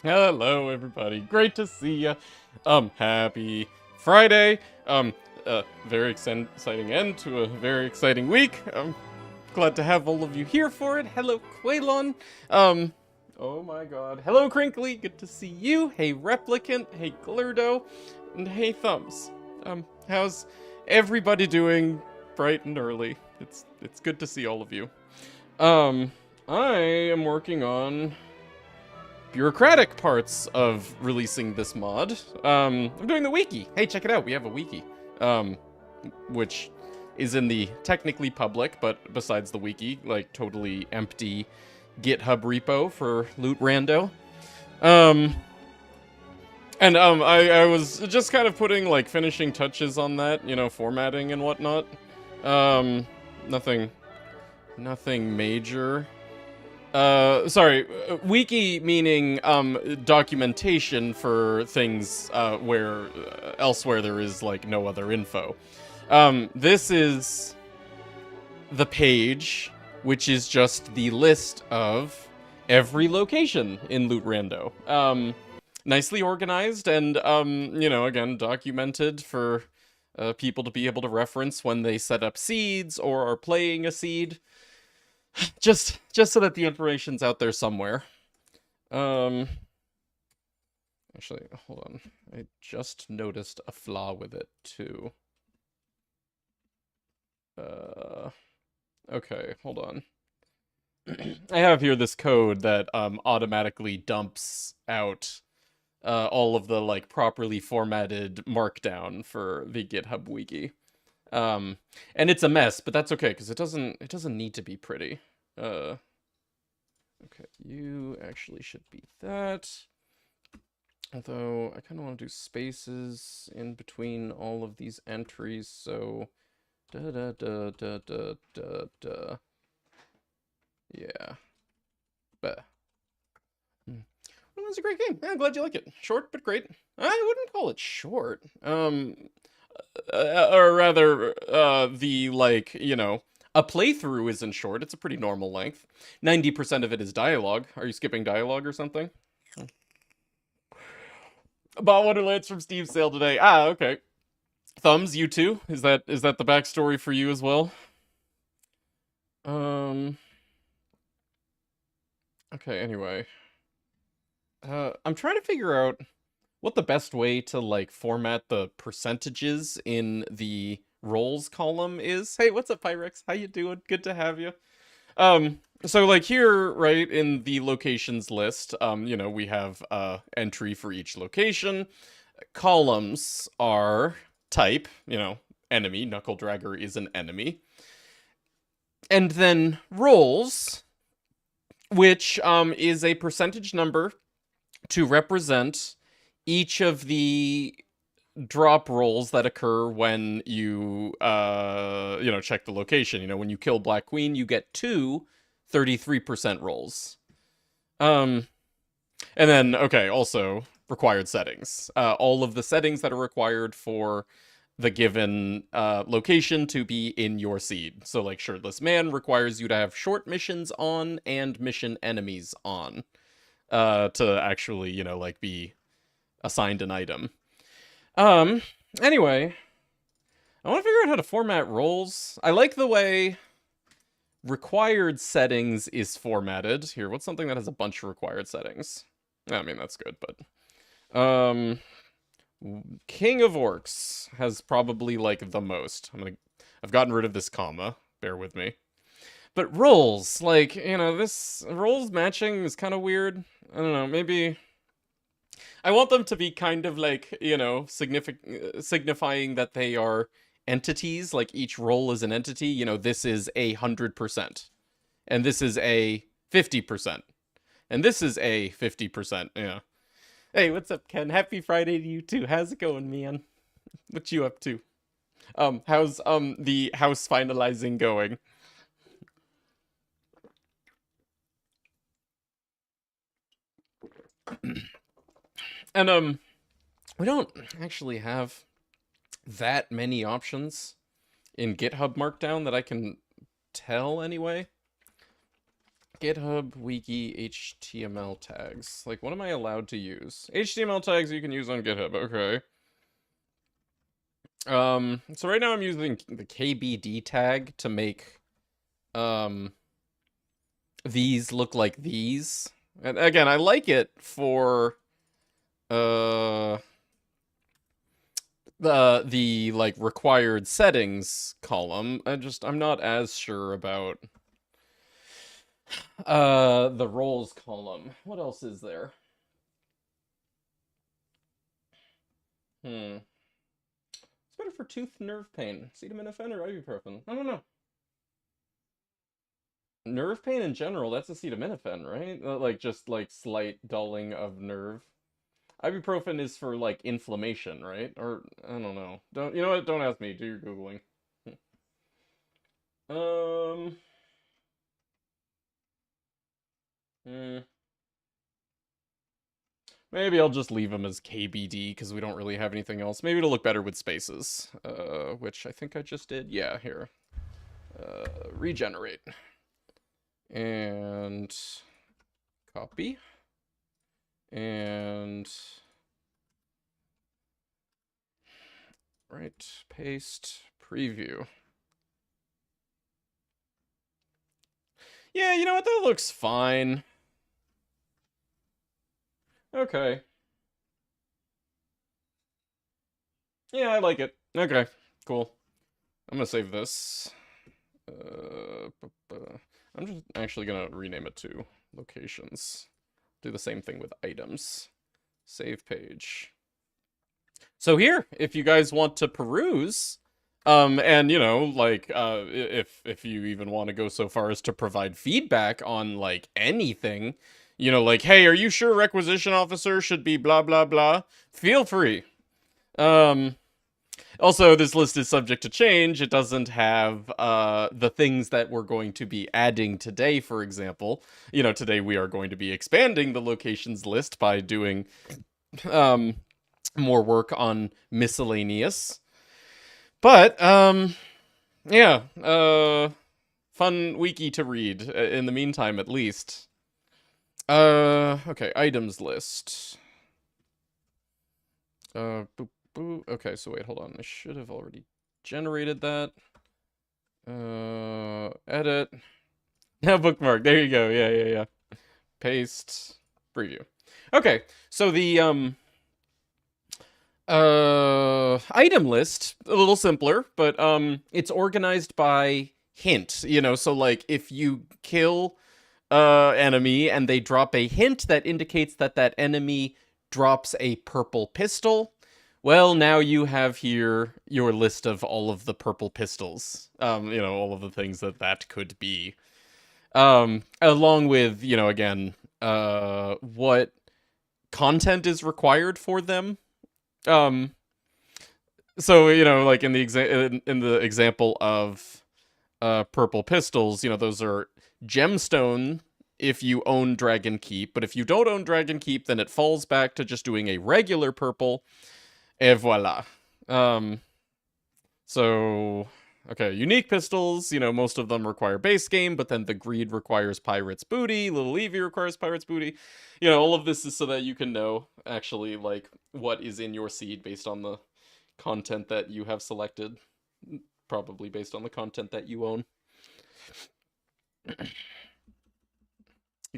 Hello, everybody. Great to see ya. Happy Friday. Very exciting end to a very exciting week. I'm glad to have all of you here for it. Hello, Quaylon. Oh my god. Hello, Crinkly. Good to see you. Hey, Replicant. Hey, Glurdo. And hey, Thumbs. How's everybody doing bright and early? It's good to see all of you. I am working on bureaucratic parts of releasing this mod. I'm doing the wiki. Hey, check it out. We have a wiki. Which is in the technically public, but besides the wiki, like totally empty GitHub repo for Loot Rando. I was just kind of putting like finishing touches on that, you know, formatting and whatnot. Nothing major. Sorry, wiki meaning, documentation for things, where elsewhere there is, like, no other info. This is the page, which is just the list of every location in Loot Rando. Nicely organized and, you know, again, documented for, people to be able to reference when they set up seeds or are playing a seed. Just so that the information's out there somewhere. Actually, hold on. I just noticed a flaw with it, too. Okay, hold on. I have here this code that, automatically dumps out, all of the, like, properly formatted markdown for the GitHub wiki. And it's a mess, but that's okay, because it doesn't need to be pretty. Okay, you actually should be that. Although, I kind of want to do spaces in between all of these entries, so... Yeah. But... Well, it's a great game. I'm glad you like it. Short, but great. I wouldn't call it short. Or rather, the, like, you know, a playthrough isn't short. It's a pretty normal length. 90% of it is dialogue. Are you skipping dialogue or something? Bought Wonderlands from Steve's sale today. Ah, okay. Thumbs, you too? Is that the backstory for you as well? Okay, anyway. I'm trying to figure out what the best way to, like, format the percentages in the roles column is. Hey, what's up, Pyrex? How you doing? Good to have you. So, like, here, right, in the locations list, you know, we have, entry for each location. Columns are type, you know, enemy. Knuckle Dragger is an enemy. And then roles, which, is a percentage number to represent each of the drop rolls that occur when you, you know, check the location. You know, when you kill Black Queen, you get 33% rolls. And then, okay, also required settings. All of the settings that are required for the given location to be in your seed. So, like, Shirtless Man requires you to have short missions on and mission enemies on. To actually, you know, like, be assigned an item. Anyway, I want to figure out how to format roles. I like the way required settings is formatted. Here, what's something that has a bunch of required settings? I mean, that's good, but... King of Orcs has probably, like, the most. I've gotten rid of this comma. Bear with me. But roles, like, you know, this roles matching is kind of weird. I don't know, maybe... I want them to be kind of like, you know, signifying that they are entities, like each role is an entity. You know, this is 100%. And this is a 50%. And this is a 50%, yeah. Hey, what's up, Ken? Happy Friday to you too. How's it going, man? What you up to? How's, the house finalizing going? And, we don't actually have that many options in GitHub Markdown that I can tell anyway. GitHub Wiki HTML tags. Like, what am I allowed to use? HTML tags you can use on GitHub. Okay. So right now I'm using the KBD tag to make these look like these. And again, I like it for the like required settings column. I'm not as sure about the roles column. What else is there? It's better for tooth nerve pain. Acetaminophen or ibuprofen? I don't know. Nerve pain in general, that's acetaminophen, right? Like just like slight dulling of nerve. Ibuprofen is for like inflammation, right? Or I don't know. Don't you know what? Don't ask me. Do your googling. Um. hmm. Maybe I'll just leave them as KBD because we don't really have anything else. Maybe it'll look better with spaces, which I think I just did. Yeah, here. Regenerate. And copy. And right, paste, preview. Yeah, you know what? That looks fine. Okay. Yeah, I like it. Okay, cool. I'm gonna save this. I'm just actually gonna rename it to locations. Do the same thing with items. Save page. So here, if you guys want to peruse, and you know, like, if you even want to go so far as to provide feedback on like anything, you know, like, hey, are you sure requisition officer should be blah blah blah? Feel free. Um, Also, this list is subject to change. It doesn't have the things that we're going to be adding today, for example. You know, today we are going to be expanding the locations list by doing um, more work on miscellaneous. But, yeah, fun wiki to read, in the meantime, at least. Okay, items list. Boop, boop. Okay, so wait, hold on. I should have already generated that. Edit. Now bookmark. There you go. Yeah. Paste. Preview. Okay, so the item list, a little simpler, but it's organized by hint, you know, so like if you kill enemy and they drop a hint that indicates that that enemy drops a purple pistol, well, now you have here your list of all of the purple pistols. You know, all of the things that that could be. Along with, you know, again, what content is required for them. Um, so, you know, like in the example of purple pistols, you know, those are gemstone if you own Dragon Keep, but if you don't own Dragon Keep, then it falls back to just doing a regular purple. Et voila. So, okay, unique pistols, you know, most of them require base game, but then the greed requires pirate's booty, little Evie requires pirate's booty. You know, all of this is so that you can know actually like what is in your seed based on the content that you have selected, probably based on the content that you own. You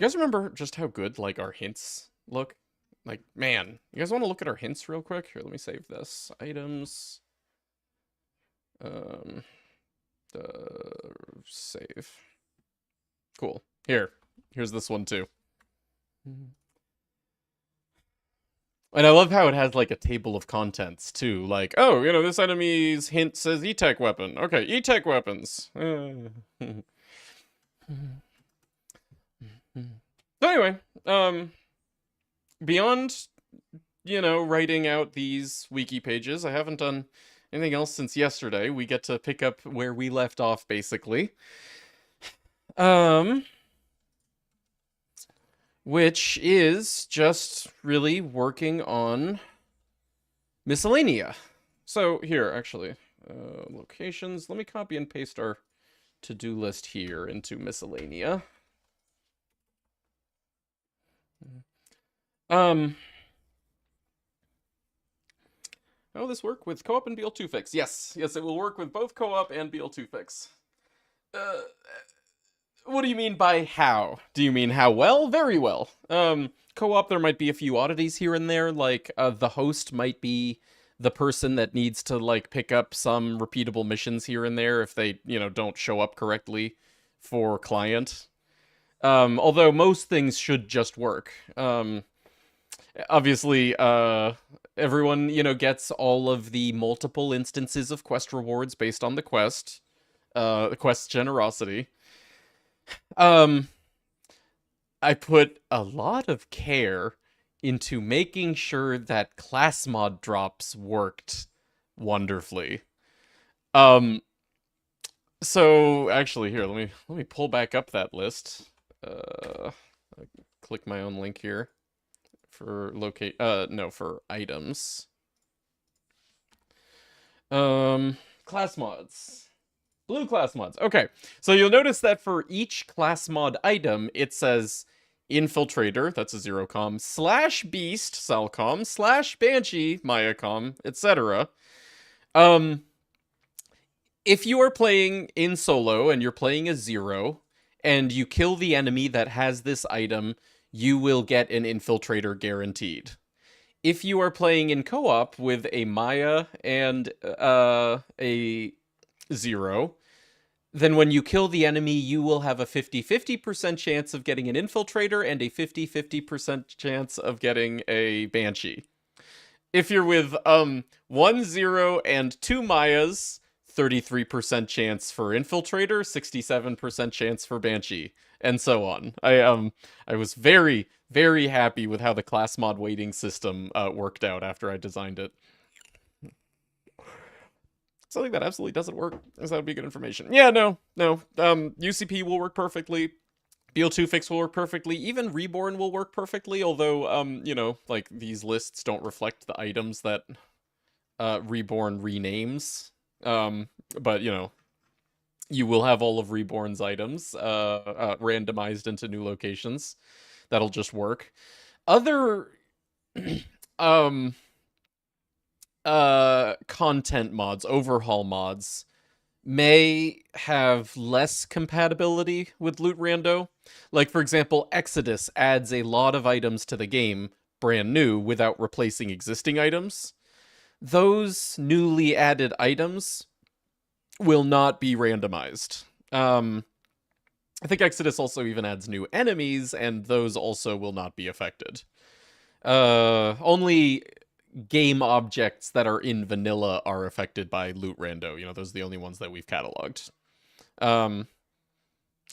guys remember just how good like our hints look? Like, man, you guys want to look at our hints real quick? Here, let me save this. Items. Um, save. Cool. Here's this one too. And I love how it has like a table of contents too. Like, oh, you know, this enemy's hint says E-Tech weapon. Okay, E-Tech weapons. So anyway, beyond, you know, writing out these wiki pages, I haven't done anything else since yesterday. We get to pick up where we left off, basically. Which is just really working on miscellanea. So here, actually, locations. Let me copy and paste our to-do list here into miscellanea. Um, how will this work with co-op and BL2 fix? Yes, yes, it will work with both co-op and BL2 fix. Uh, what do you mean by how? Do you mean how well? Very well. Co-op, there might be a few oddities here and there, like the host might be the person that needs to like pick up some repeatable missions here and there if they, don't show up correctly for client. Although most things should just work. Obviously, everyone, gets all of the multiple instances of quest rewards based on the quest's generosity. Um, I put a lot of care into making sure that class mod drops worked wonderfully. Um, so actually, here, let me pull back up that list. Uh, click my own link here for for items. Class mods. Blue class mods. Okay, so you'll notice that for each class mod item, it says Infiltrator, that's a 0-com, /Beast, Salcom, /Banshee, Mayacom, etc. If you are playing in solo and you're playing a 0, and you kill the enemy that has this item, you will get an Infiltrator guaranteed. If you are playing in co-op with a Maya and a 0, then when you kill the enemy, you will have a 50-50% chance of getting an Infiltrator and a 50-50% chance of getting a Banshee. If you're with 1 0 and 2 Mayas, 33% chance for Infiltrator, 67% chance for Banshee, and so on. I was very, very happy with how the class mod weighting system worked out after I designed it. Something that absolutely doesn't work, as that would be good information. Yeah, no. UCP will work perfectly. BL2 fix will work perfectly. Even Reborn will work perfectly, although, like, these lists don't reflect the items that Reborn renames. But, you will have all of Reborn's items randomized into new locations. That'll just work. Other um content mods, overhaul mods, may have less compatibility with Loot Rando. Like, for example, Exodus adds a lot of items to the game, brand new, without replacing existing items. Those newly added items will not be randomized. I think Exodus also even adds new enemies, and those also will not be affected. Only game objects that are in vanilla are affected by Loot Rando. Those are the only ones that we've cataloged. So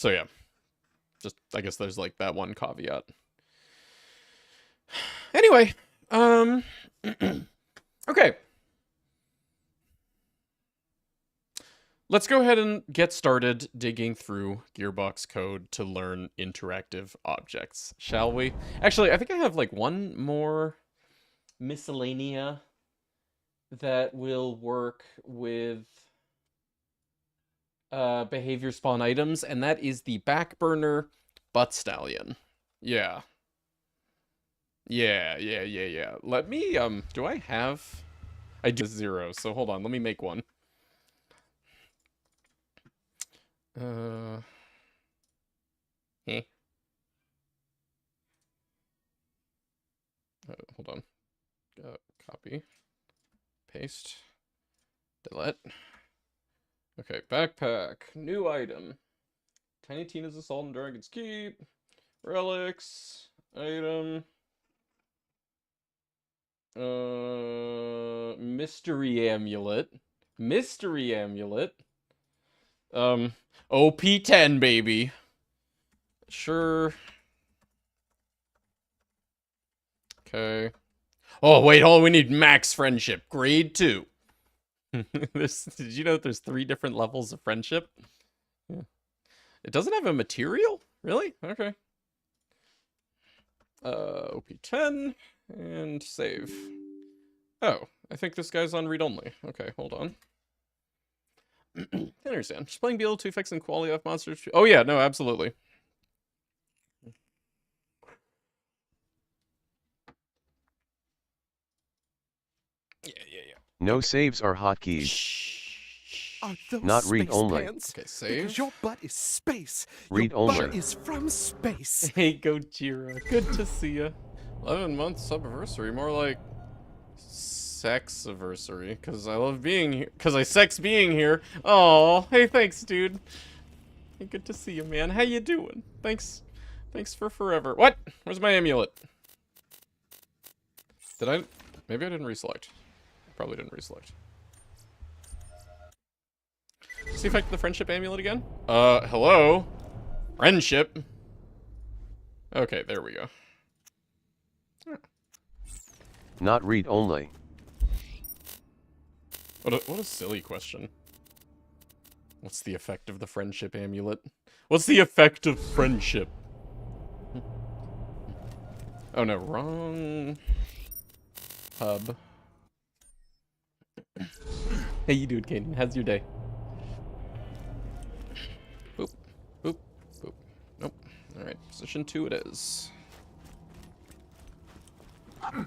yeah, just I guess there's like that one caveat. Anyway, okay. Let's go ahead and get started digging through Gearbox code to learn interactive objects, shall we? Actually, I think I have like one more miscellanea that will work with behavior spawn items, and that is the backburner butt stallion. Yeah. Yeah. Let me, do I have... I do 0, so hold on, let me make one. Eh. Hold on. Copy. Paste. Delete. Okay, backpack. New item. Tiny Tina's Assault on Dragon's Keep. Relics. Item. Mystery amulet. Mystery amulet. OP10, baby. Sure. Okay. Oh, wait, we need max friendship. Grade 2. Did you know that there's 3 different levels of friendship? Yeah. It doesn't have a material? Really? Okay. OP10 and save. Oh, I think this guy's on read-only. Okay, hold on. I understand. Just playing BL2 fixing quality of monsters. Oh yeah, no, absolutely. Yeah. No saves are hotkeys. Shh. Are those Not read space only. pants? Okay, save. Because your butt is space. Read your only. butt is from space. Hey, Gojira. Good to see ya. 11 months subversary, more like sex-aversary. Cause I love being here. Cause I sex being here. Oh, hey, thanks, dude. Hey, good to see you, man. How you doing? Thanks for forever. What? Where's my amulet? Did I? Maybe I didn't reselect. Probably didn't reselect. What's the effect of the friendship amulet again? Hello? Friendship? Okay, there we go. Not read only. What a silly question. What's the effect of the friendship amulet? What's the effect of friendship? Oh no, wrong hub. Hey, you dude, Caden. How's your day? Boop, boop, boop. Nope. Alright, position 2 it is. Oh,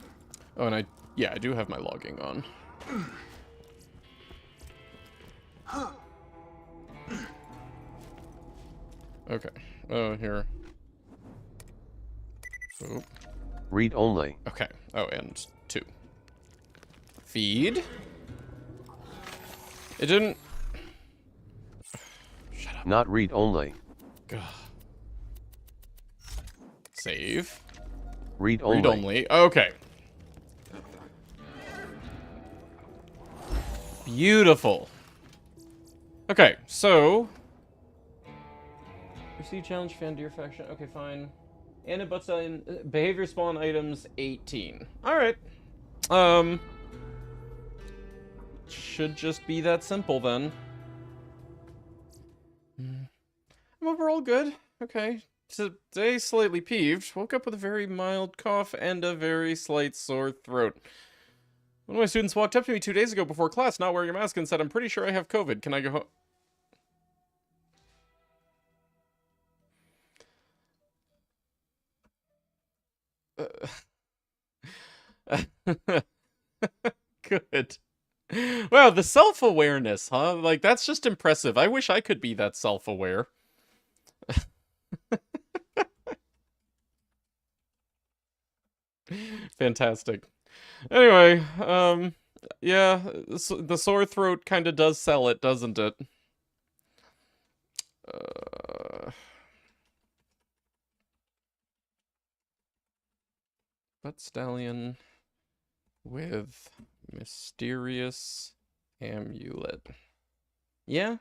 and I do have my logging on. Okay. Oh, here. Boop. Read only. Okay. Oh, and 2. Feed. It didn't... Shut up. Not read only. Gah. Save. Read only. Read only. Okay. Beautiful. Okay, so... Receive challenge, fan deer faction. Okay, fine. And it butts in behavior spawn items 18. Alright. Should just be that simple then. I'm overall good. Okay. Today slightly peeved. Woke up with a very mild cough and a very slight sore throat. One of my students walked up to me 2 days ago before class, not wearing a mask, and said, "I'm pretty sure I have COVID. Can I go home?" Good. Wow, the self-awareness, huh? Like, that's just impressive. I wish I could be that self-aware. Fantastic. Anyway, yeah, the sore throat kind of does sell it, doesn't it? Butt stallion with mysterious amulet. Yeah?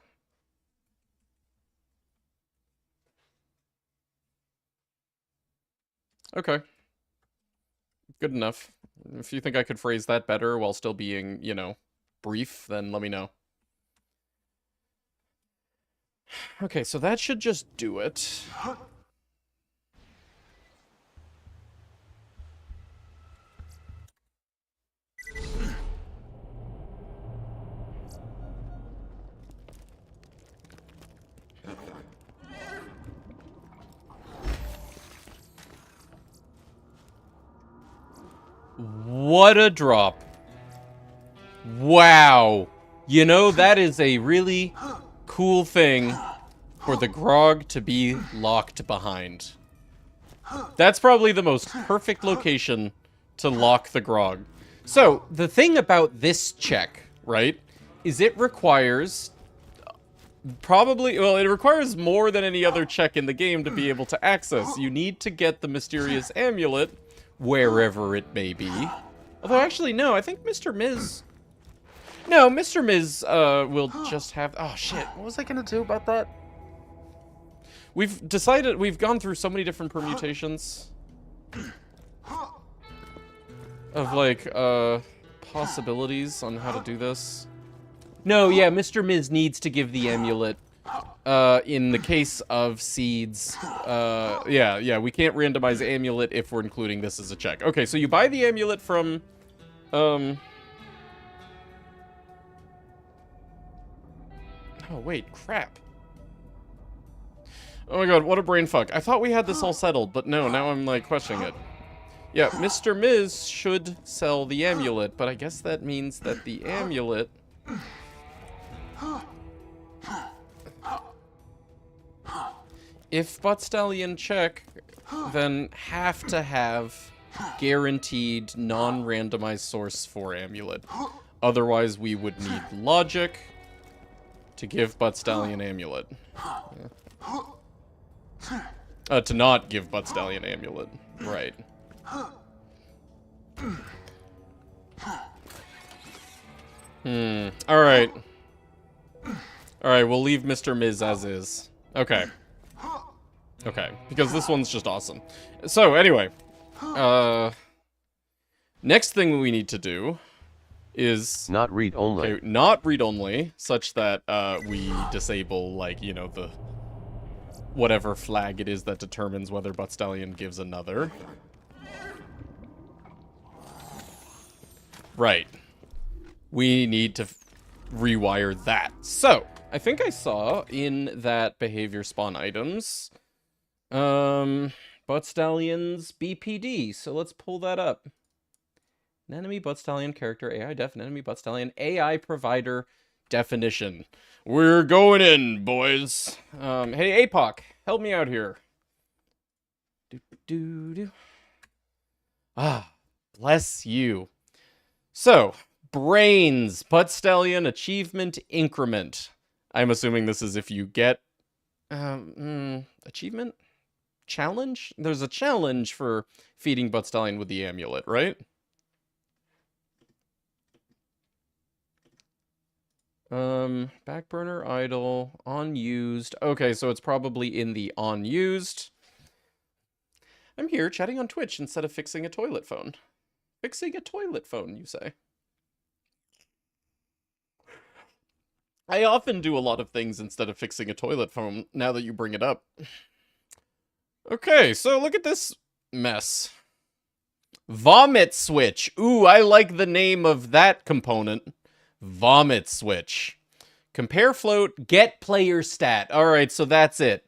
Okay. Good enough. If you think I could phrase that better while still being, you know, brief, then let me know. Okay, so that should just do it. What a drop. Wow. You know, that is a really cool thing for the grog to be locked behind. That's probably the most perfect location to lock the grog. So, the thing about this check, right, is it requires it requires more than any other check in the game to be able to access. You need to get the mysterious amulet wherever it may be. Although, actually, no, I think Mr. Miz... No, Mr. Miz, will just have... Oh, shit, what was I gonna do about that? We've decided... We've gone through so many different permutations of, like, possibilities on how to do this. No, yeah, Mr. Miz needs to give the amulet. In the case of seeds, yeah, we can't randomize amulet if we're including this as a check. Okay, so you buy the amulet from, Oh, wait, crap. Oh my god, what a brain fuck. I thought we had this all settled, but no, now I'm, like, questioning it. Yeah, Mr. Miz should sell the amulet, but I guess that means that the amulet... If Butt Stallion check, then have to have guaranteed non-randomized source for amulet. Otherwise, we would need logic to give Butt Stallion amulet. To not give Butt Stallion amulet. Right. Alright. Alright, we'll leave Mr. Miz as is. Okay. Okay, because this one's just awesome. So, anyway. Next thing we need to do is... Not read only. Okay, not read-only, such that, we disable, like, you know, the... whatever flag it is that determines whether Butt Stallion gives another. Right. We need to rewire that. So, I think I saw in that behavior spawn items, Butt Stallion's BPD. So let's pull that up. An enemy Butt Stallion character AI def, an enemy Butt Stallion AI provider definition. We're going in, boys. Hey, APOC, help me out here. Ah, bless you. So, brains, Butt Stallion achievement increment. I'm assuming this is if you get, achievement? Challenge? There's a challenge for feeding Butt Stallion with the amulet, right? Backburner idle, unused. Okay, so it's probably in the unused. I'm here chatting on Twitch instead of fixing a toilet phone. Fixing a toilet phone, you say? I often do a lot of things instead of fixing a toilet phone, now that you bring it up. Okay, so look at this mess. Vomit switch. Ooh, I like the name of that component. Vomit switch. Compare float, get player stat. Alright, so that's it.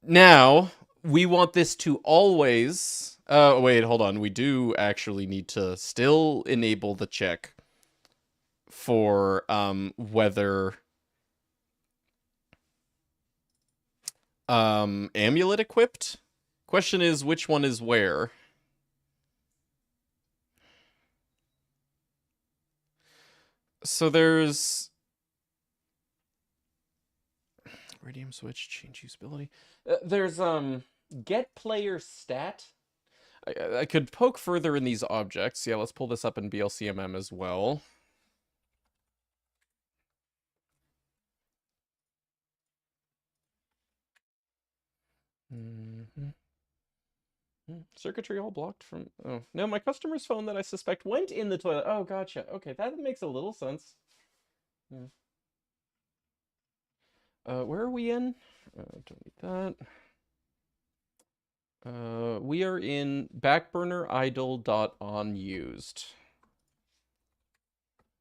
Now, we want this to always... wait, hold on. We do actually need to still enable the check for, whether... amulet equipped? Question is, which one is where? So there's... Radium switch, change usability. There's, get player stat. I could poke further in these objects. Yeah, let's pull this up in BLCMM as well. Circuitry all blocked from... Oh, no, my customer's phone that I suspect went in the toilet. Oh, gotcha. Okay, that makes a little sense. Yeah. Where are we in? Don't need that. We are in backburner idle.onused.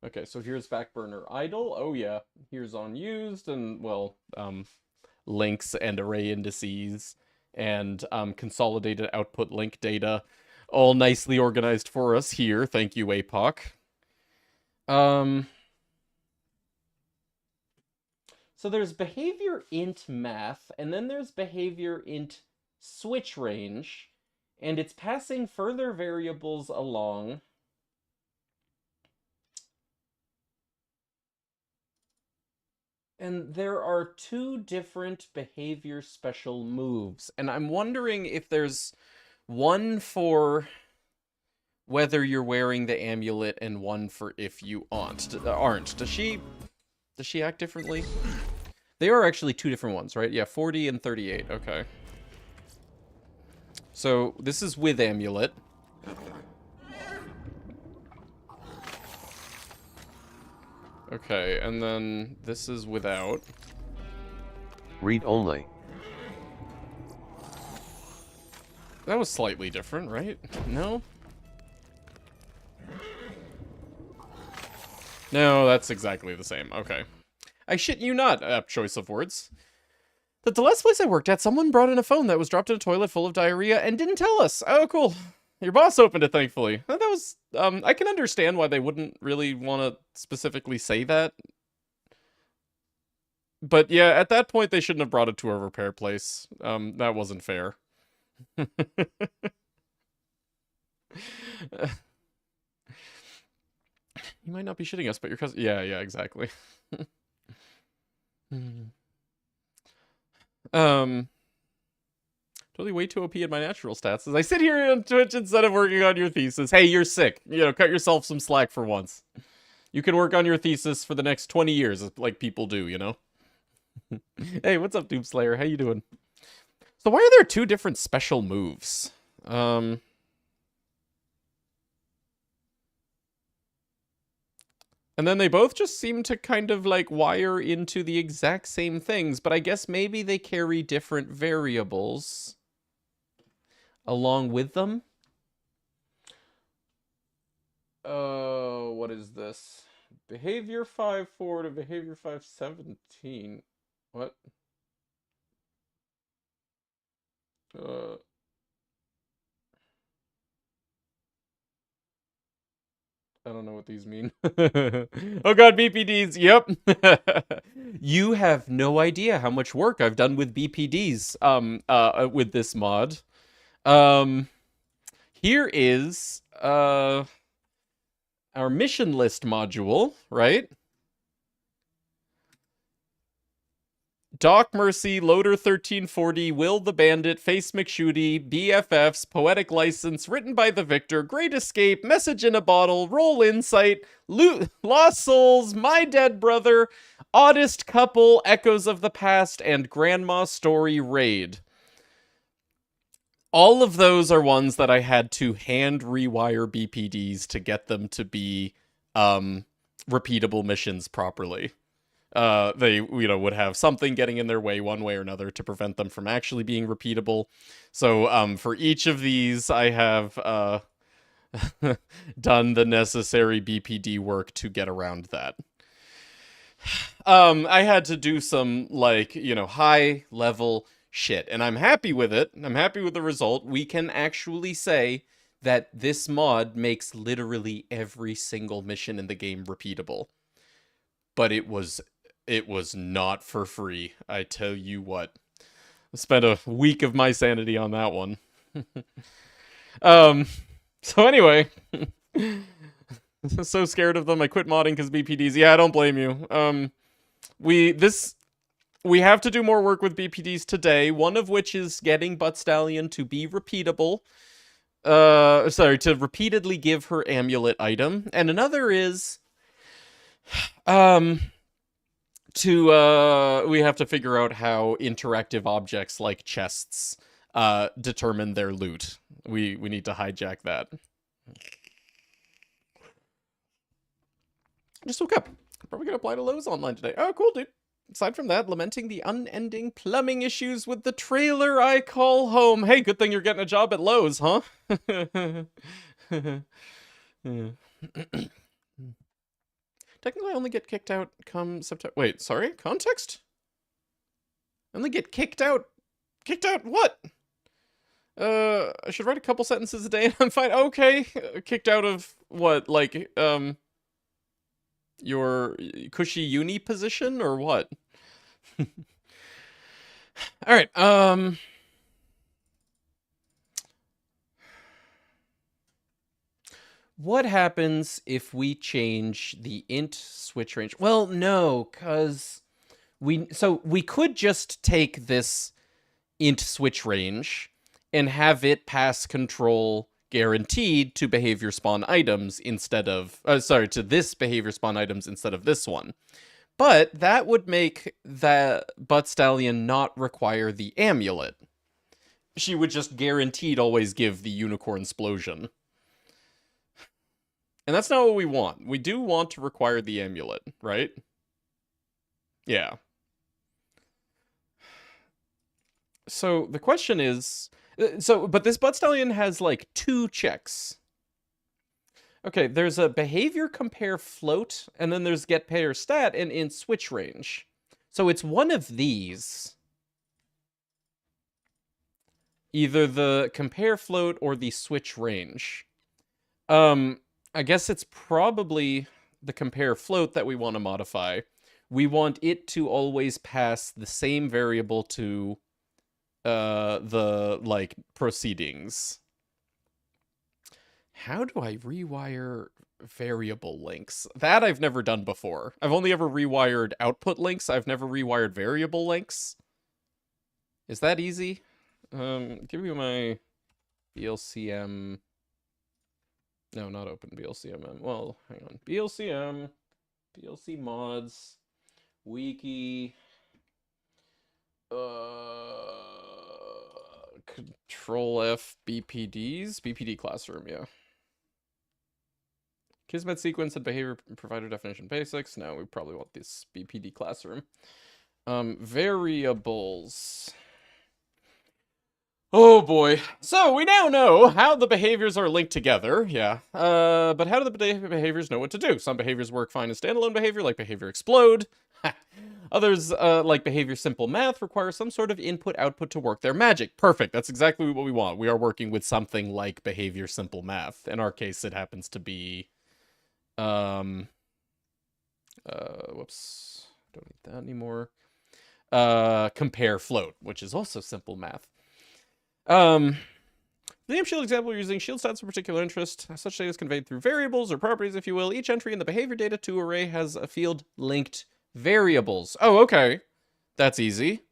Okay, so here's backburner idle. Oh yeah, here's unused, and well, links and array indices and consolidated output link data, all nicely organized for us here. Thank you, APOC. So there's behavior int math, and then there's behavior int switch range, and it's passing further variables along. And there are two different behavior special moves, and I'm wondering if there's one for whether you're wearing the amulet and one for if you aren't. Does she act differently? They are actually two different ones, right? Yeah, 40 and 38. Okay. So this is with amulet. Okay, and then this is without. Read only. That was slightly different, right? No? No, that's exactly the same. Okay. I shit you not, apt choice of words. At the last place I worked at, someone brought in a phone that was dropped in a toilet full of diarrhea and didn't tell us. Oh, cool. Your boss opened it, thankfully. That was, I can understand why they wouldn't really want to specifically say that. But yeah, at that point, they shouldn't have brought it to a repair place. That wasn't fair. You might not be shitting us, but your cousin... Yeah, exactly. Totally way too OP in my natural stats as I sit here on Twitch instead of working on your thesis. Hey, you're sick. You know, cut yourself some slack for once. You can work on your thesis for the next 20 years, like people do, you know? Hey, what's up, Doomslayer? How you doing? So why are there two different special moves? And then they both just seem to kind of like wire into the exact same things, but I guess maybe they carry different variables along with them. What is this? Behavior 5.4 to behavior 5.17. What? I don't know what these mean. Oh god, BPDs. Yep. You have no idea how much work I've done with BPDs with this mod. Here is our mission list module, right? Doc Mercy, Loader 1340, Will the Bandit, Face McShooty, BFFs, Poetic License, Written by the Victor, Great Escape, Message in a Bottle, Roll Insight, Lost Souls, My Dead Brother, Oddest Couple, Echoes of the Past, and Grandma Story Raid. All of those are ones that I had to hand rewire BPDs to get them to be repeatable missions properly. They, you know, would have something getting in their way one way or another to prevent them from actually being repeatable. So, for each of these, I have, done the necessary BPD work to get around that. I had to do some, like, you know, high-level shit, and I'm happy with it. I'm happy with the result. We can actually say that this mod makes literally every single mission in the game repeatable. But it was not for free, I tell you what. I spent a week of my sanity on that one. So anyway, so scared of them, I quit modding because BPDs. Yeah, I don't blame you. We have to do more work with BPDs today, one of which is getting Butt Stallion to be repeatable. Sorry, to repeatedly give her amulet item, and another is we have to figure out how interactive objects like chests determine their loot. We need to hijack that. Just woke up. Probably gonna apply to Lowe's online today. Oh, cool, dude. Aside from that, lamenting the unending plumbing issues with the trailer I call home. Hey, good thing you're getting a job at Lowe's, huh? Technically, I only get kicked out come September. Wait, sorry? Context? I only get kicked out. Kicked out what? I should write a couple sentences a day and I'm fine. Okay. Kicked out of what? Like, your cushy uni position or what? Alright, what happens if we change the int switch range? Well, no, because we could just take this int switch range and have it pass control guaranteed to behavior spawn items instead of, to this behavior spawn items instead of this one. But that would make the Butt Stallion not require the amulet. She would just guaranteed always give the unicorn explosion. And that's not what we want. We do want to require the amulet, right? Yeah. So the question is, but this Butt Stallion has like 2 checks. Okay, there's a behavior compare float, and then there's get pair stat and int switch range. So it's one of these. Either the compare float or the switch range. I guess it's probably the compare float that we want to modify. We want it to always pass the same variable to the like proceedings. How do I rewire variable links? That I've never done before. I've only ever rewired output links. I've never rewired variable links. Is that easy? Give me my BLCM. No, not open BLCM. Well, hang on. BLCM, BLC mods, wiki, Control F BPDs, BPD classroom, yeah. Kismet sequence and behavior provider definition basics. No, we probably want this BPD classroom. Variables. Oh boy. So we now know how the behaviors are linked together, yeah. But how do the behaviors know what to do? Some behaviors work fine as standalone behavior, like behavior explode. Others, like behavior simple math, require some sort of input-output to work their magic. Perfect. That's exactly what we want. We are working with something like behavior simple math. In our case, it happens to be... whoops. Don't need that anymore. Compare float, which is also simple math. The name shield example, we're using shield stats of particular interest. Such data is conveyed through variables or properties, if you will. Each entry in the behavior data 2 array has a field linked variables. Oh, okay. That's easy.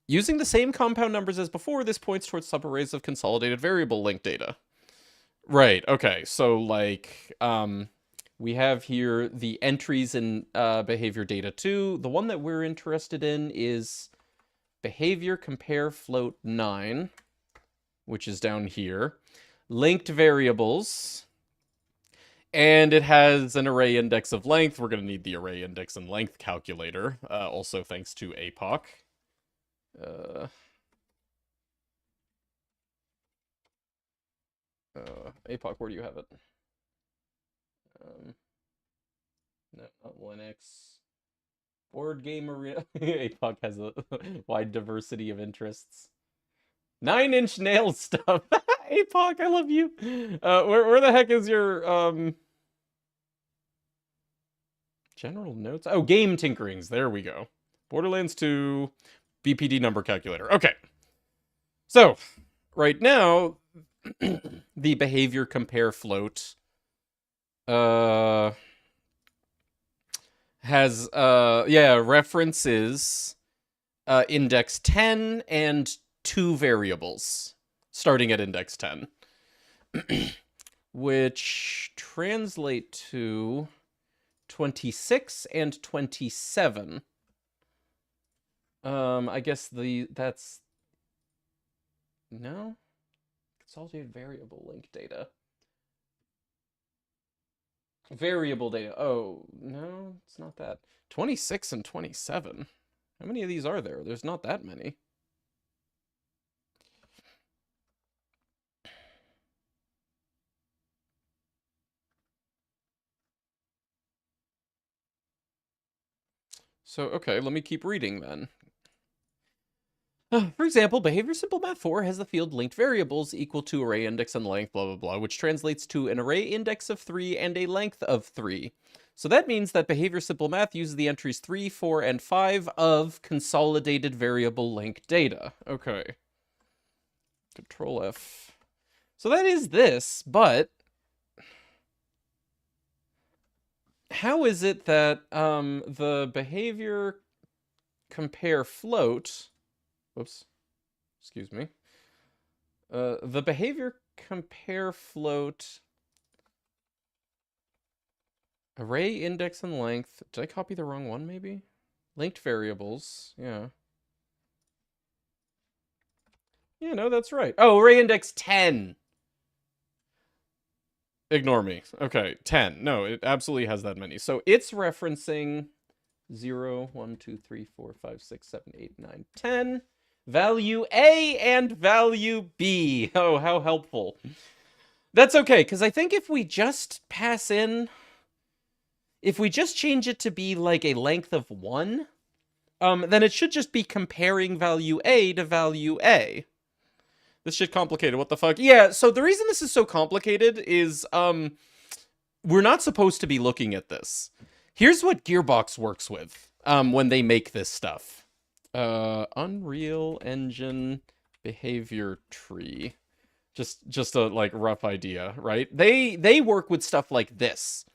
Using the same compound numbers as before, this points towards subarrays of consolidated variable linked data. Right, okay. So, like, we have here the entries in behavior data 2. The one that we're interested in is behavior compare float 9, which is down here. Linked variables. And it has an array index of length. We're going to need the array index and length calculator. Also thanks to APOC. APOC, where do you have it? No, not Linux. Board game arena. APOC has a wide diversity of interests. 9-inch nail stuff. APOC, I love you. Where the heck is your general notes? Oh, game tinkerings. There we go. Borderlands 2 BPD number calculator. Okay. So, right now, the behavior compare float has references index 10 and 2 variables starting at index 10, which translate to 26 and 27. I guess that's no consolidated variable link data. Variable data. Oh, no, it's not that. 26 and 27. How many of these are there? There's not that many. So, okay, let me keep reading then. For example, behavior simple math 4 has the field linked variables equal to array index and length, blah, blah, blah, which translates to an array index of 3 and a length of 3. So that means that behavior simple math uses the entries 3, 4, and 5 of consolidated variable link data. Okay. Control F. So that is this, but how is it that the behavior compare float... Whoops. Excuse me. The behavior compare float array index and length. Did I copy the wrong one, maybe? Linked variables. Yeah. Yeah, no, that's right. Oh, array index 10. Ignore me. Okay, 10. No, it absolutely has that many. So it's referencing 0, 1, 2, 3, 4, 5, 6, 7, 8, 9, 10. Value A and value B. Oh, how helpful. That's okay, because I think if we just pass in... If we just change it to be like a length of 1, then it should just be comparing value A to value A. This shit complicated. What the fuck? Yeah, so the reason this is so complicated is, we're not supposed to be looking at this. Here's what Gearbox works with, when they make this stuff. Unreal Engine behavior tree. Just a, like, rough idea, right? They work with stuff like this.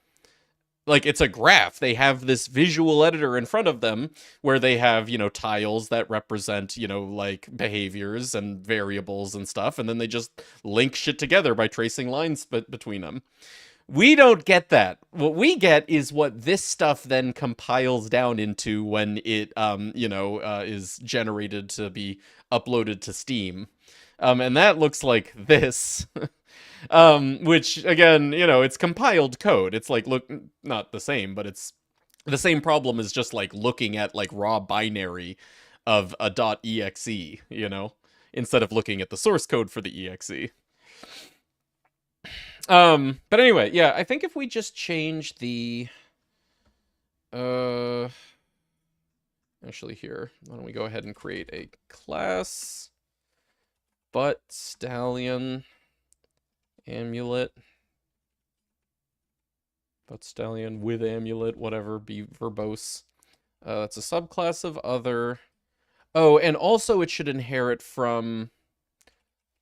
Like, it's a graph. They have this visual editor in front of them where they have, you know, tiles that represent, you know, like, behaviors and variables and stuff, and then they just link shit together by tracing lines between them. We don't get that. What we get is what this stuff then compiles down into when it, is generated to be uploaded to Steam. And that looks like this. Which, again, you know, it's compiled code. It's like, look, not the same, but it's the same problem as just, like, looking at, like, raw binary of a .exe, you know, instead of looking at the source code for the exe. But anyway, yeah, I think if we just change the, actually here, why don't we go ahead and create a class, butt stallion, amulet, butt stallion with amulet, whatever, be verbose. That's a subclass of other. Oh, and also it should inherit from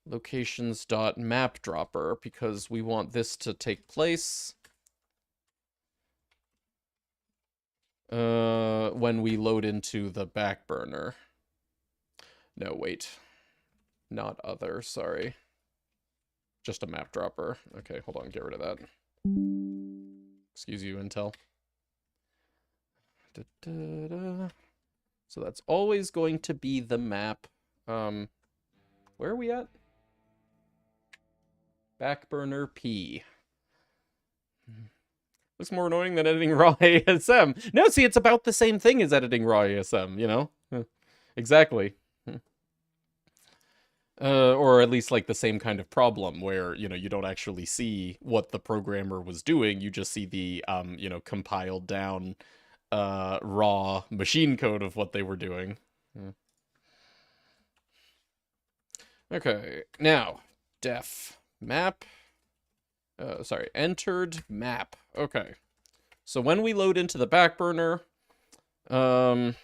locations.mapDropper, because we want this to take place when we load into the back burner. No, wait. Not other, sorry. Just a map dropper. Okay, hold on, get rid of that. Excuse you, Intel. So that's always going to be the map. Where are we at? Backburner P. Looks more annoying than editing raw ASM. No, see, it's about the same thing as editing raw ASM, you know? Exactly. Or at least, like, the same kind of problem where, you know, you don't actually see what the programmer was doing. You just see the, compiled down, raw machine code of what they were doing. Okay, now, def map. Entered map. Okay. So when we load into the back burner, but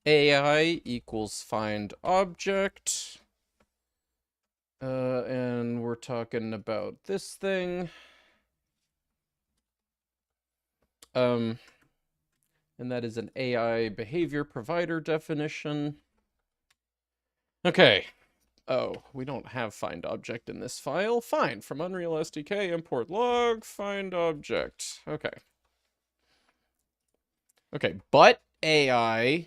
AI equals find object. And we're talking about this thing. And that is an AI behavior provider definition. Okay. Oh, we don't have find object in this file. Fine. From Unreal SDK, import log, find object. Okay. Okay, but AI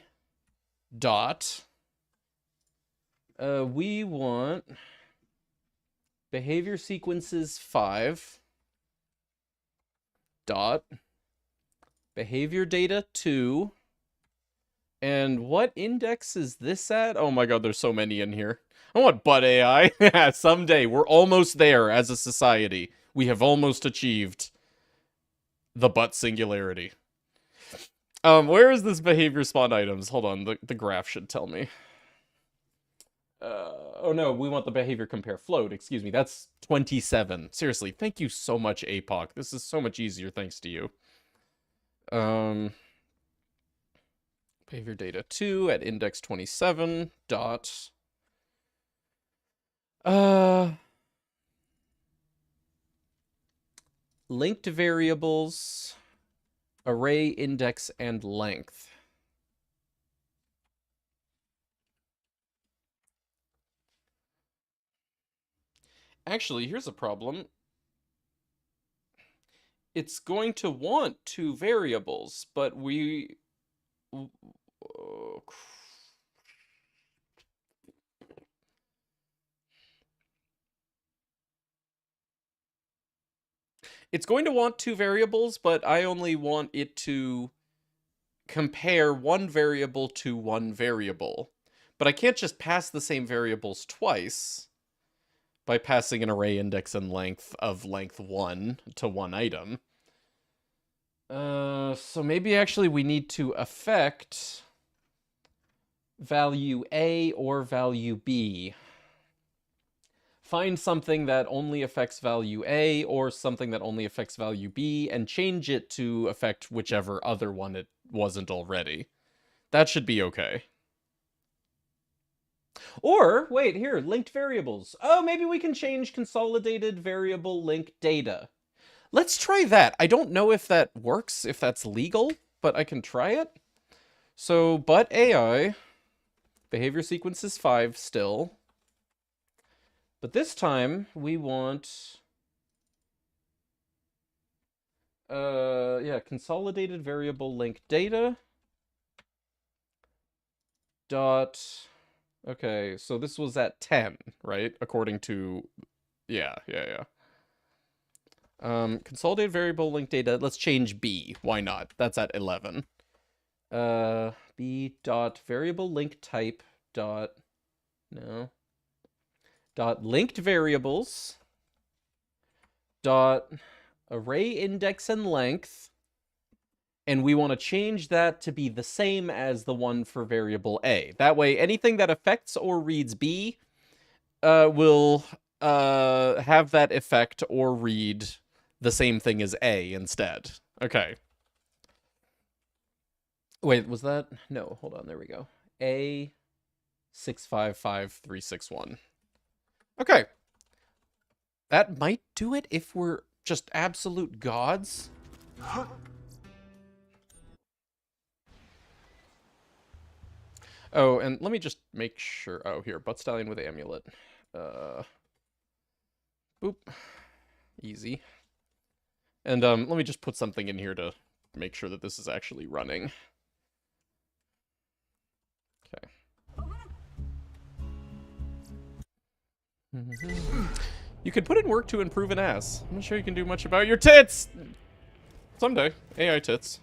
dot. We want behavior sequences 5 dot behavior data 2. And what index is this at? Oh my god, there's so many in here. I want butt AI. Someday. We're almost there as a society. We have almost achieved the butt singularity. Where is this behavior spawn items? Hold on, the graph should tell me. Oh no, we want the behavior compare float. Excuse me, that's 27. Seriously, thank you so much, APOC. This is so much easier thanks to you. Behavior data 2 at index 27 dot linked variables, array index and length. Actually, here's a problem. It's going to want 2 variables, but we it's going to want 2 variables, but I only want it to compare one variable to one variable. But I can't just pass the same variables twice by passing an array index and length of length 1 to one item. So maybe actually we need to affect value A or value B. Find something that only affects value A or something that only affects value B and change it to affect whichever other one it wasn't already. That should be okay. Or, wait, here, linked variables. Oh, maybe we can change consolidated variable link data. Let's try that. I don't know if that works, if that's legal, but I can try it. So, but AI, behavior sequence is 5 still. But this time, we want... yeah, consolidated variable link data. Dot... Okay, so this was at 10, right? According to... Yeah. Consolidated variable link data. Let's change B. Why not? That's at 11. B dot variable link type dot... No. Dot linked variables. Dot array index and length. And we want to change that to be the same as the one for variable A. That way, anything that affects or reads B will have that effect or read the same thing as A instead. Okay. Wait, was that? No, hold on, there we go. A655361. Okay. That might do it if we're just absolute gods. Oh, and let me just make sure. Oh, here, butt stallion with amulet. Boop. Easy. And let me just put something in here to make sure that this is actually running. Okay. You could put in work to improve an ass. I'm not sure you can do much about your tits! Someday. AI tits.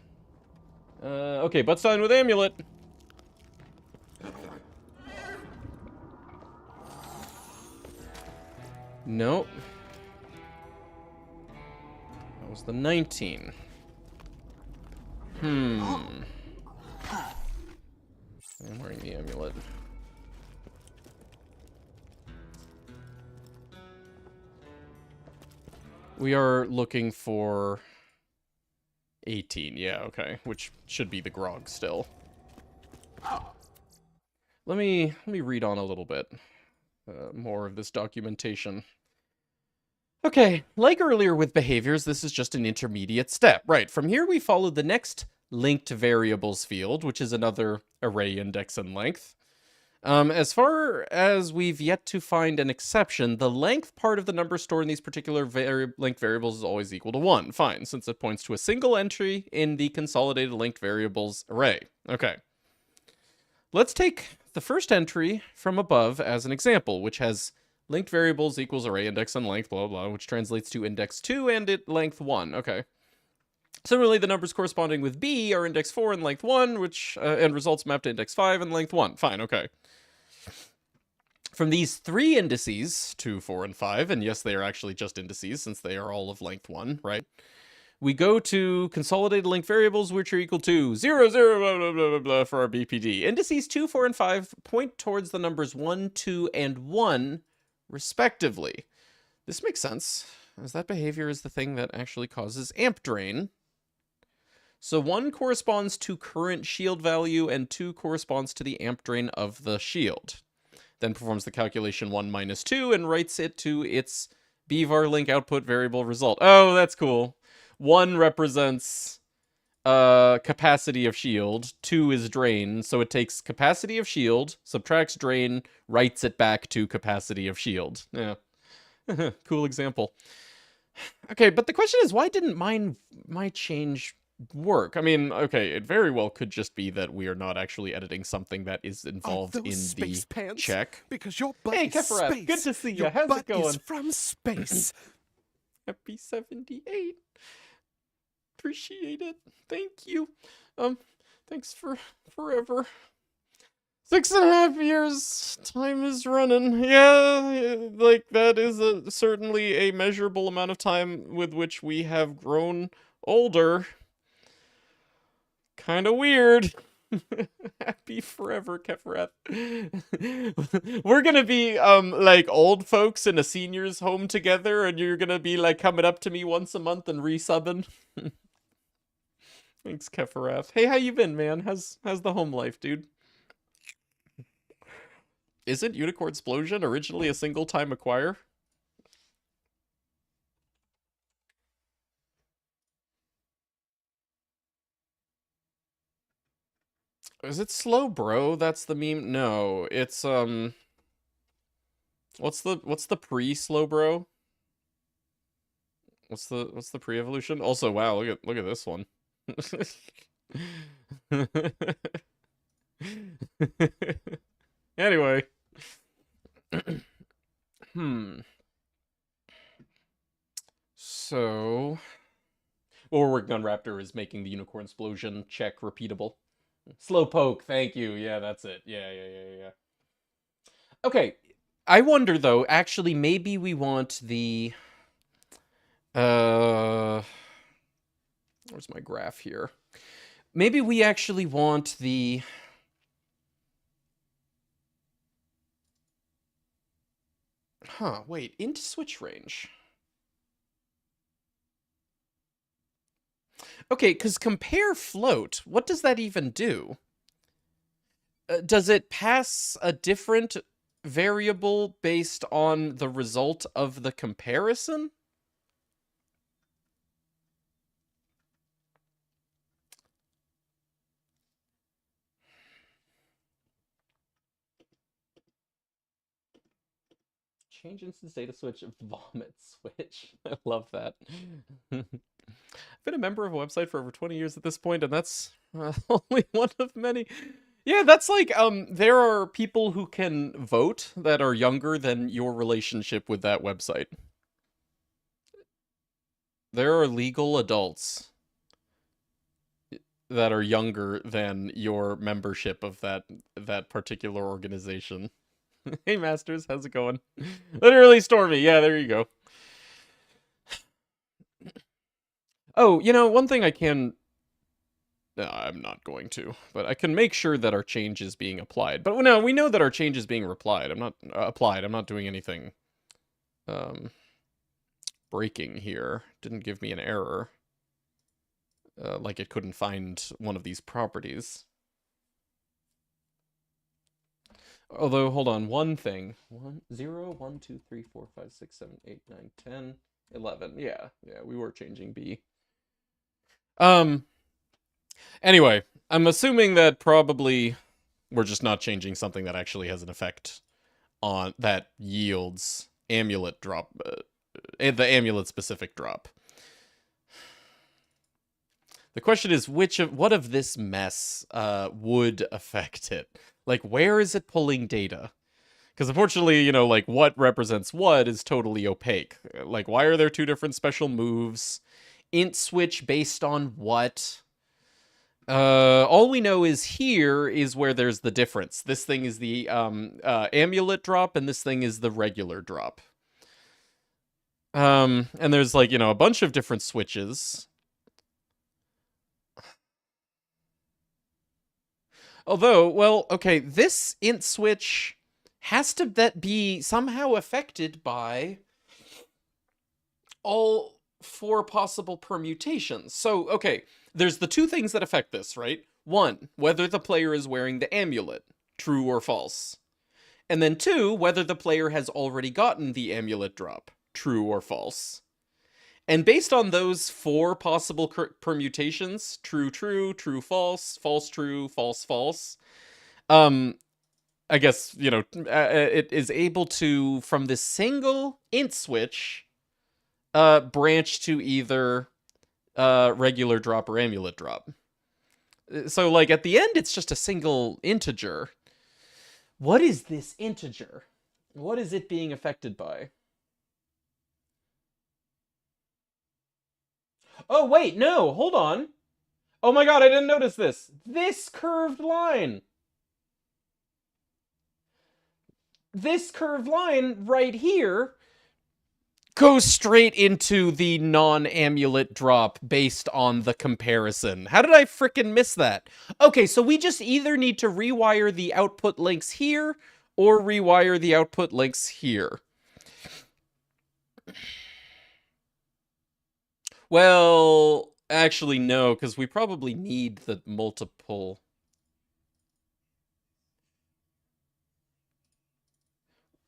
Okay, butt stallion with amulet. Nope. That was the 19. I'm wearing the amulet. We are looking for 18. Yeah, okay. Which should be the grog still. Let me read on a little bit more of this documentation. Okay, like earlier with behaviors, this is just an intermediate step. Right, from here we follow the next linked variables field, which is another array index and length. As far as we've yet to find an exception, the length part of the number stored in these particular linked variables is always equal to 1. Fine, since it points to a single entry in the consolidated linked variables array. Okay. Let's take the first entry from above as an example, which has linked variables equals array index and length, blah, blah, which translates to index 2 and length 1. Okay. Similarly, the numbers corresponding with B are index 4 and length 1, which and results mapped to index 5 and length 1. Fine, okay. From these 3 indices, 2, 4, and 5, and yes, they are actually just indices since they are all of length 1, right? We go to consolidated linked variables, which are equal to 0, 0, blah, blah, blah, blah, blah for our BPD. Indices 2, 4, and 5 point towards the numbers 1, 2, and 1, respectively. This makes sense, as that behavior is the thing that actually causes amp drain. So 1 corresponds to current shield value, and 2 corresponds to the amp drain of the shield. Then performs the calculation 1 minus 2 and writes it to its bvar link output variable result. Oh, that's cool. 1 represents capacity of shield, 2 is drain, so it takes capacity of shield, subtracts drain, writes it back to capacity of shield. Yeah. Cool example. Okay, but the question is, why didn't my change work? I mean, okay, it very well could just be that we are not actually editing something that is involved in the pants? check. Because your butt Hey, is Kefrat, space. good to see you. Your How's butt it going? is from space. Happy 78. Appreciate it. Thank you. Thanks for forever. 6.5 years. Time is running. Yeah, like that is certainly a measurable amount of time with which we have grown older. Kind of weird. Happy forever, Kefret. We're gonna be like old folks in a seniors home together, and you're gonna be like coming up to me once a month and resubbing. Thanks, Kefarath. Hey, how you been, man? How's the home life, dude? Isn't Unicorn Explosion originally a single time acquire? Is it slow, bro? That's the meme. No, it's what's the pre-slow, bro? What's the pre-evolution? Also, wow, look at this one. Anyway. So, what we're working on, Raptor, is making the Unicorn Explosion check repeatable. Slowpoke, thank you. Yeah, that's it. Yeah. Okay, I wonder though. Actually, maybe we want the. Where's my graph here? Maybe we actually want the. Huh, wait, into switch range. Okay, because compare float, what does that even do? Does it pass a different variable based on the result of the comparison? Change instance data switch, vomit switch. I love that. I've been a member of a website for over 20 years at this point, and that's only one of many. Yeah, that's like, there are people who can vote that are younger than your relationship with that website. There are legal adults that are younger than your membership of that particular organization. Hey, Masters, how's it going? Literally stormy. Yeah, there you go. Oh, you know, one thing I can... No, I'm not going to, but I can make sure that our change is being applied. But no, we know that our change is being applied. I'm not doing anything breaking here. Didn't give me an error. Like it couldn't find one of these properties. Although, hold on, one thing. 0, 1, 2, 3, 4, 5, 6, 7, 8, 9, 10, 11. Yeah, we were changing B. Anyway, I'm assuming that probably we're just not changing something that actually has an effect on that yields amulet drop, the amulet specific drop. The question is, what of this mess would affect it? Like, where is it pulling data? Because unfortunately, you know, like, what represents what is totally opaque. Like, why are there two different special moves? Int switch based on what? All we know is here is where there's the difference. This thing is the amulet drop, and this thing is the regular drop. And there's, like, you know, a bunch of different switches. Although, well, okay, this int switch has to be somehow affected by all 4 possible permutations. So, okay, there's the 2 things that affect this, right? 1, whether the player is wearing the amulet, true or false. And then 2, whether the player has already gotten the amulet drop, true or false. And based on those 4 possible permutations, true, true, true, false, false, true, false, false, I guess, you know, it is able to, from this single int switch, branch to either regular drop or amulet drop. So, like, at the end, it's just a single integer. What is this integer? What is it being affected by? Oh, wait, no, hold on. Oh my god, I didn't notice this. This curved line. This curved line right here go straight into the non-amulet drop based on the comparison. How did I frickin' miss that? Okay, so we just either need to rewire the output links here or rewire the output links here. Well, actually, no, because we probably need the multiple.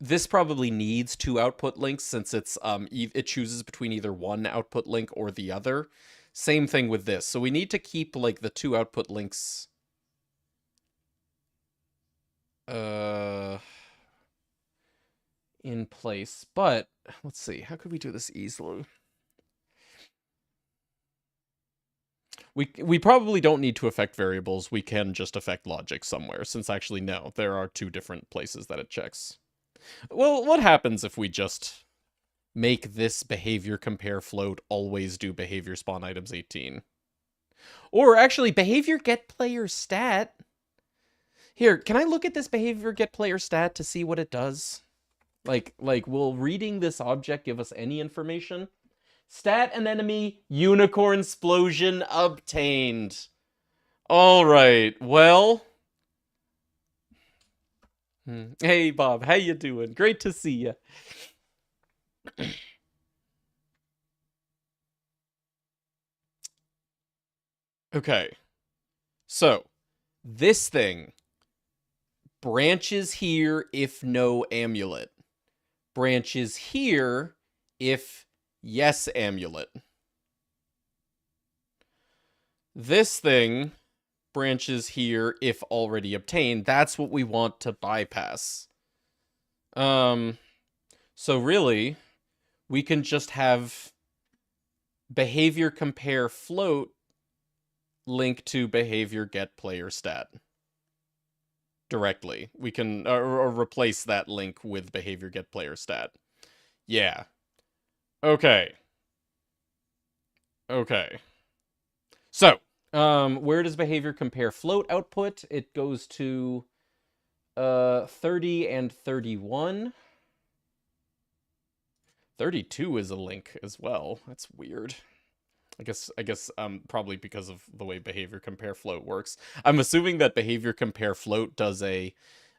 This probably needs two output links since it's it chooses between either one output link or the other. Same thing with this. So we need to keep like the two output links in place. But let's see, how could we do this easily? We probably don't need to affect variables. We can just affect logic somewhere, since actually no, there are two different places that it checks. Well, what happens if we just make this behavior compare float always do behavior spawn items 18? Or actually, behavior get player stat. Here, can I look at this behavior get player stat to see what it does? Like, will reading this object give us any information? Stat anemone unicorn explosion obtained. All right, well. Hey, Bob, how you doing? Great to see you. Okay, so this thing branches here if no amulet. Branches here if yes amulet. This thing branches here if already obtained. That's what we want to bypass. So really, we can just have behavior compare float link to behavior get player stat directly. We can or replace that link with behavior get player stat. Yeah. Okay. Okay. So, where does behavior compare float output? It goes to 30 and 31. 32 is a link as well. That's weird. I guess probably because of the way behavior compare float works. I'm assuming that behavior compare float does a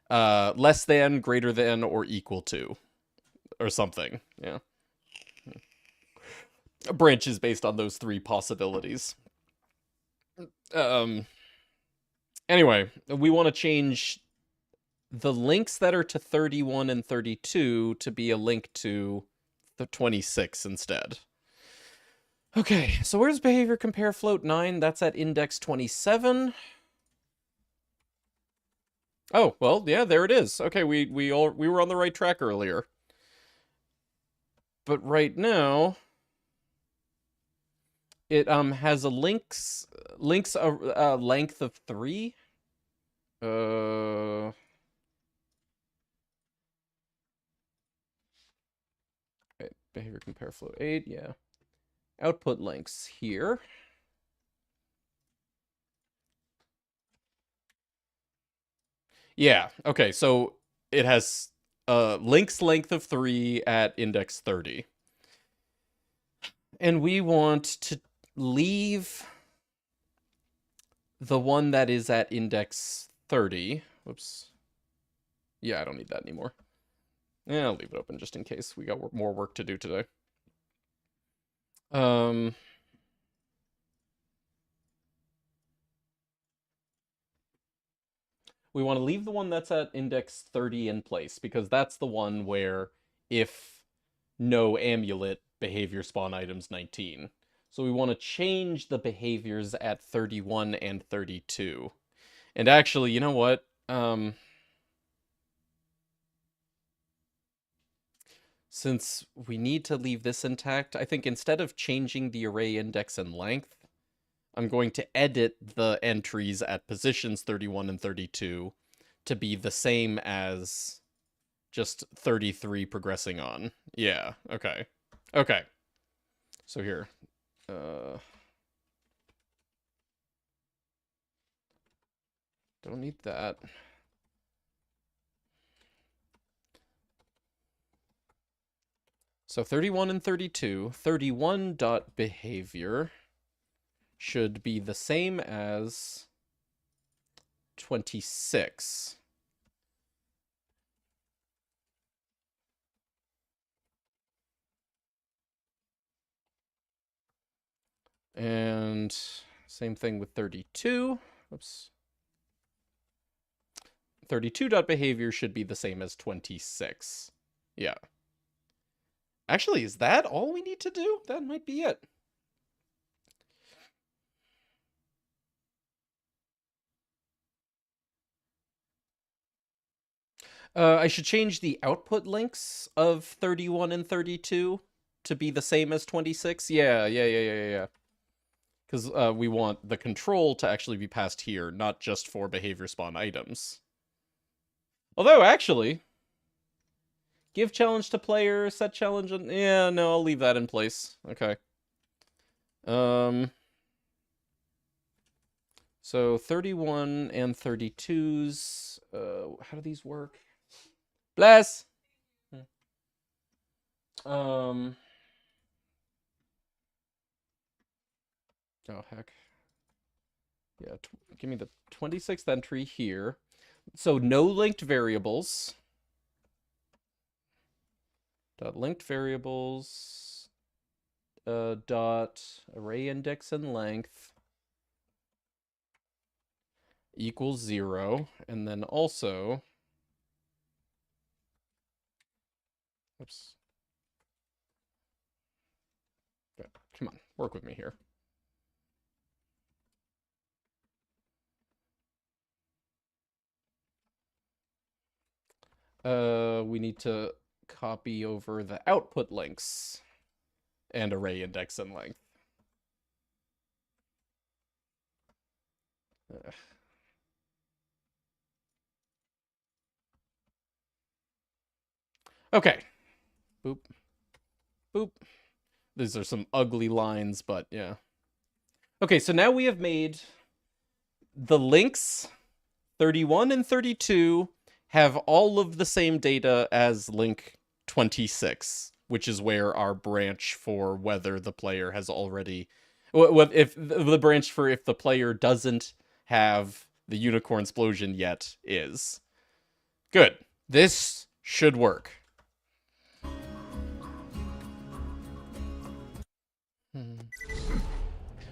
less than, greater than, or equal to, or something. Yeah. Branches based on those three possibilities. Anyway, we want to change the links that are to 31 and 32 to be a link to the 26 instead. Okay, so where's behavior compare float 9? That's at index 27. Oh, well, yeah, there it is. Okay, we were on the right track earlier. But right now it has a links length of 3. Behavior compare float 8, yeah. Output links here. Yeah, okay, so it has links length of 3 at index 30. And we want to leave the one that is at index 30. Whoops. Yeah, I don't need that anymore. Yeah, I'll leave it open just in case. We got more work to do today. We want to leave the one that's at index 30 in place, because that's the one where if no amulet, behavior spawn items 19. So we want to change the behaviors at 31 and 32. And actually, you know what? Since we need to leave this intact, I think instead of changing the array index and length, I'm going to edit the entries at positions 31 and 32 to be the same as just 33 progressing on. Yeah, okay. Okay. So here. Don't need that. So 31 and 32. 31 dot behavior should be the same as 26. And same thing with 32. Oops. 32 dot behavior should be the same as 26. Yeah. Actually, is that all we need to do? That might be it. I should change the output links of 31 and 32 to be the same as 26. Yeah. Because we want the control to actually be passed here, not just for behavior spawn items. Although, actually, give challenge to player, set challenge... Yeah, no, I'll leave that in place. Okay. So 31 and 32's... how do these work? Bless! Oh, heck. Yeah, give me the 26th entry here. So no linked variables. Dot linked variables. Dot array index and length equals 0. And then also... Oops. Okay, come on, work with me here. We need to copy over the output links and array index and length. Okay. Boop. Boop. These are some ugly lines, but yeah. Okay, so now we have made the links 31 and 32 have all of the same data as link 26, which is where our branch for whether the player has already... If the branch for if the player doesn't have the unicorn explosion yet is. Good. This should work.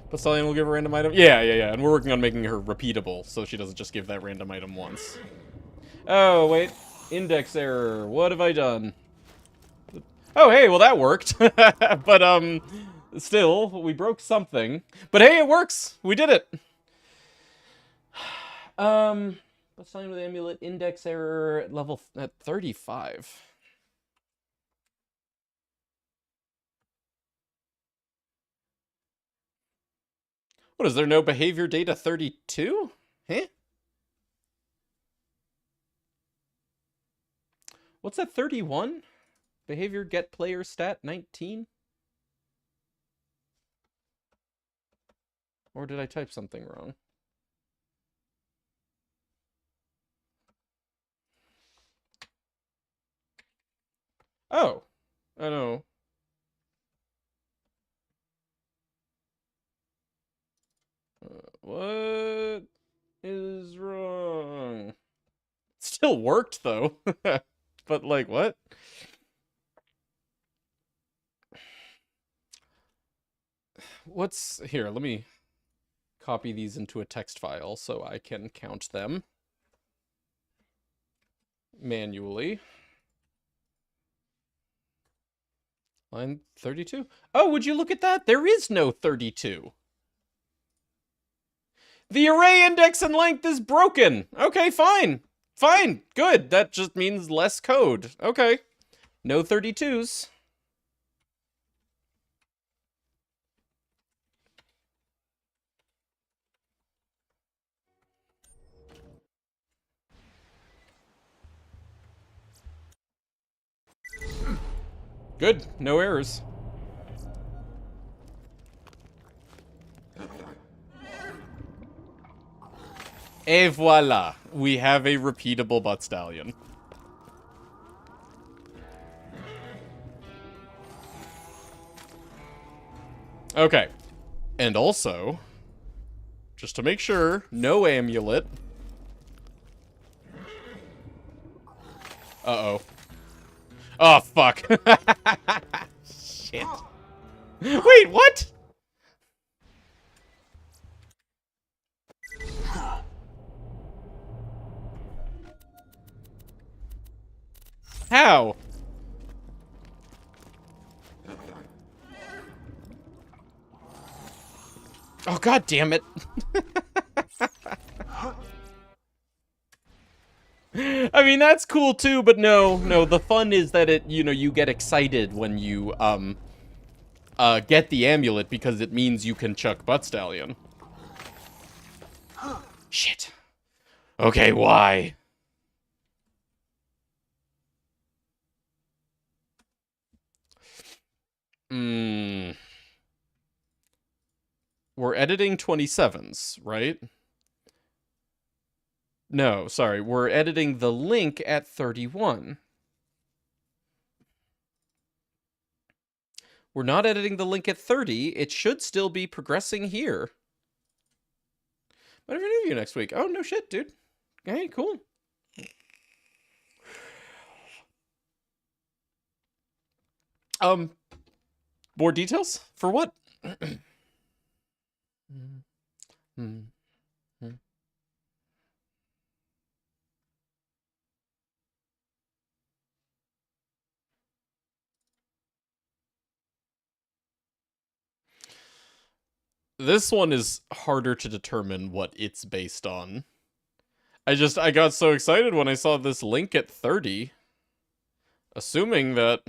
But Stallion will give a random item? Yeah. And we're working on making her repeatable, so she doesn't just give that random item once. Oh, wait. Index error. What have I done? Oh, hey, well that worked. But, still, we broke something. But hey, it works! We did it! But Stallion with amulet, index error at level... at 35. What, is there no behavior data 32? Huh? What's that 31? Behavior get player stat 19? Or did I type something wrong? Oh. I know. What is wrong? Still worked, though. But, like, what? What's... Here, let me copy these into a text file so I can count them manually. Line 32. Oh, would you look at that? There is no 32. The array index and length is broken. Okay, fine. Fine. Good. That just means less code. Okay. No 32s. Good. No errors. Et voila. We have a repeatable butt stallion. Okay. And also, just to make sure, no amulet. Uh-oh. Oh, fuck. Shit. Wait, what? How? Oh, god damn it. I mean, that's cool too, but no, the fun is that you get excited when you, get the amulet because it means you can chuck Butt Stallion. Shit. Okay, why? Hmm. We're editing 27s, right? No, sorry, we're editing the link at 31. We're not editing the link at 30. It should still be progressing here. Might have an interview next week. Oh, no shit, dude. Hey, cool. More details? For what? This one is harder to determine what it's based on. I got so excited when I saw this link at 30, assuming that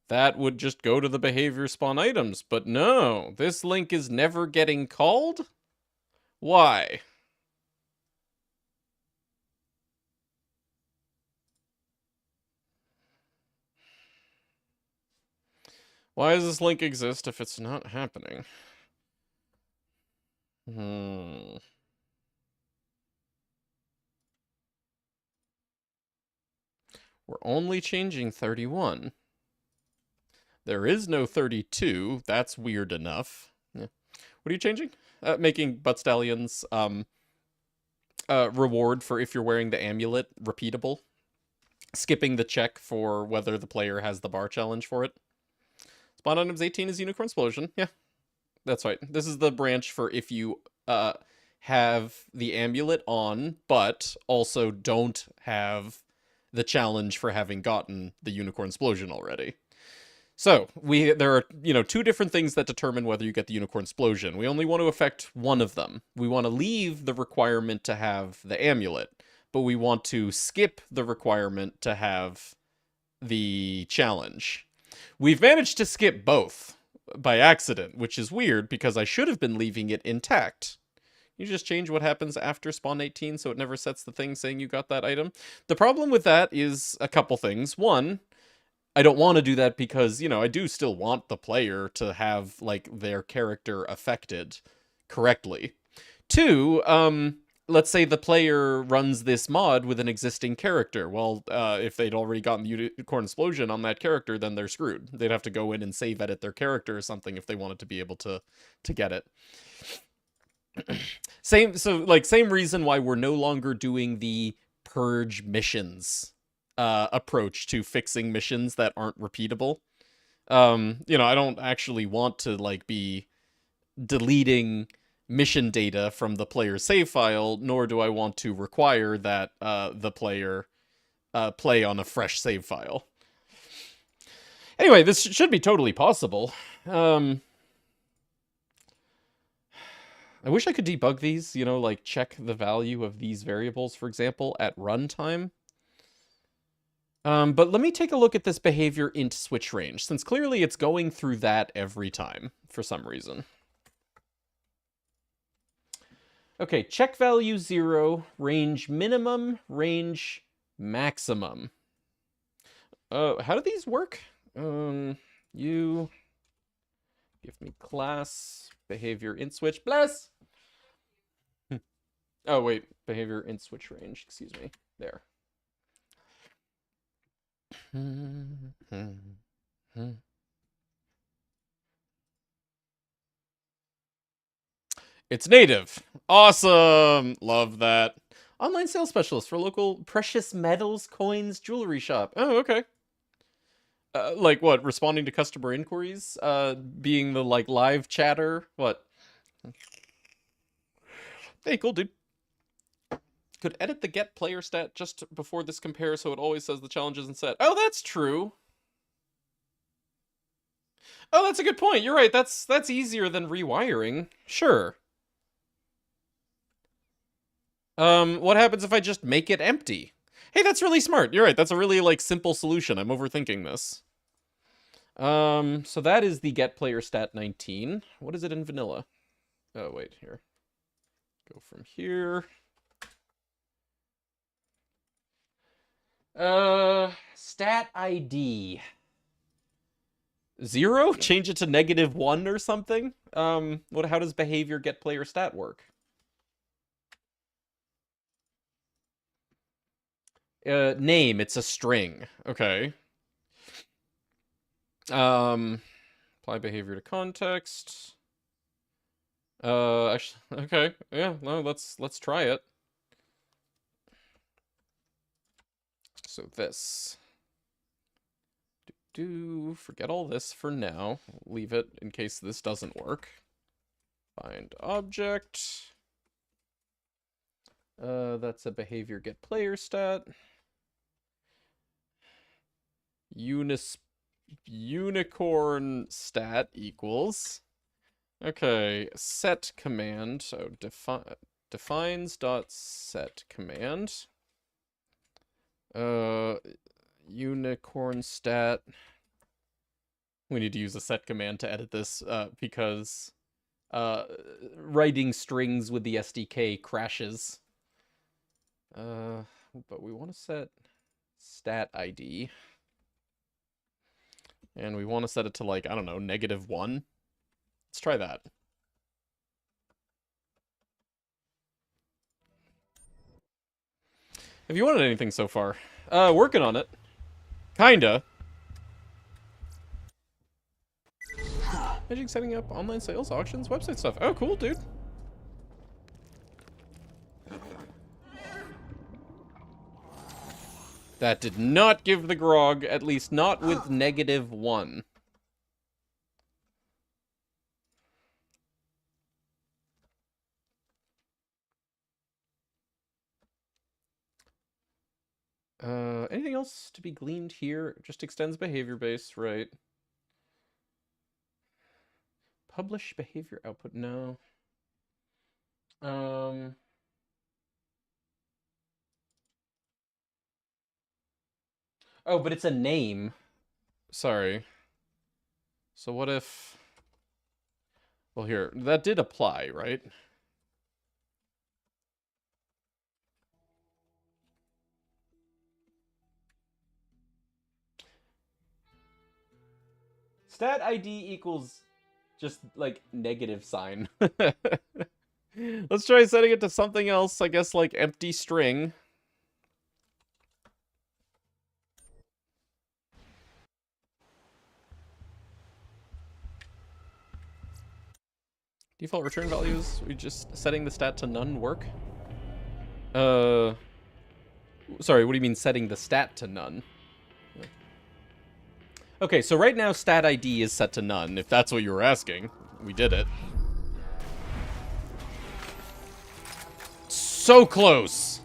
that would just go to the behavior spawn items, but no, this link is never getting called? Why? Why does this link exist if it's not happening? We're only changing 31. There is no 32. That's weird enough. Yeah. What are you changing? Making Butt Stallion's reward for if you're wearing the amulet repeatable. Skipping the check for whether the player has the bar challenge for it. Spawn items 18 is Unicorn Explosion. Yeah, that's right. This is the branch for if you have the amulet on, but also don't have the challenge for having gotten the Unicorn Explosion already. So, there are, two different things that determine whether you get the Unicorn Explosion. We only want to affect one of them. We want to leave the requirement to have the amulet, but we want to skip the requirement to have the challenge. We've managed to skip both by accident, which is weird because I should have been leaving it intact. You just change what happens after spawn 18 so it never sets the thing saying you got that item. The problem with that is a couple things. One, I don't want to do that because, I do still want the player to have, like, their character affected correctly. Two, let's say the player runs this mod with an existing character. Well, if they'd already gotten the Unicorn Explosion on that character, then they're screwed. They'd have to go in and save edit their character or something if they wanted to be able to get it. Same reason why we're no longer doing the purge missions approach to fixing missions that aren't repeatable. I don't actually want to, like, be deleting mission data from the player's save file, nor do I want to require that the player play on a fresh save file. Anyway, this should be totally possible. I wish I could debug these, like check the value of these variables, for example, at runtime. But let me take a look at this behavior int switch range, since clearly it's going through that every time, for some reason. Okay, check value 0, range minimum, range maximum. How do these work? You give me class, behavior int switch, bless! Oh, wait, behavior int switch range, excuse me, there. It's native. Awesome. Love that. Online sales specialist for local precious metals, coins, jewelry shop. Oh, okay. Like what? Responding to customer inquiries? Being the like live chatter? What? Hey, cool, dude. Could edit the get player stat just before this compare so it always says the challenge isn't set. Oh, that's true. Oh, that's a good point. You're right. That's easier than rewiring. Sure. What happens if I just make it empty? Hey, that's really smart. You're right. That's a really like simple solution. I'm overthinking this. So that is the get player stat 19. What is it in vanilla? Oh, wait, here. Go from here. Stat ID. 0? Change it to -1 or something? How does behavior get player stat work? Name, it's a string. Okay. Apply behavior to context. Actually, okay. Yeah, no, let's try it. So this. Forget all this for now. Leave it in case this doesn't work. Find object. That's a behavior get player stat. Unicorn stat equals. Okay, set command. So defines dot set command. Unicorn stat. We need to use a set command to edit this because writing strings with the SDK crashes. But we want to set stat ID. And we want to set it to like, I don't know, -1. Let's try that. Have you wanted anything so far? Working on it. Kinda. Magic setting up online sales, auctions, website stuff. Oh, cool, dude. That did not give the grog, at least not with -1. Anything else to be gleaned here? Just extends behavior base, right? Publish behavior output, no. Oh, but it's a name. Sorry. So what if... Well, here, that did apply, right? Stat ID equals just, like, negative sign. Let's try setting it to something else, I guess, like empty string. Default return values, we just setting the stat to none work? Sorry, what do you mean setting the stat to none? Okay, so right now stat ID is set to none, if that's what you were asking. We did it. So close!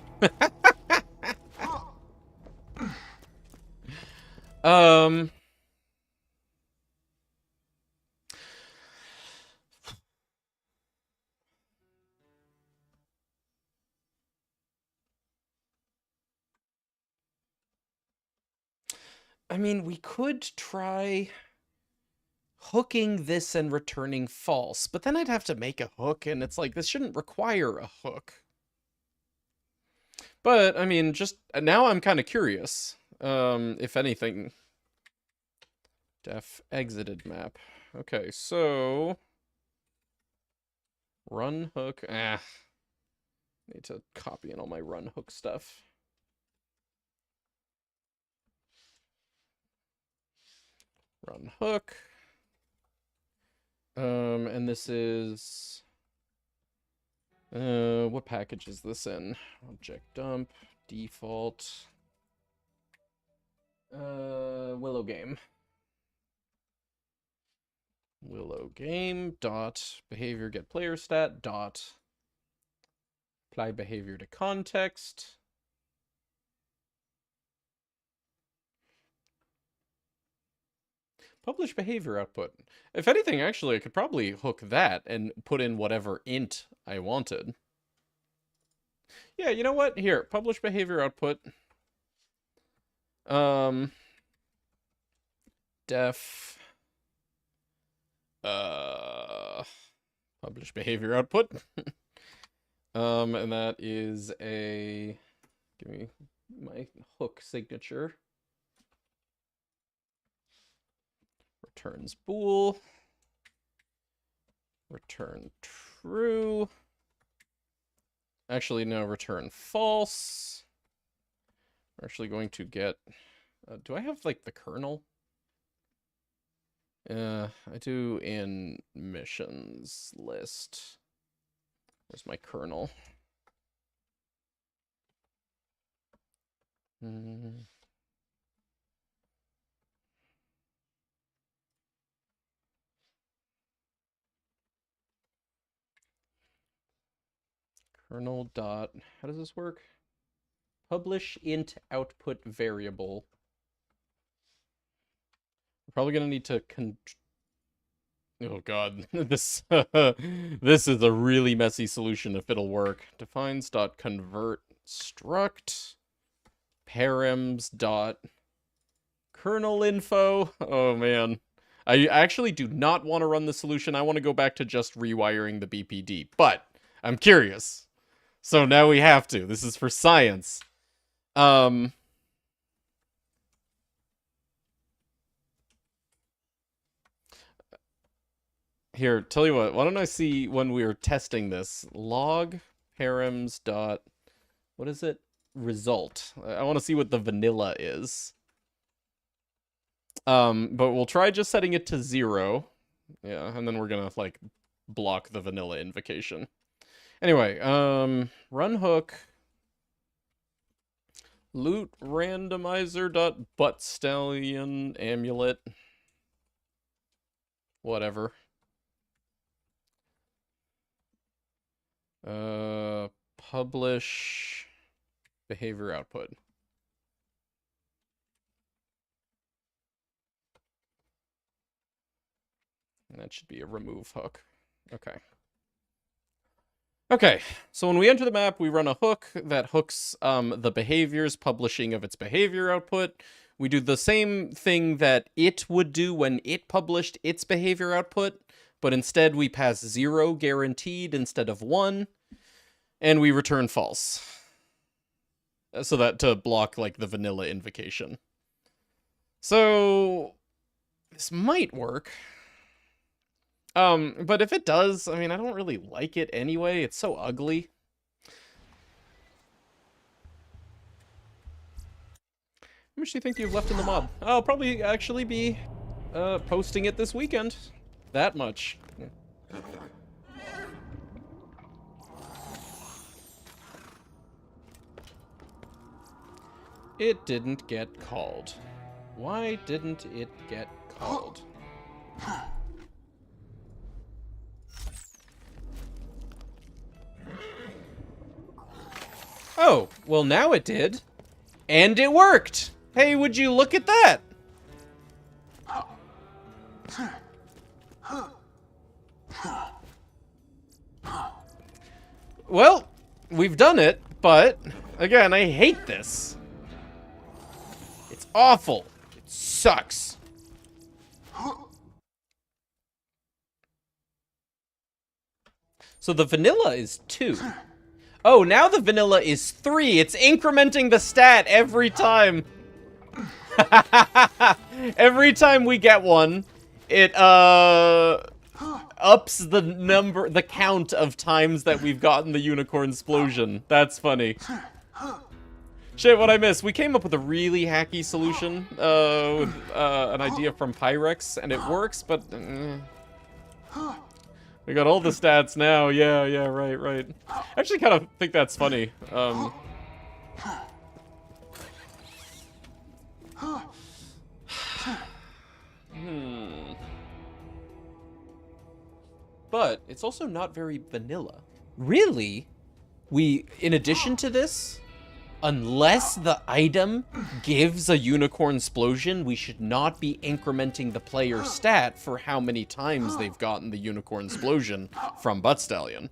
I mean, we could try hooking this and returning false, but then I'd have to make a hook, and it's like, this shouldn't require a hook. But, I mean, just, now I'm kind of curious, if anything. Def exited map. Okay, so... Run hook, need to copy in all my run hook stuff. Run hook. And this is What package is this in? Object dump, default. Willow game. Willow game dot behavior get player stat dot apply behavior to context. Publish behavior output. If anything, actually, I could probably hook that and put in whatever int I wanted. Yeah, you know what? Here, publish behavior output. Def. Publish behavior output. And that is a. Give me my hook signature. Returns bool. Return true. Actually, no, return false. We're actually going to get... do I have, like, the kernel? I do in missions list. Where's my kernel? Kernel dot, how does this work? Publish int output variable. We're probably gonna need to oh god, this this is a really messy solution if it'll work. Defines dot convert struct params dot kernel info. Oh man. I actually do not want to run the solution. I want to go back to just rewiring the BPD, but I'm curious. So now we have to. This is for science. Here, tell you what. Why don't I see when we were testing this? Log params dot, what is it? Result. I want to see what the vanilla is. But we'll try just setting it to 0. Yeah, and then we're gonna, like, block the vanilla invocation. Anyway, run hook loot randomizer dot butt stallion amulet whatever. Publish behavior output. And that should be a remove hook. Okay. Okay, so when we enter the map, we run a hook that hooks the behavior's publishing of its behavior output. We do the same thing that it would do when it published its behavior output, but instead we pass 0 guaranteed instead of 1, and we return false. So that to block, like, the vanilla invocation. So this might work. But if it does, I mean, I don't really like it anyway. It's so ugly. How much do you think you've left in the mod? I'll probably actually be posting it this weekend. That much. It didn't get called. Why didn't it get called? Oh, well now it did. And it worked! Hey, would you look at that? Well, we've done it, but, again, I hate this. It's awful. It sucks. So the vanilla is 2. Oh, now the vanilla is 3. It's incrementing the stat every time. Every time we get one, it ups the count of times that we've gotten the unicorn explosion. That's funny. Shit, what I missed? We came up with a really hacky solution with an idea from Pyrex, and it works, but We got all the stats now. Yeah, yeah, right. I actually kind of think that's funny. But it's also not very vanilla. Really? In addition to this, unless the item gives a unicorn explosion, we should not be incrementing the player stat for how many times they've gotten the unicorn explosion from Butt Stallion.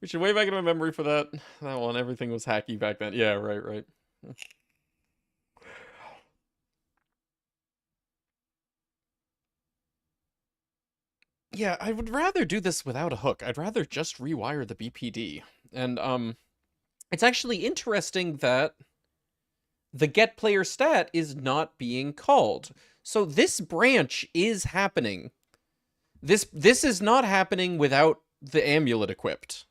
We should way back into my memory for that one. Everything was hacky back then. Yeah, right. Yeah, I would rather do this without a hook. I'd rather just rewire the BPD. And, it's actually interesting that the get player stat is not being called. So this branch is happening. This is not happening without the amulet equipped.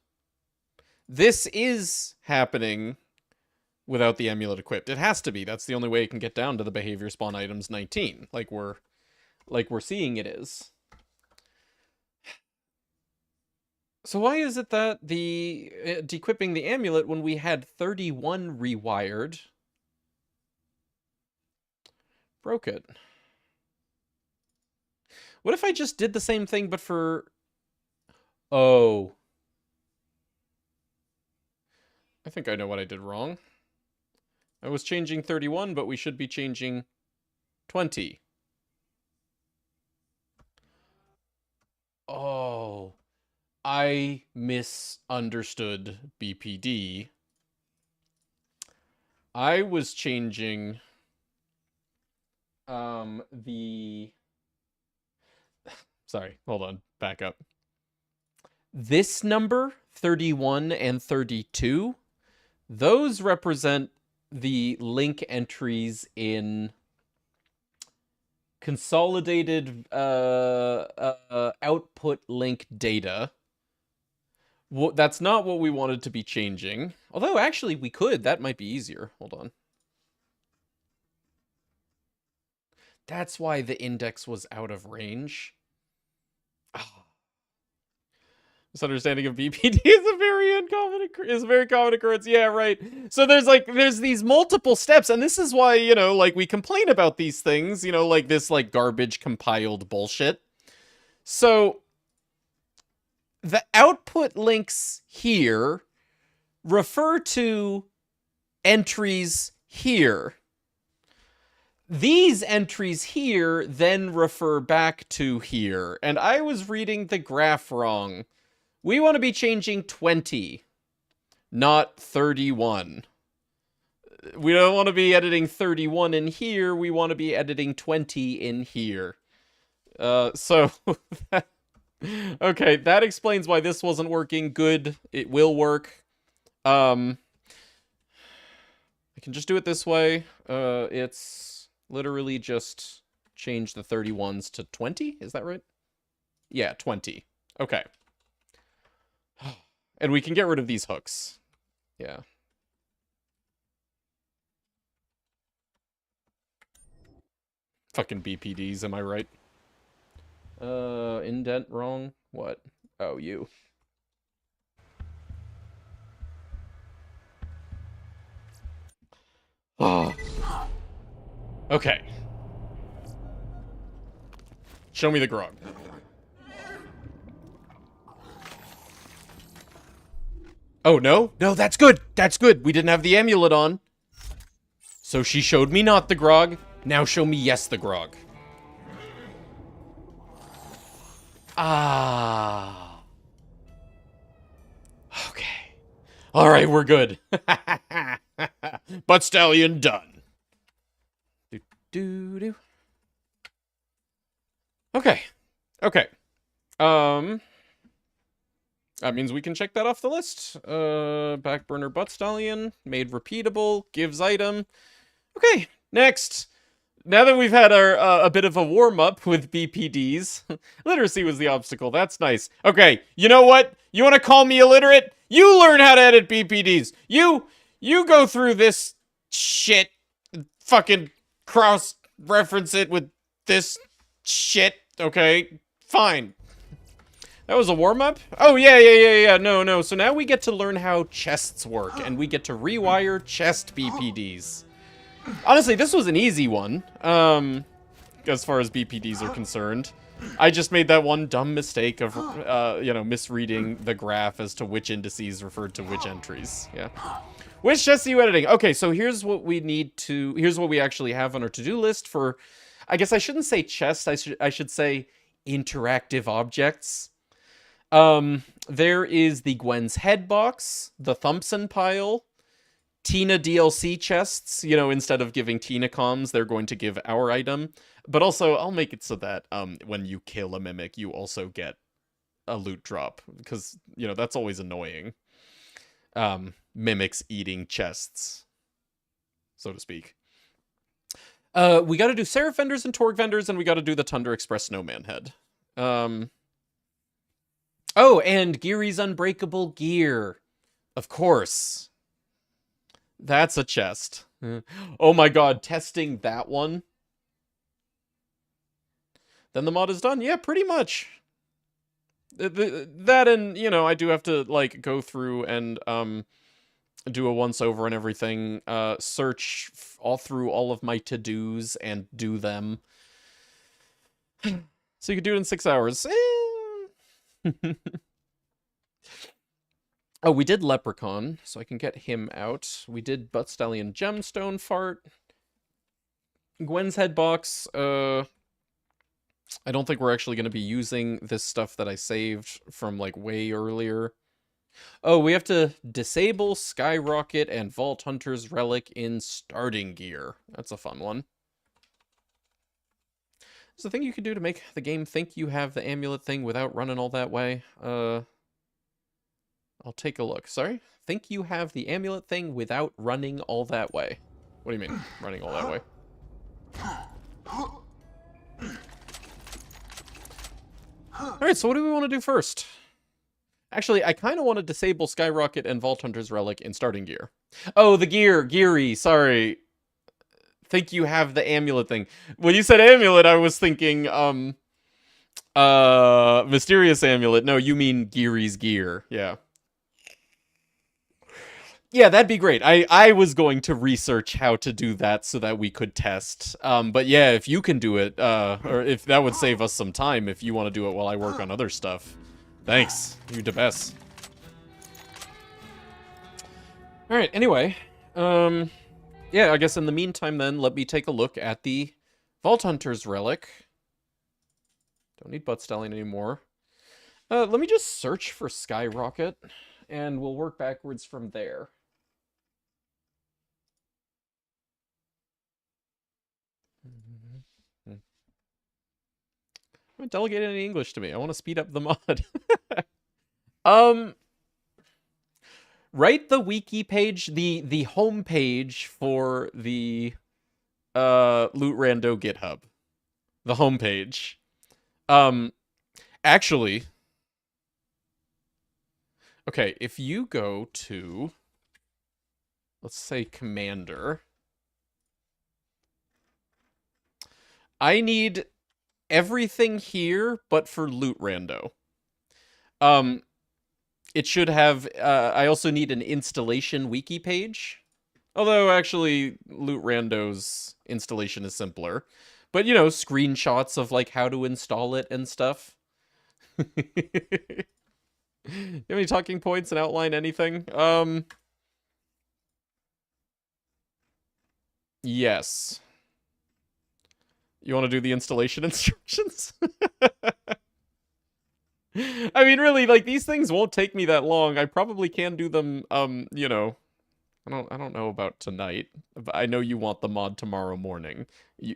This is happening without the amulet equipped. It has to be. That's the only way it can get down to the behavior spawn items 19, like we're seeing it is. So why is it that the dequipping the amulet when we had 31 rewired broke it? What if I just did the same thing but for... Oh. I think I know what I did wrong. I was changing 31, but we should be changing 20. Oh. I misunderstood BPD. I was changing the... Sorry, hold on, back up. This number, 31 and 32, those represent the link entries in consolidated output link data. That's not what we wanted to be changing. Although, actually, we could. That might be easier. Hold on. That's why the index was out of range. Oh. Misunderstanding of BPD is a very common occurrence. Yeah, right. So there's these multiple steps, and this is why, we complain about these things, this garbage compiled bullshit. So the output links here refer to entries here. These entries here then refer back to here. And I was reading the graph wrong. We want to be changing 20, not 31. We don't want to be editing 31 in here. We want to be editing 20 in here. Okay, that explains why this wasn't working. Good, it will work. I can just do it this way. It's literally just change the 31s to 20. Is that right? Yeah, 20. Okay. And we can get rid of these hooks. Yeah. Fucking BPDs, am I right? Indent wrong? What? Oh, you. Oh. Okay. Show me the grog. Oh, no? No, that's good. That's good. We didn't have the amulet on. So she showed me not the grog. Now show me yes the grog. Ah. Okay. All right, we're good. Butt Stallion done. Do. Okay. Okay. That means we can check that off the list. Backburner Butt Stallion, made repeatable, gives item. Okay, next. Now that we've had our a bit of a warm-up with BPDs, literacy was the obstacle. That's nice. Okay, you know what? You want to call me illiterate? You learn how to edit BPDs. You go through this shit. Fucking cross-reference it with this shit. Okay, fine. That was a warm-up? Oh, yeah. No. So now we get to learn how chests work, and we get to rewire chest BPDs. Honestly, this was an easy one, as far as BPDs are concerned. I just made that one dumb mistake of, misreading the graph as to which indices referred to which entries. Yeah. Which chest are you editing? Okay, so here's what we here's what we actually have on our to-do list for, I guess I shouldn't say chests, I should say interactive objects. There is the Gwen's head box, the Thumpson pile, Tina DLC chests. You know, instead of giving Tina comms, they're going to give our item. But also, I'll make it so that when you kill a mimic, you also get a loot drop, because, you know, that's always annoying. Mimics eating chests, so to speak. We got to do Seraph vendors and Torg vendors, and we got to do the Tundra Express Snowman head. Oh, and Geary's Unbreakable Gear. Of course. That's a chest. Oh my god, testing that one. Then the mod is done. Yeah, pretty much. That and, you know, I do have to, like, go through and, do a once-over and everything. Search all through all of my to-dos and do them. So you could do it in 6 hours. Oh, we did Leprechaun, so I can get him out. We did Butt Stallion Gemstone Fart. Gwen's head box. I don't think we're actually going to be using this stuff that I saved from, like, way earlier. Oh, we have to disable Skyrocket and Vault Hunter's Relic in starting gear. That's a fun one. There's a thing you can do to make the game think you have the amulet thing without running all that way. I'll take a look. Sorry? Think you have the amulet thing without running all that way. What do you mean, running all that way? Alright, so what do we want to do first? Actually, I kind of want to disable Skyrocket and Vault Hunter's Relic in starting gear. Oh, the Geary, sorry. Think you have the amulet thing. When you said amulet, I was thinking, mysterious amulet. No, you mean Geary's gear. Yeah. Yeah, that'd be great. I was going to research how to do that so that we could test. But yeah, if you can do it, or if that would save us some time if you want to do it while I work on other stuff. Thanks. You the best. Alright, anyway. Yeah, I guess in the meantime then, let me take a look at the Vault Hunter's Relic. Don't need Butt Stallion anymore. Let me just search for Skyrocket, and we'll work backwards from there. Don't delegate any English to me. I want to speed up the mod. Write the wiki page, the home page for the Loot Rando GitHub. The home page. Actually, okay, if you go to, let's say, Commander, I need everything here but for Loot Rando. It should have, I also need an installation wiki page. Although, actually, Loot Rando's installation is simpler. But, you know, screenshots of, like, how to install it and stuff. You have any talking points and outline anything? Yes. You want to do the installation instructions? I mean, really, like, these things won't take me that long. I probably can do them, you know, I don't know about tonight, but I know you want the mod tomorrow morning.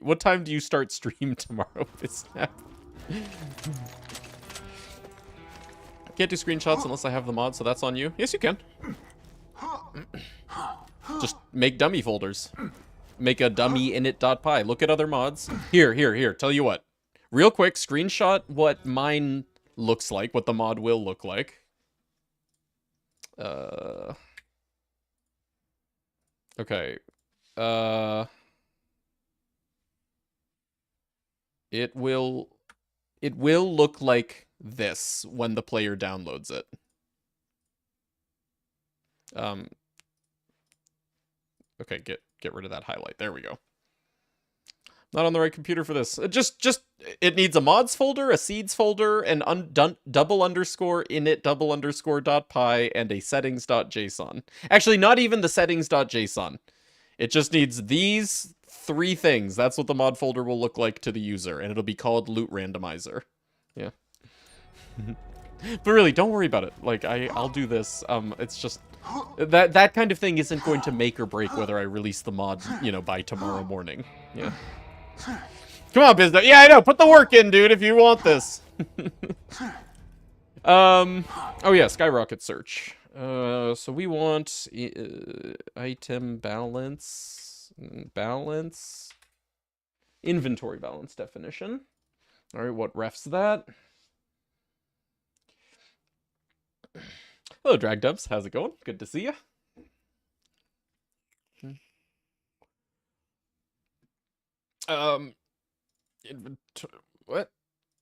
What time do you start stream tomorrow, Bisnap? I can't do screenshots unless I have the mod, so that's on you. Yes, you can. Just make dummy folders. Make a dummy init.py. Look at other mods. Here. Tell you what. Real quick, screenshot what mine looks like, what the mod will look like. Okay. It will look like this when the player downloads it. Okay, get rid of that highlight. There we go. Not on the right computer for this. It needs a mods folder, a seeds folder, an double underscore init double underscore .py, and a settings.json. Actually, not even the settings.json. It just needs these 3 things. That's what the mod folder will look like to the user, and it'll be called loot randomizer. Yeah. But really, don't worry about it. Like, I'll do this. It's just that kind of thing isn't going to make or break whether I release the mod, by tomorrow morning. Yeah. Come on, business. Yeah, I know. Put the work in, dude, if you want this. Oh yeah, skyrocket search. So we want item balance, inventory balance definition. All right, what refs that? Hello, Drag Dubs. How's it going? Good to see you. What?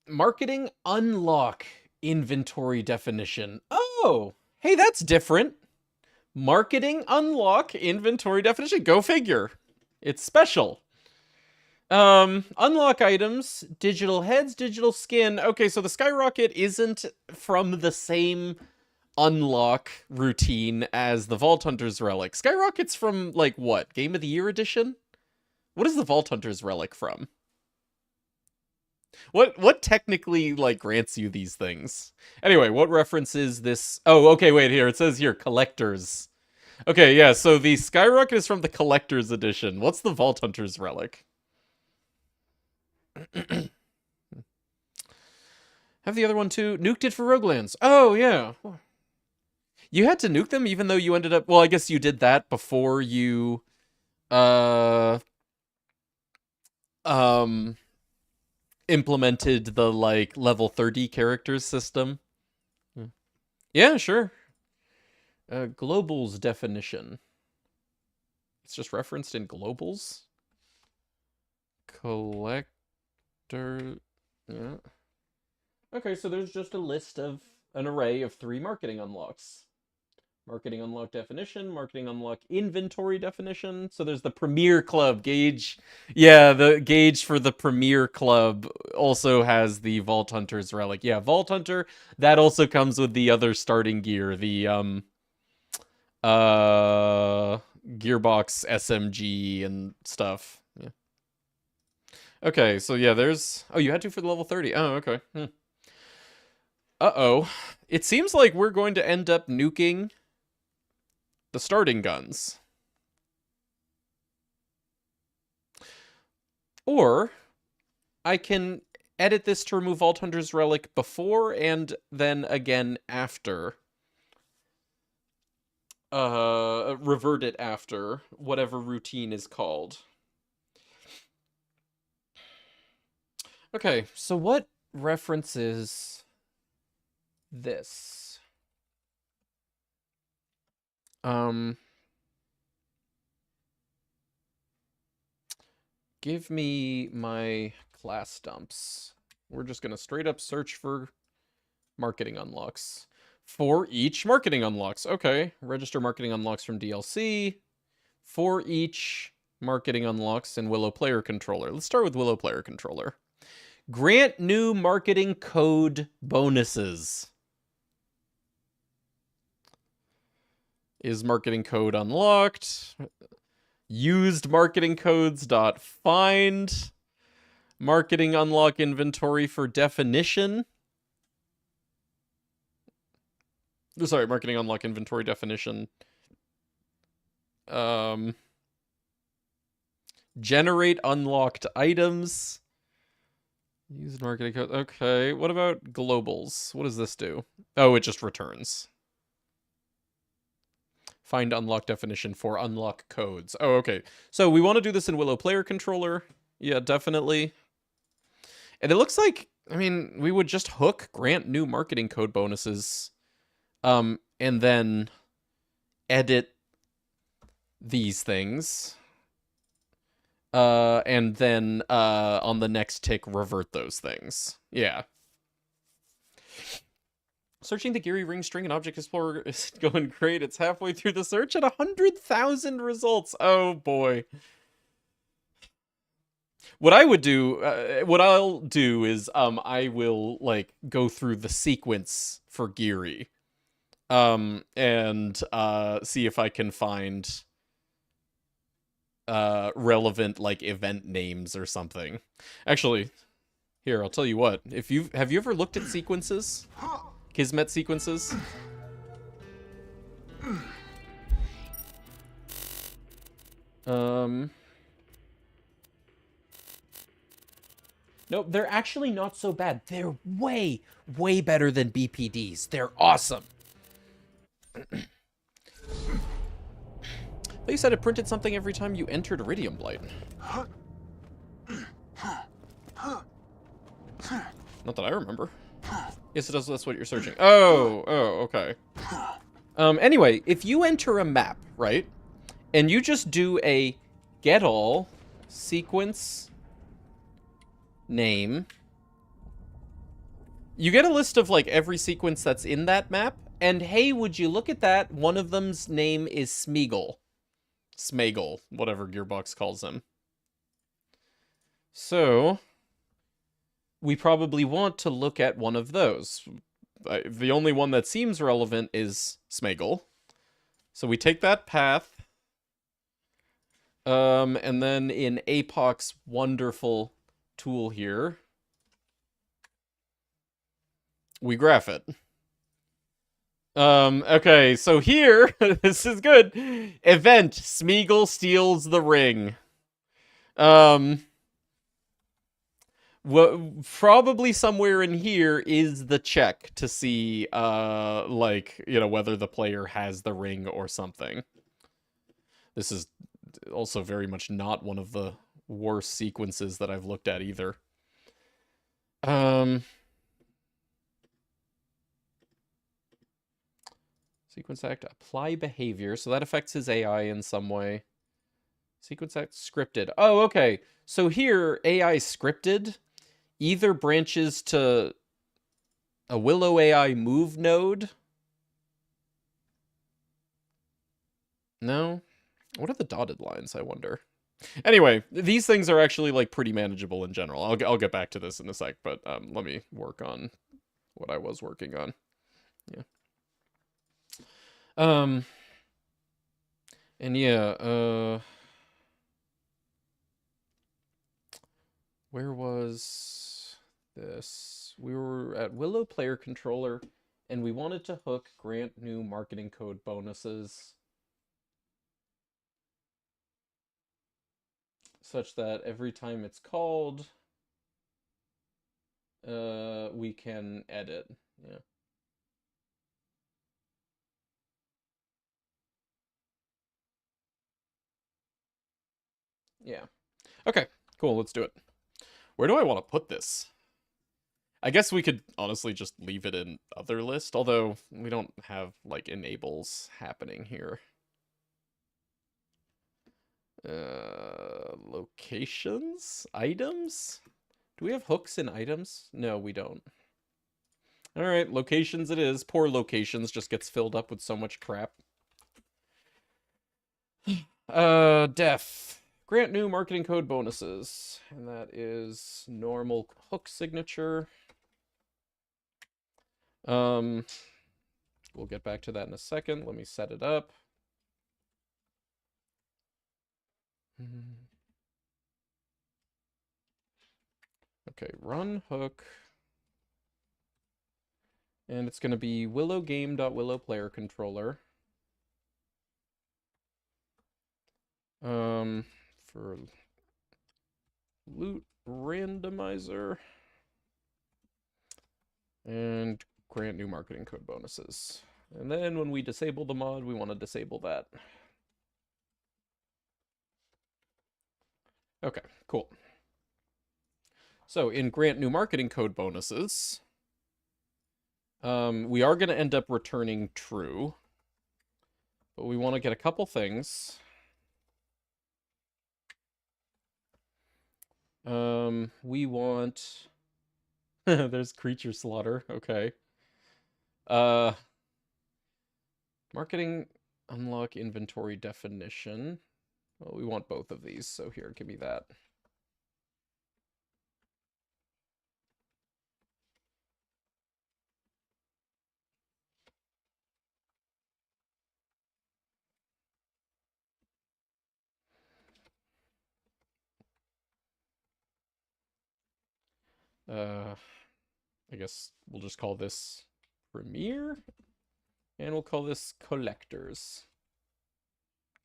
Marketing unlock inventory definition. Oh, hey, that's different. Marketing unlock inventory definition. Go figure. It's special. Unlock items, digital heads, digital skin. Okay, so the skyrocket isn't from the same unlock routine as the Vault Hunter's Relic. Skyrocket's from, like, what? Game of the Year edition? What is the Vault Hunter's Relic from? What technically, like, grants you these things? Anyway, what references this? Oh, okay, wait, here. It says here, collectors. Okay, yeah, so the Skyrocket is from the collector's edition. What's the Vault Hunter's Relic? Have the other one too. Nuked it for Roguelands. Oh, yeah. You had to nuke them even though you ended up... Well, I guess you did that before you... implemented the, like, level 30 characters system. Yeah, sure. Globals definition. It's just referenced in globals. Collector... Yeah. Okay, so there's just a list of an array of 3 marketing unlocks. Marketing unlock definition, marketing unlock inventory definition. So there's the Premier Club gauge. Yeah, the gauge for the Premier Club also has the Vault Hunter's Relic. Yeah, Vault Hunter, that also comes with the other starting gear, the Gearbox SMG and stuff. Yeah. Okay, so yeah, there's... Oh, you had to for the level 30. Oh, okay. Uh-oh. It seems like we're going to end up nuking the starting guns. Or I can edit this to remove Vault Hunter's Relic before and then again after. Revert it after whatever routine is called. Okay, so what references this? Give me my class dumps. We're just gonna straight up search for marketing unlocks. For each marketing unlocks. Okay, register marketing unlocks from DLC. For each marketing unlocks in Willow Player Controller. Let's start with Willow Player Controller. Grant new marketing code bonuses. Is marketing code unlocked? Used marketing codes dot find. Marketing unlock inventory for definition. Sorry, marketing unlock inventory definition. Generate unlocked items. Used marketing code. Okay, what about globals? What does this do? Oh, it just returns. Find unlock definition for unlock codes. Oh, okay. So we want to do this in Willow Player Controller. Yeah, definitely. And it looks like, I mean, we would just hook grant new marketing code bonuses, and then edit these things. and then on the next tick revert those things. Yeah. Searching the Geary Ring string in Object Explorer is going great. It's halfway through the search at 100,000 results. Oh boy. What I would do, what I'll do is, I will like go through the sequence for Geary, and see if I can find relevant like event names or something. Actually, here I'll tell you what. If you have you ever looked at sequences, Kismet sequences? No, they're actually not so bad. They're way, way better than BPDs. They're awesome. But you said it printed something every time you entered Iridium Blight. Not that I remember. Yes, it does. That's what you're searching. Oh, okay. Anyway, if you enter a map, right, and you just do a get all sequence name, you get a list of like every sequence that's in that map. And hey, would you look at that? One of them's name is Smeagol. Smeagol, whatever Gearbox calls him. So we probably want to look at one of those. The only one that seems relevant is Smeagol. So we take that path. And then in APOC's wonderful tool here, we graph it. Okay, so here, this is good. Event, Smeagol steals the ring. Probably somewhere in here is the check to see, like, you know, whether the player has the ring or something. This is also very much not one of the worst sequences that I've looked at either. Sequence act, apply behavior. So that affects his AI in some way. Sequence act scripted. Oh, okay. So here, AI scripted either branches to a Willow AI move node. No? What are the dotted lines, I wonder? Anyway, these things are actually like pretty manageable in general. I'll get back to this in a sec, but let me work on what I was working on. Yeah. And yeah, where was this? We were at Willow Player Controller, and we wanted to hook grant new marketing code bonuses such that every time it's called, we can edit. Yeah. Yeah. Okay, cool, let's do it. Where do I want to put this? I guess we could honestly just leave it in other list, although we don't have, like, enables happening here. Locations? Items? Do we have hooks in items? No, we don't. Alright, locations it is. Poor locations just gets filled up with so much crap. Def. Grant new marketing code bonuses. And that is normal hook signature. We'll get back to that in a second. Let me set it up. Okay, run hook. And it's going to be willowgame.willowplayercontroller. For loot randomizer. And grant new marketing code bonuses. And then when we disable the mod, we want to disable that. Okay, cool. So in grant new marketing code bonuses, we are going to end up returning true, but we want to get a couple things. We want there's creature slaughter. Okay. Uh Marketing, unlock inventory definition. Well, we want both of these, so here, give me that. I guess we'll just call this Premiere, and we'll call this Collectors.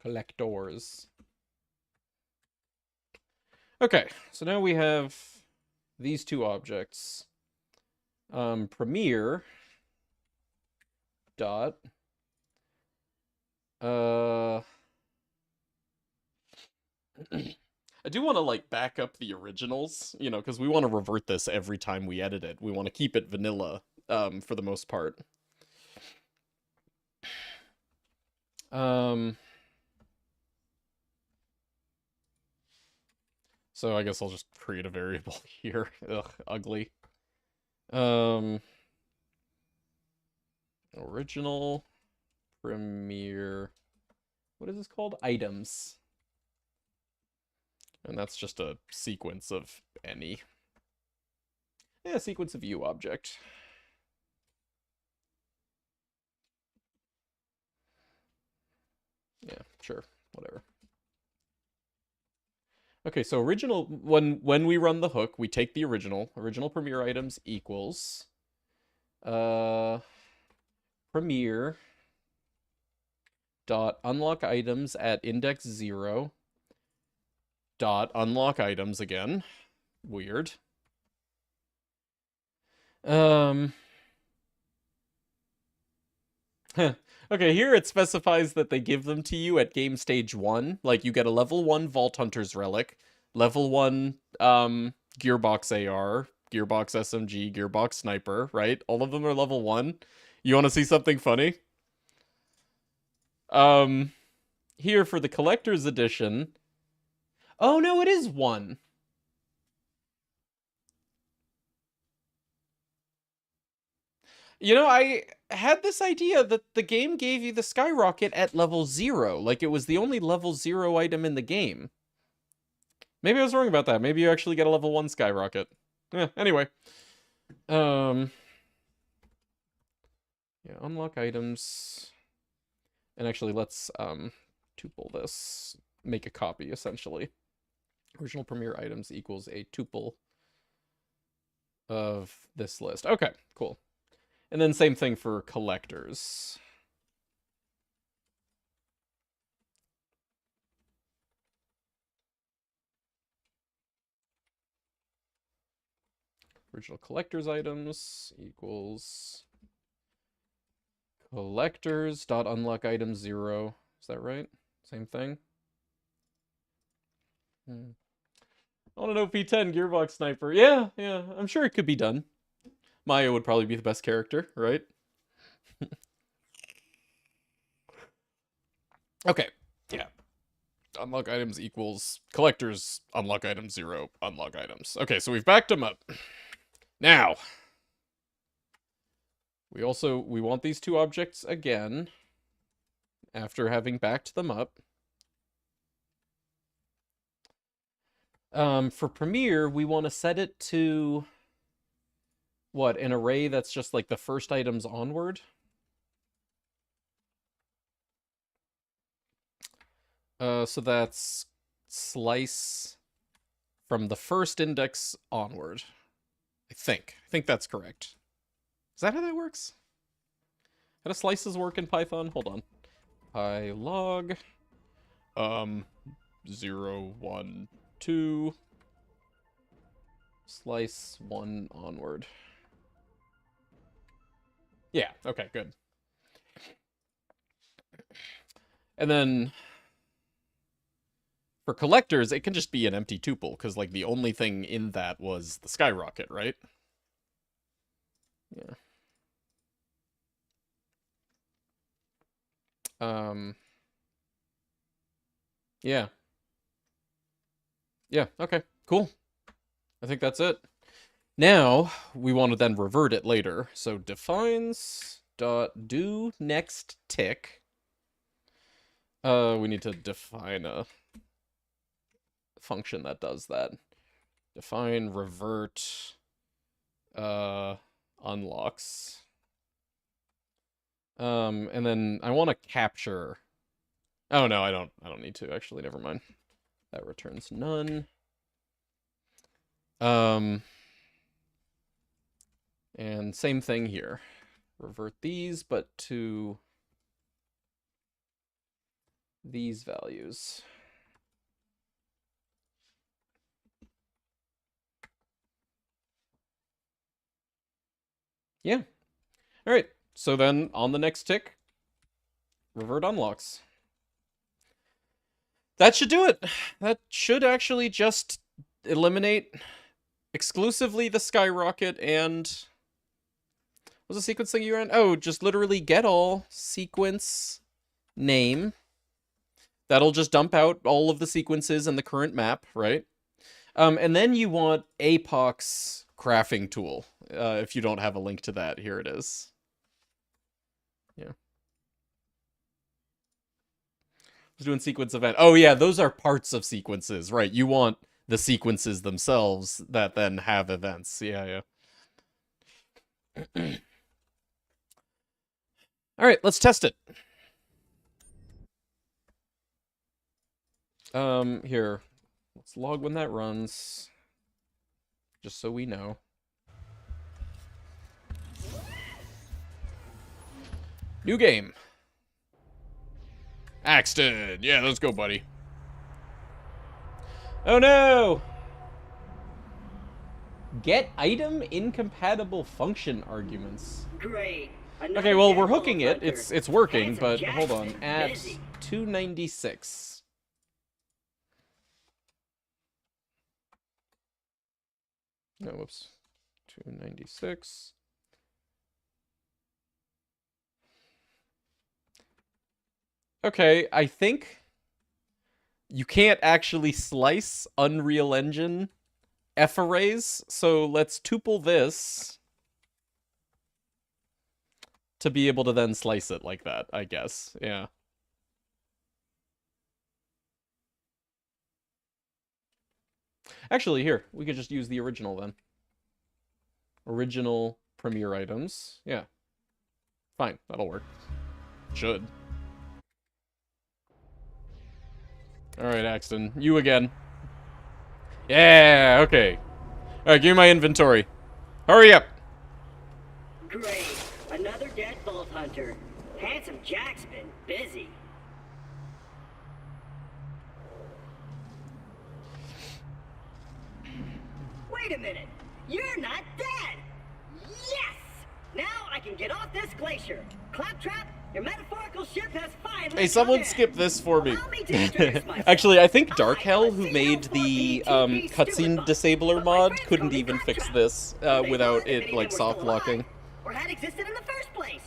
Collectors. Okay, so now we have these two objects. Premiere dot I do want to like back up the originals, you know, because we want to revert this every time we edit it. We want to keep it vanilla, for the most part. So I guess I'll just create a variable here. Ugh, ugly. Original premiere. What is this called? Items. And that's just a sequence of any. Yeah, sequence of U object. Yeah, sure, whatever. Okay, so original, when we run the hook, we take the original premiere items equals premiere dot unlock items at index 0 dot unlock items again. Weird. Okay, here it specifies that they give them to you at game stage 1. Like, you get a level 1 Vault Hunter's Relic, level 1 Gearbox AR, Gearbox SMG, Gearbox Sniper, right? All of them are level 1. You want to see something funny? Here for the Collector's Edition... Oh, no, it is 1. You know, I had this idea that the game gave you the skyrocket at level 0. Like, it was the only level 0 item in the game. Maybe I was wrong about that. Maybe you actually get a level 1 skyrocket. Yeah, anyway. Yeah, unlock items. And actually, let's, tuple this. Make a copy, essentially. Original premiere items equals a tuple of this list. Okay, cool. And then same thing for collectors. Original collectors items equals collectors dot unlock item 0. Is that right? Same thing. I want an OP10 Gearbox Sniper. Yeah, I'm sure it could be done. Maya would probably be the best character, right? Okay, yeah. Unlock items equals collectors, unlock item 0, unlock items. Okay, so we've backed them up. Now, we want these two objects again after having backed them up. For Premiere, we want to set it to what, an array that's just like the first items onward? So that's slice from the first index onward. I think that's correct. Is that how that works? How do slices work in Python? Hold on. Pylog 0, 1, 2 slice 1 onward. Yeah, okay, good. And then for collectors, it can just be an empty tuple, because like the only thing in that was the skyrocket, right? Yeah. Yeah. Yeah, okay, cool. I think that's it. Now, we want to then revert it later. So defines dot do next tick. We need to define a function that does that. Define revert unlocks. And then I want to capture. Oh no, I don't need to actually, never mind. That returns none. And same thing here. Revert these, but to these values. Yeah. All right. So then on the next tick, revert unlocks. That should do it. That should actually just eliminate exclusively the skyrocket and what was the sequence thing you ran? Oh, just literally get all sequence name. That'll just dump out all of the sequences in the current map, right? And then you want Apox crafting tool. If you don't have a link to that, here it is. Yeah. I was doing sequence event. Oh yeah, those are parts of sequences, right? You want the sequences themselves that then have events. Yeah, yeah. All right, let's test it. Here. Let's log when that runs. Just so we know. New game. Axton. Yeah, let's go, buddy. Oh no! Get item incompatible function arguments. Great. Okay, well, we're hooking it. It's working, but hold on. At 296. No, whoops. 296. Okay, I think you can't actually slice Unreal Engine F-arrays, so let's tuple this to be able to then slice it like that, I guess. Yeah. Actually, here, we could just use the original then. Original Premiere items. Yeah. Fine, that'll work. Should. Alright, Axton. You again. Yeah, okay. Alright, give me my inventory. Hurry up! Great. Another dead Vault Hunter. Handsome Jack's been busy. Wait a minute. You're not dead! Yes! Now I can get off this glacier. Claptrap, your metaphorical ship has finally Hey, someone come in. skip this for me. Allow me to introduce myself. Actually, I think Dark I Hell, am a who made the CL4BTP cutscene steward, disabler but my mod, friends couldn't call me even fix Claptrap. this They without thought if it, any like, of them were soft still alive, locking. or had existed in the first place.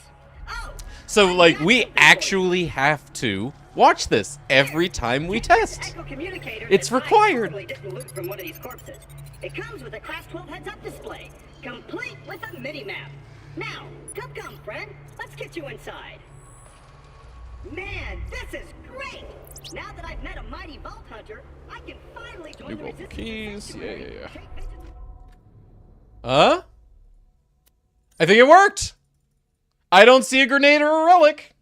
Oh, So, I'm like, got we something for you. actually have to watch this every time we test. Echo communicator It's that I required. totally didn't loot from one of these corpses. It comes with a Class 12 heads-up display, complete with a mini-map. Now, come, friend. Let's get you inside. Man, this is great! Now that I've met a mighty Vault Hunter, I can finally join New the vocal resistance. keys. Yeah. Take vengeance. Huh? I think it worked! I don't see a grenade or a relic!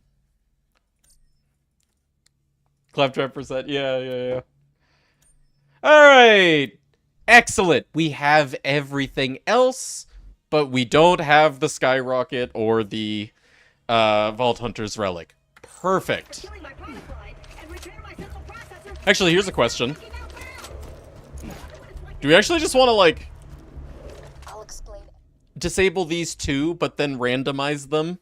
Claptrap percent. Yeah. Alright! Excellent! We have everything else, but we don't have the skyrocket or the Vault Hunter's relic. Perfect. Killing my product line and repair my central processor. Actually, here's a question. Do we actually just want to, like, I'll explain. disable these two, but then randomize them?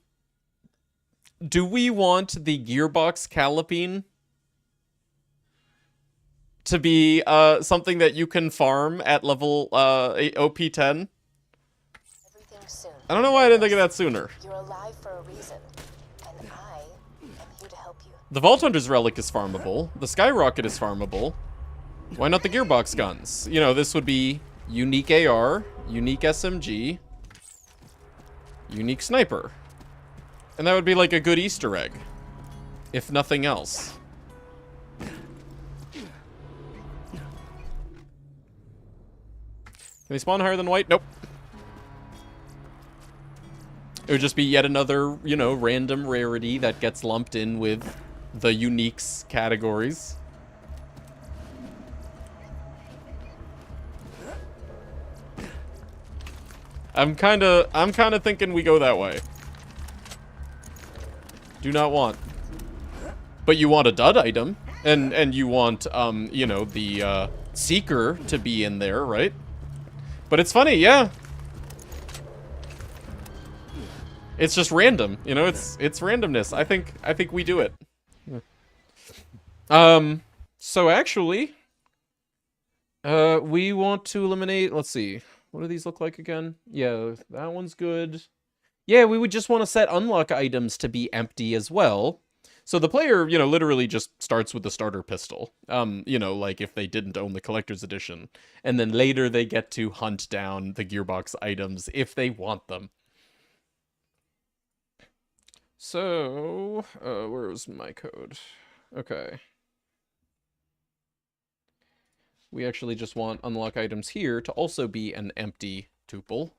Do we want the gearbox calipine to be something that you can farm at level OP10? Everything soon. I don't know why I didn't think of that sooner. You're alive for a reason, and I am here to help you. The Vault Hunter's relic is farmable. The skyrocket is farmable. Why not the gearbox guns? You know, this would be unique AR, unique SMG, unique sniper. And that would be like a good Easter egg, if nothing else. Can they spawn higher than white? Nope. It would just be yet another, you know, random rarity that gets lumped in with the uniques categories. I'm kind of thinking we go that way. Do not want. But you want a dud item, and you want, you know, the seeker to be in there, right? But it's funny, yeah. It's just random, you know. It's randomness. I think we do it. So actually, we want to eliminate. Let's see. What do these look like again? Yeah, that one's good. Yeah, we would just want to set unlock items to be empty as well. So the player, you know, literally just starts with the starter pistol. You know, like if they didn't own the collector's edition. And then later they get to hunt down the gearbox items if they want them. So, where's my code? Okay. We actually just want unlock items here to also be an empty tuple.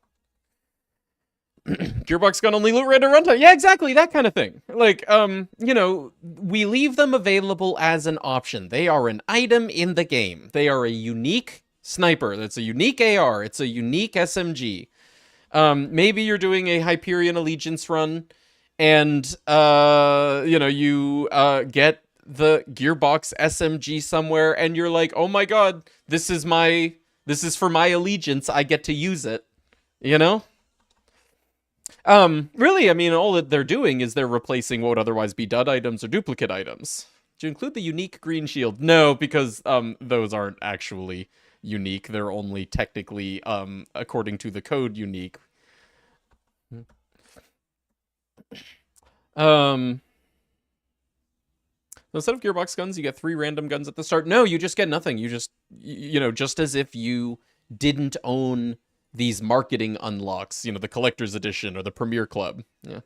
Gearbox gun only loot random runtime. Yeah, exactly, that kind of thing. Like, you know, we leave them available as an option. They are an item in the game. They are a unique sniper. That's a unique AR. It's a unique SMG. Maybe you're doing a Hyperion Allegiance run, and, you know, you, get the Gearbox SMG somewhere, and you're like, oh my god, this is for my allegiance, I get to use it. You know? Really, I mean, all that they're doing is they're replacing what would otherwise be dud items or duplicate items. Do you include the unique green shield? No, because, those aren't actually unique. They're only technically, according to the code, unique. Instead of gearbox guns, you get 3 random guns at the start. No, you just get nothing. You just, you know, just as if you didn't own these marketing unlocks, you know, the collector's edition or the premier club. Yeah.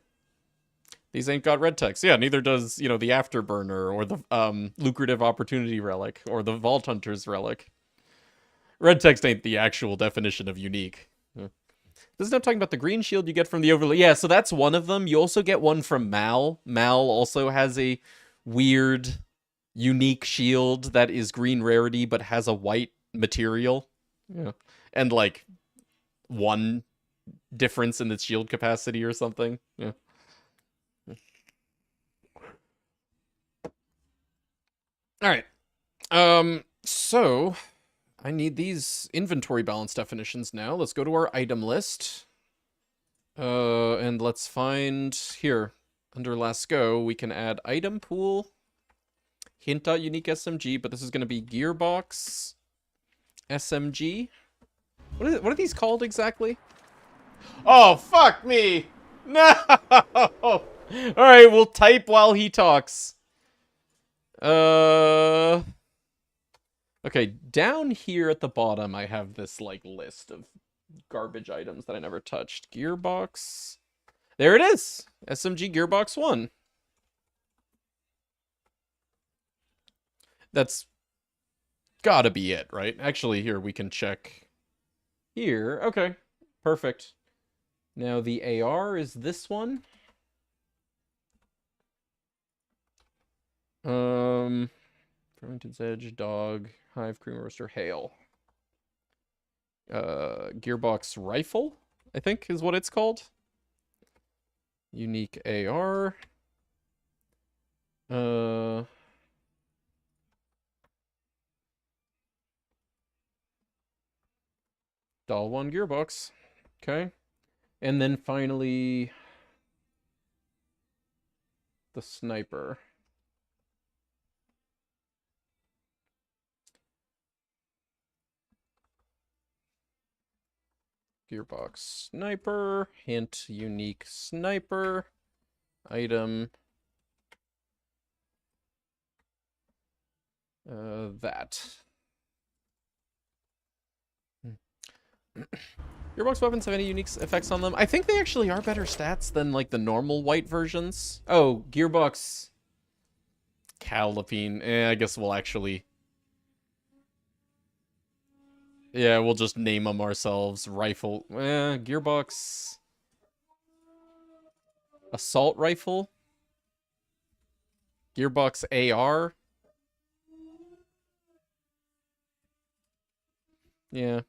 These ain't got red text. Yeah, neither does, you know, the afterburner or the lucrative opportunity relic or the vault hunter's relic. Red text ain't the actual definition of unique. Yeah. This is not talking about the green shield you get from the overlay. Yeah, so that's one of them. You also get one from Mal. Mal also has a weird, unique shield that is green rarity but has a white material. Yeah. And like 1 difference in its shield capacity or something. Yeah. All right. So I need these inventory balance definitions now. Let's go to our item list. And let's find here under Last Go, we can add item pool, hint.unique SMG, but this is going to be gearbox SMG. What are these called exactly? Oh, fuck me! No! Alright, we'll type while he talks. Okay, down here at the bottom, I have this, like, list of garbage items that I never touched. Gearbox. There it is! SMG Gearbox 1. That's gotta be it, right? Actually, here, we can check here. Okay, perfect. Now, the AR is this one. Fermented Edge, Dog, Hive, Cream Roaster, Hail. Gearbox Rifle, I think is what it's called. Unique AR. Doll 1 Gearbox. Okay. And then finally, the Sniper. Gearbox Sniper, hint unique sniper, item, that. Gearbox weapons have any unique effects on them? I think they actually are better stats than, like, the normal white versions. Oh, Gearbox... Calipine. I guess we'll actually... Yeah, we'll just name them ourselves. Rifle. Gearbox... Assault Rifle? Gearbox AR? Yeah.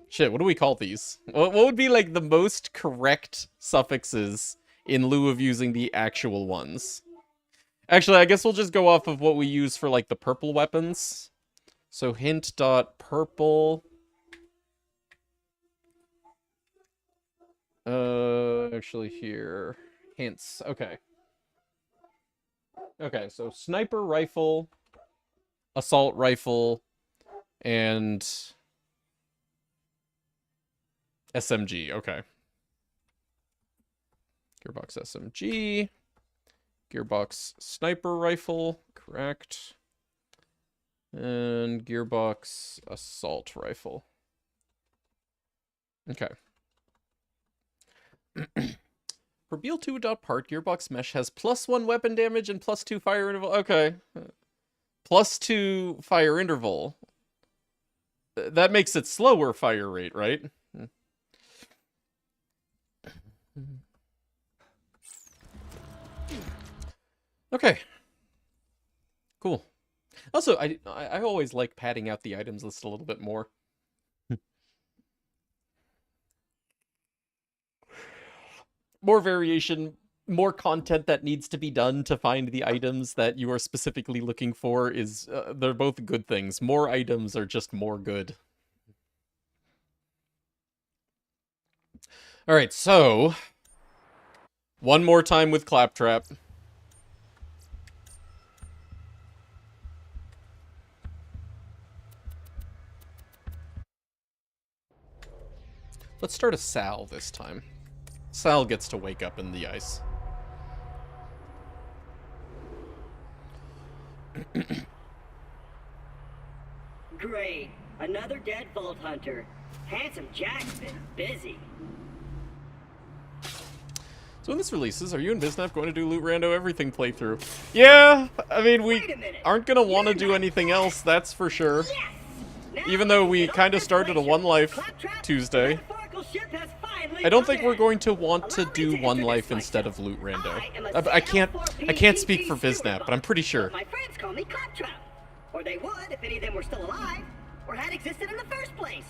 Shit, what do we call these? What would be, like, the most correct suffixes in lieu of using the actual ones? Actually, I guess we'll just go off of what we use for, like, the purple weapons. So hint.purple. Actually here. Hints. Okay. Okay, so sniper rifle, assault rifle, and SMG. Okay. Gearbox SMG. Gearbox sniper rifle. Correct. And Gearbox assault rifle. Okay. For Beal 2 part, Gearbox Mesh has +1 weapon damage and +2 fire interval. Okay. +2 fire interval. That makes it slower fire rate, right? Okay. Cool. Also, I always like padding out the items list a little bit more. More variation, more content that needs to be done to find the items that you are specifically looking for is, they're both good things. More items are just more good. Alright, so... one more time with Claptrap. Let's start a Sal this time. Sal gets to wake up in the ice. Great. Another dead Vault Hunter. Handsome Jack's been busy. So when this releases, are you and Biznap going to do Loot Rando Everything playthrough? Yeah, I mean, we aren't going to want to do anything else, that's for sure. Yes! Now Even though we don't kind of started a speculate. One Life Claptrap, Tuesday. the metaphorical ship has finally I don't come think we're in. going to want to Allow me do to One introduce Life instead myself. of Loot Rando. I am a I can't speak for CL4PPP Biznap, but I'm pretty sure. but my friends call me Claptrap. Or they would if any of them were still alive, or had existed in the first place.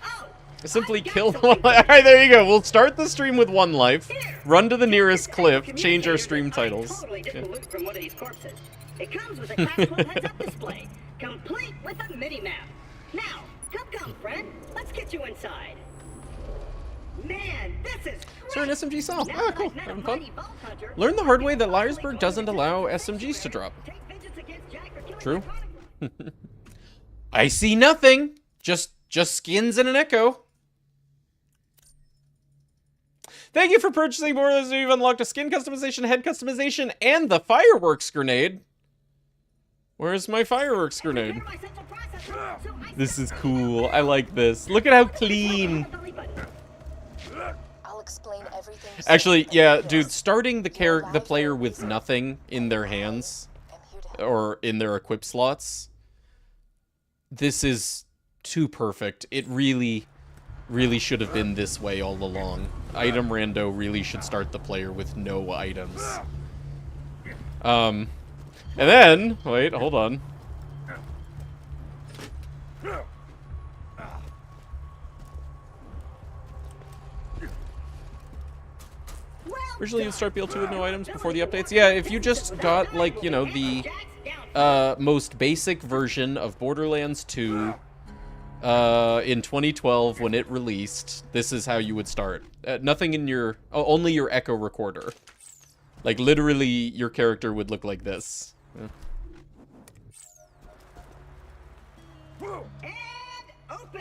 Oh, Simply I've got kill something One for Life. you. Alright, there you go. We'll start the stream with One Life, Here, run to the take nearest this cliff, extra change our communicator stream that I titles. totally didn't Okay. loot from one of these corpses. It comes with a class 12 heads-up display, complete with a mini-map. Now, come, friend. Let's get you inside. Man, this is great. So an SMG Sal. Now Ah, that cool. I've met a Having fun. mighty Vault Hunter, Learn the hard way that I can Liarsburg finally doesn't go allow into SMGs to drop. take vengeance against Jack for killing True. my prodigal. I see nothing. Just skins and an echo. Thank you for purchasing more as you've unlocked a skin customization, head customization, and the fireworks grenade. Where's my fireworks grenade? Prepare my central processor, so I This step is right cool. in. I like this. Look at how clean. I'll explain everything. Actually, soon, yeah, but dude, first, starting the you're the alive player for a with reason. nothing in their hands I'm here to help. or in their equip slots. This is too perfect. It really should have been this way all along. Item rando really should start the player with no items. And then, wait, hold on. Originally you'd start BL2 with no items before the updates. Yeah, if you just got, like, you know, the most basic version of Borderlands 2 in 2012 when it released, this is how you would start. Nothing in your... only your echo recorder. Like, literally, your character would look like this. Yeah. And open!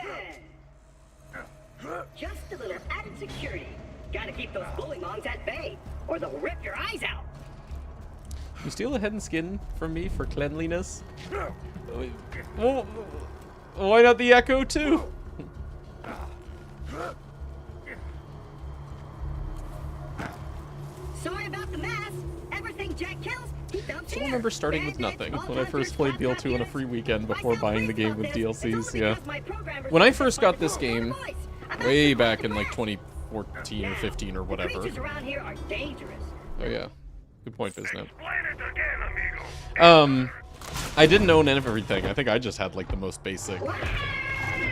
Just a little added security. Gotta keep those bully mongs at bay, or they'll rip your eyes out. You steal a head and skin from me for cleanliness? Well, why not the echo too? Sorry about the mess. Everything Jack kills, he dumps I here. remember starting with Bandits, nothing vault when I first hunters, played flap BL2 on a units. free weekend before I buying the sound game crazy with about this. It's DLCs, only yeah. because my programmers When I don't first like got this the control game, of my voice. I'm way not back in like surprised. 2014 or Now, 15 or the whatever. creatures around here are dangerous. Oh yeah. Good point, Biznap. I didn't own everything. I think I just had like the most basic.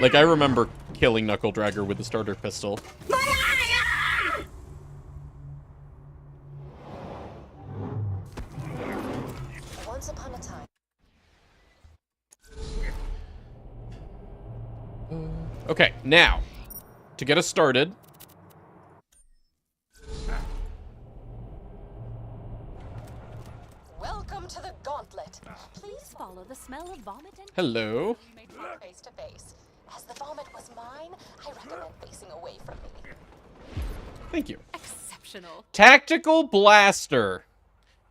Like I remember killing Knuckle Dragger with the starter pistol. My eye! Once upon a time. Okay, now, to get us started. Welcome to the gauntlet. Please follow the smell of vomit and Hello. We may talk face to face. As the vomit was mine, I recommend facing away from me. Thank you. exceptional. Tactical Blaster.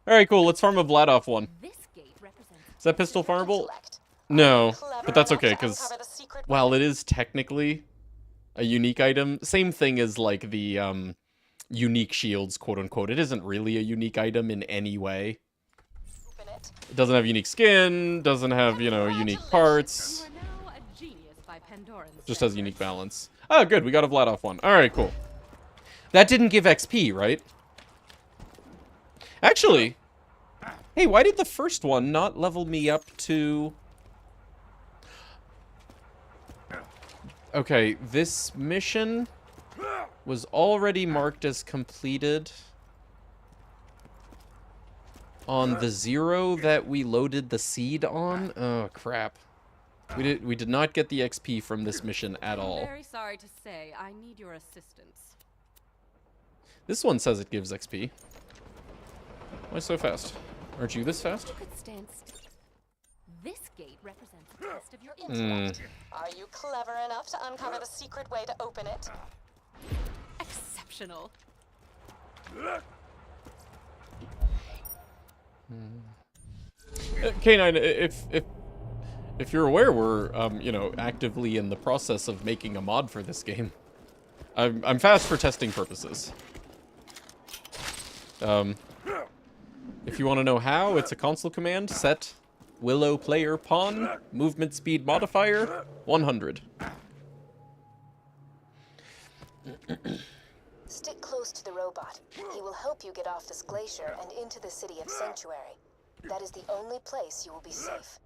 Alright, cool. Let's farm a Vladoff one. This gate represents Is that pistol farmable? Intellect. No, Clever but that's enough okay, to because uncover the secret while weapon. it is technically a unique item, same thing as like the unique shields, quote unquote. It isn't really a unique item in any way. Open it. It doesn't have unique skin, doesn't have, you know, unique you parts. are now a genius by Pandorans. Just has unique balance. Oh, good. We got a Vladoff one. Alright, cool. That didn't give XP, right? Actually, hey, why did the first one not level me up to... Okay, this mission was already marked as completed on the 0 that we loaded the seed on. Oh, crap. We did not get the XP from this mission at all. Very sorry to say, I need your assistance. This one says it gives XP. Why so fast? Aren't you this fast? You could stand still. This gate represents a test of your Hmm. intellect. Are you clever enough to uncover the secret way to open it? Exceptional. K9, if you're aware, we're you know, actively in the process of making a mod for this game. I'm fast for testing purposes. If you want to know how, it's a console command. Set Willow player pawn movement speed modifier 100. Stick close to the robot. He will help you get off this glacier and into the city of Sanctuary. That is the only place you will be safe.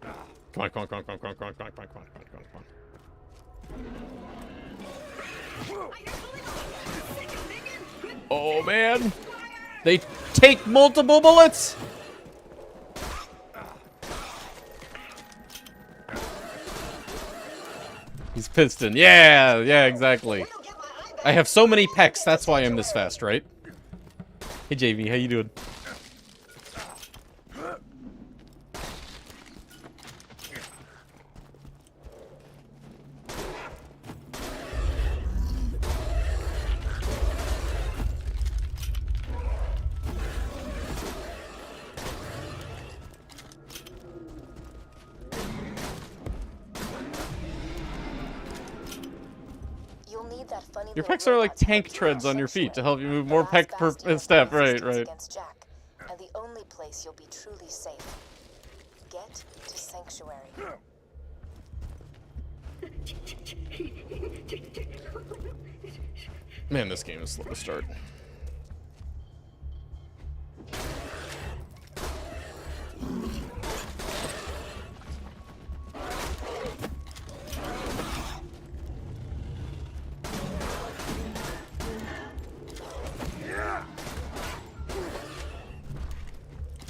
Come on, come on, come on, come on, come on, come on, come on, come on, come on, come on, come on. Oh man, they take multiple bullets. He's piston. Yeah, yeah, exactly. I have so many pecs, that's why I'm this fast, right? Hey JV, how you doing? You'll need that funny Your little pecs are like robot to tank help you treads out on your feet to Sanctuary, help you move the more last peck per bastion of step, right, resistance right. against Jack, and the only place you'll be truly safe. Get to Sanctuary. Man, this game is slow to start.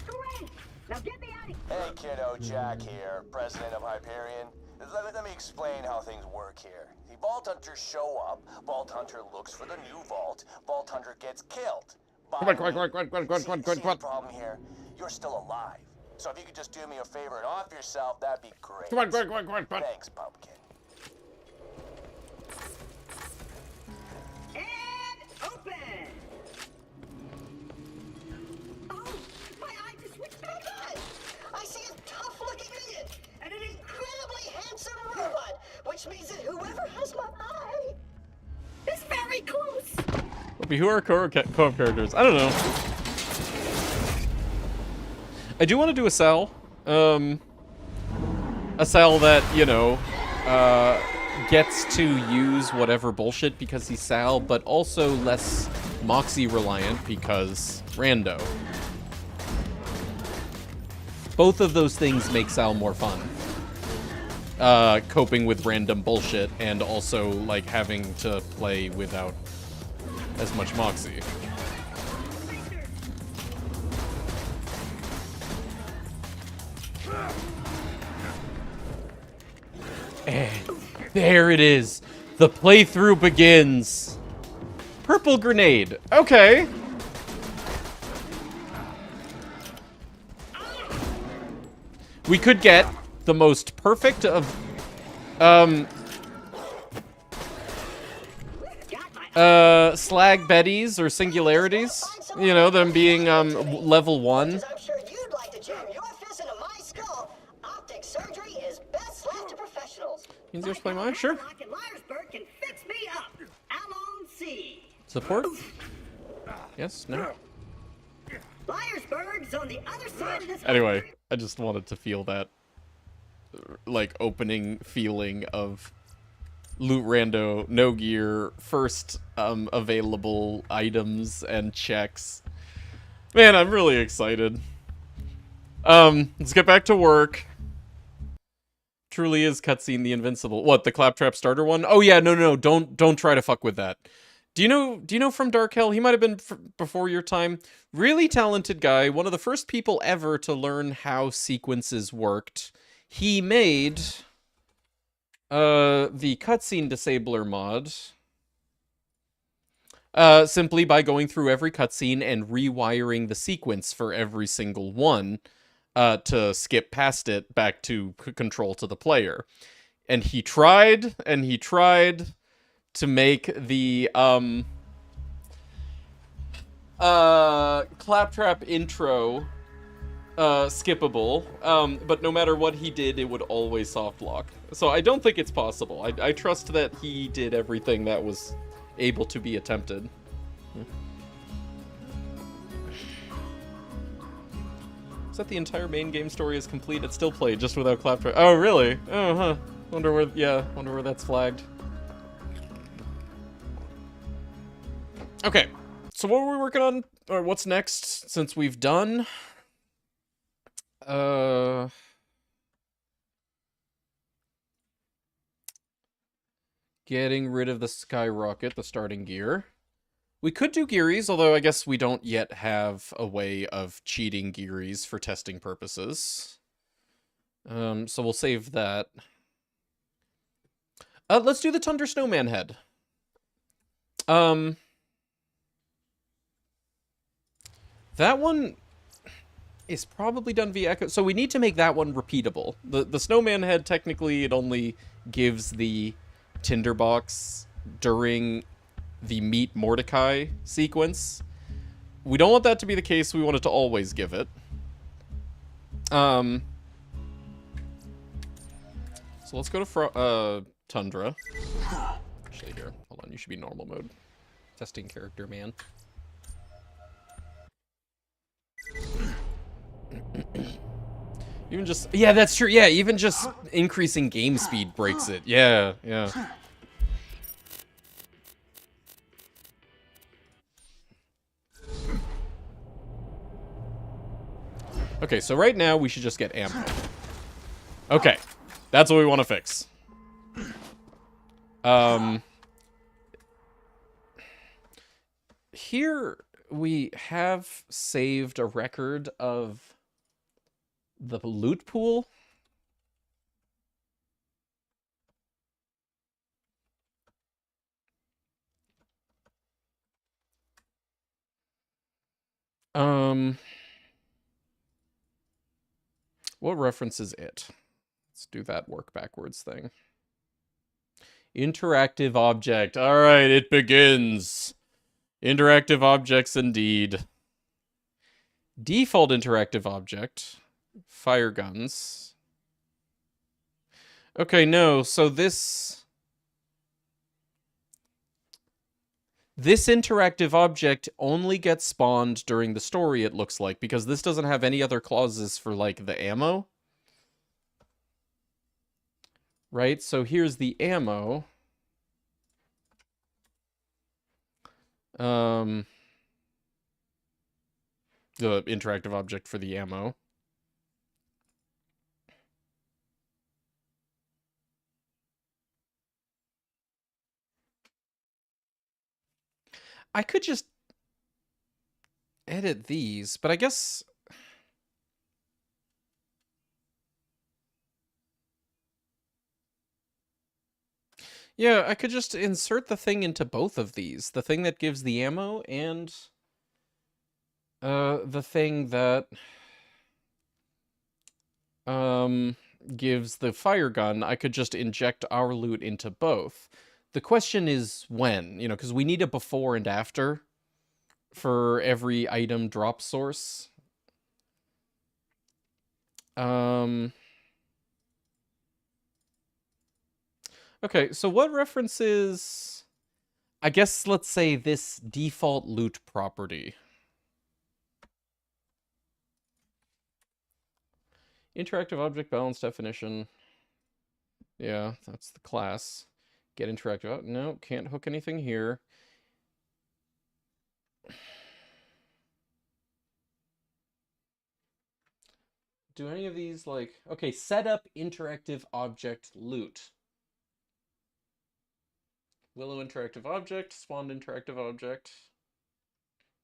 Hooray! Now get me out of here! Hey kiddo, Jack here, president of Hyperion. Let me explain how things work here. The Vault Hunters show up, Vault Hunter looks for the new vault, Vault Hunter gets killed. Come on, come on, come on, come on, come on, come on, come on, come See on. the problem here? You're still alive. So if you could just do me a favor and off yourself, that'd be great. Come on, come on, come on, come on, come on. Thanks, Pumpkin. And open! Oh, my eye just Grumpy, who are co-op characters? I don't know. I do want to do a Sal. A Sal that, you know, gets to use whatever bullshit because he's Sal, but also less Moxie reliant because Rando. Both of those things make Sal more fun. Coping with random bullshit and also, like, having to play without as much Moxie. And there it is. The playthrough begins. Purple grenade. Okay. We could get the most perfect of slag betties or singularities. You know, them being level 1. I'm sure you'd like to jam your fist into my skull. Optic surgery is best left to professionals. Means yours play mine? Sure. Lock and Myersburg can fix me up. Alon C. Support? Yes, no. Myersburg's on the other side of this. Anyway, I just wanted to feel that, like, opening feeling of loot rando, no gear, first available items and checks. Man, I'm really excited. Let's get back to work. Truly is cutscene the invincible. What, the claptrap starter one? Oh yeah, no, don't try to fuck with that. Do you know from Dark Hell? He might have been before your time. Really talented guy, one of the first people ever to learn how sequences worked. He made the cutscene disabler mod simply by going through every cutscene and rewiring the sequence for every single one to skip past it back to control to the player. And he tried to make the claptrap intro skippable, but no matter what he did, it would always soft lock. So I don't think it's possible. I trust that he did everything that was able to be attempted. Is that the entire main game story is complete? It's still played, just without claptrap. Oh, really? Oh, huh. Wonder where that's flagged. Okay, so what were we working on, or what's next, since we've done? Getting rid of the skyrocket, the starting gear. We could do gearies, although I guess we don't yet have a way of cheating gearies for testing purposes. So we'll save that. Let's do the Tundra Snowman head. That one is probably done via echo, so we need to make that one repeatable. The snowman head, technically, it only gives the tinderbox during the Meet Mordecai sequence. We don't want that to be the case. We want it to always give it. So let's go to Tundra. Actually, here, hold on. You should be normal mode. Testing character, man. Even just, yeah, that's true. Yeah, even just increasing game speed breaks it. Yeah. Okay, so right now we should just get ammo. Okay, that's what we want to fix. Here we have saved a record of the loot pool. What reference is it? Let's do that work backwards thing. Interactive object. All right, it begins. Interactive objects indeed. Default interactive object. Fire guns. Okay, no, so this This interactive object only gets spawned during the story, it looks like, because this doesn't have any other clauses for, like, the ammo. Right? So here's the ammo. The interactive object for the ammo. I could just edit these, but I guess... Yeah, I could just insert the thing into both of these. The thing that gives the ammo and the thing that gives the fire gun. I could just inject our loot into both. The question is when, you know, because we need a before and after for every item drop source. Okay, so what references... I guess, let's say, this default loot property. Interactive object balance definition. Yeah, that's the class. Get interactive. Oh, no, can't hook anything here. Do any of these, like... Okay, set up interactive object loot. Willow interactive object, spawned interactive object.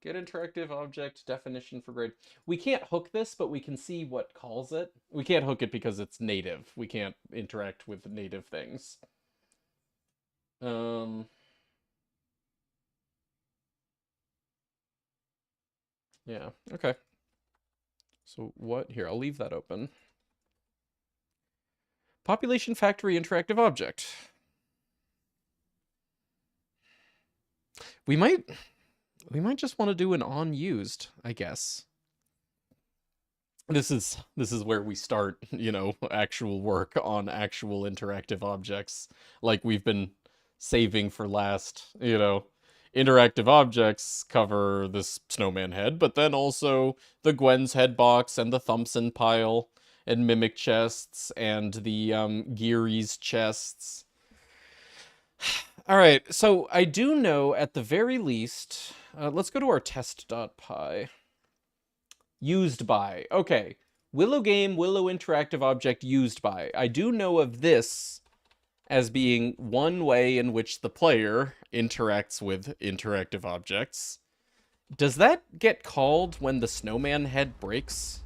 Get interactive object definition for grade. We can't hook this, but we can see what calls it. We can't hook it because it's native. We can't interact with native things. Yeah, okay. So what? Here, I'll leave that open. Population factory interactive object. We might just want to do an on used, I guess. This is where we start, you know, actual work on actual interactive objects, like we've been saving for last, you know. Interactive objects cover this snowman head, but then also the Gwen's head box and the Thompson pile and mimic chests and the Geary's chests. All right, so I do know at the very least, let's go to our test.py. Used by. Okay. Willow game, Willow interactive object used by. I do know of this as being one way in which the player interacts with interactive objects. Does that get called when the snowman head breaks?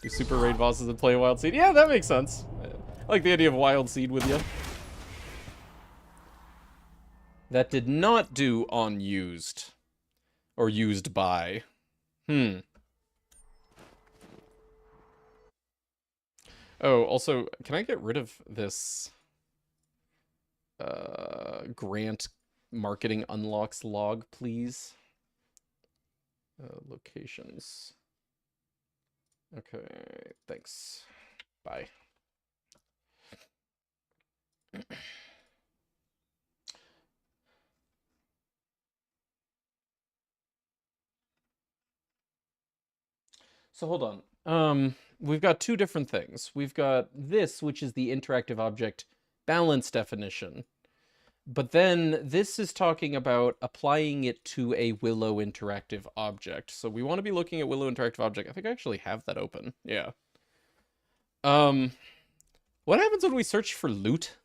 Do super raid bosses and play Wild Seed? Yeah, that makes sense. I like the idea of Wild Seed with you. That did not do on used. Or used by. Oh, also, can I get rid of this grant marketing unlocks log, please? Locations. Okay, thanks. Bye. So hold on. We've got two different things. We've got this, which is the interactive object balance definition. But then this is talking about applying it to a Willow interactive object. So we want to be looking at Willow interactive object. I think I actually have that open. Yeah. What happens when we search for loot?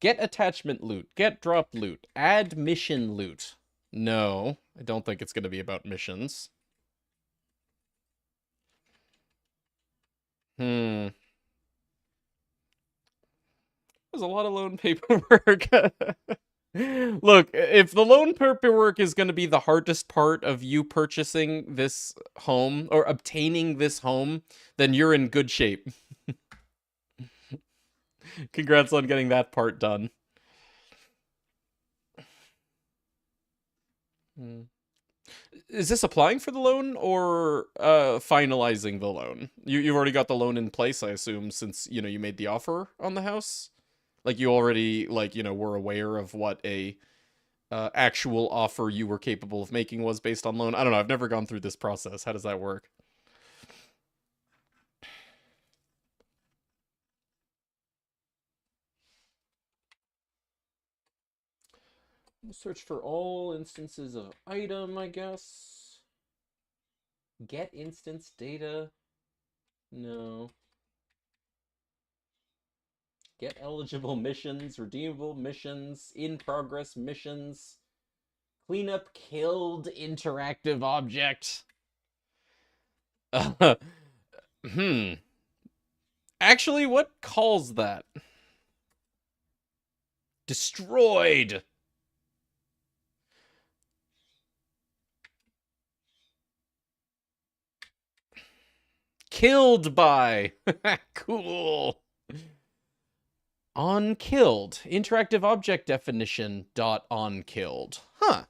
Get attachment loot. Get drop loot. Add mission loot. No, I don't think it's going to be about missions. There's a lot of loan paperwork. Look, if the loan paperwork is going to be the hardest part of you purchasing this home, or obtaining this home, then you're in good shape. Congrats on getting that part done. Is this applying for the loan or finalizing the loan? You've already got the loan in place, I assume, since, you know, you made the offer on the house? Like, you already, like, you know, were aware of what a actual offer you were capable of making was based on loan? I don't know, I've never gone through this process. How does that work? Search for all instances of item, I guess. Get instance data. No. Get eligible missions, redeemable missions, in progress missions. Cleanup killed interactive object. Hmm. Actually, what calls that? Destroyed. Killed by. Cool. On killed. Interactive object definition dot on killed. Huh.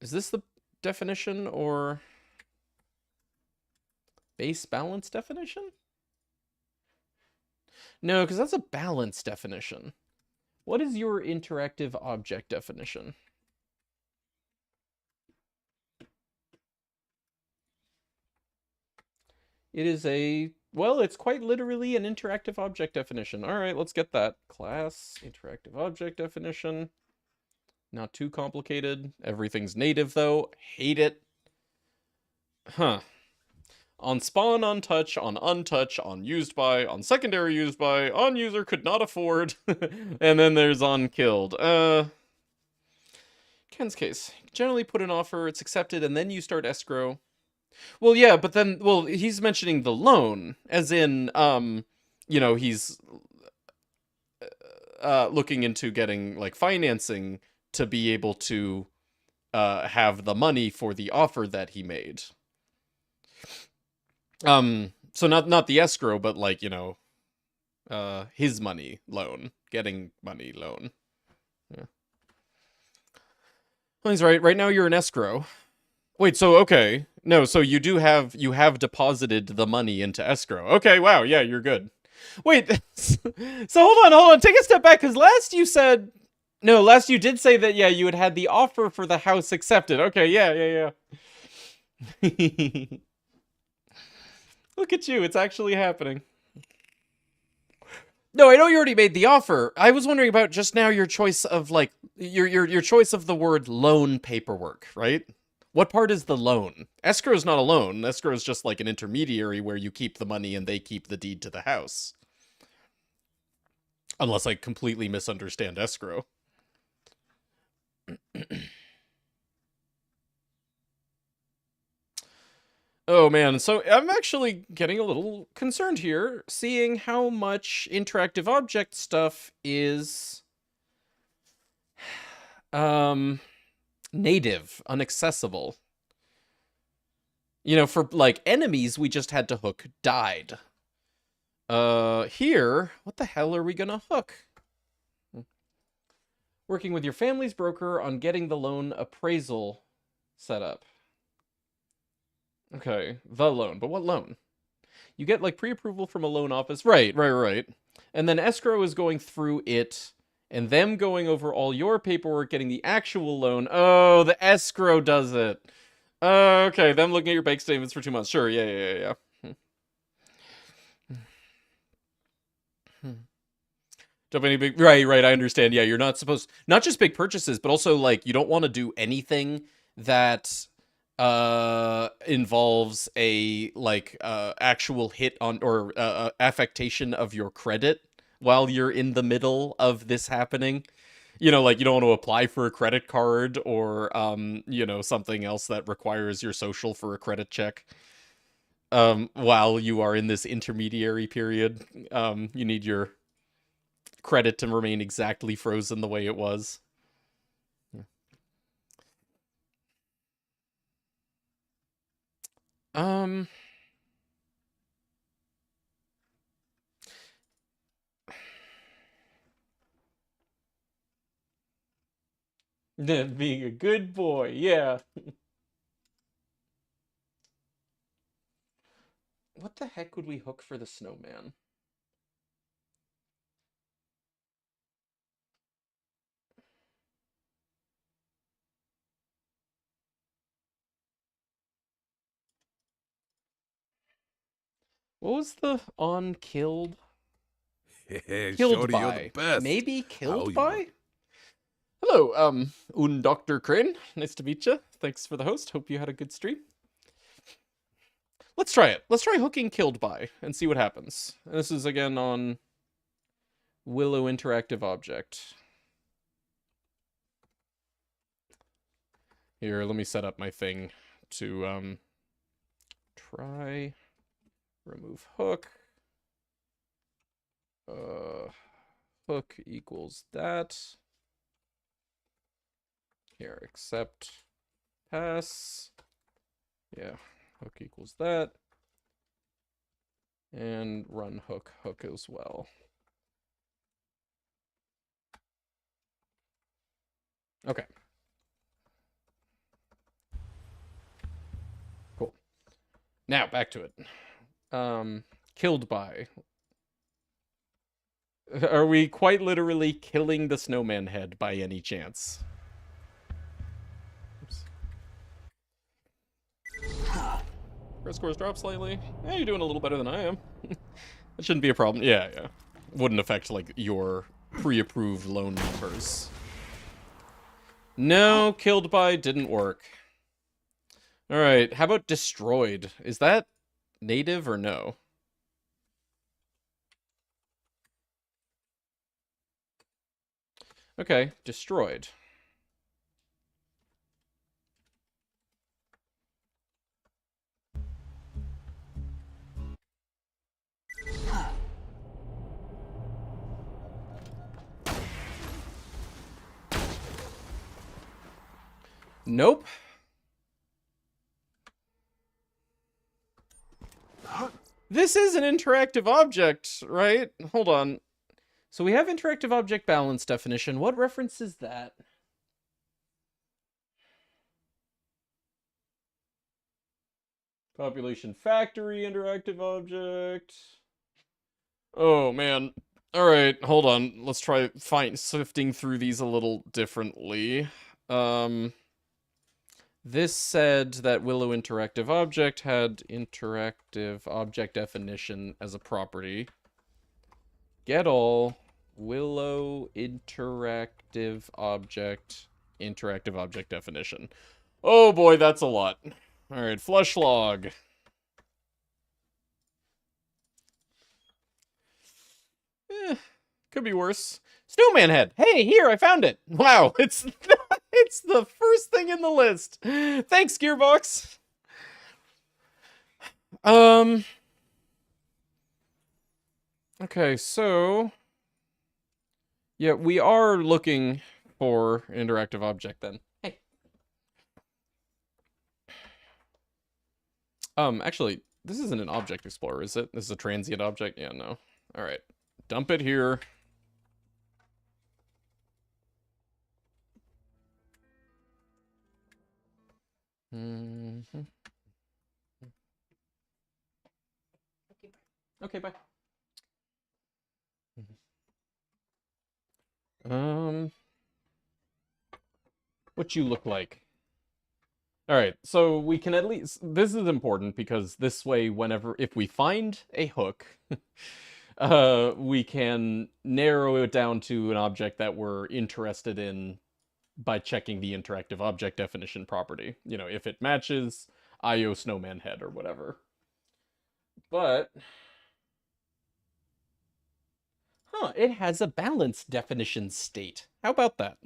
Is this the definition or base balance definition? No, because that's a balance definition. What is your interactive object definition? It is a, well, it's quite literally an interactive object definition. All right, let's get that. Class, interactive object definition. Not too complicated. Everything's native, though. Hate it. Huh. On spawn, on touch, on untouch, on used by, on secondary used by, on user could not afford, and then there's on killed. Ken's case. Generally put an offer, it's accepted, and then you start escrow. Well, yeah, but then, well, he's mentioning the loan, as in, you know, he's looking into getting, like, financing to be able to have the money for the offer that he made. So not the escrow, but, like, you know, his money loan, getting money loan. Yeah. Well, he's right. Right now you're in escrow. Wait, so okay. No, so you have deposited the money into escrow. Okay, wow, yeah, you're good. Wait, so hold on, take a step back, because last you did say that, yeah, you had the offer for the house accepted. Okay, yeah. Look at you, it's actually happening. No, I know you already made the offer. I was wondering about just now your choice of, like, your choice of the word loan paperwork, right? What part is the loan? Escrow is not a loan. Escrow is just like an intermediary where you keep the money and they keep the deed to the house. Unless I completely misunderstand escrow. Oh man, so I'm actually getting a little concerned here, seeing how much interactive object stuff is native, unaccessible. You know, for, like, enemies, we just had to hook died. Here, what the hell are we gonna hook? Working with your family's broker on getting the loan appraisal set up. Okay, the loan. But what loan? You get, like, pre-approval from a loan office. Right. And then escrow is going through it, and them going over all your paperwork, getting the actual loan. Oh, the escrow does it. Okay, them looking at your bank statements for 2 months. Sure, yeah. Don't any big, right, I understand. Yeah, you're not supposed, not just big purchases, but also, like, you don't want to do anything that involves a, like, actual hit on, or affectation of your credit while you're in the middle of this happening. You know, like, you don't want to apply for a credit card or you know, something else that requires your social for a credit check. While you are in this intermediary period, you need your credit to remain exactly frozen the way it was. Um, Being a good boy, yeah. What the heck would we hook for the snowman? What was the on killed? Hey, Killed Shorty, you're the by. best. Maybe How killed you want? by? Hello, Dr. Crane. Nice to meet you. Thanks for the host. Hope you had a good stream. Let's try it. Let's try hooking killed by and see what happens. And this is again on Willow Interactive Object. Here, let me set up my thing to try remove hook. Hook equals that. Here, accept pass. Yeah, hook equals that. And run hook as well. Okay. Cool. Now, back to it. Killed by. Are we quite literally killing the snowman head by any chance? Oops. Press scores drop slightly. Yeah, you're doing a little better than I am. That shouldn't be a problem. Yeah, yeah. Wouldn't affect, like, your pre-approved loan numbers. No, killed by didn't work. Alright, how about destroyed? Is that native or no? Okay, destroyed. Nope. This is an interactive object, right? Hold on. So we have interactive object balance definition. What reference is that? Population factory interactive object. Oh, man. All right, hold on. Let's try sifting through these a little differently. This said that Willow interactive object had interactive object definition as a property. Get all Willow interactive object definition. Oh boy, that's a lot. All right, flush log. Could be worse. Snowman head. Hey, here, I found it. Wow, it's it's the first thing in the list. Thanks, Gearbox. Okay, so yeah, we are looking for an interactive object then. Hey. Actually, this isn't an object explorer, is it? This is a transient object? Yeah, no. All right. Dump it here. Okay, bye. What you look like? All right, so we can at least, this is important because this way, if we find a hook, we can narrow it down to an object that we're interested in by checking the interactive object definition property. You know, if it matches IO snowman head or whatever. But, it has a balanced definition state. How about that?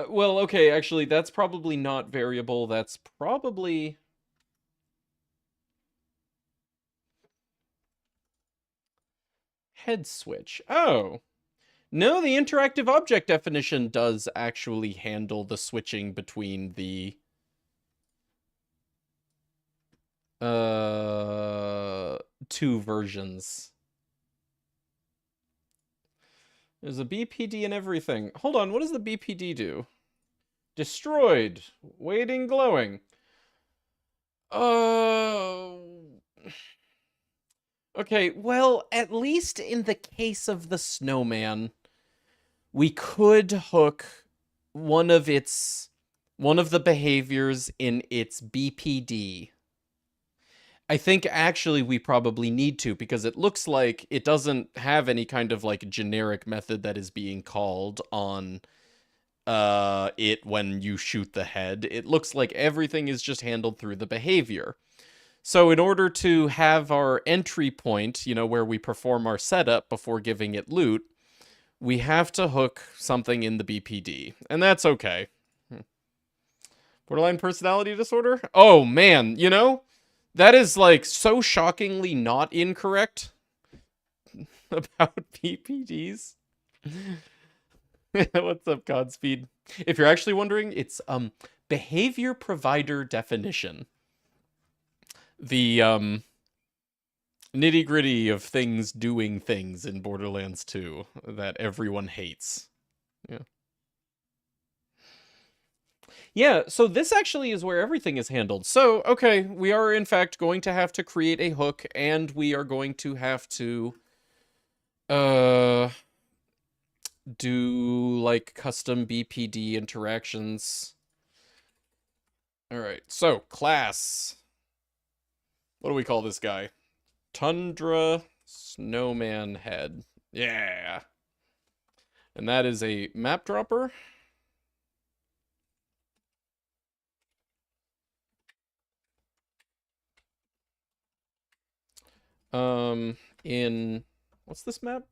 Well, okay, actually, that's probably not variable. That's probably... head switch. Oh. No, the interactive object definition does actually handle the switching between the... two versions. There's a BPD and everything. Hold on, what does the BPD do? Destroyed. Waiting glowing. Okay, well, at least in the case of the snowman, we could hook one of the behaviors in its BPD. I think actually we probably need to, because it looks like it doesn't have any kind of like generic method that is being called on it when you shoot the head. It looks like everything is just handled through the behavior. So in order to have our entry point, you know, where we perform our setup before giving it loot, we have to hook something in the BPD. And that's okay. Borderline personality disorder? Oh, man, you know, that is, like, so shockingly not incorrect about BPDs. What's up, Godspeed? If you're actually wondering, it's, behavior provider definition. The, nitty-gritty of things doing things in Borderlands 2 that everyone hates. Yeah. Yeah, so this actually is where everything is handled. So, okay, we are in fact going to have to create a hook, and we are going to have to do like custom BPD interactions. Alright, so class. What do we call this guy? Tundra Snowman Head. Yeah. And that is a map dropper. In what's this map?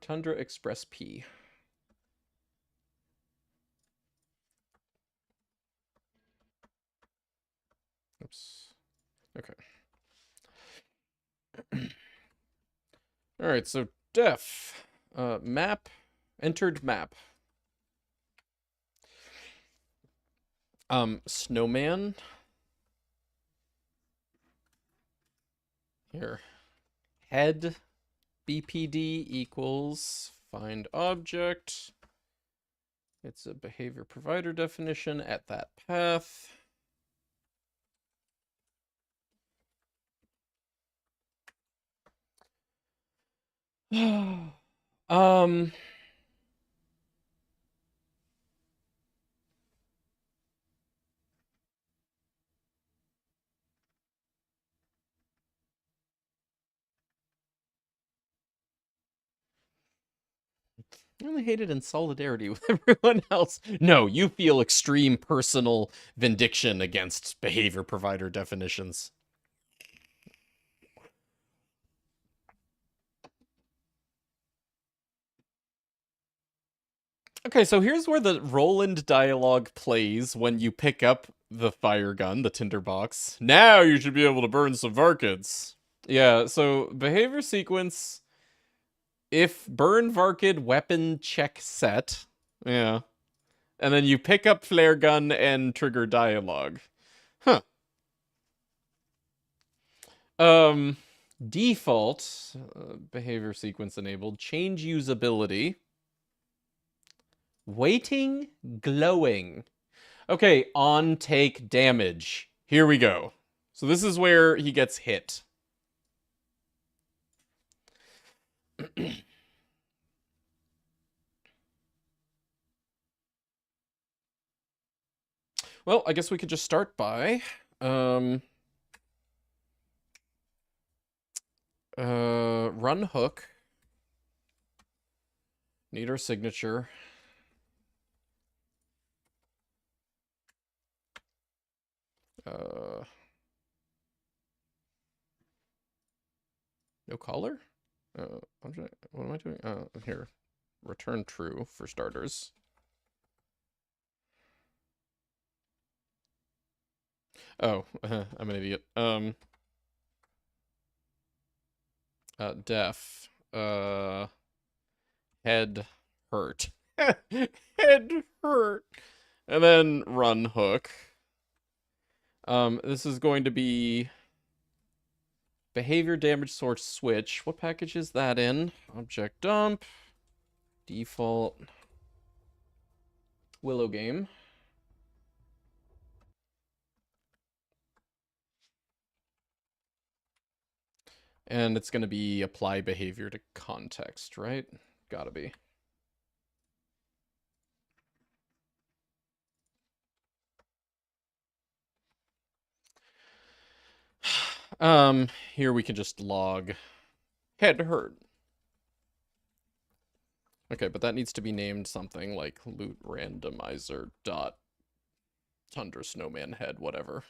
Tundra Express P. Oops. Okay. All right, so def map entered map. Snowman. Here. Head BPD equals find object. It's a behavior provider definition at that path. um I only hate it in solidarity with everyone else. No, you feel extreme personal vindication against behavior provider definitions. Okay, so here's where the Roland dialogue plays when you pick up the fire gun, the tinderbox. Now you should be able to burn some Varkids. Yeah, so behavior sequence, if burn Varkid weapon check set, yeah. And then you pick up flare gun and trigger dialogue. Huh. Default, behavior sequence enabled, change usability. Waiting, glowing. Okay, on take damage. Here we go. So this is where he gets hit. Well, I guess we could just start by run hook. Need our signature. No collar? What am I doing? Here. Return true for starters. Oh, I'm an idiot. Def. Head hurt. Head hurt. And then run hook. This is going to be Behavior damage source switch. What package is that in? Object dump. Default. Willow game. And it's going to be apply behavior to context, right? Gotta be. Here we can just log head hurt. Okay, but that needs to be named something like loot randomizer dot tundra snowman head, whatever.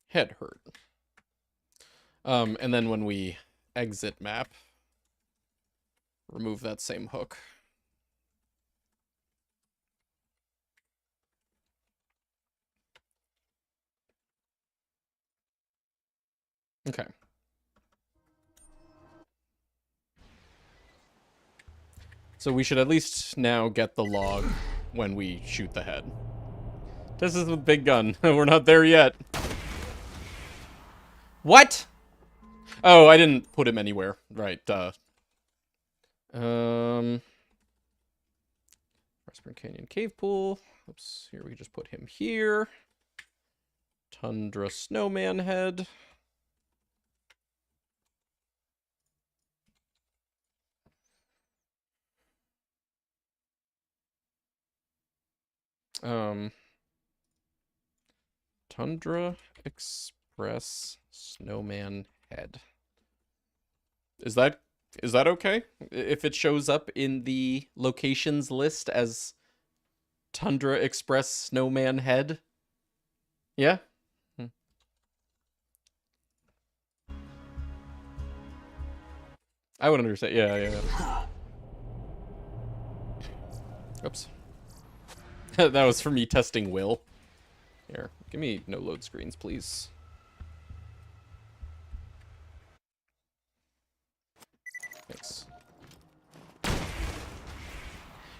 Head hurt. And then when we exit map, remove that same hook. Okay. So we should at least now get the log when we shoot the head. This is the big gun. We're not there yet. What? Oh, I didn't put him anywhere. Right, Western Canyon Cave Pool. Oops, here we just put him here. Tundra Snowman Head. Tundra Express Snowman Head. Is that okay? If it shows up in the locations list as Tundra Express Snowman Head? Yeah? I would understand. Yeah. Oops. That was for me testing Will. Here, give me no load screens, please. Thanks.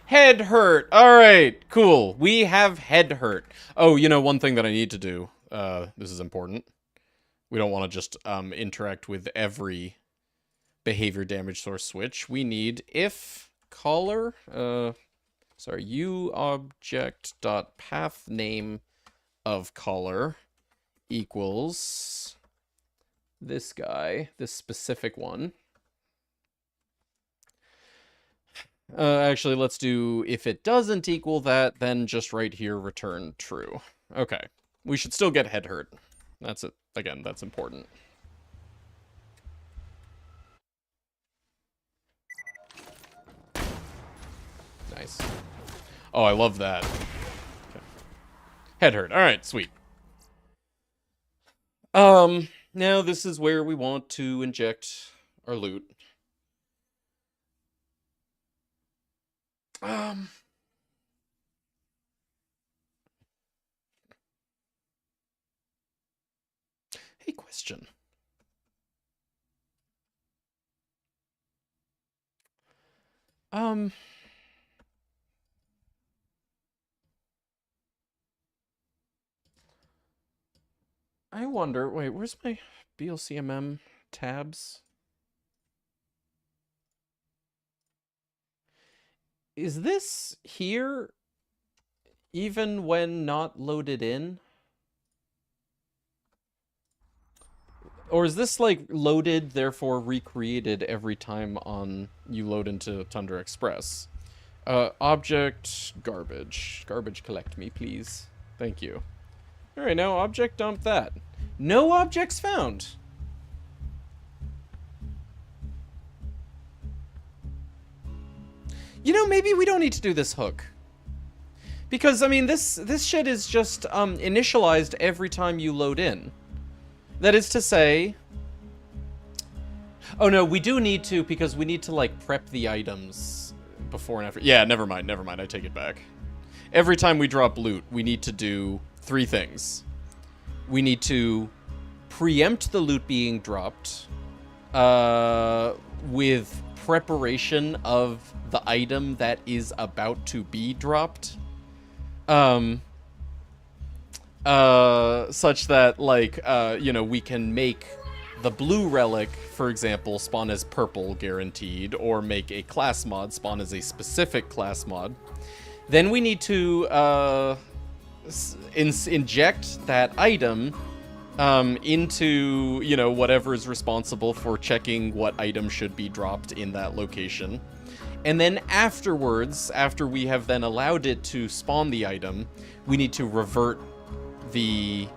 Head hurt. All right, cool. We have head hurt. Oh, you know, one thing that I need to do. This is important. We don't want to just interact with every behavior damage source switch. We need if caller. Sorry, u object dot path name of caller equals this guy, this specific one. Actually, let's do if it doesn't equal that, then just right here return true. Okay, we should still get head hurt. That's it. Again, that's important. Nice. Oh, I love that. Okay. Head hurt. All right, sweet. Now this is where we want to inject our loot. Hey, question. I wonder, wait, where's my BLCMM tabs? Is this here even when not loaded in? Or is this like loaded, therefore recreated every time on you load into Tundra Express? Object garbage. Garbage collect me, please. Thank you. Alright, now object dump that. No objects found. You know, maybe we don't need to do this hook. Because, I mean, this shit is just initialized every time you load in. That is to say... Oh no, we do need to, because we need to, like, prep the items before and after. Yeah, never mind, I take it back. Every time we drop loot, we need to do 3 things. We need to preempt the loot being dropped with preparation of the item that is about to be dropped. such that, like, you know, we can make the blue relic, for example, spawn as purple guaranteed, or make a class mod spawn as a specific class mod. Then we need to inject that item into, you know, whatever is responsible for checking what item should be dropped in that location. And then afterwards, after we have then allowed it to spawn the item, we need to revert the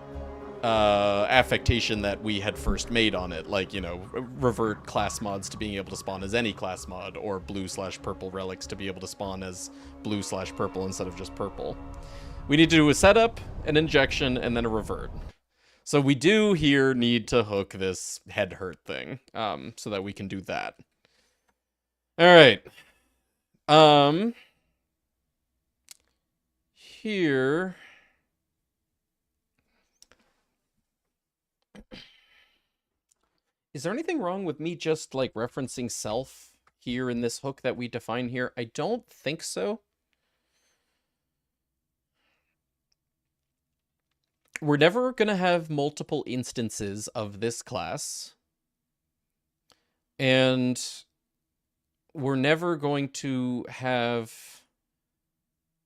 affectation that we had first made on it. Like, you know, revert class mods to being able to spawn as any class mod, or blue/purple relics to be able to spawn as blue/purple instead of just purple. We need to do a setup, an injection, and then a revert. So we do here need to hook this head hurt thing, so that we can do that. All right. Here. Is there anything wrong with me just, like, referencing self here in this hook that we define here? I don't think so. We're never going to have multiple instances of this class. And we're never going to have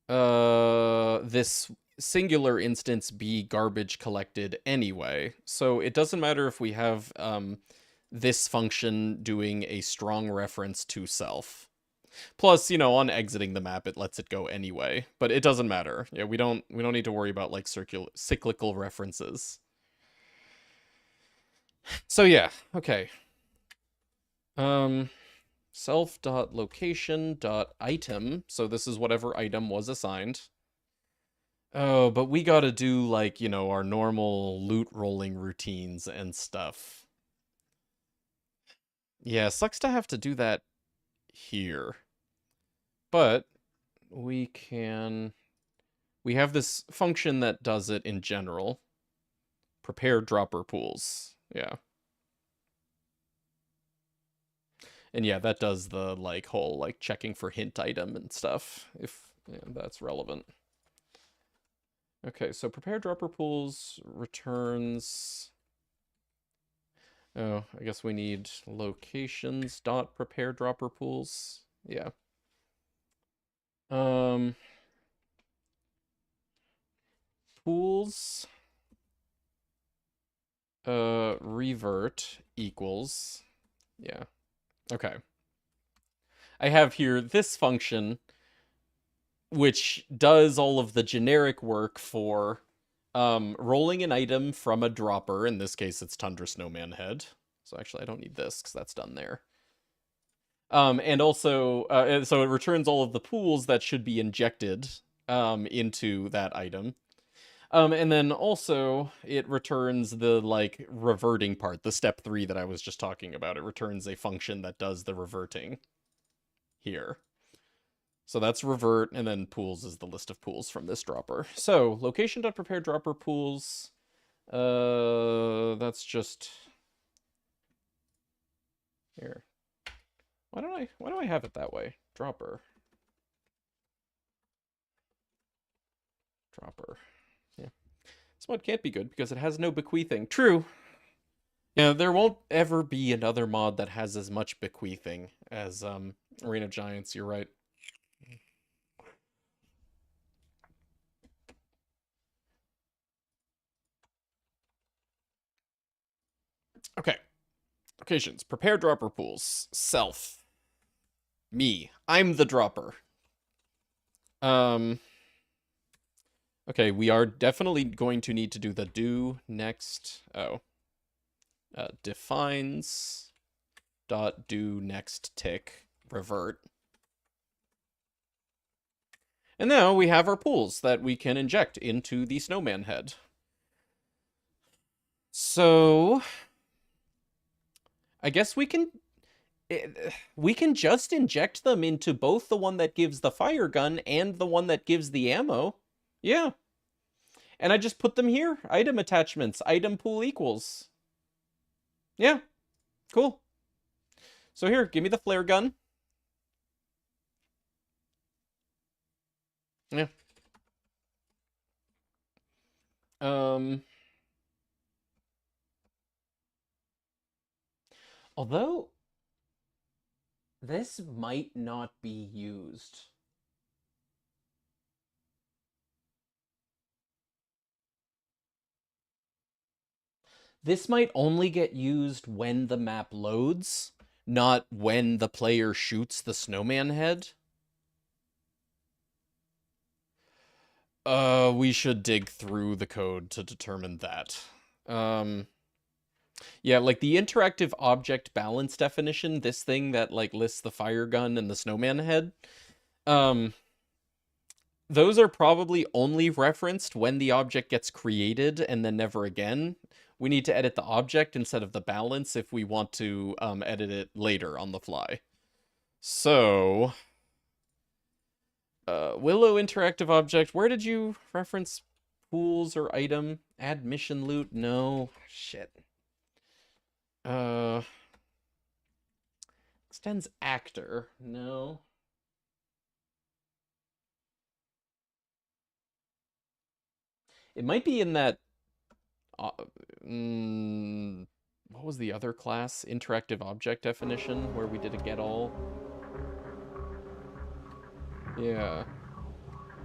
this singular instance be garbage collected anyway. So it doesn't matter if we have this function doing a strong reference to self. Plus, you know, on exiting the map, it lets it go anyway, but it doesn't matter. Yeah, we don't need to worry about, like, cyclical references. So yeah, okay. Self.location.item. So this is whatever item was assigned. Oh, but we gotta do, like, you know, our normal loot rolling routines and stuff. Yeah, sucks to have to do that here. But we have this function that does it in general. Prepare dropper pools. Yeah. And yeah, that does the, like, whole, like, checking for hint item and stuff, if that's relevant. Okay, so prepare dropper pools returns... Oh, I guess we need locations dot prepare dropper pools. Yeah. Pools revert equals, yeah. Okay. I have here this function which does all of the generic work for rolling an item from a dropper. In this case, it's Tundra Snowman Head. So actually, I don't need this because that's done there. And also, so it returns all of the pools that should be injected into that item. And then also, it returns the, like, reverting part, the step 3 that I was just talking about. It returns a function that does the reverting here. So that's revert, and then pools is the list of pools from this dropper. So, location.prepare dropper pools, that's just... Here. Why do I have it that way? Dropper. Yeah. This mod can't be good because it has no bequeathing. True. Yeah, there won't ever be another mod that has as much bequeathing as Arena of Giants, you're right. Okay. Locations. Prepare dropper pools. Self. Me. I'm the dropper. Okay, we are definitely going to need to do the do next. Defines dot do next tick revert. And now we have our pools that we can inject into the snowman head. So I guess we can just inject them into both the one that gives the fire gun and the one that gives the ammo. Yeah. And I just put them here. Item attachments. Item pool equals. Yeah. Cool. So here, give me the flare gun. Yeah. Although this might not be used. This might only get used when the map loads, not when the player shoots the snowman head. We should dig through the code to determine that. Yeah, like the interactive object balance definition, this thing that like lists the fire gun and the snowman head, those are probably only referenced when the object gets created and then never again. We need to edit the object instead of the balance if we want to edit it later on the fly. So, Willow interactive object, where did you reference pools or item? Add mission loot? No. Shit. Extends actor. No. It might be in that... what was the other class? Interactive object definition, where we did a get all. Yeah.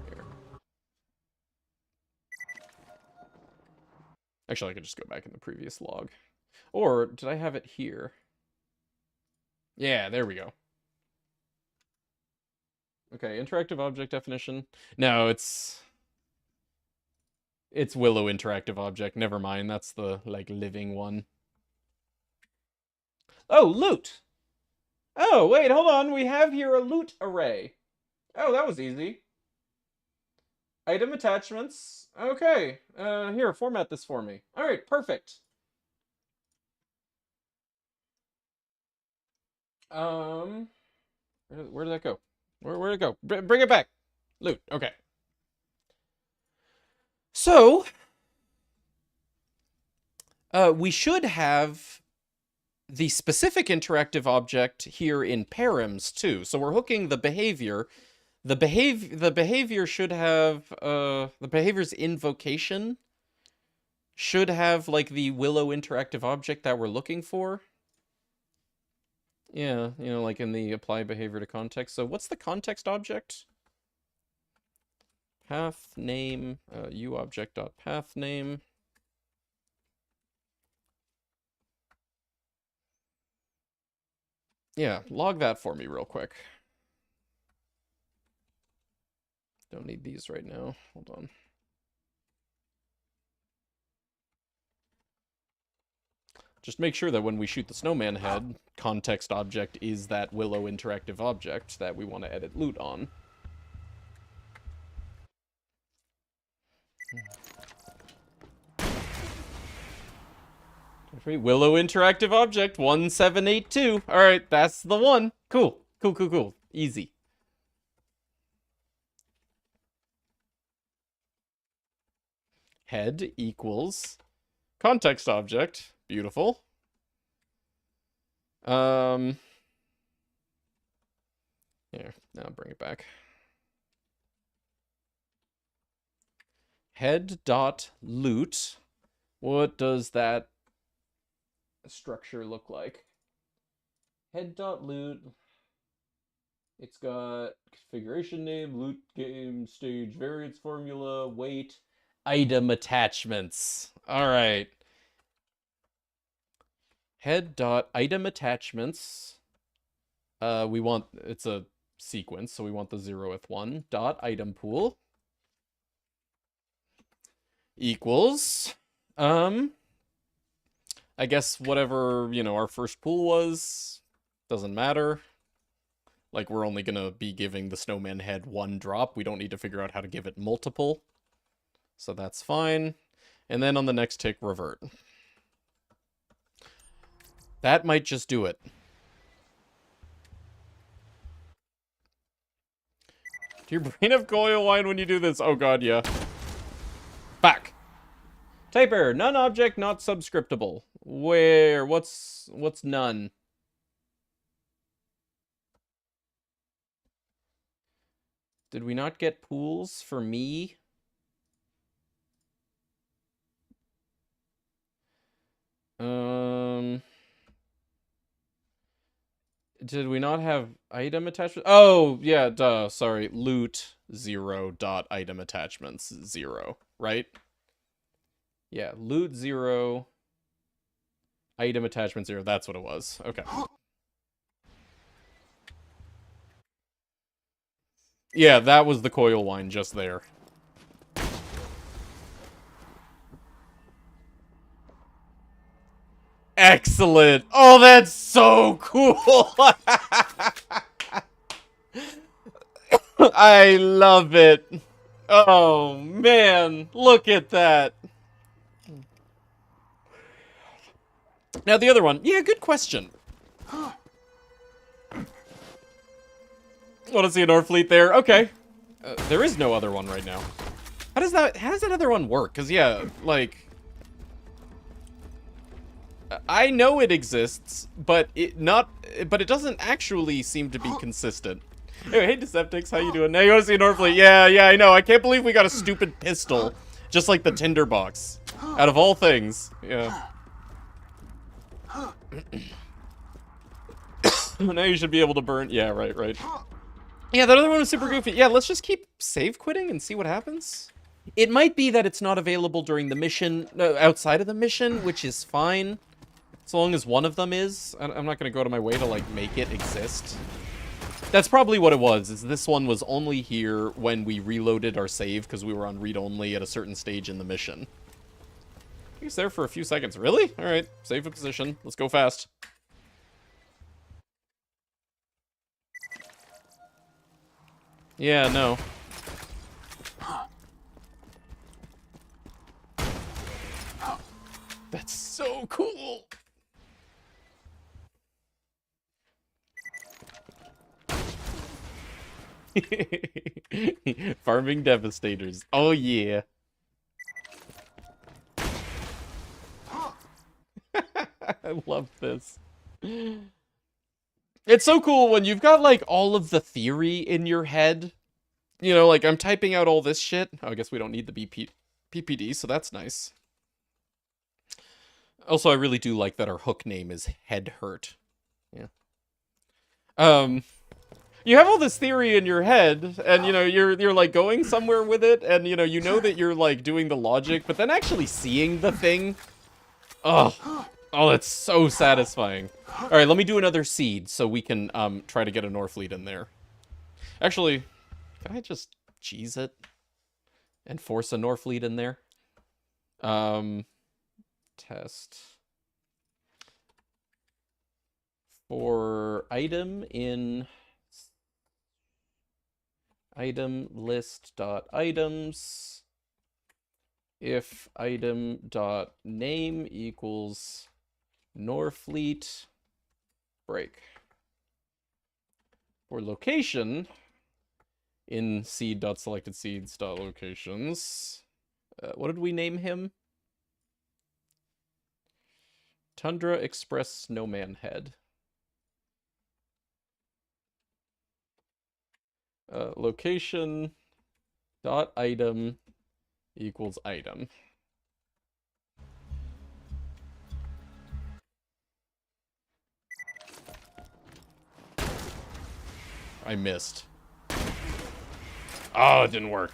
Here. Actually, I could just go back in the previous log. Or, did I have it here? Yeah, there we go. Okay, interactive object definition. No, it's Willow interactive object. Never mind, that's the, like, living one. Oh, loot! Oh, wait, hold on. We have here a loot array. Oh, that was easy. Item attachments. Okay. Here, format this for me. All right, perfect. Where did that go? Where'd it go? Bring it back. Loot. Okay. So, we should have the specific interactive object here in params too. So we're hooking the behavior. The behavior should have the behavior's invocation should have like the Willow interactive object that we're looking for. Yeah, you know, like in the apply behavior to context. So what's the context object? Path name, uObject.path name. Yeah, log that for me real quick. Don't need these right now. Hold on. Just make sure that when we shoot the snowman head, context object is that Willow interactive object that we want to edit loot on. Willow interactive object 1782. All right, that's the one. Cool. Cool. Easy. Head equals context object. Beautiful. Here, now bring it back. Head.loot. What does that structure look like? Head.loot. It's got configuration name, loot game, stage, variance formula, weight, item attachments. All right. Head.item attachments. We want, it's a sequence, so we want the 0th one. Item pool equals, I guess whatever, you know, our first pool was, doesn't matter. Like, we're only gonna be giving the snowman head one drop. We don't need to figure out how to give it multiple. So that's fine. And then on the next tick, revert. That might just do it. Do your brain have coil wine when you do this? Oh god, yeah. Back. Type error. None object not subscriptable. Where? What's none? Did we not get pools for me? Did we not have item attachments? Oh, yeah, duh, sorry. Loot 0 dot item attachments 0, right? Yeah, loot 0, item attachment 0. That's what it was. Okay. Yeah, that was the coil wine just there. Excellent. Oh, that's so cool. I love it. Oh, man. Look at that. Now, the other one. Yeah, good question. Want to see an Orfleet there? Okay. There is no other one right now. How does that other one work? Because, yeah, like... I know it exists, but it doesn't actually seem to be consistent. Anyway, hey Deceptics, how you doing? Now you want to see an Orfleet? Yeah, I know. I can't believe we got a stupid pistol, just like the tinderbox, out of all things. Yeah. Now you should be able to burn. Yeah, right. Yeah, that other one was super goofy. Yeah, let's just keep save quitting and see what happens. It might be that it's not available during the mission, outside of the mission, which is fine. As long as one of them is. I'm not going to go to my way to, like, make it exist. That's probably what it was, is this one was only here when we reloaded our save, because we were on read-only at a certain stage in the mission. He was there for a few seconds. Really? Alright, save a position. Let's go fast. Yeah, no. That's so cool! Farming Devastators. Oh, yeah. I love this. It's so cool when you've got, like, all of the theory in your head. You know, like, I'm typing out all this shit. Oh, I guess we don't need the PPD, so that's nice. Also, I really do like that our hook name is Head Hurt. Yeah. You have all this theory in your head, and, you know, you're like, going somewhere with it, and, you know that you're, like, doing the logic, but then actually seeing the thing... Oh, that's so satisfying. Alright, let me do another seed, so we can, try to get a Norfleet in there. Actually, can I just cheese it? And force a Norfleet in there? Test. For item in... item list dot items, if item dot name equals Norfleet break. For location, in seed dot selected seeds dot locations, what did we name him? Tundra Express Snowman Head. Location dot item equals item. I missed. Oh, it didn't work.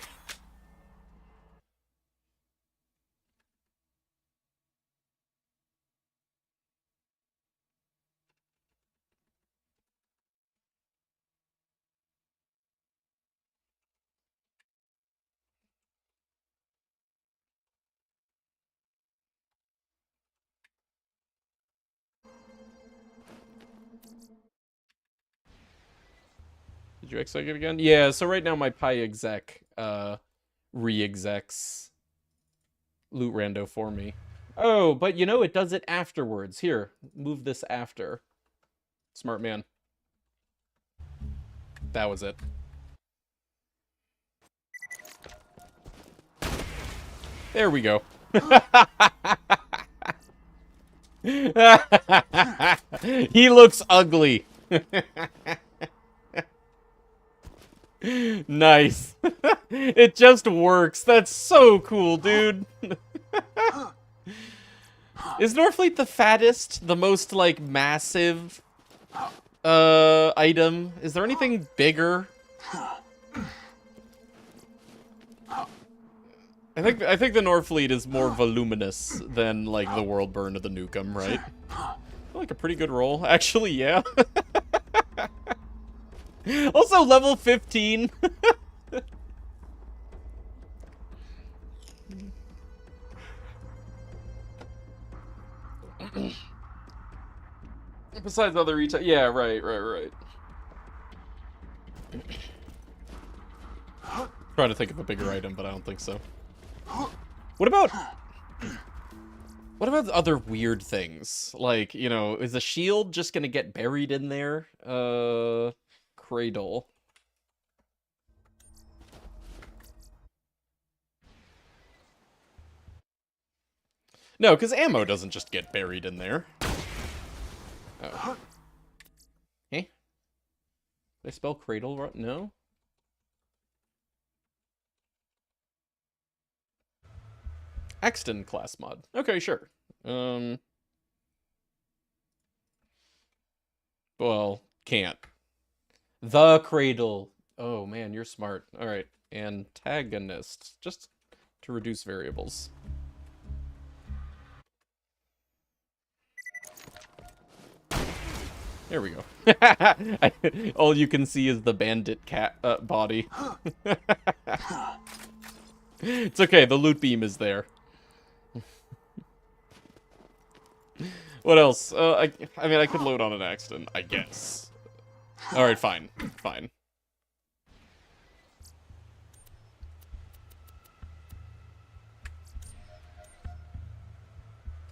Did you exec it again? Yeah, so right now my PyExec re-execs loot rando for me. Oh, but you know, it does it afterwards. Here, move this after. Smart man. That was it. There we go. He looks ugly. Nice. It just works. That's so cool, dude. Is Norfleet the fattest, the most, like, massive Item. Is there anything bigger? I think the Norfleet is more voluminous than like the Worldburn or the Nukem, right? Like a pretty good roll. Actually, yeah. Also level 15. Besides other retail, yeah, right. Trying to think of a bigger item, but I don't think so. What about other weird things? Like, you know, is a shield just gonna get buried in there? Cradle. No, because ammo doesn't just get buried in there. Oh. Hey? Did I spell cradle right? No? Exton class mod. Okay, sure. Well, can't. The cradle. Oh man, you're smart. Alright. Antagonist. Just to reduce variables. There we go. All you can see is the bandit cat body. It's okay, the loot beam is there. What else? I mean, I could load on an accident, I guess. Alright, fine. Fine.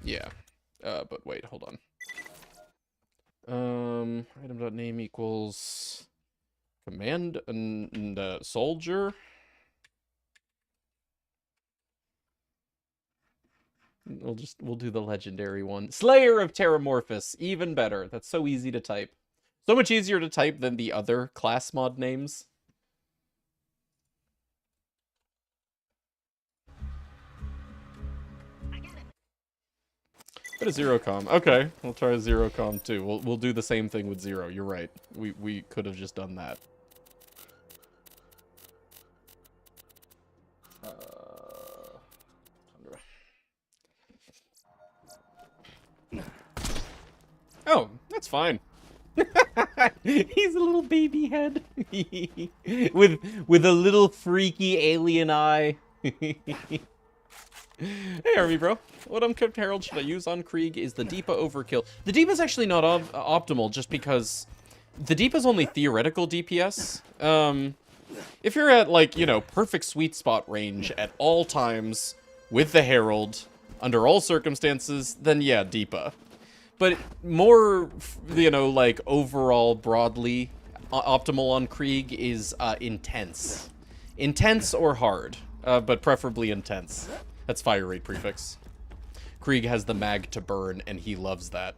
Yeah. But wait, hold on. Item.name equals command and soldier. We'll do the legendary one. Slayer of Terramorphous, even better. That's so easy to type. So much easier to type than the other class mod names. But a zero com. Okay, we'll try a zero com too. We'll do the same thing with zero. You're right. We could have just done that. Oh, that's fine. He's a little baby head with a little freaky alien eye. Hey, Army Bro. What Uncrypt Herald should I use on Krieg is the Deepa Overkill. The Deepa's actually not optimal just because the Deepa's only theoretical DPS. If you're at, like, you know, perfect sweet spot range at all times with the Herald, under all circumstances, then yeah, Deepa. But more, you know, like, overall, broadly, optimal on Krieg is intense. Intense or hard, but preferably intense. That's fire rate prefix. Krieg has the mag to burn, and he loves that.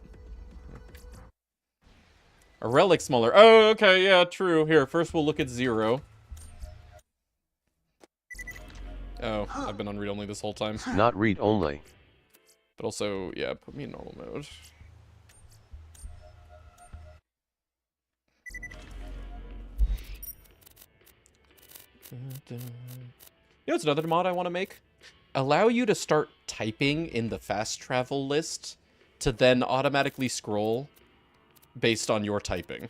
A relic smaller. Oh, okay, yeah, true. Here, first we'll look at zero. Oh, I've been on read only this whole time. Not read only. But also, yeah, put me in normal mode. You know what's another mod I want to make? Allow you to start typing in the fast travel list to then automatically scroll based on your typing.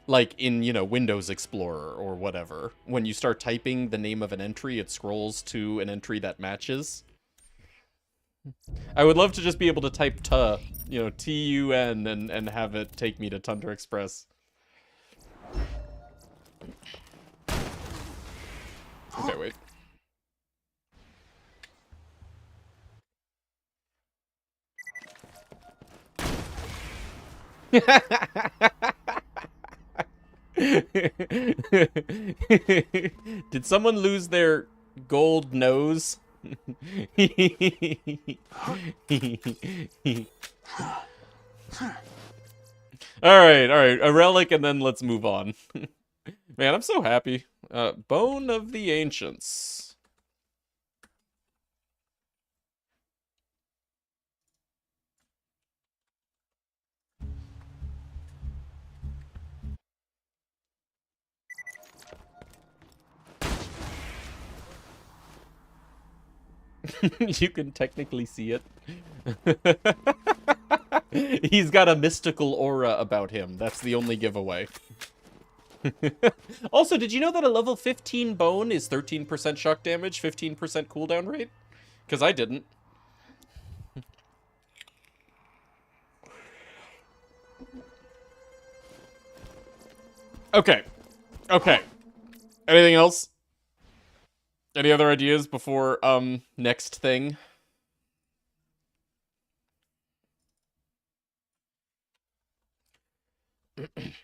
Like in, you know, Windows Explorer or whatever. When you start typing the name of an entry, it scrolls to an entry that matches. I would love to just be able to type TUN, you know, T-U-N, and have it take me to Tundra Express. Okay, wait. Did someone lose their gold nose? Alright, a relic and then let's move on. Man, I'm so happy. Bone of the Ancients. You can technically see it. He's got a mystical aura about him. That's the only giveaway. Also, did you know that a level 15 bone is 13% shock damage, 15% cooldown rate? Because I didn't. Okay. Okay. Anything else? Any other ideas before, next thing?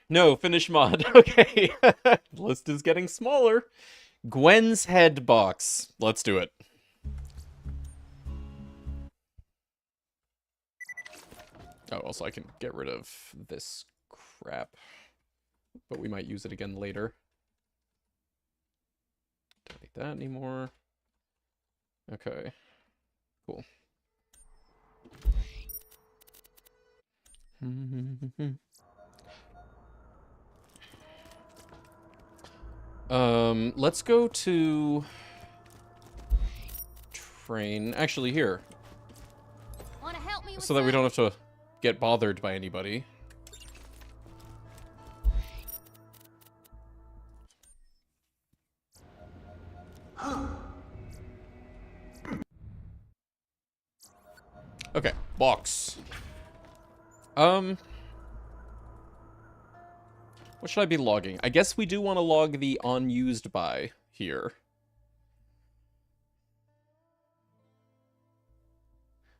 No, finish mod. Okay. List is getting smaller. Gwen's head box. Let's do it. Oh, also I can get rid of this crap. But we might use it again later. Don't need that anymore. Okay. Cool. Let's go to train. Actually, here. Wanna help me with So that we don't have to get bothered by anybody. Okay, box. What should I be logging? I guess we do want to log the unused by here.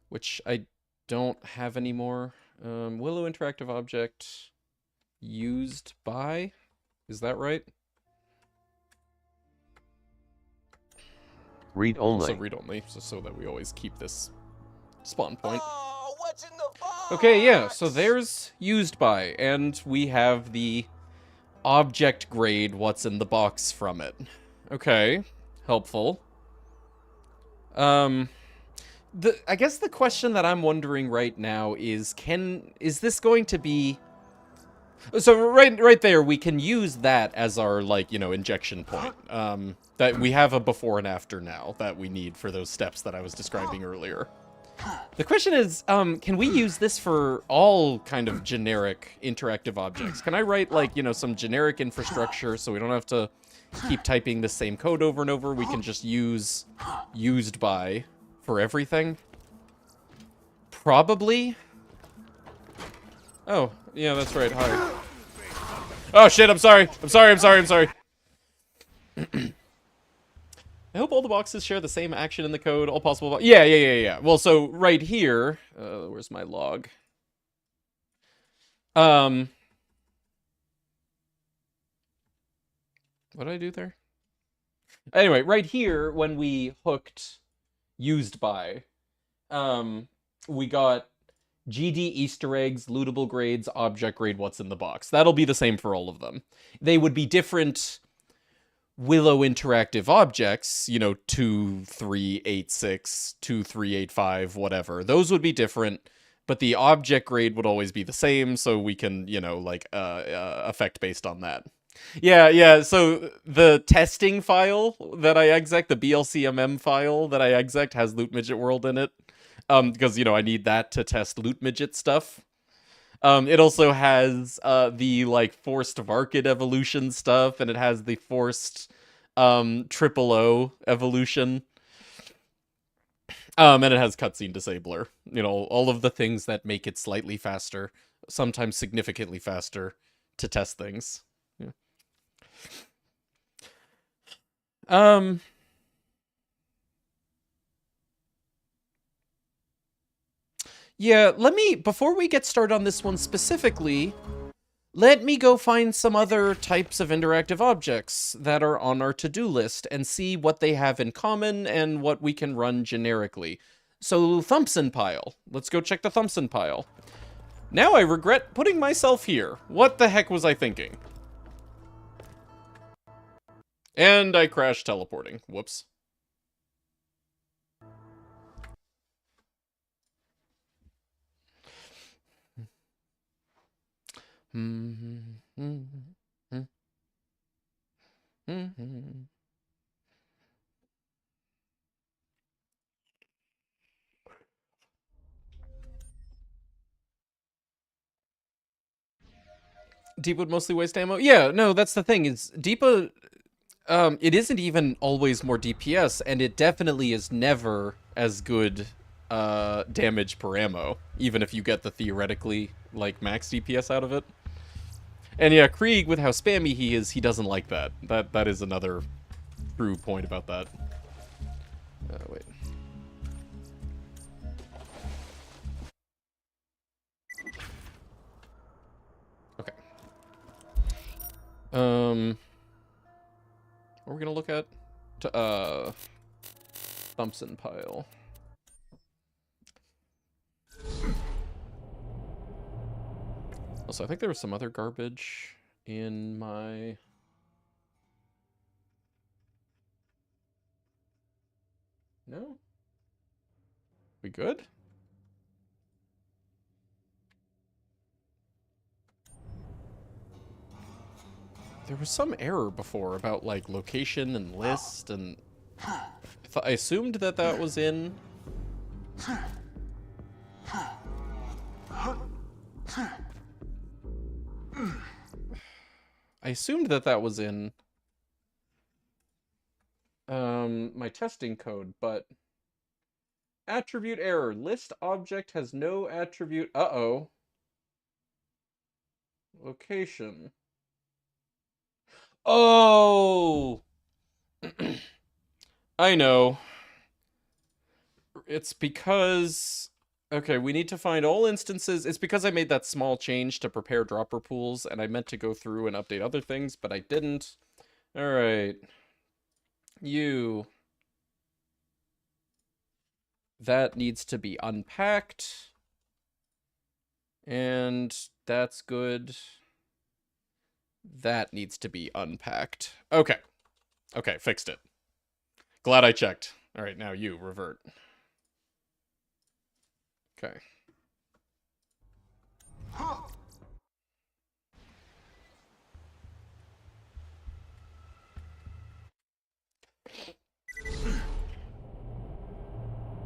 Which I don't have anymore. Willow interactive object used by? Is that right? Read Also only. read only, so that we always keep this spawn point. Oh, what's in the box? Okay, yeah, so there's used by, and we have the object grade what's in the box from it. Okay, helpful. I guess the question that I'm wondering right now is is this going to be... So right there, we can use that as our, like, you know, injection point. That we have a before and after now that we need for those steps that I was describing earlier. The question is, can we use this for all kind of generic interactive objects? Can I write, like, you know, some generic infrastructure so we don't have to keep typing the same code over and over? We can just use used by for everything? Probably. Oh, yeah, that's right. Hi. Oh, shit, I'm sorry. I'm sorry. I hope all the boxes share the same action in the code. All possible... Yeah. Well, so right here... where's my log? What did I do there? Anyway, right here, when we hooked used by, we got GD Easter eggs, lootable grades, object grade, what's in the box. That'll be the same for all of them. They would be different Willow interactive objects, you know, 2386, 2385, whatever. Those would be different, but the object grade would always be the same, so we can, you know, like, affect based on that. Yeah, so the testing file that I exec, the BLCMM file that I exec has Loot Midget World in it. Because, you know, I need that to test Loot Midget stuff. It also has the, like, forced Varkid evolution stuff, and it has the forced triple O evolution. And it has cutscene disabler. You know, all of the things that make it slightly faster, sometimes significantly faster, to test things. Yeah. Yeah, before we get started on this one specifically, let me go find some other types of interactive objects that are on our to-do list and see what they have in common and what we can run generically. So, Thumpson pile. Let's go check the Thumpson pile. Now I regret putting myself here. What the heck was I thinking? And I crashed teleporting. Whoops. Deep would mostly waste ammo. Yeah, no, that's the thing is Deepa. It isn't even always more DPS, and it definitely is never as good damage per ammo, even if you get the theoretically like max DPS out of it. And yeah, Krieg, with how spammy he is, he doesn't like that. That is another true point about that. Wait. Okay. What are we gonna look at? Thompson pile. Also, I think there was some other garbage in my... No? We good? There was some error before about, like, location and list, and... I assumed that that was in... I assumed that that was in... my testing code, but... Attribute error. List object has no attribute... Uh-oh. Location. Oh! I know. It's because... Okay, we need to find all instances. It's because I made that small change to prepare dropper pools, and I meant to go through and update other things, but I didn't. Alright. You. That needs to be unpacked. And that's good. That needs to be unpacked. Okay. Okay, fixed it. Glad I checked. Alright, now you, revert. Okay.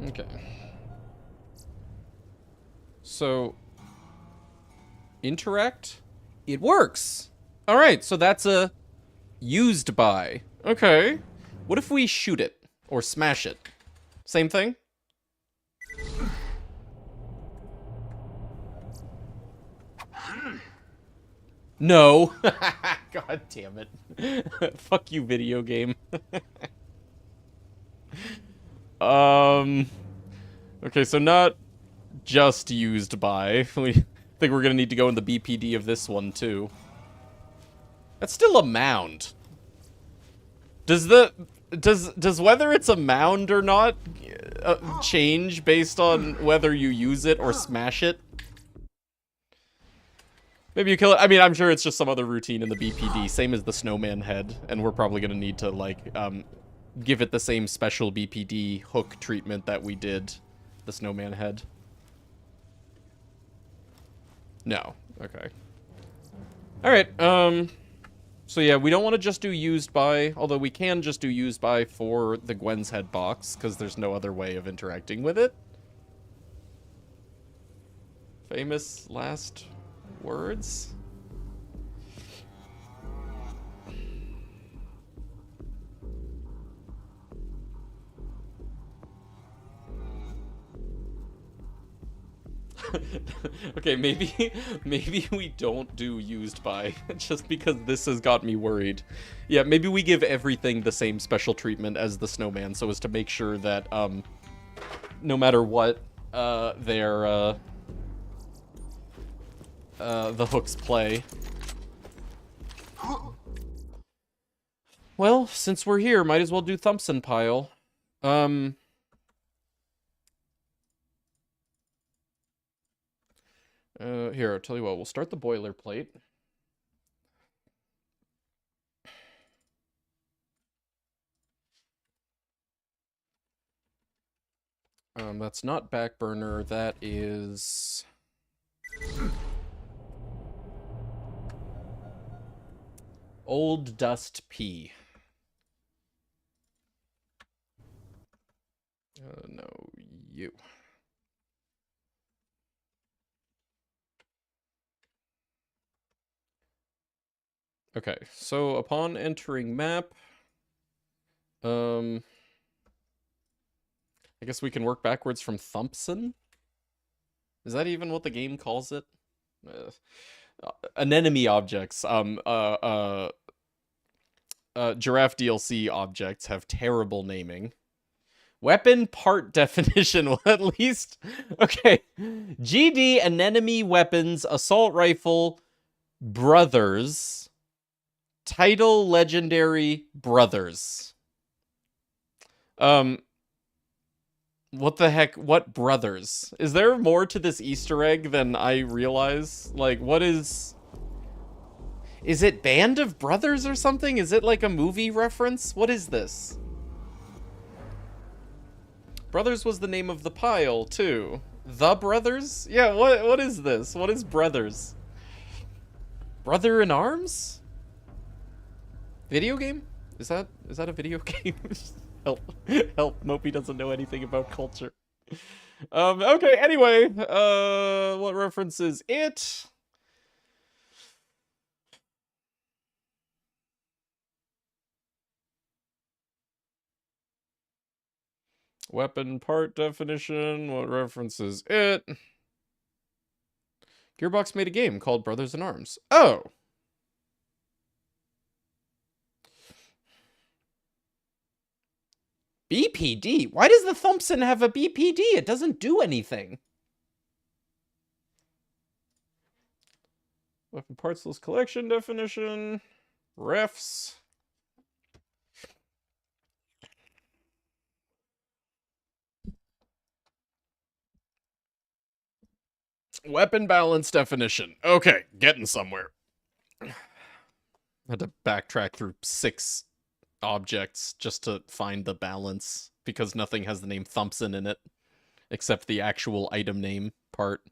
Okay. So, interact? It works! Alright, so that's a used by. Okay. What if we shoot it? Or smash it? Same thing? No. God damn it. Fuck you, video game. Okay, so not just used by. We think we're gonna need to go in the BPD of this one, too. That's still a mound. Does whether it's a mound or not change based on whether you use it or smash it? Maybe you kill it. I mean, I'm sure it's just some other routine in the BPD, same as the snowman head, and we're probably gonna need to, like, give it the same special BPD hook treatment that we did the snowman head. No. Okay. Alright, so yeah, we don't want to just do used by, although we can just do used by for the Gwen's head box, because there's no other way of interacting with it. Famous last words? Okay, maybe we don't do used by, just because this has got me worried. Yeah, maybe we give everything the same special treatment as the snowman, so as to make sure that, no matter what, the hooks play. Well, since we're here, might as well do Thompson pile. Here, I'll tell you what, we'll start the boilerplate. That's not back burner, that is... Old Dust P. No, you. Okay, so upon entering map, I guess we can work backwards from Thumpson? Is that even what the game calls it? Anemone objects. Giraffe DLC objects have terrible naming. Weapon part definition, well, at least... Okay. GD anemone weapons, assault rifle, brothers. Title legendary brothers. What the heck? What brothers? Is there more to this Easter egg than I realize? Like, what is... Is it Band of Brothers or something? Is it like a movie reference? What is this? Brothers was the name of the pile, too. The Brothers? Yeah, what is this? What is Brothers? Brother in Arms? Video game? Is that a video game? Help. Help. Mopey doesn't know anything about culture. Okay, anyway. What reference is it? Weapon part definition. What reference is it? Gearbox made a game called Brothers in Arms. Oh! BPD? Why does the Thompson have a BPD? It doesn't do anything. Weapon parts list collection definition. Refs. Weapon balance definition. Okay, getting somewhere. I had to backtrack through 6 objects just to find the balance because nothing has the name Thompson in it except the actual item name part.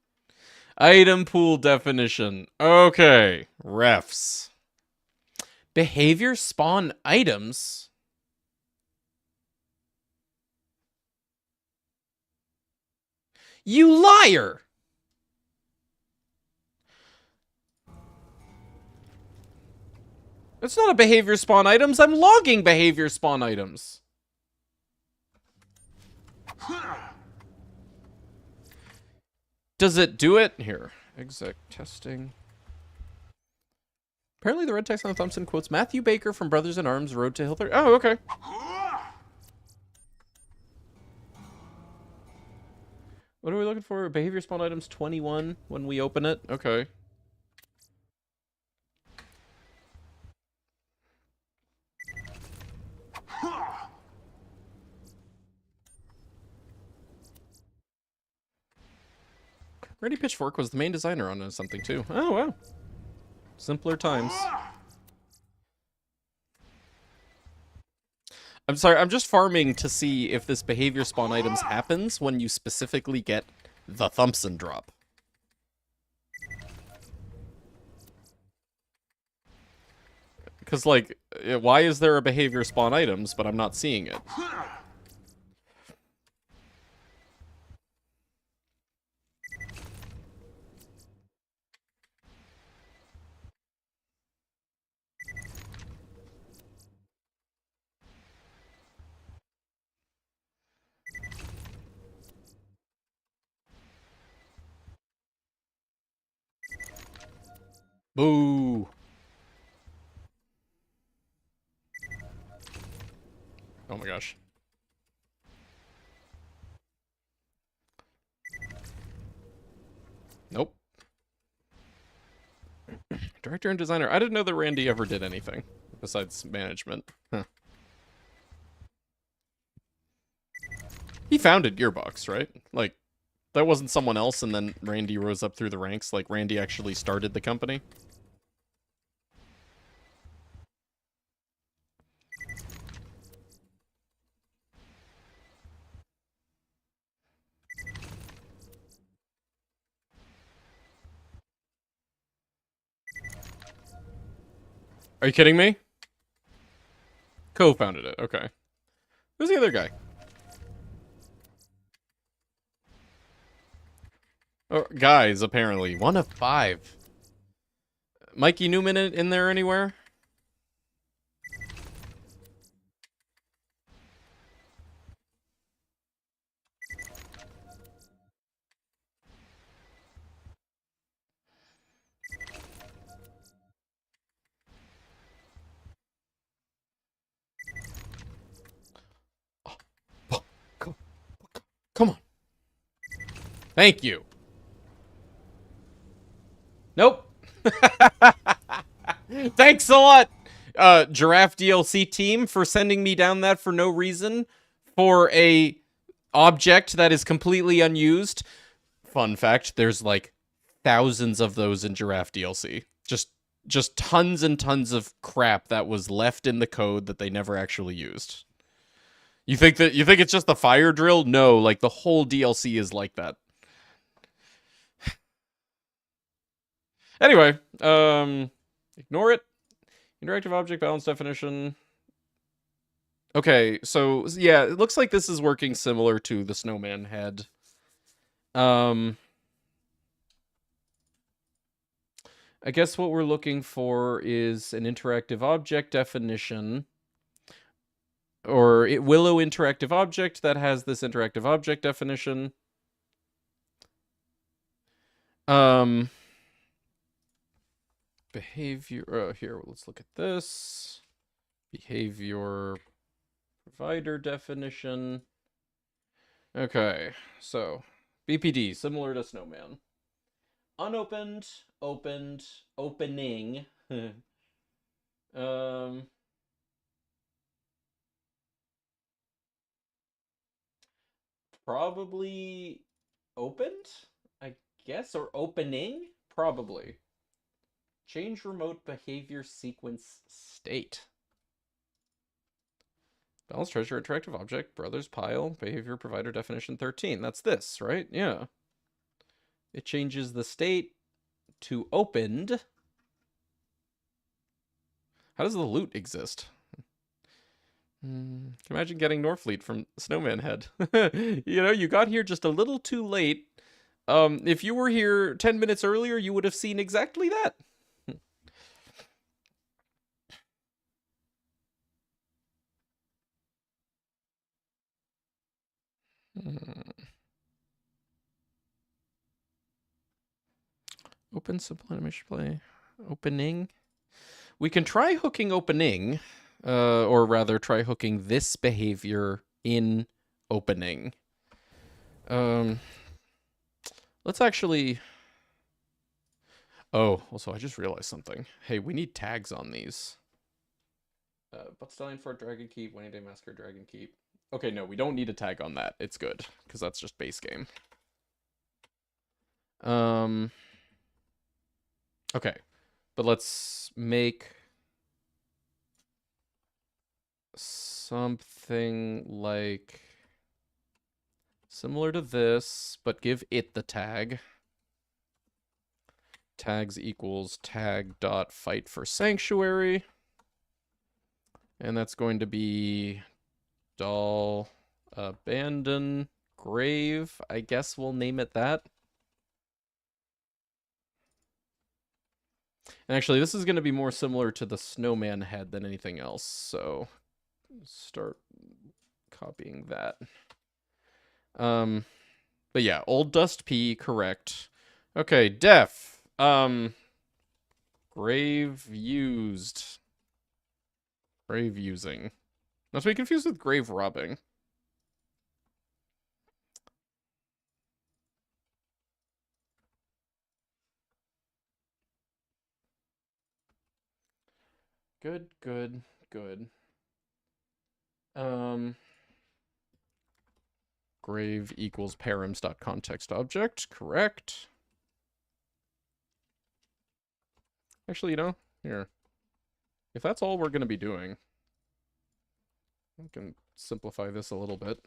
Item pool definition. Okay, refs. Behavior spawn items. You liar! It's not a behavior spawn items. I'm logging behavior spawn items. Does it do it? Here. Exec testing. Apparently the red text on Thompson quotes Matthew Baker from Brothers in Arms, Road to Hill 30. Oh, okay. What are we looking for? Behavior spawn items 21 when we open it. Okay. Randy Pitchfork was the main designer on something too. Oh, wow. Simpler times. I'm sorry, I'm just farming to see if this behavior spawn items happens when you specifically get the Thompson drop. Because, like, why is there a behavior spawn items, but I'm not seeing it? Boo! Oh my gosh. Nope. Director and designer. I didn't know that Randy ever did anything besides management. Huh. He founded Gearbox, right? Like, that wasn't someone else and then Randy rose up through the ranks. Like, Randy actually started the company. Are you kidding me? Co-founded it, okay. Who's the other guy? Oh, guys, apparently. 1 of 5. Mikey Newman in there anywhere? Thank you. Nope. Thanks a lot, Giraffe DLC team, for sending me down that for no reason for a object that is completely unused. Fun fact, there's like thousands of those in Giraffe DLC. Just tons and tons of crap that was left in the code that they never actually used. You think it's just the fire drill? No, like the whole DLC is like that. Anyway, ignore it. Interactive object balance definition. Okay, so yeah, it looks like this is working similar to the snowman head. I guess what we're looking for is an interactive object definition, or Willow interactive object that has this interactive object definition. Behavior, here, let's look at this. Behavior provider definition. Okay, so BPD, similar to snowman. Unopened, opened, opening. Probably opened, I guess, or opening, probably. Change remote behavior sequence state. Balance treasure, interactive object, brothers pile, behavior provider definition 13. That's this, right? Yeah. It changes the state to opened. How does the loot exist? Can you imagine getting Norfleet from Snowman Head? You know, you got here just a little too late. If you were here 10 minutes earlier, you would have seen exactly that. Open simple animation play. Opening. We can try hooking opening, or rather try hooking this behavior in opening. Let's actually... Oh, also, I just realized something. Hey, we need tags on these. But Stallion for Dragon Keep, Winning Day Massacre, Dragon Keep. Okay, no, we don't need a tag on that. It's good, because that's just base game. Okay, but let's make something like similar to this, but give it the tag. Tags equals tag dot fight for sanctuary. And that's going to be doll abandon grave. I guess we'll name it that. And actually, this is going to be more similar to the snowman head than anything else. So start copying that. But yeah, old dust P, correct. Okay, def. Grave used. Grave using. Not to be confused with grave robbing. Good, good, good. Grave equals params.context.object, correct. Actually, you know, here. If that's all we're going to be doing, I can simplify this a little bit.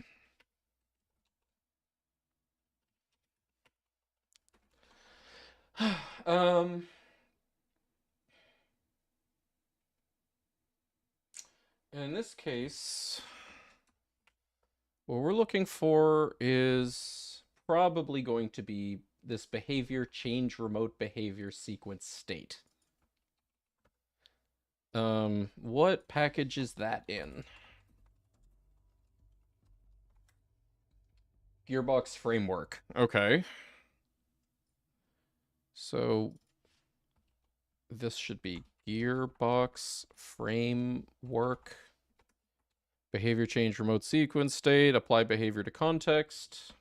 In this case, what we're looking for is probably going to be this behavior change remote behavior sequence state. What package is that in? Gearbox framework. Okay. So this should be Gearbox framework. Behavior change remote sequence state. Apply behavior to context.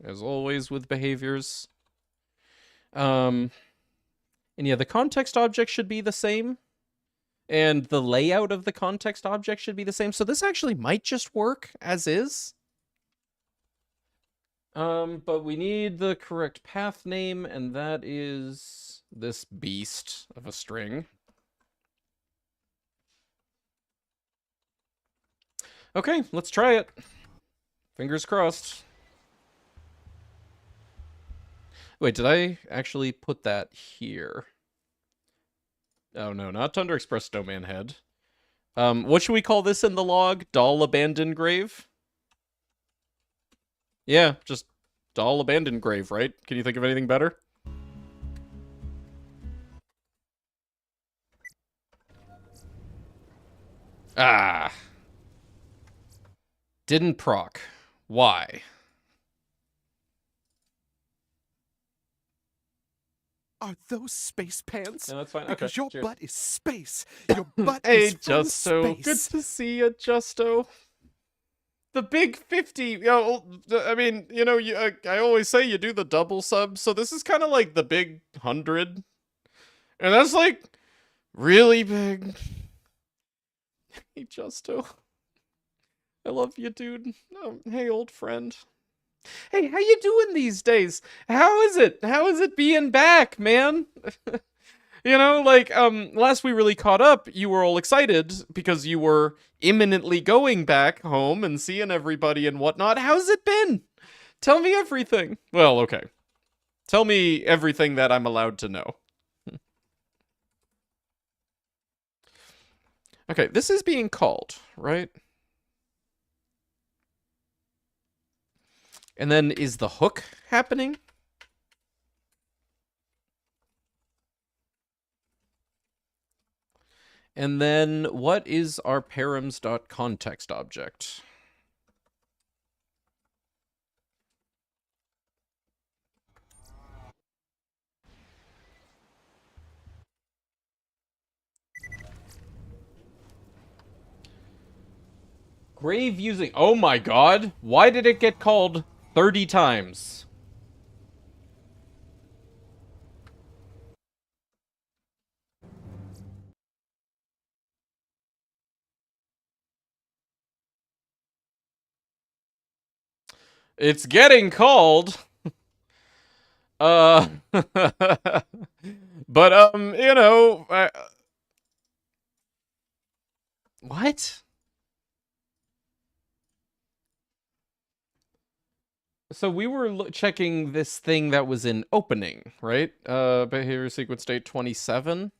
as always with behaviors. And yeah, the context object should be the same. And the layout of the context object should be the same. So this actually might just work as is. But we need the correct path name, and that is this beast of a string. Okay, let's try it. Fingers crossed. Wait, did I actually put that here? Oh no, not Thunder Express Snowman Head. What should we call this in the log? Doll Abandoned Grave? Yeah, just Doll Abandoned Grave, right? Can you think of anything better? Ah. Didn't proc. Why? Are those space pants? No, that's fine. Because Okay, your cheers. butt is space. Your butt Hey, is from Justo. space. Good to see you, Justo. The big 50. You know, I mean, you know, I always say you do the double sub, so this is kind of like the big 100. And that's like really big. Hey, Justo. I love you, dude. Hey, old friend. Hey, how you doing these days? How is it? How is it being back, man? You know, like, last we really caught up, you were all excited because you were imminently going back home and seeing everybody and whatnot. How's it been? Tell me everything. Well, okay. Tell me everything that I'm allowed to know. Okay, this is being called, right? And then is the hook happening? And then what is our params.context object? Grave using... Oh my god! Why did it get called 30 times? It's getting called. But you know, what? So we were checking this thing that was in opening, right? Behavior sequence state 27.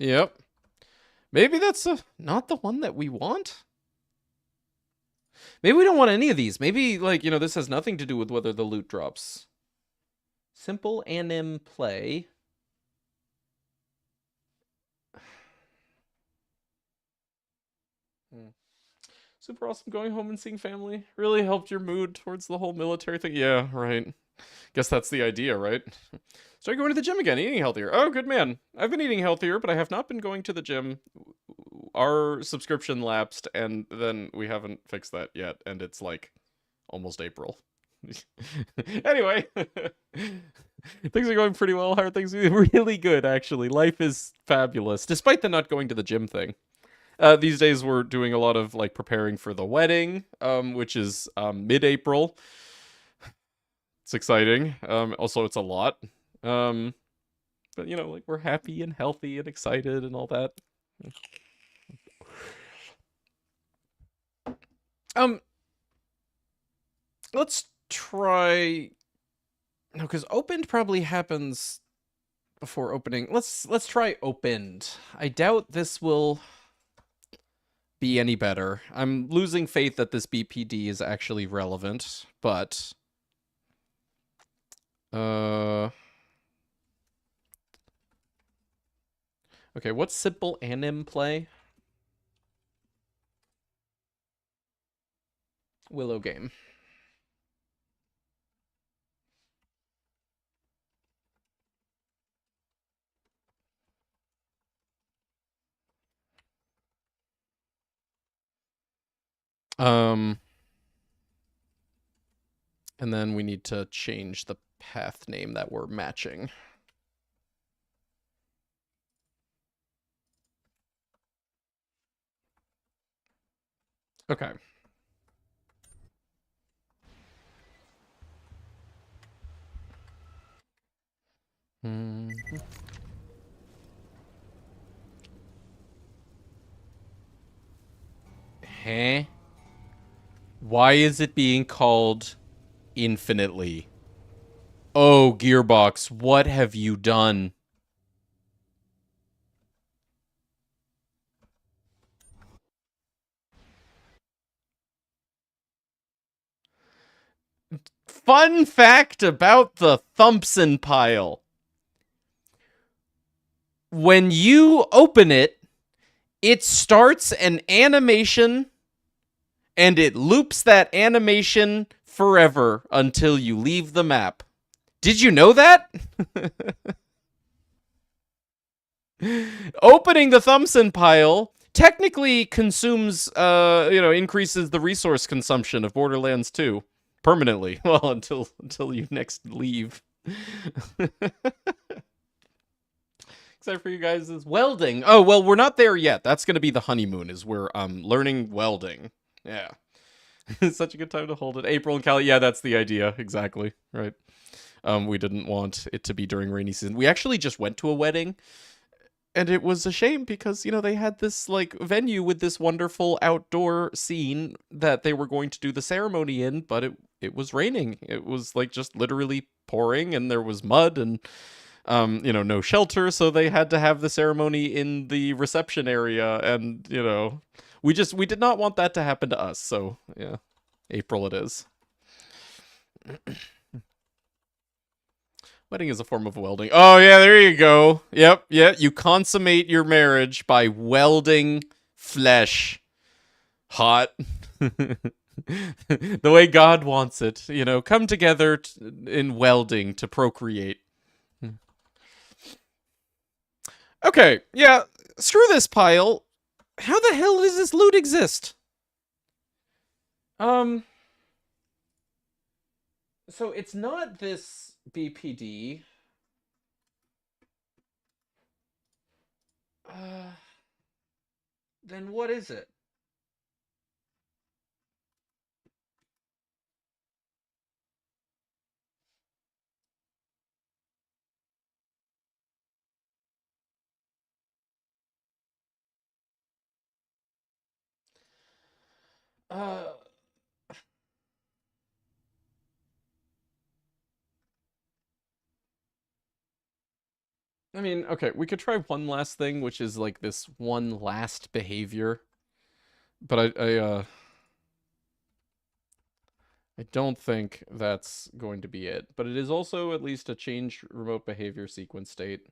Yep. Maybe that's not the one that we want? Maybe we don't want any of these. Maybe, like, you know, this has nothing to do with whether the loot drops. Simple anim play. Super awesome going home and seeing family. Really helped your mood towards the whole military thing. Yeah, right. Guess that's the idea, right? Start going to the gym again, eating healthier. Oh, good man. I've been eating healthier, but I have not been going to the gym. Our subscription lapsed, and then we haven't fixed that yet, and it's like almost April. Anyway, things are going pretty well. How are things? Really good, actually. Life is fabulous, despite the not going to the gym thing. These days we're doing a lot of like preparing for the wedding, which is mid-April. It's exciting. Also, it's a lot. But you know, like we're happy and healthy and excited and all that. Let's try. No, because opened probably happens before opening. Let's try opened. I doubt this will be any better. I'm losing faith that this BPD is actually relevant, but okay, what's simple anim play? Willow game. Um And then we need to change the path name that we're matching. Okay. Huh? Why is it being called infinitely? Oh, Gearbox, what have you done? Fun fact about the Thumpson pile. When you open it, it starts an animation and it loops that animation forever until you leave the map. Did you know that? Opening the Thumpson pile technically consumes, increases the resource consumption of Borderlands 2 permanently. Well, until you next leave. Except for you guys is welding. Oh, well, we're not there yet. That's going to be the honeymoon, is we're learning welding. Yeah. It's such a good time to hold it. April and Cali. Yeah, that's the idea. Exactly. Right. We didn't want it to be during rainy season. We actually just went to a wedding, and it was a shame because, they had this, venue with this wonderful outdoor scene that they were going to do the ceremony in, but it was raining. It was, just literally pouring, and there was mud, and, no shelter, so they had to have the ceremony in the reception area, and, we did not want that to happen to us, so, yeah. April it is. Wedding is a form of welding. Oh, yeah, there you go. Yep, yeah, you consummate your marriage by welding flesh. Hot. The way God wants it. Come together in welding to procreate. Okay, yeah, screw this pile. How the hell does this loot exist? So it's not this BPD. Then what is it? I mean, okay, we could try one last thing, which is this one last behavior. But I don't think that's going to be it. But it is also at least a change remote behavior sequence state.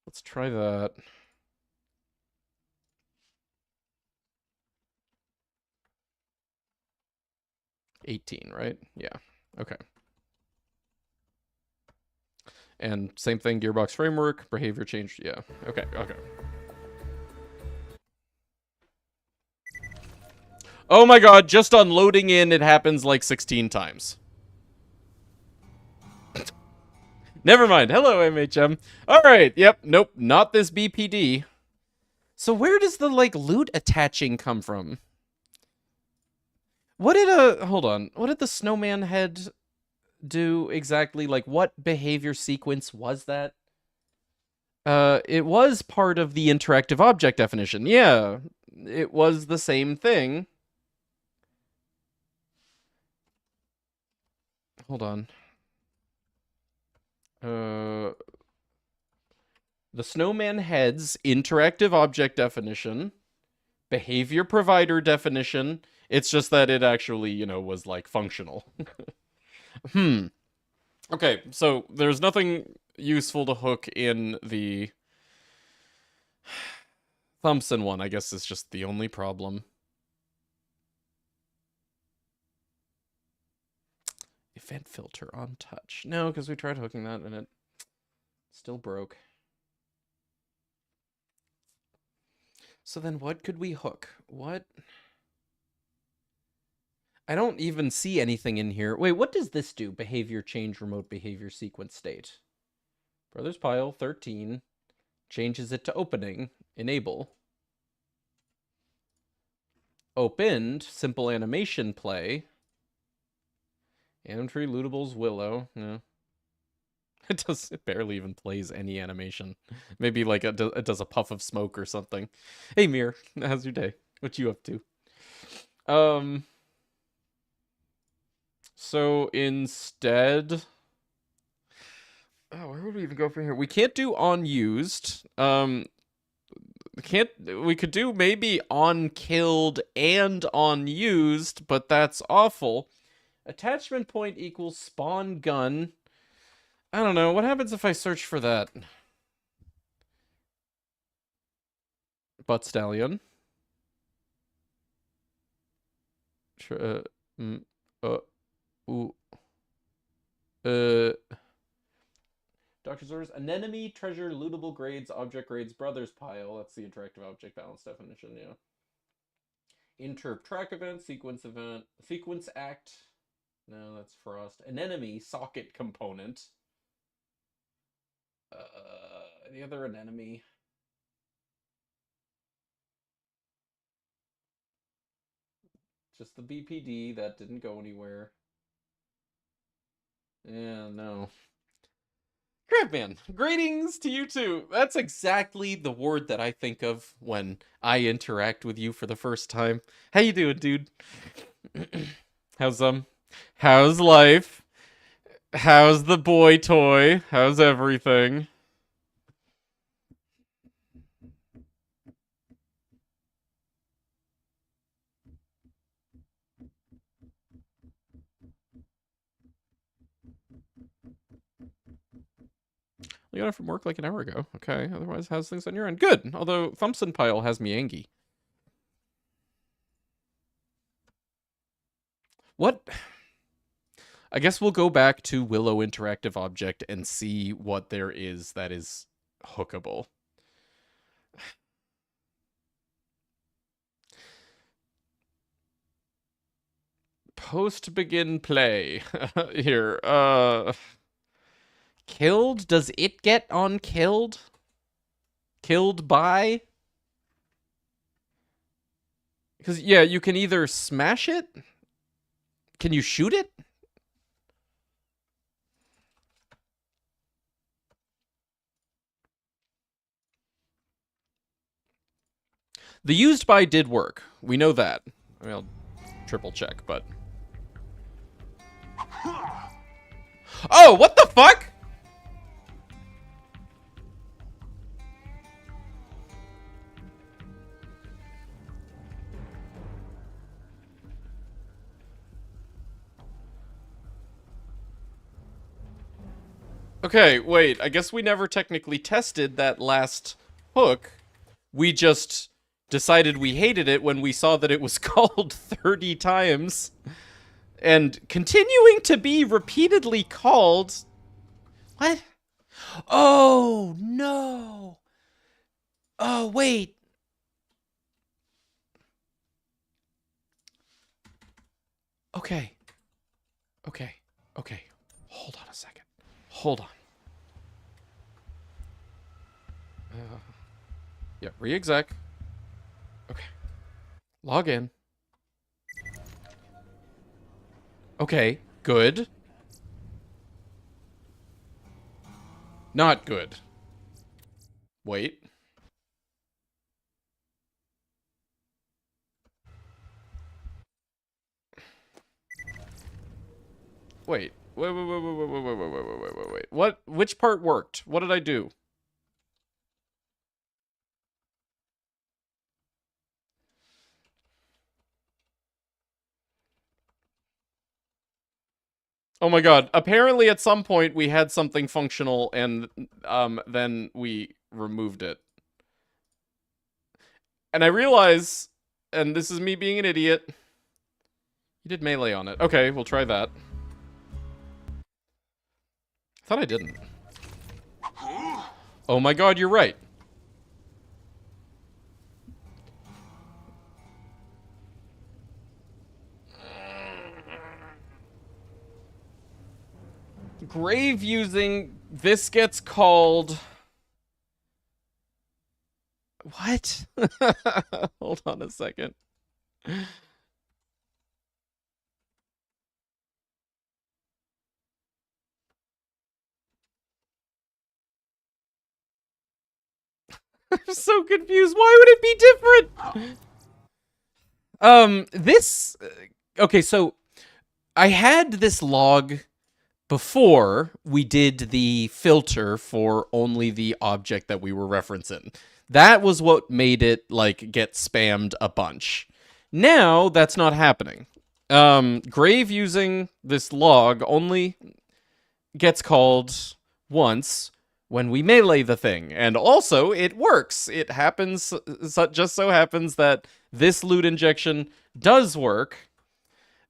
Let's try that. $18, right? Yeah. Okay. And same thing, Gearbox framework, behavior change. Yeah. Okay. Oh my god, just on loading in, it happens 16 times. Never mind. Hello, MHM. Alright, yep, nope, not this BPD. So where does the, loot attaching come from? What did the snowman head do exactly? What behavior sequence was that? It was part of the interactive object definition. Yeah, it was the same thing. Hold on. The snowman head's interactive object definition, behavior provider definition. It's just that it actually, was functional. Okay, so there's nothing useful to hook in the Thompson one. I guess is just the only problem. Event filter on touch. No, because we tried hooking that and it still broke. So then what could we hook? What? I don't even see anything in here. Wait, what does this do? Behavior change, remote behavior sequence state. Brothers pile 13 changes it to opening. Enable. Opened. Simple animation play. Anim tree, lootables, willow. No. It barely even plays any animation. Maybe like it does a puff of smoke or something. Hey Mir, how's your day? What you up to? So instead, where would we even go from here? We can't do unused. We could do maybe on killed and on used, but that's awful. Attachment point equals spawn gun. I don't know. What happens if I search for that? Butt stallion. Ooh. Doctor's orders. Anemone, treasure, lootable grades, object grades, brothers pile. That's the interactive object balance definition, yeah. Interp track event, sequence act. No, that's frost. Anemone, socket component. The other anemone. Just the BPD, that didn't go anywhere. Yeah, no. Crabman, greetings to you too. That's exactly the word that I think of when I interact with you for the first time. How you doing, dude? How's life? How's the boy toy? How's everything? You got it from work like an hour ago. Okay, otherwise, how's things on your end? Good, although Thumpson Pile has me angy. What? I guess we'll go back to Willow Interactive Object and see what there is that is hookable. Post begin play. Here, killed? Does it get on killed? Killed by? Because, yeah, you can either smash it. Can you shoot it? The used by did work. We know that. I mean, I'll triple check, but... Oh, what the fuck? Okay, wait. I guess we never technically tested that last hook. We just decided we hated it when we saw that it was called 30 times. And continuing to be repeatedly called... What? Oh, no. Oh, wait. Okay. Okay. Okay. Hold on a second. Hold on. Yeah, re-exec. Okay. Log in. Okay, good. Not good. Wait. Wait. Wait. What? Which part worked? What did I do? Oh my god. Apparently at some point we had something functional and then we removed it. And I realize, and this is me being an idiot, you did melee on it. Okay, we'll try that. I thought I didn't. Oh my god, you're right. grave using, this gets called... What? Hold on a second. I'm so confused. Why would it be different? Okay, so I had this log before we did the filter for only the object that we were referencing. That was what made it, like, get spammed a bunch. Now, that's not happening. Grave using this log only gets called once when we melee the thing. And also, it works. It happens, just so happens that this loot injection does work.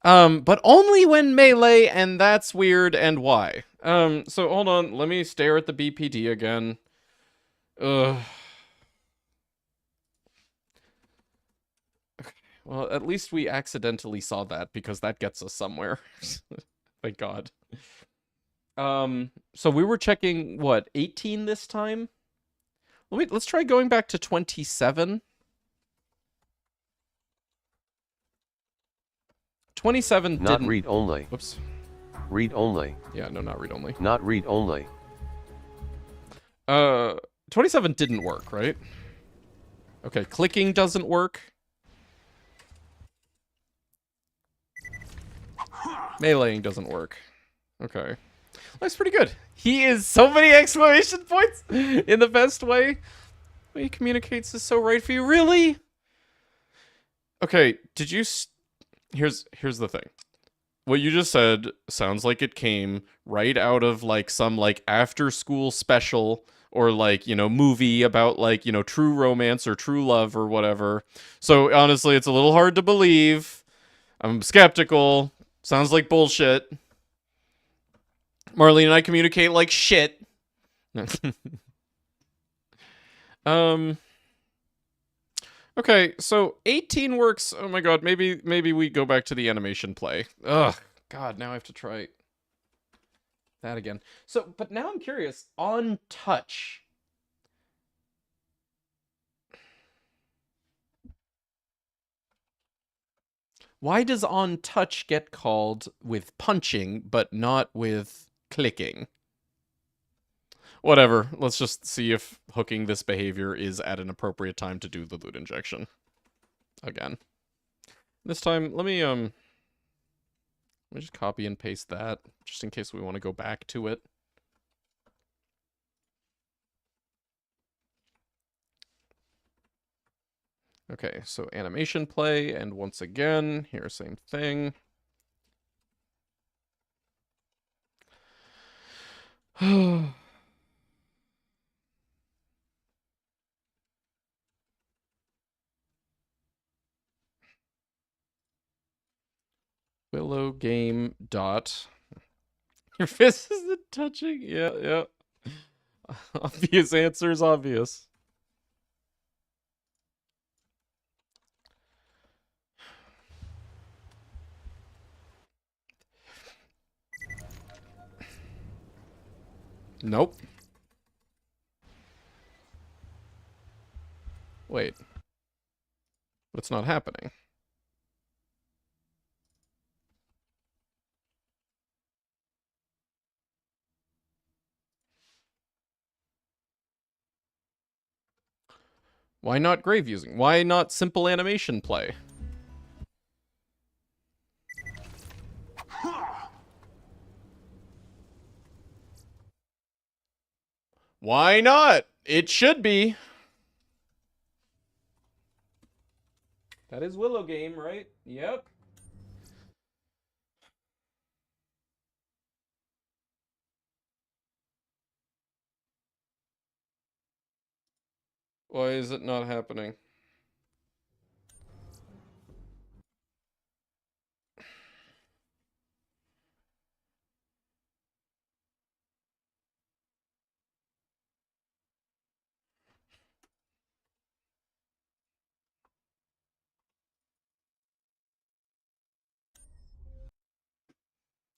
But only when melee, and that's weird, and why? So hold on, let me stare at the BPD again. Ugh. Well, at least we accidentally saw that, because that gets us somewhere. Thank God. So we were checking, what, 18 this time? Let's try going back to 27. 27 Not didn't... read only. Whoops. Read only. Yeah, no, not read only. Not read only. 27 didn't work, right? Okay, clicking doesn't work. Meleeing doesn't work. Okay. That's pretty good. He is so many exclamation points in the best way. The way he communicates is so right for you. Really? Okay, did you... Here's the thing. What you just said sounds like it came right out of, like, some, like, after-school special or, like, you know, movie about, like, you know, true romance or true love or whatever. So, honestly, it's a little hard to believe. I'm skeptical. Sounds like bullshit. Marlene and I communicate like shit. Okay, so 18 works. Oh my god, maybe we go back to the animation play. Ugh, god, now I have to try that again. So, but now I'm curious, on touch. Why does on touch get called with punching, but not with clicking? Whatever, let's just see if hooking this behavior is at an appropriate time to do the loot injection. Again. This time, let me just copy and paste that, just in case we want to go back to it. Okay, so animation play, and once again, here, same thing. Willow game dot. Your fist isn't touching? Yeah, yeah. Obvious answer is obvious. Nope. Wait. What's not happening? Why not grave using? Why not simple animation play? Why not? It should be. That is Willow game, right? Yep. Why is it not happening?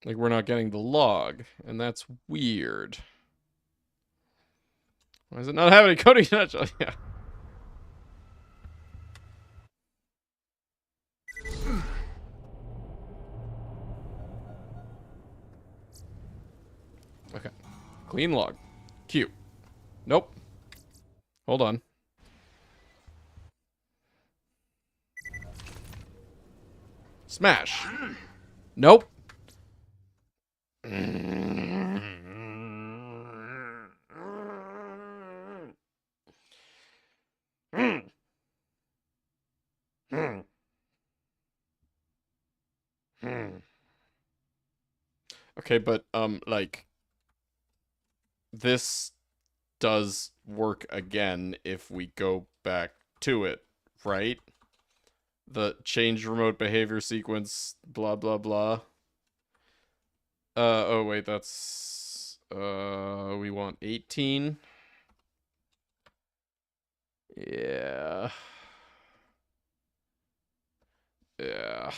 Like, we're not getting the log, and that's weird. Why is it not having a coding nutshell? Yeah. Okay. Clean log. Cute. Nope. Hold on. Smash. Nope. Okay, but like this does work again if we go back to it, right? The change remote behavior sequence, blah blah blah. Oh wait, that's we want 18. Yeah. Yeah.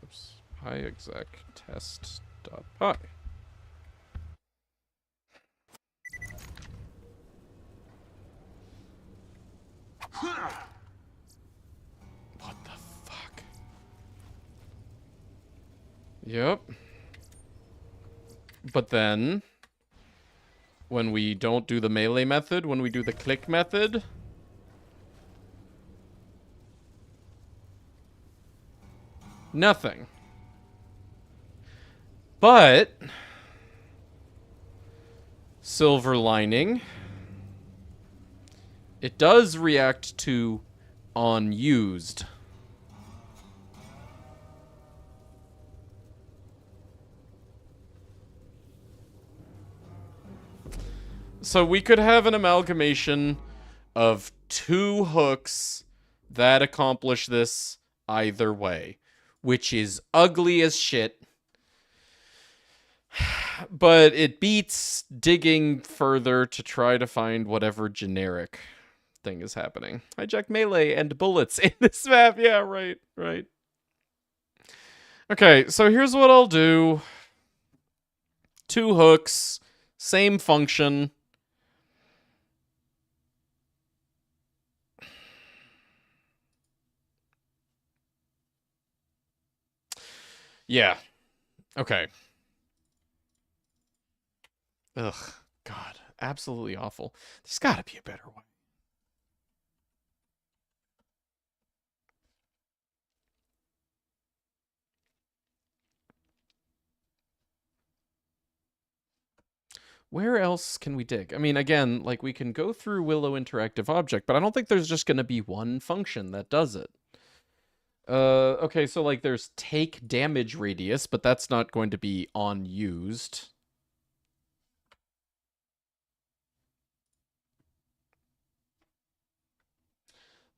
Oops. Pi exec test dot pi. What the fuck? Yep. But then, when we don't do the melee method, when we do the click method, nothing. But, silver lining, it does react to unused. So we could have an amalgamation of two hooks that accomplish this either way, which is ugly as shit. But it beats digging further to try to find whatever generic thing is happening. Hijack melee and bullets in this map. Yeah, right, right. Okay, so here's what I'll do. Two hooks, same function. Yeah. Okay. Ugh. God. Absolutely awful. There's gotta be a better way. Where else can we dig? I mean, again, like, we can go through Willow Interactive Object, but I don't think there's just gonna be one function that does it. Okay, so, like, there's take damage radius, but that's not going to be unused.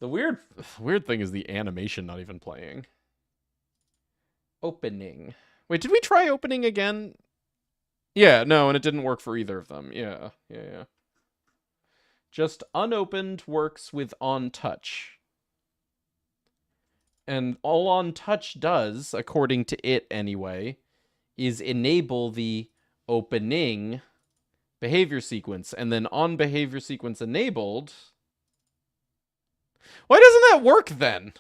The weird thing is the animation not even playing. Opening. Wait, did we try opening again? Yeah, no, and it didn't work for either of them. Yeah. Just unopened works with on touch. And all on touch does, according to it anyway, is enable the opening behavior sequence. And then on behavior sequence enabled... Why doesn't that work then?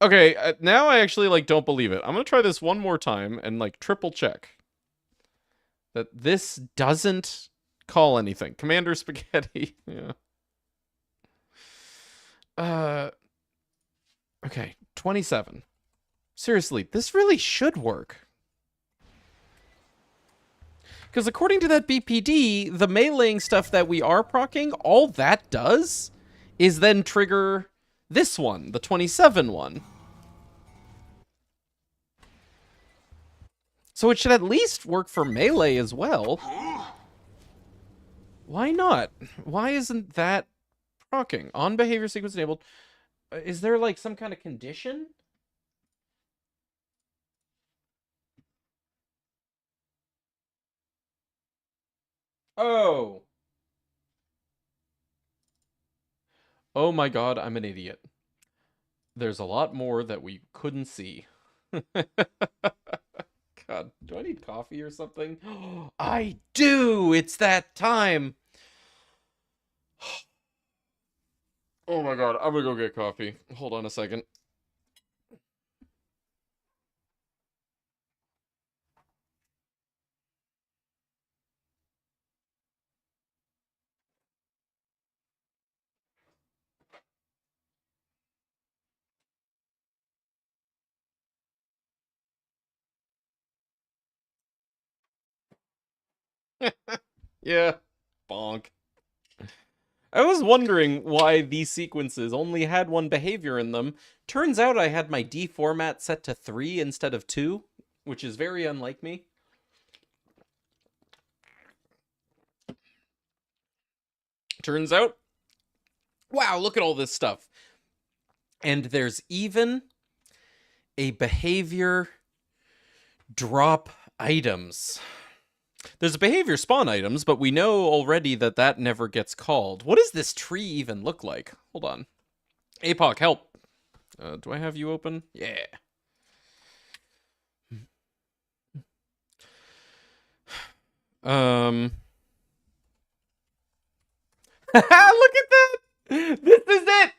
Okay, now I actually, like, don't believe it. I'm gonna try this one more time and, like, triple check that this doesn't call anything. Commander Spaghetti. Yeah. Okay, 27. Seriously, this really should work. Because according to that BPD, the meleeing stuff that we are proccing, all that does is then trigger this one, the 27 one. So it should at least work for melee as well. Why not? Why isn't that proccing? On behavior sequence enabled. Is there, like, some kind of condition? Oh. Oh my god, I'm an idiot. There's a lot more that we couldn't see. God, do I need coffee or something? I do! It's that time! Oh my god, I'm gonna go get coffee. Hold on a second. Yeah, bonk. I was wondering why these sequences only had one behavior in them. Turns out I had my D format set to 3 instead of 2, which is very unlike me. Turns out, wow, look at all this stuff. And there's even a behavior drop items. There's a behavior spawn items, but we know already that that never gets called. What does this tree even look like? Hold on. APOC, help. Do I have you open? Yeah. Look at that! This is it!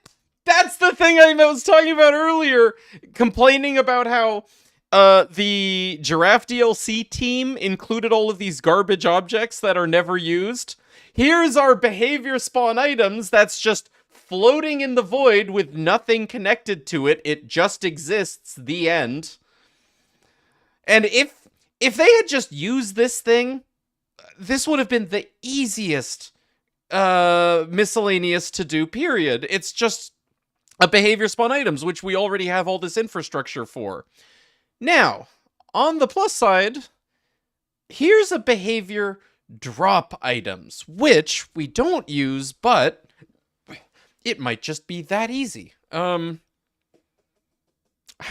That's the thing I was talking about earlier. Complaining about how the Giraffe DLC team included all of these garbage objects that are never used. Here's our behavior spawn items that's just floating in the void with nothing connected to it. It just exists. The end. And if they had just used this thing, this would have been the easiest miscellaneous to do, period. It's just a behavior spawn items, which we already have all this infrastructure for. Now, on the plus side, here's a behavior drop items, which we don't use, but it might just be that easy. How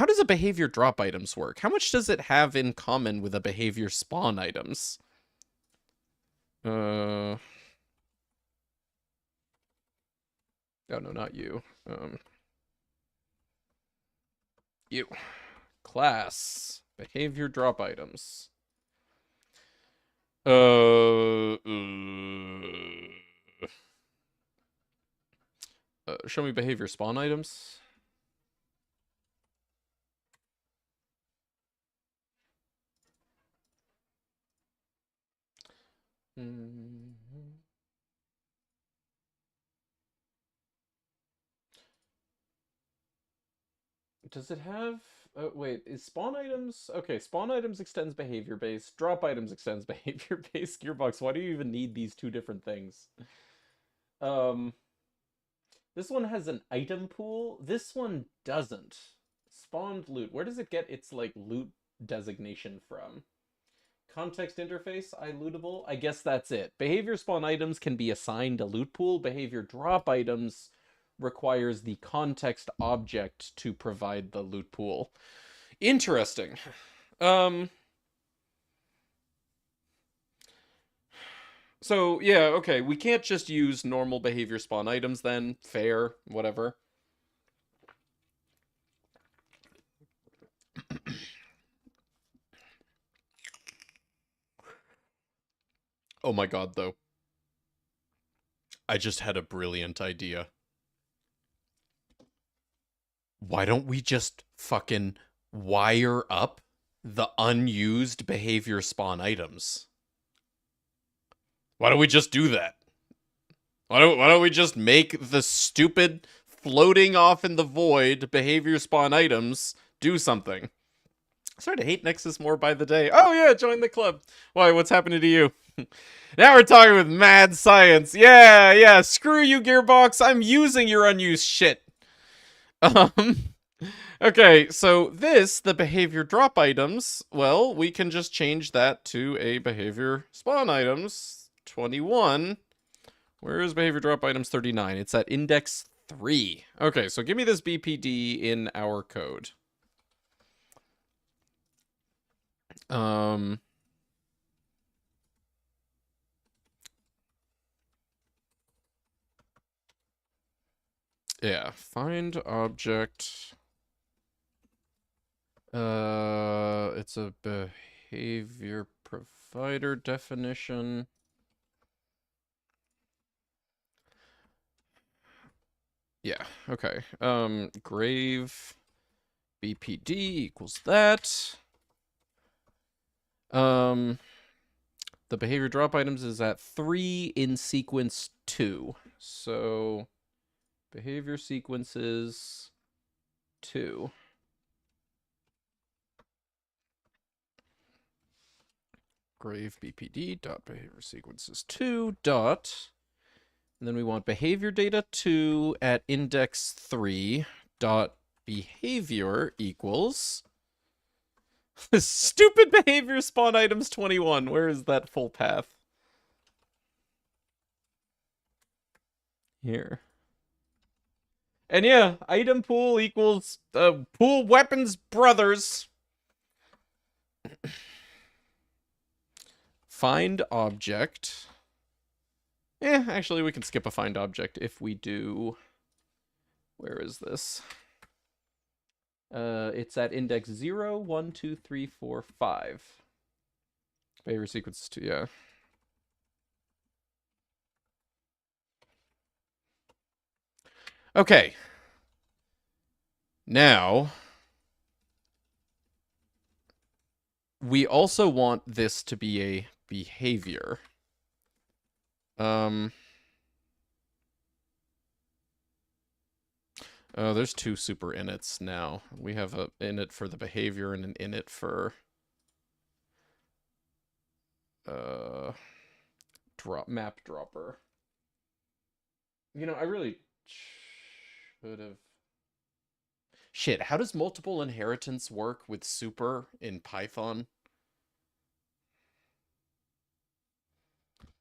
does a behavior drop items work? How much does it have in common with a behavior spawn items? Oh, no, not you. You. Class. Behavior drop items. Show me behavior spawn items. Does it have... wait, is spawn items... Okay, spawn items extends behavior base. Drop items extends behavior base. Gearbox, why do you even need these two different things? This one has an item pool. This one doesn't. Spawned loot. Where does it get its, like, loot designation from? Context interface, lootable. I guess that's it. Behavior spawn items can be assigned a loot pool. Behavior drop items requires the context object to provide the loot pool. Interesting. So, yeah, okay, we can't just use normal behavior spawn items then. Fair, whatever. Oh my god, though. I just had a brilliant idea. Why don't we just fucking wire up the unused behavior spawn items? Why don't we just do that? Why don't we just make the stupid floating off in the void behavior spawn items do something? I started to hate Nexus more by the day. Oh yeah, join the club. Why, what's happening to you? Now we're talking with mad science. Yeah, screw you, Gearbox. I'm using your unused shit. Okay, so the behavior drop items, well, we can just change that to a behavior spawn items 21. Where is behavior drop items 39? It's at index 3. Okay, so give me this BPD in our code. Yeah, find object. It's a behavior provider definition. Yeah, okay. Grave BPD equals that. The behavior drop items is at 3 in sequence 2. So behavior sequences 2. Grave BPD dot behavior sequences 2 dot. And then we want behavior data 2 at index 3 dot behavior equals stupid behavior spawn items 21. Where is that full path? Here. And yeah, item pool equals pool weapons brothers. Find object. Actually, we can skip a find object if we do. Where is this? It's at index 0, 1, 2, 3, 4, 5. Behavior sequences 2, yeah. Okay. Now, we also want this to be a behavior. Oh, there's 2 super inits now. We have a init for the behavior and an init for map dropper. You know, I really should have. Shit, how does multiple inheritance work with super in Python?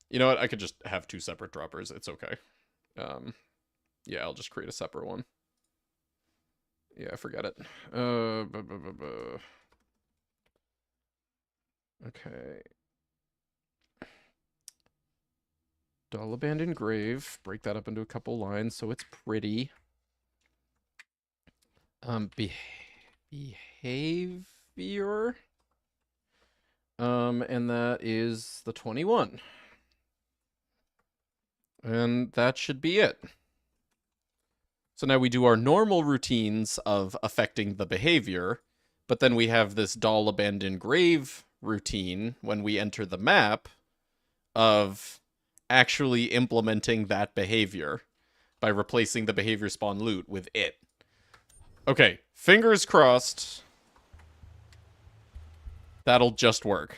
You know what? I could just have 2 separate droppers. It's okay. Yeah, I'll just create a separate one. Yeah, forget it. Okay. Doll abandoned grave. Break that up into a couple lines so it's pretty. Behavior. And that is the 21. And that should be it. So now we do our normal routines of affecting the behavior, but then we have this doll abandoned grave routine when we enter the map of actually implementing that behavior by replacing the behavior spawn loot with it. Okay, fingers crossed. That'll just work.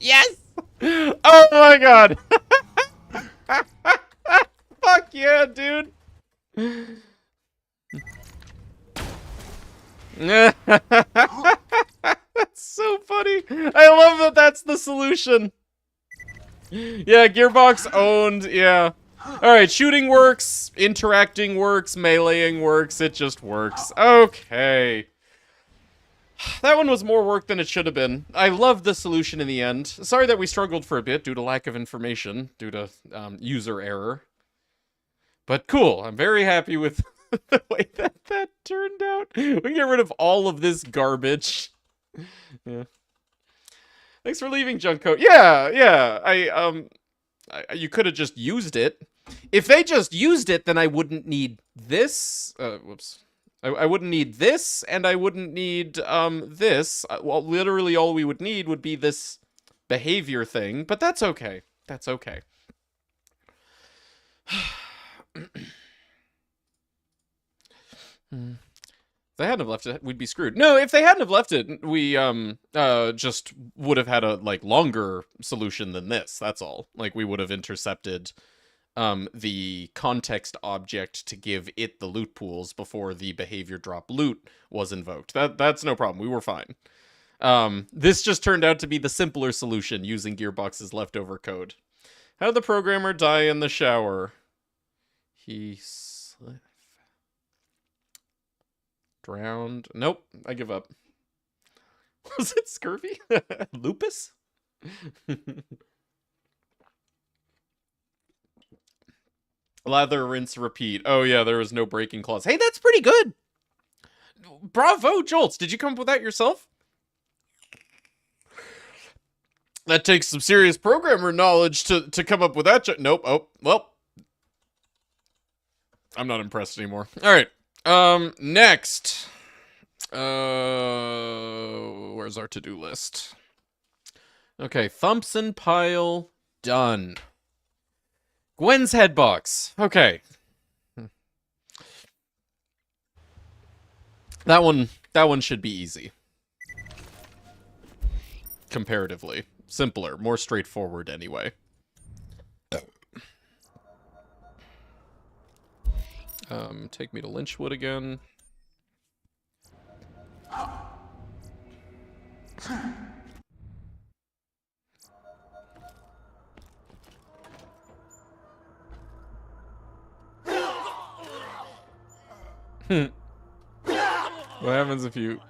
Yes! Oh my god! Fuck yeah, dude! That's so funny. I love that that's the solution. Yeah, Gearbox owned, yeah. Alright, shooting works, interacting works, meleeing works, it just works. Okay. That one was more work than it should have been. I love the solution in the end. Sorry that we struggled for a bit due to lack of information, due to user error. But cool, I'm very happy with the way that turned out. We can get rid of all of this garbage. Yeah. Thanks for leaving, Junko. Yeah, you could have just used it. If they just used it, then I wouldn't need this. Whoops. I wouldn't need this, and I wouldn't need this. Well, literally all we would need would be this behavior thing, but that's okay. That's okay. If they hadn't have left it, we'd be screwed. No, if they hadn't have left it, we just would have had a longer solution than this. That's all. Like, we would have intercepted the context object to give it the loot pools before the behavior drop loot was invoked. That's no problem. We were fine. This just turned out to be the simpler solution using Gearbox's leftover code. How did the programmer die in the shower? He drowned. Nope, I give up. Was it scurvy? Lupus? Lather, rinse, repeat. Oh yeah, there was no breaking clause. Hey, that's pretty good. Bravo, Jolts. Did you come up with that yourself? That takes some serious programmer knowledge to come up with that. Nope. Oh, well. I'm not impressed anymore. All right. Next. Where's our to-do list? Okay, Thompson pile done. Gwen's head box. Okay. That one should be easy. Comparatively. Simpler, more straightforward anyway. Take me to Lynchwood again. What happens if you...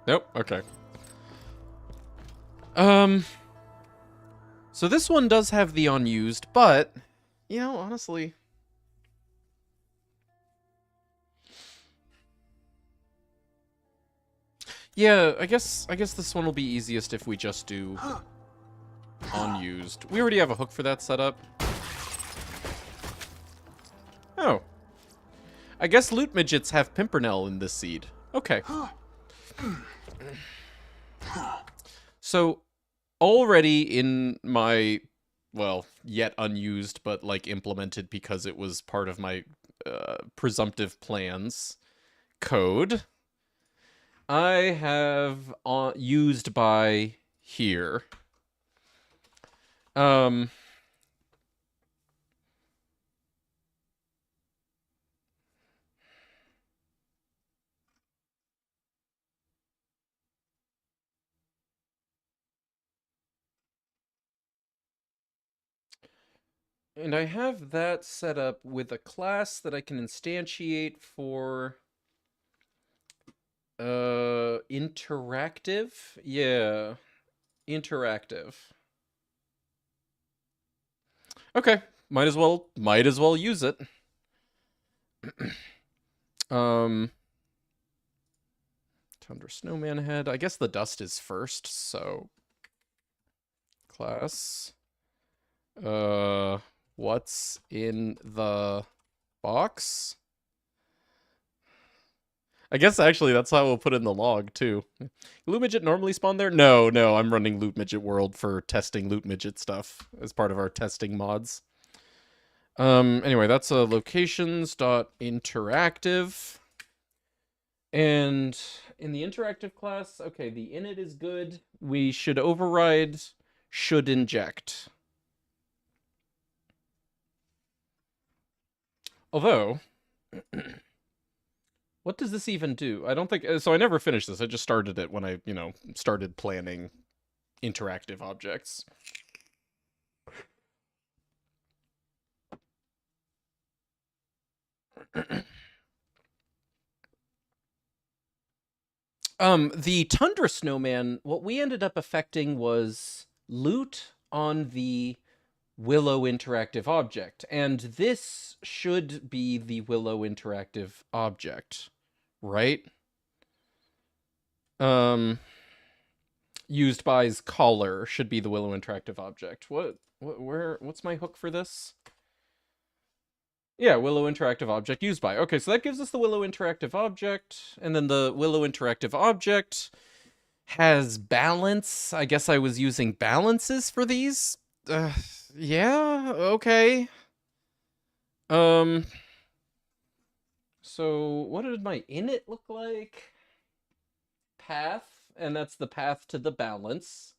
Nope, okay. So this one does have the unused, but, you know, honestly... Yeah, I guess this one will be easiest if we just do unused. We already have a hook for that set up. Oh. I guess loot midgets have pimpernel in this seed. Okay. So, already in my, well, yet unused, but, like, implemented because it was part of my presumptive plans code, I have used by here. And I have that set up with a class that I can instantiate for interactive. Yeah, interactive. Okay, might as well use it. Tundra snowman head. I guess the dust is first, so class. What's in the box? I guess actually that's how we'll put in the log too. Loot Midget normally spawn there? No, I'm running Loot Midget World for testing Loot Midget stuff as part of our testing mods. Anyway, that's a locations.interactive. And in the interactive class, okay, the init is good. We should override should inject. Although, what does this even do? I don't think... So I never finished this. I just started it when I, you know, started planning interactive objects. The Tundra Snowman, what we ended up affecting was loot on the Willow interactive object, and this should be the Willow interactive object, right? Used by's collar should be the Willow interactive object. What's my hook for this? Yeah, Willow interactive object used by. Okay, so that gives us the Willow interactive object, and then the Willow interactive object has balance. I guess I was using balances for these. Yeah, okay. So what did my init look like? Path, and that's the path to the balance.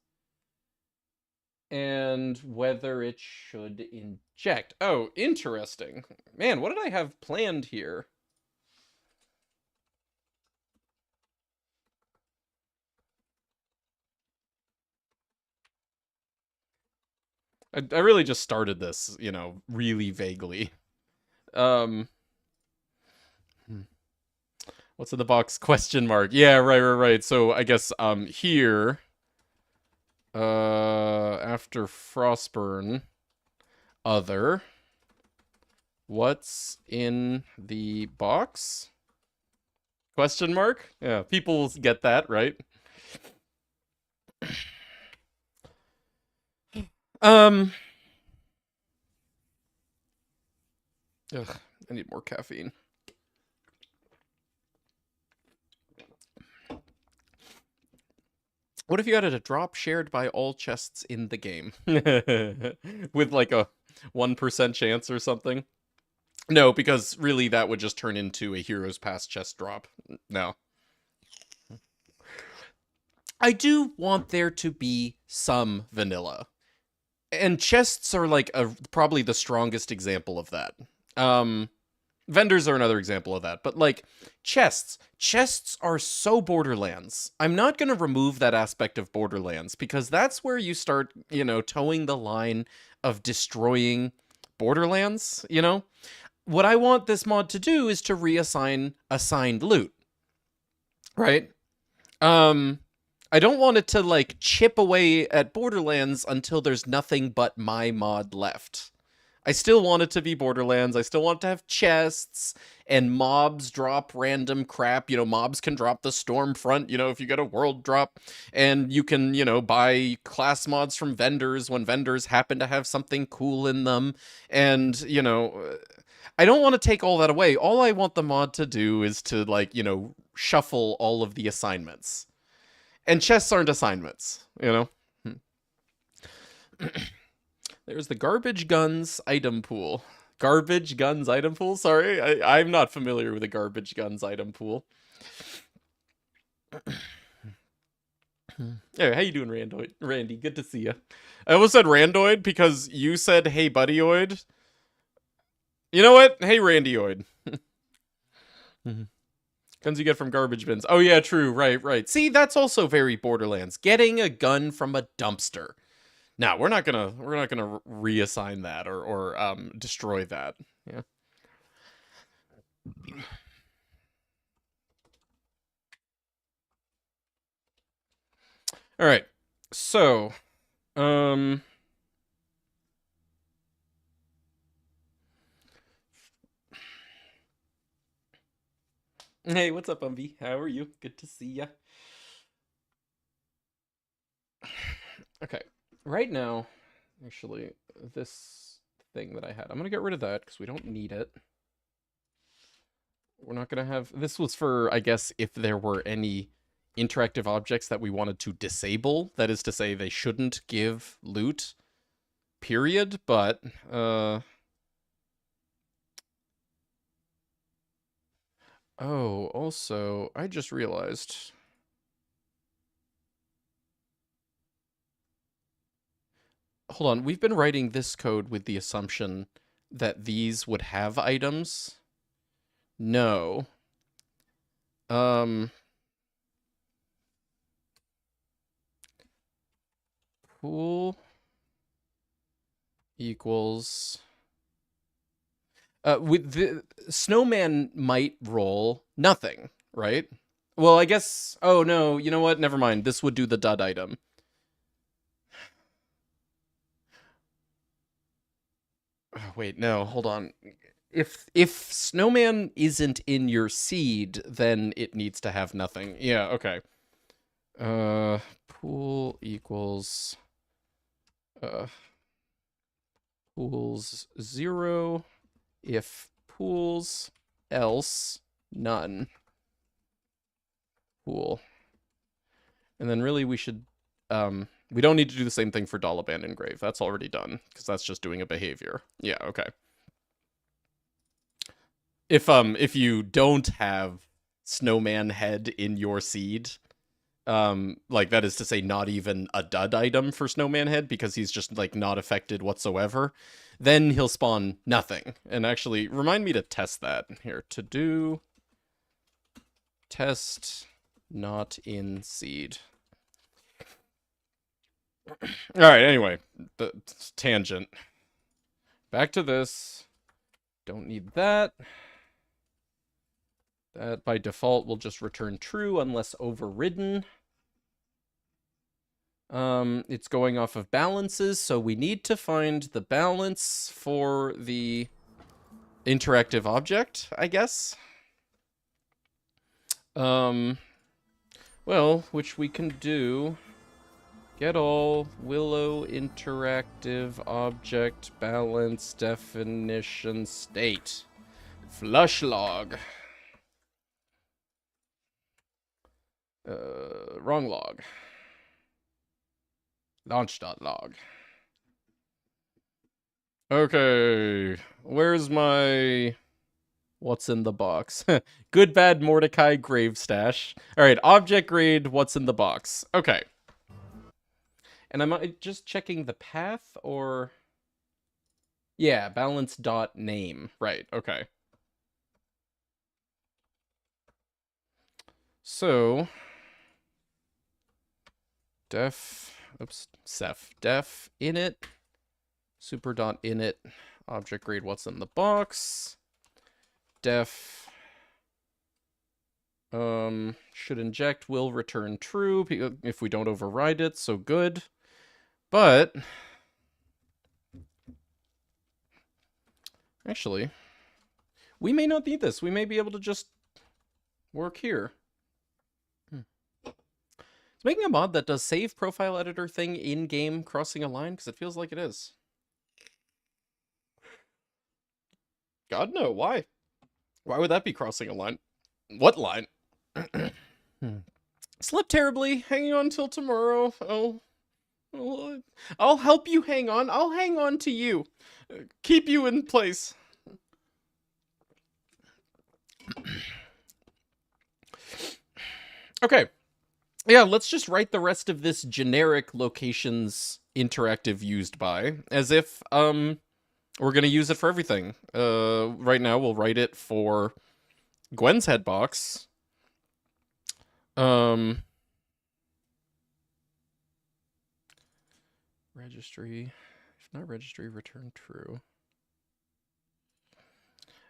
And whether it should inject. Oh, interesting. Man, what did I have planned here? I really just started this, you know, really vaguely. What's in the box? Question mark. Yeah, right. So I guess here after Frostburn, other. What's in the box? Question mark? Yeah, people get that, right? Ugh, I need more caffeine. What if you had a drop shared by all chests in the game? With like a 1% chance or something? No, because really that would just turn into a Heroes Pass chest drop. No. I do want there to be some vanilla. And chests are like probably the strongest example of that. Vendors are another example of that, but like chests are so Borderlands. I'm not going to remove that aspect of Borderlands because that's where you start, towing the line of destroying Borderlands, What I want this mod to do is to reassign assigned loot, right? I don't want it to like chip away at Borderlands until there's nothing but my mod left. I still want it to be Borderlands. I still want it to have chests and mobs drop random crap. Mobs can drop the Stormfront, if you get a world drop. And you can, buy class mods from vendors when vendors happen to have something cool in them. And, I don't want to take all that away. All I want the mod to do is to, like, shuffle all of the assignments. And chests aren't assignments, There's the garbage guns item pool. Garbage guns item pool? Sorry, I'm not familiar with the garbage guns item pool. Hey, how you doing, Randoid? Randy, good to see you. I almost said Randoid because you said, hey, buddyoid. You know what? Hey, Randyoid. Guns you get from garbage bins. Oh, yeah, true. Right. See, that's also very Borderlands. Getting a gun from a dumpster. Now, we're not gonna reassign that or destroy that. Yeah. All right. So, hey, what's up, Umby? How are you? Good to see ya. Okay. Right now, actually, this thing that I had, I'm going to get rid of that because we don't need it. We're not going to have... This was for, I guess, if there were any interactive objects that we wanted to disable. That is to say, they shouldn't give loot, period. But, oh, also, I just realized... Hold on, we've been writing this code with the assumption that these would have items. No. Pool equals... with the snowman might roll nothing, right? Well, I guess... Oh, no, you know what? Never mind. This would do the dud item. Oh, wait, no, hold on. If snowman isn't in your seed, then it needs to have nothing. Yeah, okay. Pool equals pools 0 if pools else none. Pool. And then really we should we don't need to do the same thing for doll abandoned grave. That's already done because that's just doing a behavior. Yeah, okay. If you don't have snowman head in your seed, like that is to say not even a dud item for snowman head because he's just like not affected whatsoever, then he'll spawn nothing. And actually remind me to test that here. To do test not in seed. Alright, anyway, the tangent. Back to this. Don't need that. That by default will just return true unless overridden. It's going off of balances, so we need to find the balance for the interactive object, I guess. Well, which we can do. Get all Willow interactive object balance definition state. Flush log. Wrong log. Launch.log. Okay, where's my... What's in the box? Good, bad Mordecai grave stash. Alright, object grade, what's in the box. Okay. And am I just checking the path, or... Yeah, balance dot name. Right, okay. So... def init, super.init, object grade what's in the box, def should inject will return true if we don't override it, so good. But actually, we may not need this. We may be able to just work here. Is making a mod that does save profile editor thing in-game crossing a line? Because it feels like it is. God, no. Why? Why would that be crossing a line? What line? Slept terribly. Hanging on till tomorrow. Oh, I'll help you hang on. I'll hang on to you. Keep you in place. Okay. Yeah, let's just write the rest of this generic locations interactive used by as if we're gonna use it for everything. Right now we'll write it for Gwen's head box. Registry. If not registry, return true.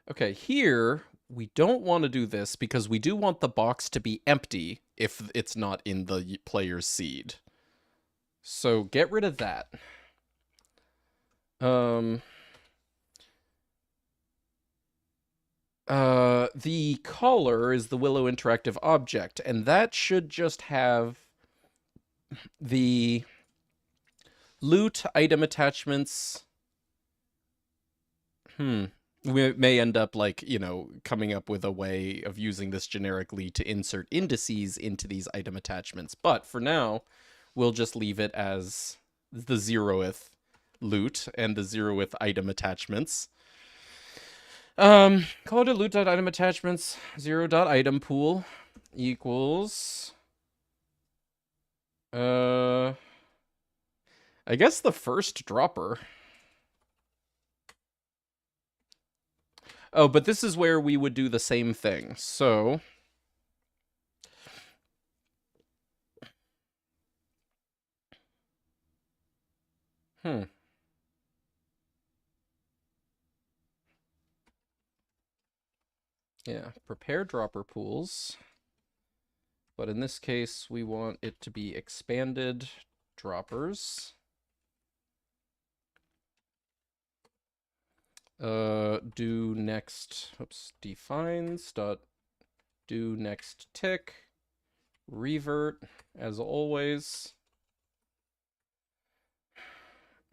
Okay, here we don't want to do this because we do want the box to be empty if it's not in the player's seed. So get rid of that. The caller is the Willow interactive object, and that should just have the loot item attachments. We may end up, like, you know, coming up with a way of using this generically to insert indices into these item attachments. But for now, we'll just leave it as the 0th loot and the 0th item attachments. Call it a loot.item attachments 0.item pool equals I guess the first dropper. Oh, but this is where we would do the same thing. So yeah, prepare dropper pools. But in this case, we want it to be expanded droppers. Do next, defines dot do next tick, revert as always.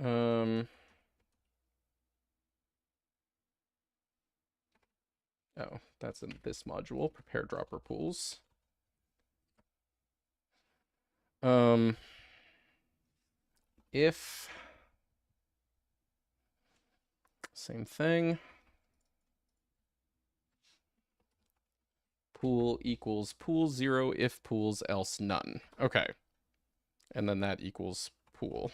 Oh, that's in this module, prepare dropper pools. If same thing, pool equals pool 0 if pools else none. Okay, and then that equals pool.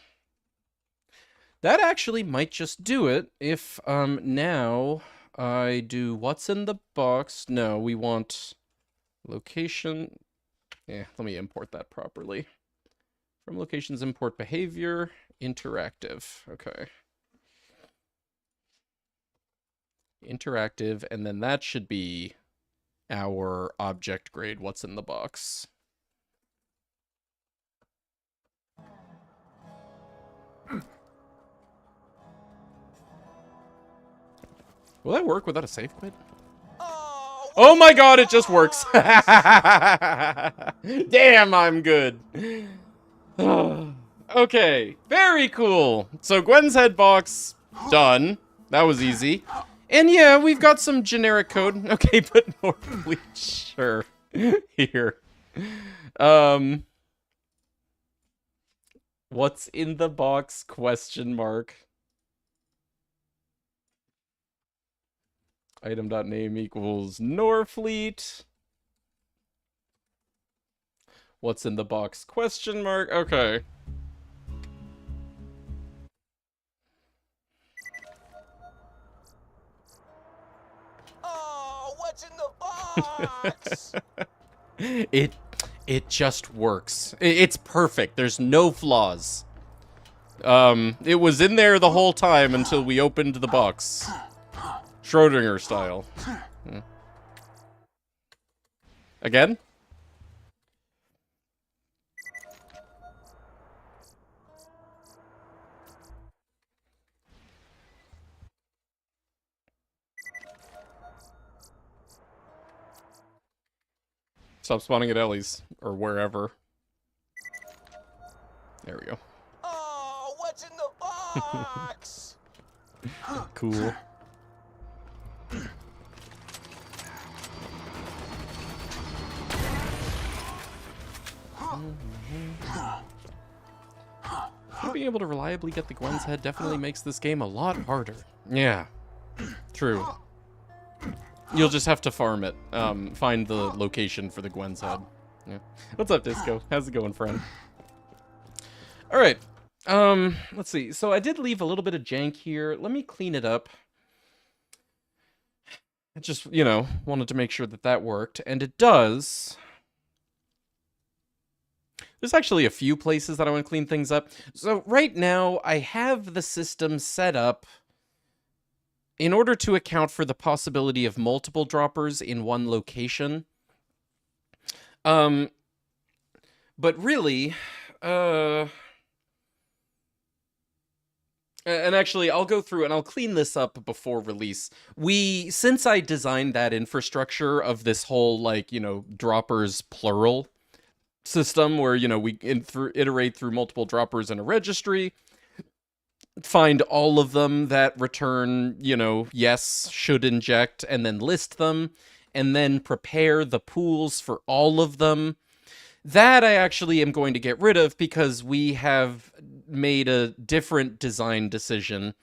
That actually might just do it if now I do what's in the box. No, we want location. Yeah, let me import that properly. From locations, import behavior, interactive. Okay. Interactive, and then that should be our object grade, what's in the box. Will that work without a save quit? Oh, Oh my god, it just works. Damn, I'm good. Okay, very cool. So Gwen's head box, done. That was easy. And yeah, we've got some generic code. Okay, but more bleach, sure. Here. What's in the box, question mark. Item.name equals Norfleet. What's in the box, question mark. Okay. oh, what's in the box? It just works. It's perfect. There's no flaws. It was in there the whole time until we opened the box. Schrodinger style. Again? Stop spawning at Ellie's, or wherever. There we go. Oh, what's in the box? Cool. Not being able to reliably get the Gwen's head definitely makes this game a lot harder. Yeah. True. You'll just have to farm it. Find the location for the Gwen's head. Yeah. What's up, Disco? How's it going, friend? Alright. Let's see. So I did leave a little bit of jank here. Let me clean it up. I just, you know, wanted to make sure that that worked. And it does. There's actually a few places that I want to clean things up. So right now, I have the system set up in order to account for the possibility of multiple droppers in one location. But really, and actually, I'll go through and I'll clean this up before release. Since I designed that infrastructure of this whole, like, you know, droppers plural system where, you know, we iterate through multiple droppers in a registry, find all of them that return, you know, yes, should inject, and then list them, and then prepare the pools for all of them. That I actually am going to get rid of because we have made a different design decision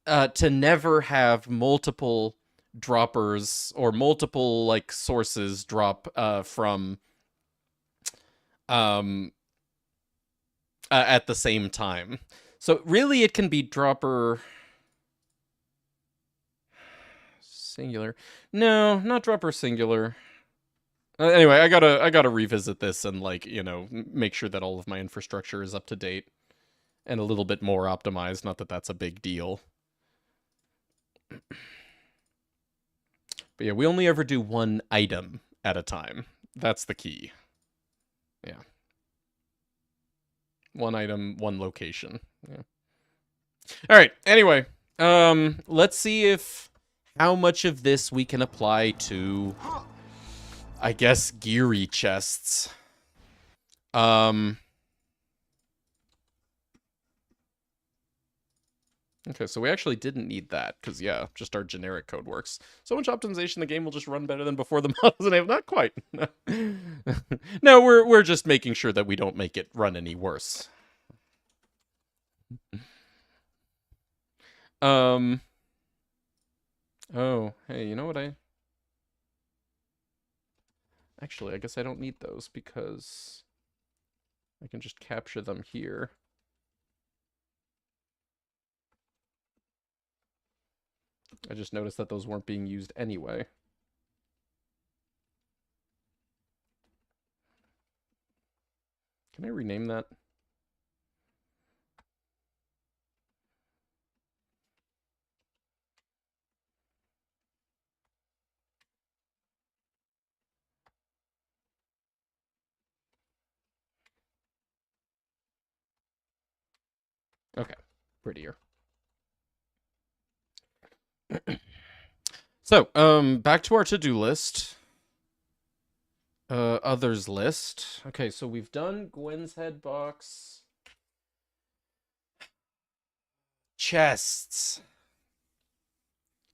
to never have multiple droppers or multiple, like, sources drop from at the same time. So really it can be dropper singular. No, not dropper singular. Anyway, I gotta revisit this and, like, you know, make sure that all of my infrastructure is up to date and a little bit more optimized. Not that that's a big deal. But yeah, we only ever do one item at a time. That's the key. Yeah. One item, one location. Yeah. All right. Anyway, let's see how much of this we can apply to, I guess, geary chests. Okay, so we actually didn't need that, because, yeah, just our generic code works. So much optimization, the game will just run better than before the models enabled. Not quite. No, we're just making sure that we don't make it run any worse. Oh, hey, you know what Actually, I guess I don't need those, because I can just capture them here. I just noticed that those weren't being used anyway. Can I rename that? Okay, prettier. So, back to our to-do list. Others list. Okay, so we've done Gwen's head box. Chests.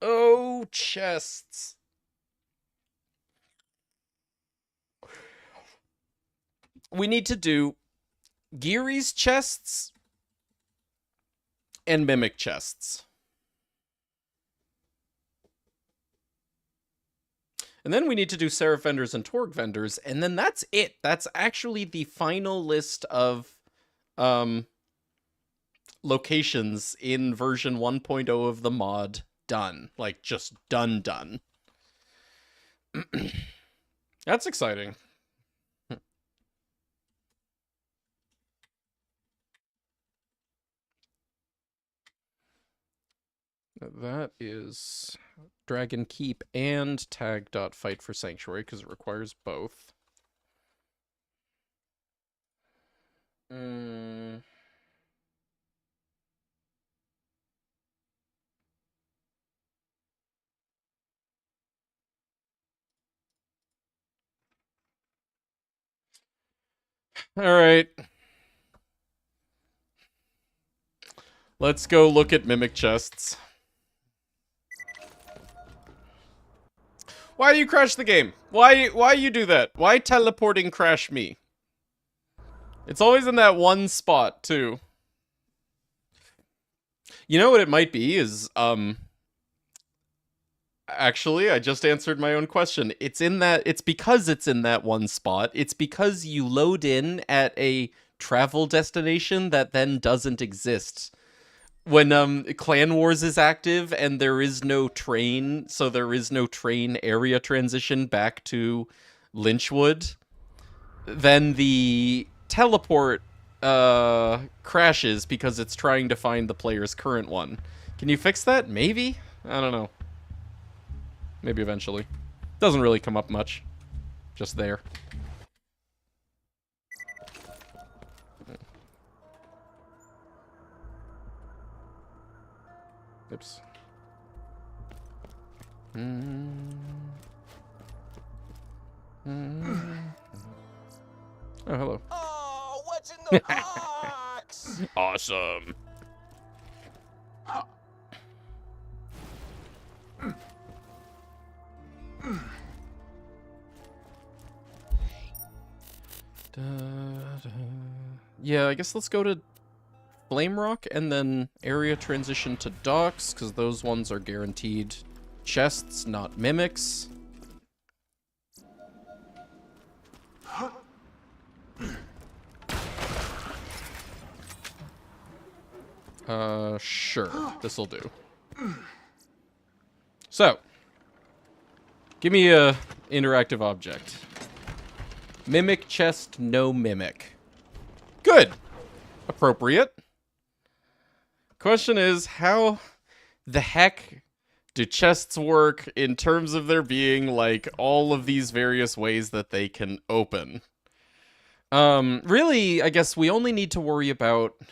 Oh, chests. We need to do Geary's chests and Mimic chests. And then we need to do Seraph vendors and Torg vendors, and then that's it. That's actually the final list of locations in version 1.0 of the mod done. Like, just done. That's exciting. That is Dragon Keep and tag.fight for Sanctuary, because it requires both. Alright. Let's go look at Mimic chests. Why do you crash the game? Why you do that? Why teleporting crash me? It's always in that one spot, too. You know what it might be is, actually, I just answered my own question. It's because it's in that one spot. It's because you load in at a travel destination that then doesn't exist. When Clan Wars is active and there is no train, so there is no train area transition back to Lynchwood, then the teleport crashes because it's trying to find the player's current one. Can you fix that? Maybe? I don't know. Maybe eventually. Doesn't really come up much. Just there. Oops. Oh, hello. Oh, what's in the box? Awesome. Yeah, I guess let's go to Flame Rock and then area transition to docks, because those ones are guaranteed chests, not mimics. Sure. This'll do. So, give me a interactive object. Mimic chest, no mimic. Good. Appropriate. Question is, how the heck do chests work in terms of there being, like, all of these various ways that they can open? Really, I guess we only need to worry about...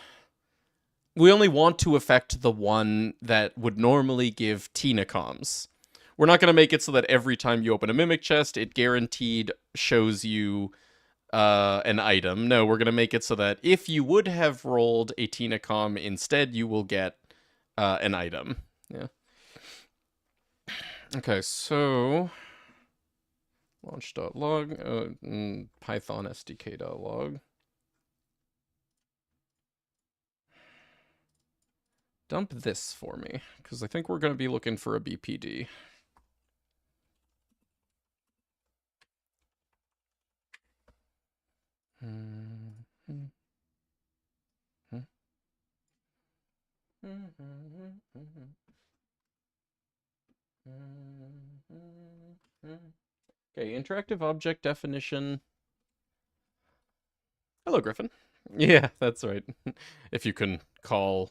We only want to affect the one that would normally give Tina comms. We're not going to make it so that every time you open a Mimic chest, it guaranteed shows you an item. No, we're going to make it so that if you would have rolled a Tina comm instead, you will get an item. Yeah. Okay, so... launch.log, Python SDK.log. Dump this for me, because I think we're going to be looking for a BPD. Okay, interactive object definition. Hello, Griffin. Yeah, that's right. If you can call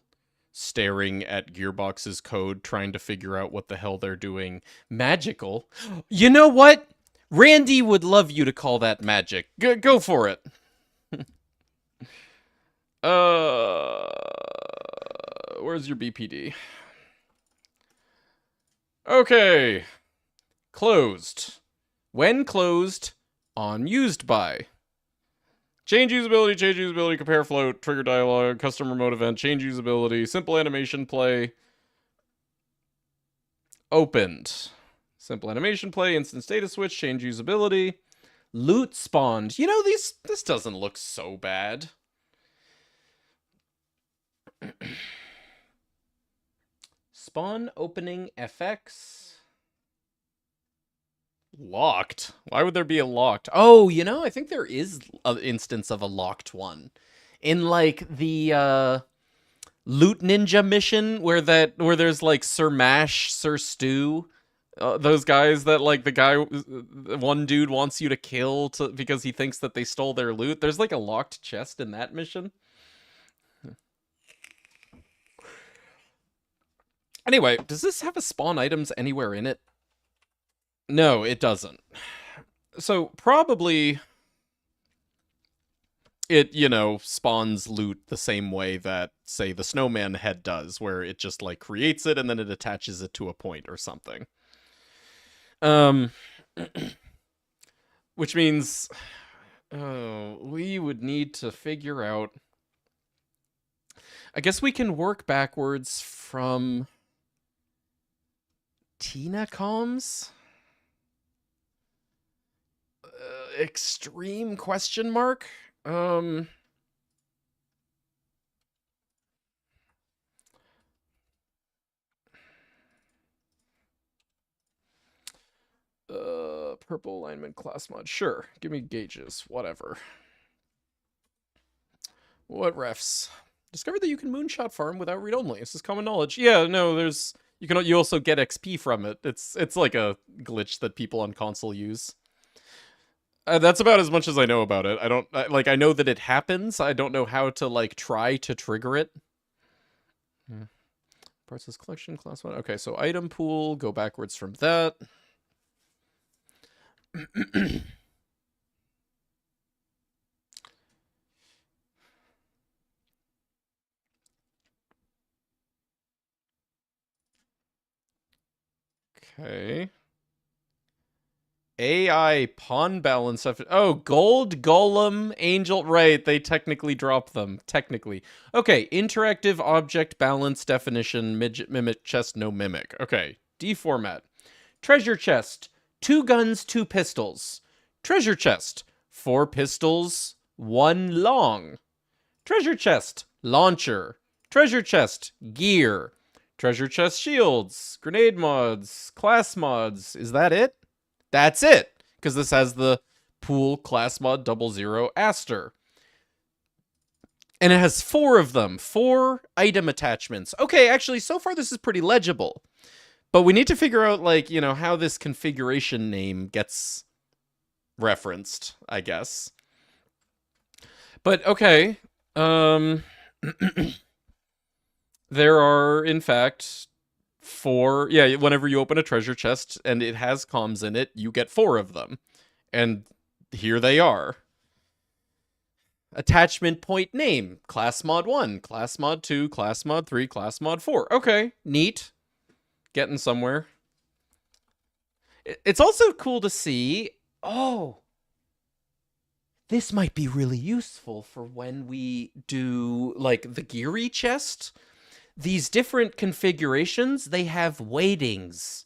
staring at Gearbox's code, trying to figure out what the hell they're doing magical. You know what? Randy would love you to call that magic. Go for it. Where's your BPD? Okay. Closed. When closed, on used by. Change usability, compare float, trigger dialogue, custom remote event, change usability, simple animation play. Opened. Simple animation play, instant status switch, change usability. Loot spawned. You know, this doesn't look so bad. Spawn opening FX. Locked? Why would there be a locked? Oh, you know, I think there is an instance of a locked one. In, like, the, Loot Ninja mission where there's, like, Sir Mash, Sir Stew, those guys that, like, one dude wants you to kill because he thinks that they stole their loot. There's, like, a locked chest in that mission. Anyway, does this have a spawn items anywhere in it? No, it doesn't. So, probably it, you know, spawns loot the same way that, say, the snowman head does, where it just, like, creates it and then it attaches it to a point or something. Which means, we would need to figure out... I guess we can work backwards from... Tina comms? Extreme question mark? Purple alignment class mod. Sure. Give me gauges. Whatever. What refs? Discovered that you can moonshot farm without read-only. This is common knowledge. Yeah, no, there's... You also get XP from it. It's like a glitch that people on console use. That's about as much as I know about it. I know that it happens. I don't know how to, like, try to trigger it. Parts list collection, class 1. Okay, so item pool, go backwards from that. Okay. AI pawn balance. Oh, gold golem angel. Right, they technically drop them. Technically. Okay, interactive object balance definition. Mimic chest, no mimic. Okay, D format. Treasure chest. 2 guns, 2 pistols. Treasure chest. 4 pistols, 1 long. Treasure chest. Launcher. Treasure chest. Gear. Treasure chest shields. Grenade mods. Class mods. Is that it? That's it, because this has the pool class mod 00 Aster. And it has 4 of them, 4 item attachments. Okay, actually, so far this is pretty legible. But we need to figure out, like, you know, how this configuration name gets referenced, I guess. But, okay. There are, in fact... 4, yeah, whenever you open a treasure chest and it has comms in it, you get 4 of them. And here they are. Attachment point name, class mod 1, class mod 2, class mod 3, class mod 4. Okay, neat. Getting somewhere. It's also cool to see, oh, this might be really useful for when we do, like, the Geary chest. These different configurations, they have weightings.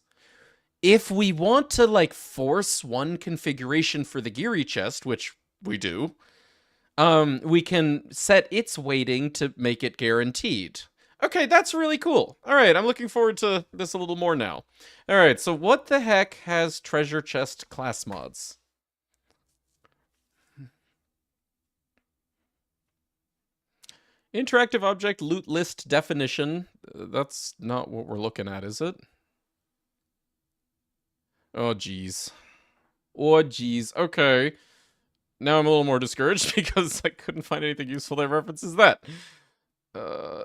If we want to, like, force one configuration for the Geary chest, which we do, we can set its weighting to make it guaranteed. Okay, that's really cool. All right, I'm looking forward to this a little more now. All right, so what the heck has treasure chest class mods? Interactive object loot list definition. That's not what we're looking at, is it? Oh, geez. Oh, geez. Okay. Now I'm a little more discouraged because I couldn't find anything useful that references that.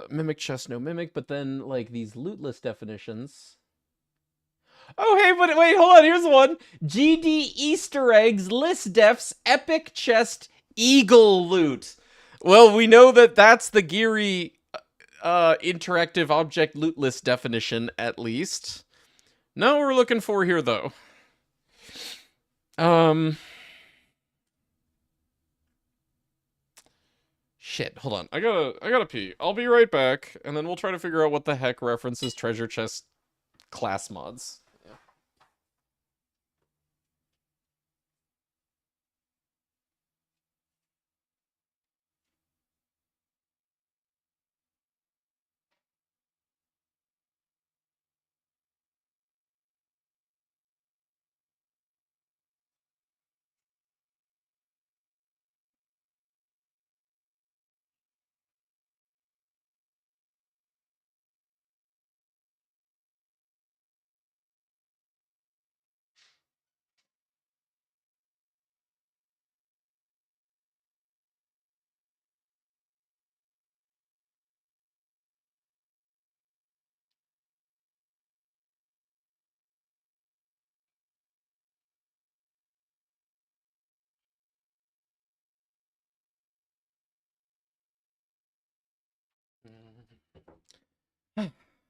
Mimic chest, no mimic, but then, like, these loot list definitions. Oh, hey, but wait, hold on, here's one. GD Easter eggs, list defs, epic chest, eagle loot. Well, we know that that's the Geary interactive object loot list definition, at least. Not what we're looking for here, though. Um. Shit, hold on. I gotta pee. I'll be right back, and then we'll try to figure out what the heck references treasure chest class mods. Yeah.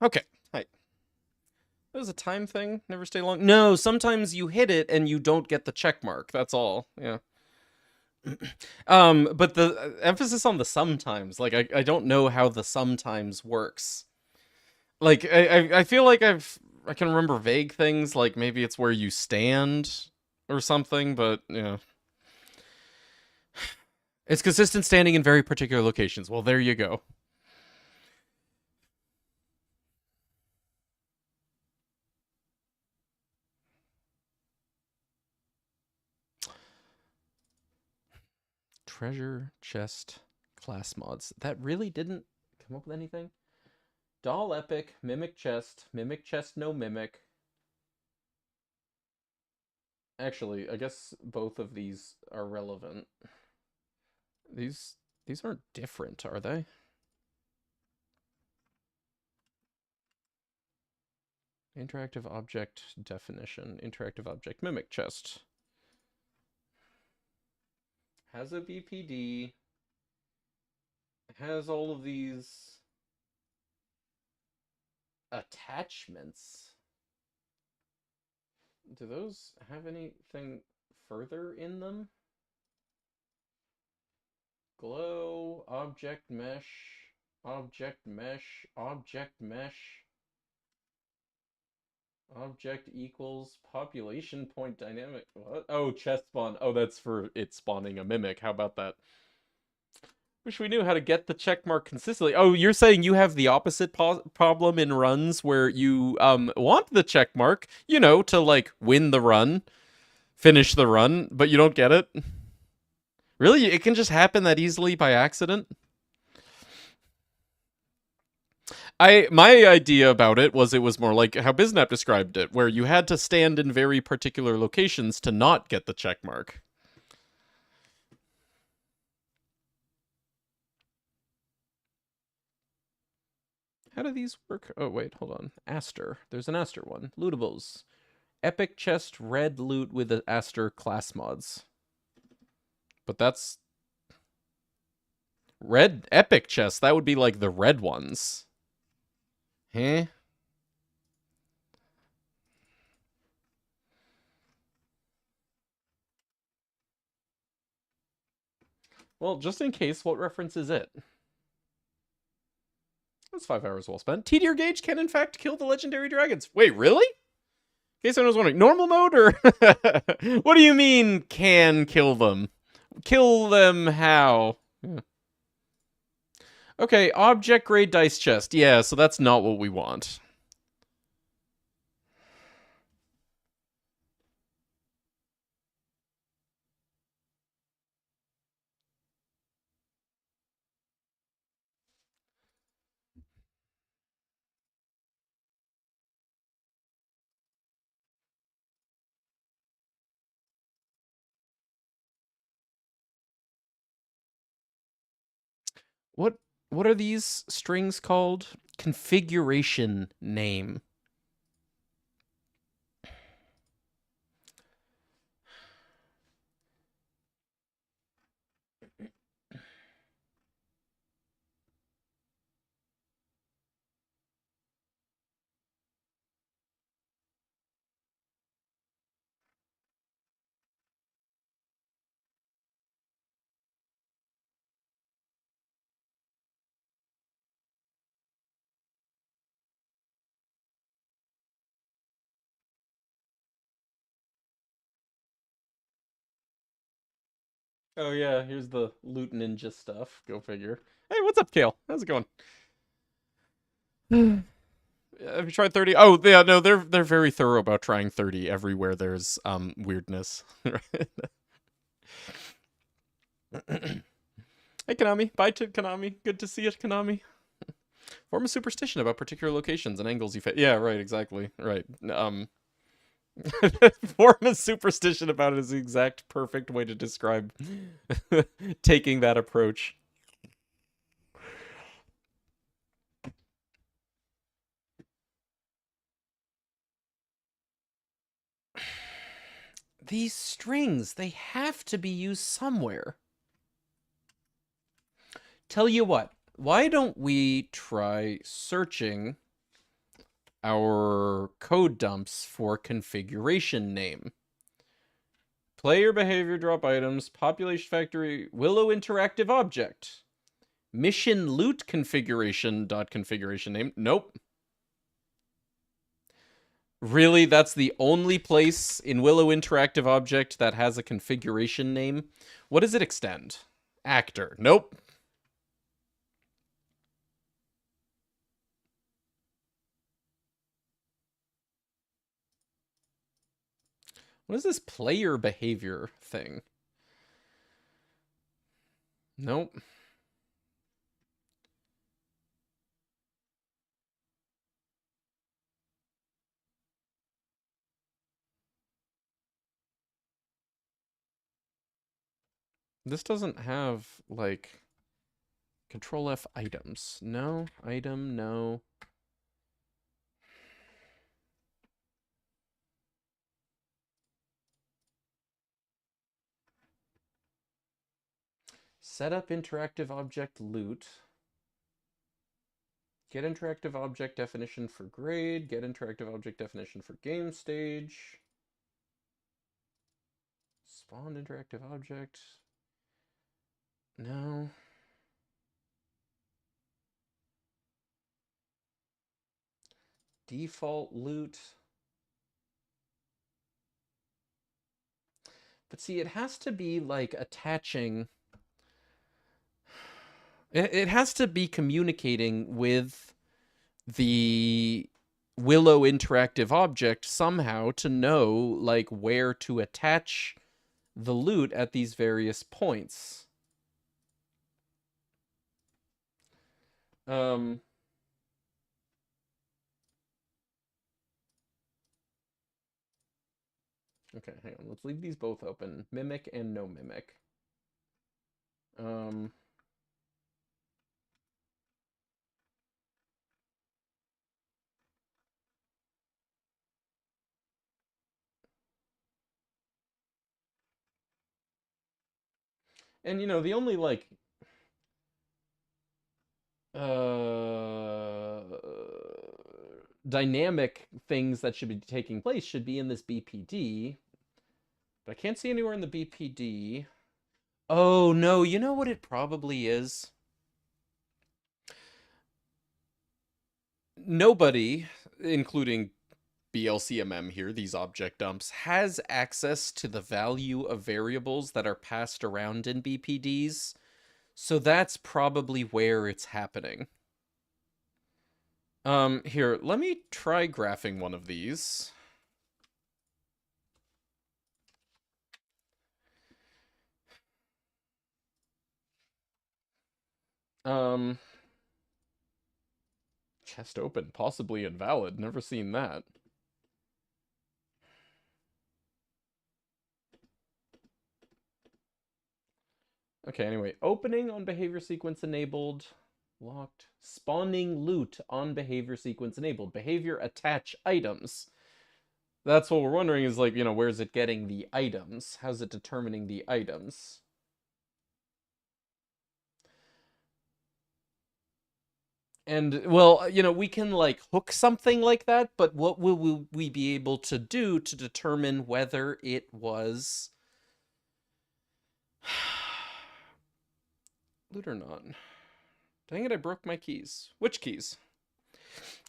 Okay. Hi. That was a time thing. Never stay long. No, sometimes you hit it and you don't get the check mark. That's all. Yeah. But the emphasis on the sometimes, like I don't know how the sometimes works. Like I feel like I can remember vague things, like maybe it's where you stand or something, but yeah. It's consistent standing in very particular locations. Well, there you go. Treasure chest class mods. That really didn't come up with anything? Doll epic, mimic chest no mimic. Actually, I guess both of these are relevant. These these aren't different, are they? Interactive object definition. Interactive object mimic chest. Has a BPD. Has all of these attachments. Do those have anything further in them? Glow, object mesh, object mesh, object mesh, object equals population point dynamic. What? Oh, chest spawn. Oh, that's for it spawning a mimic. How about that? Wish we knew how to get the check mark consistently. Oh, you're saying you have the opposite problem in runs where you want the check mark, you know, to like win the run, finish the run, but you don't get it? Really? It can just happen that easily by accident? My idea about it was more like how Biznap described it, where you had to stand in very particular locations to not get the check mark. How do these work? Oh, wait, hold on. Aster. There's an Aster one. Lootables. Epic chest red loot with the Aster class mods. But that's... Red epic chest. That would be like the red ones. Huh? Well, just in case, what reference is it? That's 5 hours well spent. Tedier gauge can in fact kill the legendary dragons. Wait, really? In case anyone was wondering, normal mode or what do you mean can kill them? Kill them how? Yeah. Okay, object grade dice chest. Yeah, so that's not what we want. What what are these strings called? Configuration name. Oh yeah, here's the loot ninja stuff. Go figure. Hey, what's up, Kale? How's it going? Have you tried 30? Oh yeah, no, they're very thorough about trying 30 everywhere there's weirdness. Hey Konami, bye to Konami. Good to see you, Konami. Form a superstition about particular locations and angles you face. Yeah, right, exactly. Right. Form a superstition about it is the exact perfect way to describe taking that approach. These strings, they have to be used somewhere. Tell you what, why don't we try searching our code dumps for configuration name? Player behavior drop items, population factory, Willow interactive object. Mission loot configuration dot configuration name. Nope. Really, that's the only place in Willow interactive object that has a configuration name? What does it extend? Actor. Nope. What is this player behavior thing? Nope. This doesn't have, like, Control F items. No. Item, no. Set up interactive object loot. Get interactive object definition for grade. Get interactive object definition for game stage. Spawned interactive object. No. Default loot. But see, it has to be like attaching. It has to be communicating with the Willow interactive object somehow to know like where to attach the loot at these various points. Okay, hang on. Let's leave these both open. Mimic and no mimic. And you know, the only like dynamic things that should be taking place should be in this BPD. But I can't see anywhere in the BPD. Oh no, you know what it probably is? Nobody, including BLCMM here, these object dumps, has access to the value of variables that are passed around in BPDs. So that's probably where it's happening. Here, let me try graphing one of these. Chest open, possibly invalid. Never seen that. Okay, anyway, opening on behavior sequence enabled. Locked. Spawning loot on behavior sequence enabled. Behavior attach items. That's what we're wondering is, like, you know, where's it getting the items? How's it determining the items? And, well, you know, we can, like, hook something like that, but what will we be able to do to determine whether it was loot or not? Dang it, I broke my keys. Which keys?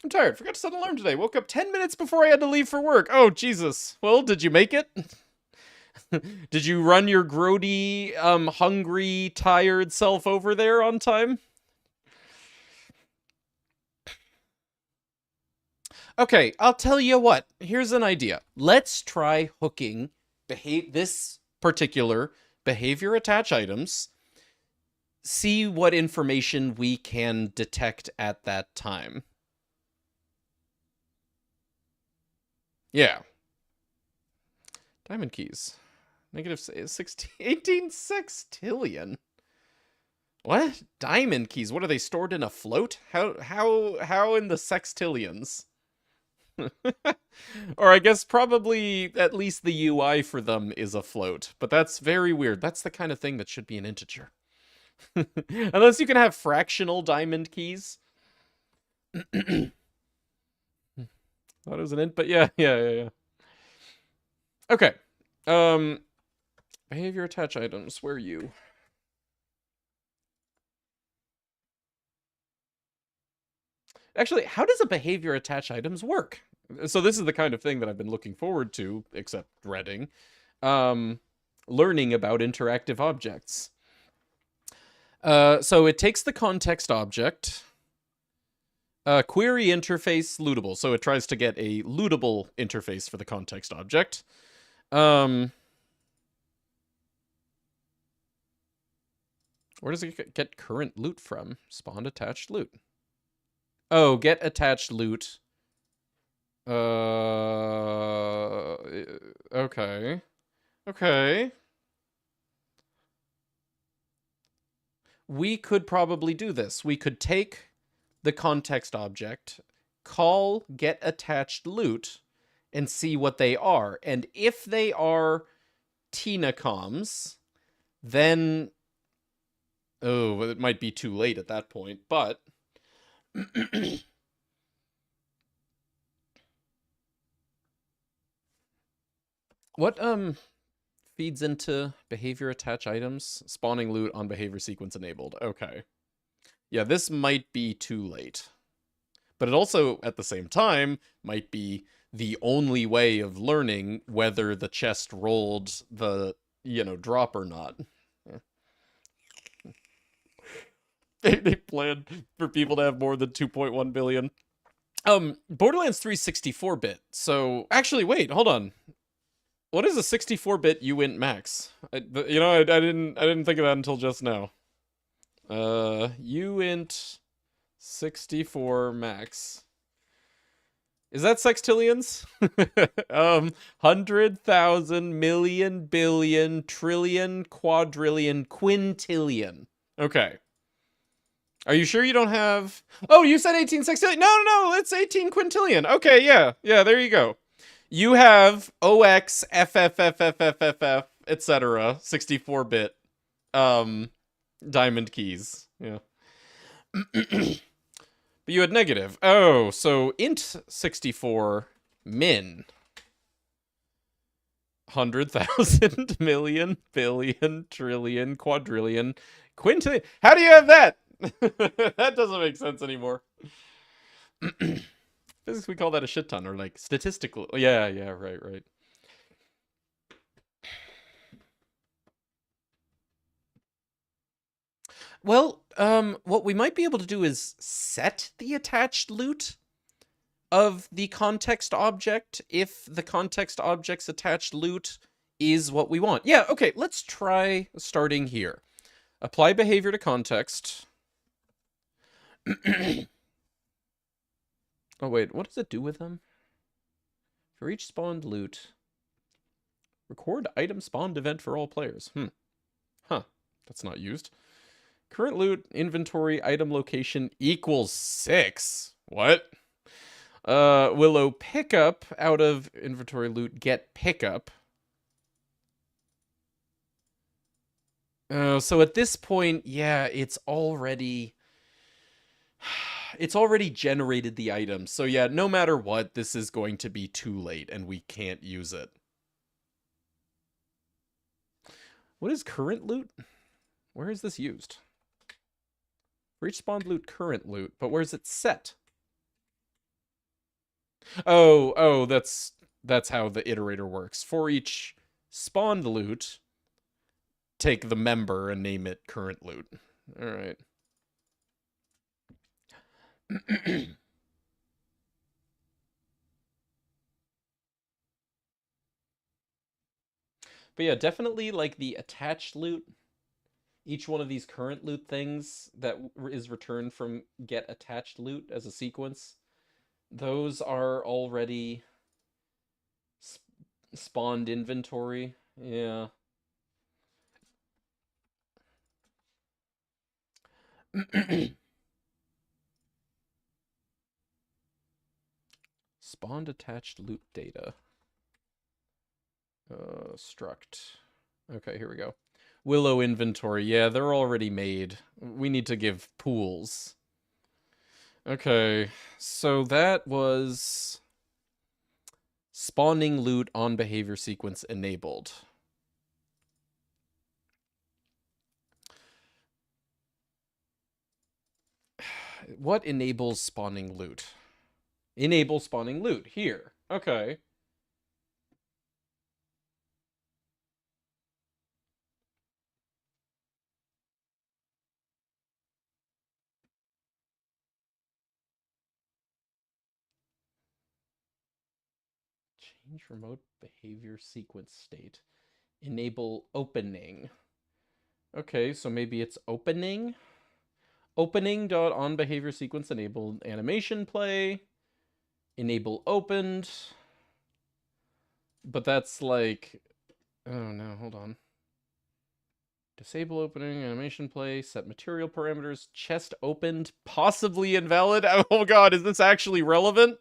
I'm tired. Forgot to set an alarm today. Woke up 10 minutes before I had to leave for work. Oh, Jesus. Well, did you make it? Did you run your grody, hungry, tired self over there on time? Okay, I'll tell you what. Here's an idea. Let's try hooking this particular behavior attach items. See what information we can detect at that time. Yeah. Diamond keys. Negative 18 sextillion. What? Diamond keys? What are they stored in a float? How in the sextillions? Or I guess probably at least the UI for them is a float, but that's very weird. That's the kind of thing that should be an integer. Unless you can have fractional diamond keys. Thought it was an int, but yeah. Okay. Behavior attach items. Where are you? Actually, how does a behavior attach items work? So this is the kind of thing that I've been looking forward to, except dreading. Learning about interactive objects. So it takes the context object, query interface lootable. So it tries to get a lootable interface for the context object. Where does it get current loot from? Spawned attached loot. Oh, get attached loot. Okay. Okay. We could probably do this. We could take the context object, call get attached loot, and see what they are. And if they are Tinacoms, then... Oh, it might be too late at that point, but... What, feeds into behavior attach items? Spawning loot on behavior sequence enabled. Okay. Yeah, this might be too late. But it also, at the same time, might be the only way of learning whether the chest rolled the, drop or not. They planned for people to have more than 2.1 billion. Borderlands 3 64-bit. So, actually, wait, hold on. What is a 64-bit uint max? I didn't think of that until just now. Uint 64 max. Is that sextillions? 100,000 million billion trillion quadrillion quintillion. Okay. Are you sure you don't have... Oh, you said 18 sextillion. No, it's 18 quintillion. Okay, yeah, there you go. You have OX, FFFFFFF, etc. 64-bit diamond keys. Yeah. But you had negative. Oh, so int 64 min. 100,000 million billion trillion quadrillion quintillion. How do you have that? That doesn't make sense anymore. Physics, we call that a shit ton, or like statistical. Yeah, right. Well, what we might be able to do is set the attached loot of the context object if the context object's attached loot is what we want. Yeah, okay, let's try starting here. Apply behavior to context. Oh, wait, what does it do with them? For each spawned loot, record item spawned event for all players. Huh, that's not used. Current loot, inventory, item location equals 6. What? Willow pickup out of inventory loot, get pickup. So at this point, yeah, it's already generated the item. So yeah, no matter what, this is going to be too late and we can't use it. What is current loot? Where is this used? For each spawned loot, current loot, but where's it set? Oh, that's how the iterator works. For each spawned loot, take the member and name it current loot. All right. But yeah, definitely like the attached loot. Each one of these current loot things that is returned from get attached loot as a sequence, those are already spawned inventory. Yeah. Spawned attached loot data. Struct. Okay, here we go. Willow inventory. Yeah, they're already made. We need to give pools. Okay, so that was spawning loot on behavior sequence enabled. What enables spawning loot? Enable spawning loot. Here. Okay. Change remote behavior sequence state. Enable opening. Okay, so maybe it's opening. Opening.onBehavior sequence enabled animation play. Enable opened. But that's like, oh no, hold on. Disable opening, animation play, set material parameters, chest opened, possibly invalid. Oh god, is this actually relevant?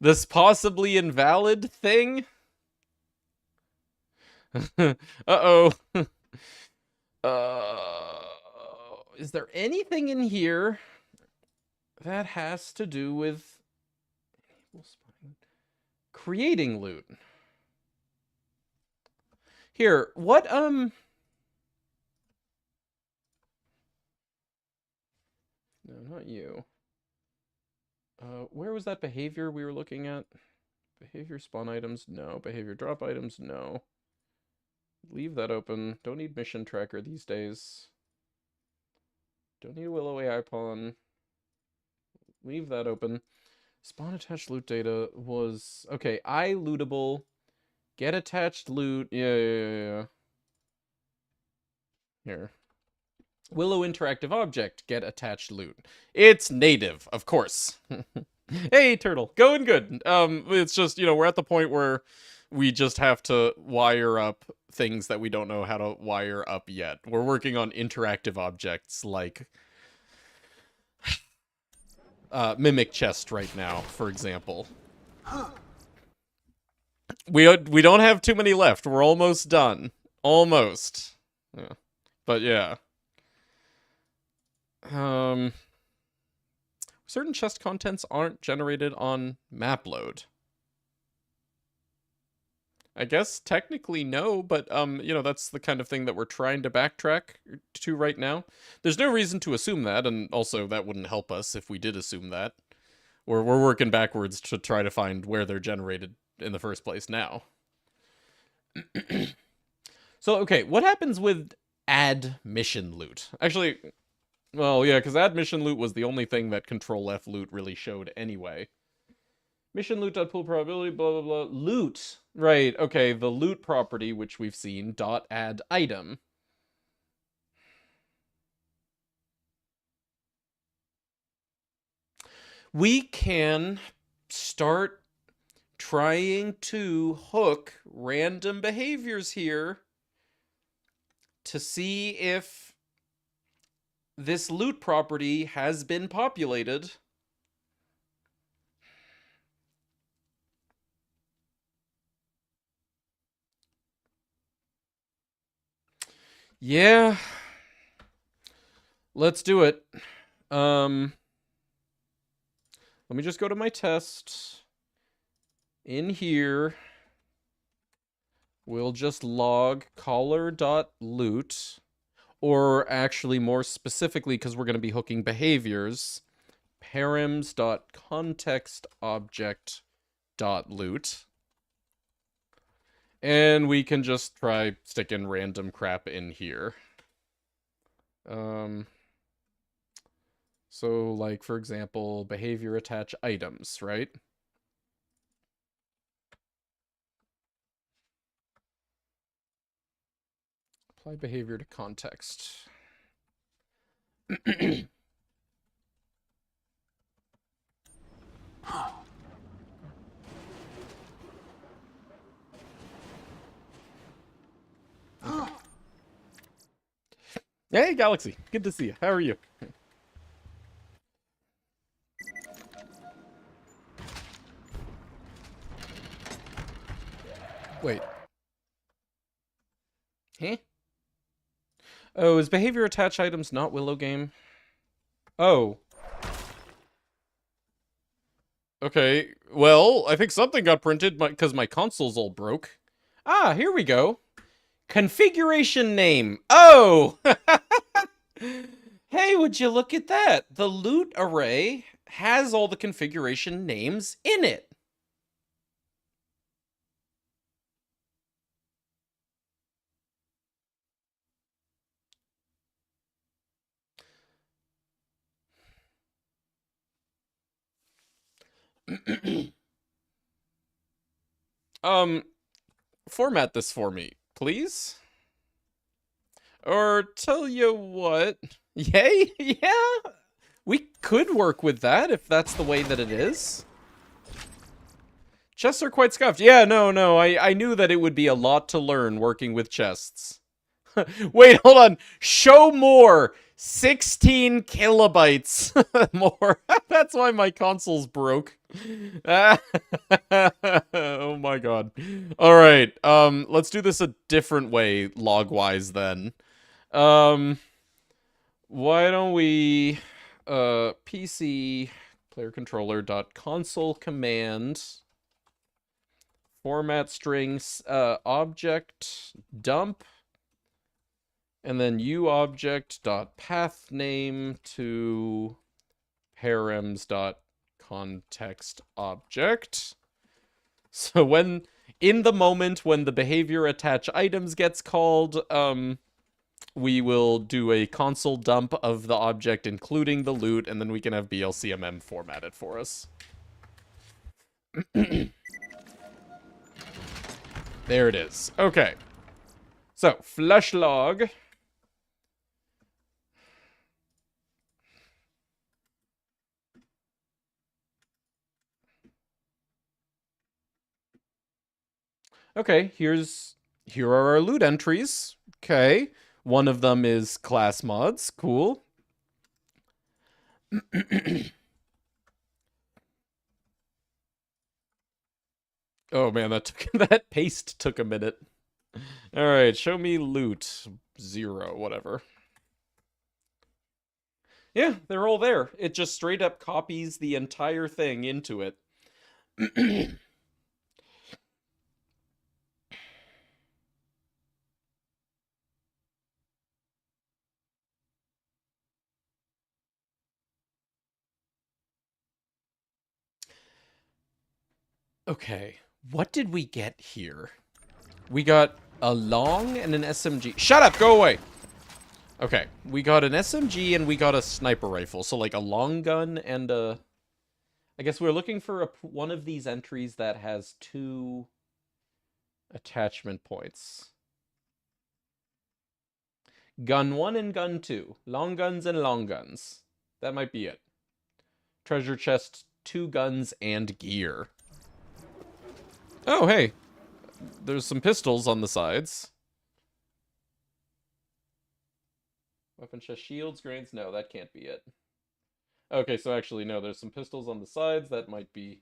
This possibly invalid thing? Uh-oh. Is there anything in here that has to do with creating loot? Here, what, no, not you. Where was that behavior we were looking at? Behavior spawn items, no. Behavior drop items, no. Leave that open. Don't need mission tracker these days. Don't need a Willow AI pawn. Leave that open. Spawn attached loot data was... Okay, lootable. Get attached loot. Yeah. Here. Willow interactive object. Get attached loot. It's native, of course. Hey, turtle. Going good. It's just, we're at the point where we just have to wire up things that we don't know how to wire up yet. We're working on interactive objects like Mimic Chest right now, for example. We don't have too many left. We're almost done. Almost. Yeah. But yeah. Certain chest contents aren't generated on map load. I guess technically no, but that's the kind of thing that we're trying to backtrack to right now. There's no reason to assume that, and also that wouldn't help us if we did assume that. We're working backwards to try to find where they're generated in the first place now. So, okay, what happens with add mission loot? Actually, well, yeah, because add mission loot was the only thing that Control F loot really showed anyway. Mission loot.pool probability, blah, blah, blah. Loot. Right, okay, the loot property, which we've seen, dot add item. We can start trying to hook random behaviors here to see if this loot property has been populated. Yeah. Let's do it. Let me just go to my test. In here, we'll just log caller.loot, or actually more specifically, because we're going to be hooking behaviors, params.contextObject.loot. And we can just try sticking random crap in here. So, like, for example, behavior attach items, right? Apply behavior to context. Hey, Galaxy. Good to see you. How are you? Wait. Huh? Oh, is behavior attach items not Willow game? Oh. Okay. Well, I think something got printed because my console's all broke. Ah, here we go. Configuration name. Oh! Hey, would you look at that? The loot array has all the configuration names in it. Format this for me, please. Or tell you what. Yay? Yeah. We could work with that if that's the way that it is. Chests are quite scuffed. Yeah, no. I knew that it would be a lot to learn working with chests. Wait, hold on. Show more. 16 kilobytes more. That's why my console's broke. Oh my god. All right. Let's do this a different way log-wise then. Why don't we PC player controller dot console command format strings object dump and then uObject dot path name to parems dot context object. So when in the moment when the behavior attach items gets called, we will do a console dump of the object, including the loot, and then we can have BLCMM format it for us. There it is. Okay. So, flush log. Okay, here are our loot entries. Okay. One of them is class mods. Cool. Oh man, that paste took a minute. All right, show me loot 0 whatever. Yeah, they're all there. It just straight up copies the entire thing into it. Okay, what did we get here? We got a long and an SMG. Shut up, go away! Okay, we got an SMG and we got a sniper rifle. So like a long gun and a... I guess we're looking for one of these entries that has 2 attachment points. Gun 1 and gun 2. Long guns and long guns. That might be it. Treasure chest, 2 guns and gear. Oh, hey. There's some pistols on the sides. Weapon chest, shields, grenades. No, that can't be it. Okay, so actually, no, there's some pistols on the sides. That might be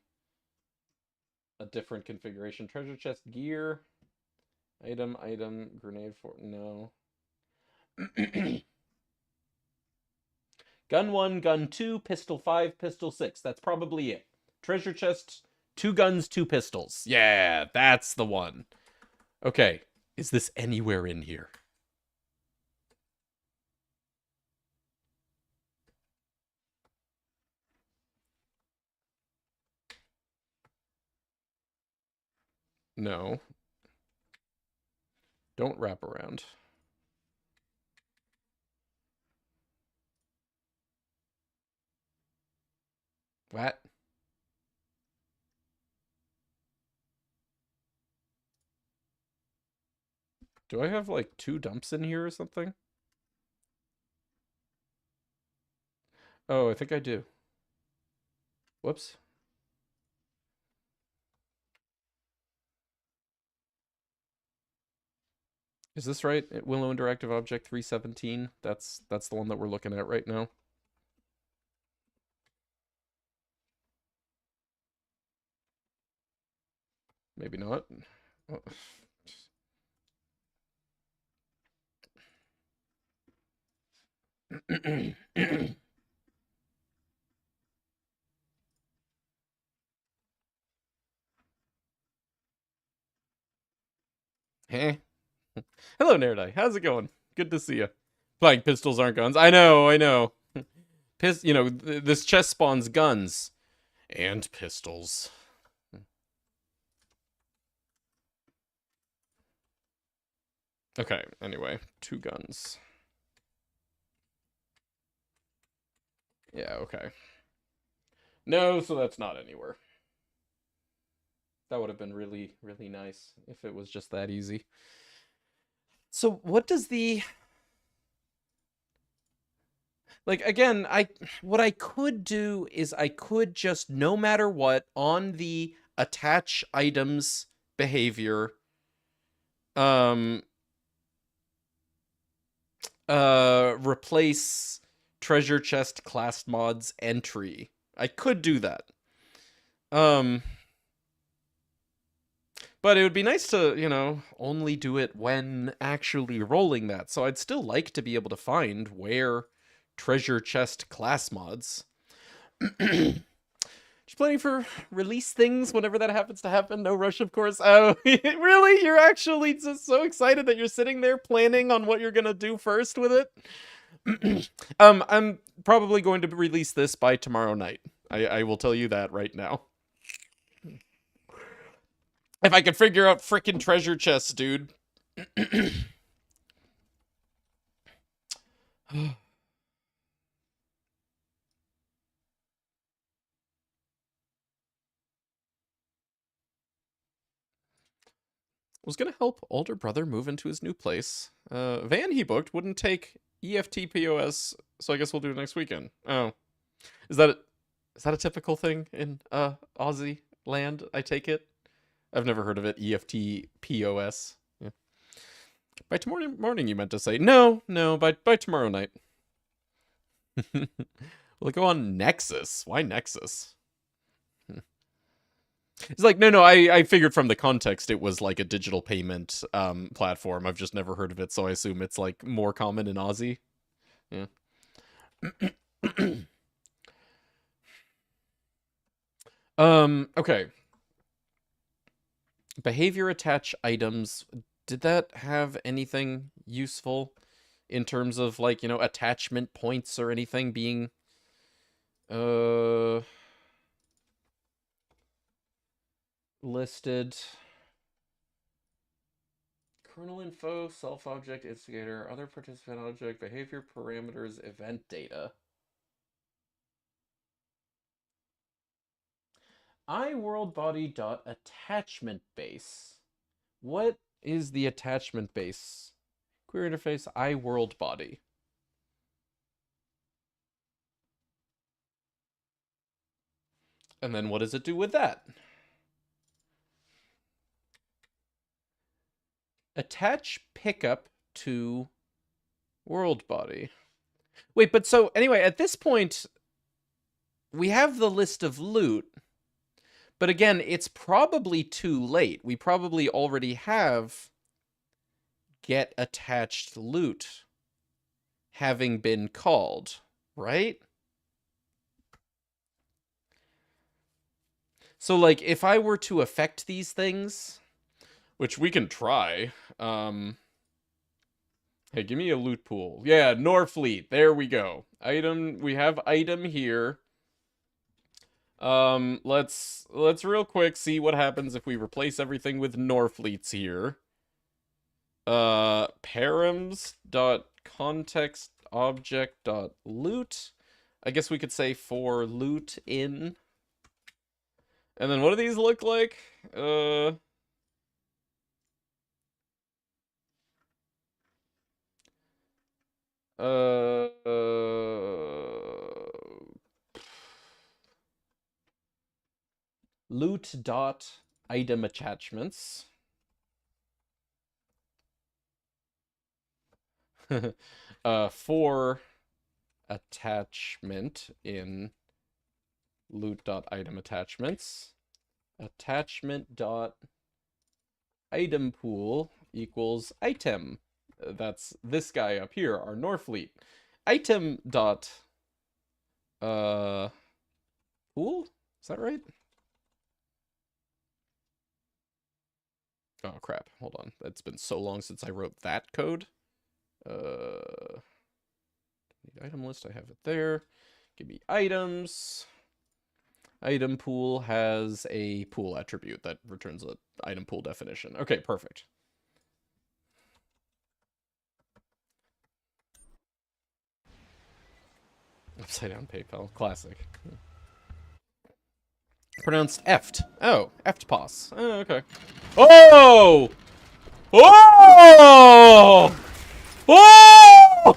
a different configuration. Treasure chest, gear. Item, grenade for... No. Gun 1, gun 2, pistol 5, pistol 6. That's probably it. Treasure chest, 2 guns, 2 pistols. Yeah, that's the one. Okay, is this anywhere in here? No. Don't wrap around. What? Do I have like 2 dumps in here or something? Oh, I think I do. Whoops. Is this right? Willow Interactive Object 317? That's the one that we're looking at right now. Maybe not. Oh. Hey. Hello, Nerdeye. How's it going? Good to see you. Flying pistols aren't guns. I know, I know. This chest spawns guns. And pistols. Okay, anyway. 2 guns. Yeah, okay. No, so that's not anywhere. That would have been really, really nice if it was just that easy. So what does the... Like, again, what I could do is I could just, no matter what, on the attach items behavior, replace treasure chest class mods entry. I could do that. But it would be nice to, only do it when actually rolling that. So I'd still like to be able to find where treasure chest class mods. Just planning for release things whenever that happens to happen. No rush, of course. Oh, really? You're actually just so excited that you're sitting there planning on what you're gonna do first with it? I'm probably going to release this by tomorrow night. I will tell you that right now. If I could figure out frickin' treasure chests, dude. Was gonna help older brother move into his new place. Van he booked wouldn't take EFT POS, so I guess we'll do it next weekend. Oh. Is that a typical thing in Aussie land, I take it? I've never heard of it. EFT POS. Yeah. By tomorrow morning, you meant to say. No, by tomorrow night. Will it go on Nexus? Why Nexus? It's like, no, I figured from the context it was like a digital payment platform. I've just never heard of it, so I assume it's like more common in Aussie. Yeah. Okay. Behavior attach items. Did that have anything useful in terms of like, attachment points or anything being listed? Kernel info, self object, instigator, other participant object, behavior parameters, event data. iWorldBody.attachment base. What is the attachment base? Query interface iWorldBody. And then what does it do with that? Attach pickup to world body. Wait, but so anyway, at this point, we have the list of loot. But again, it's probably too late. We probably already have get attached loot having been called, right? So like if I were to affect these things, which we can try, hey, give me a loot pool. Yeah, Norfleet. There we go. Item, we have item here. Let's real quick see what happens if we replace everything with Norfleets here. params.context.object.loot. I guess we could say for loot in. And then what do these look like? Loot dot item attachments. For attachment in loot dot item attachments. Attachment dot item pool equals item. That's this guy up here, our Norfleet. Item dot pool? Is that right? Oh crap, hold on. It's been so long since I wrote that code. Item list, I have it there. Give me items. Item pool has a pool attribute that returns an item pool definition. Okay, perfect. Upside down PayPal, classic. Pronounced eft. Oh, eftpos. Oh, okay. Oh! Oh! Oh!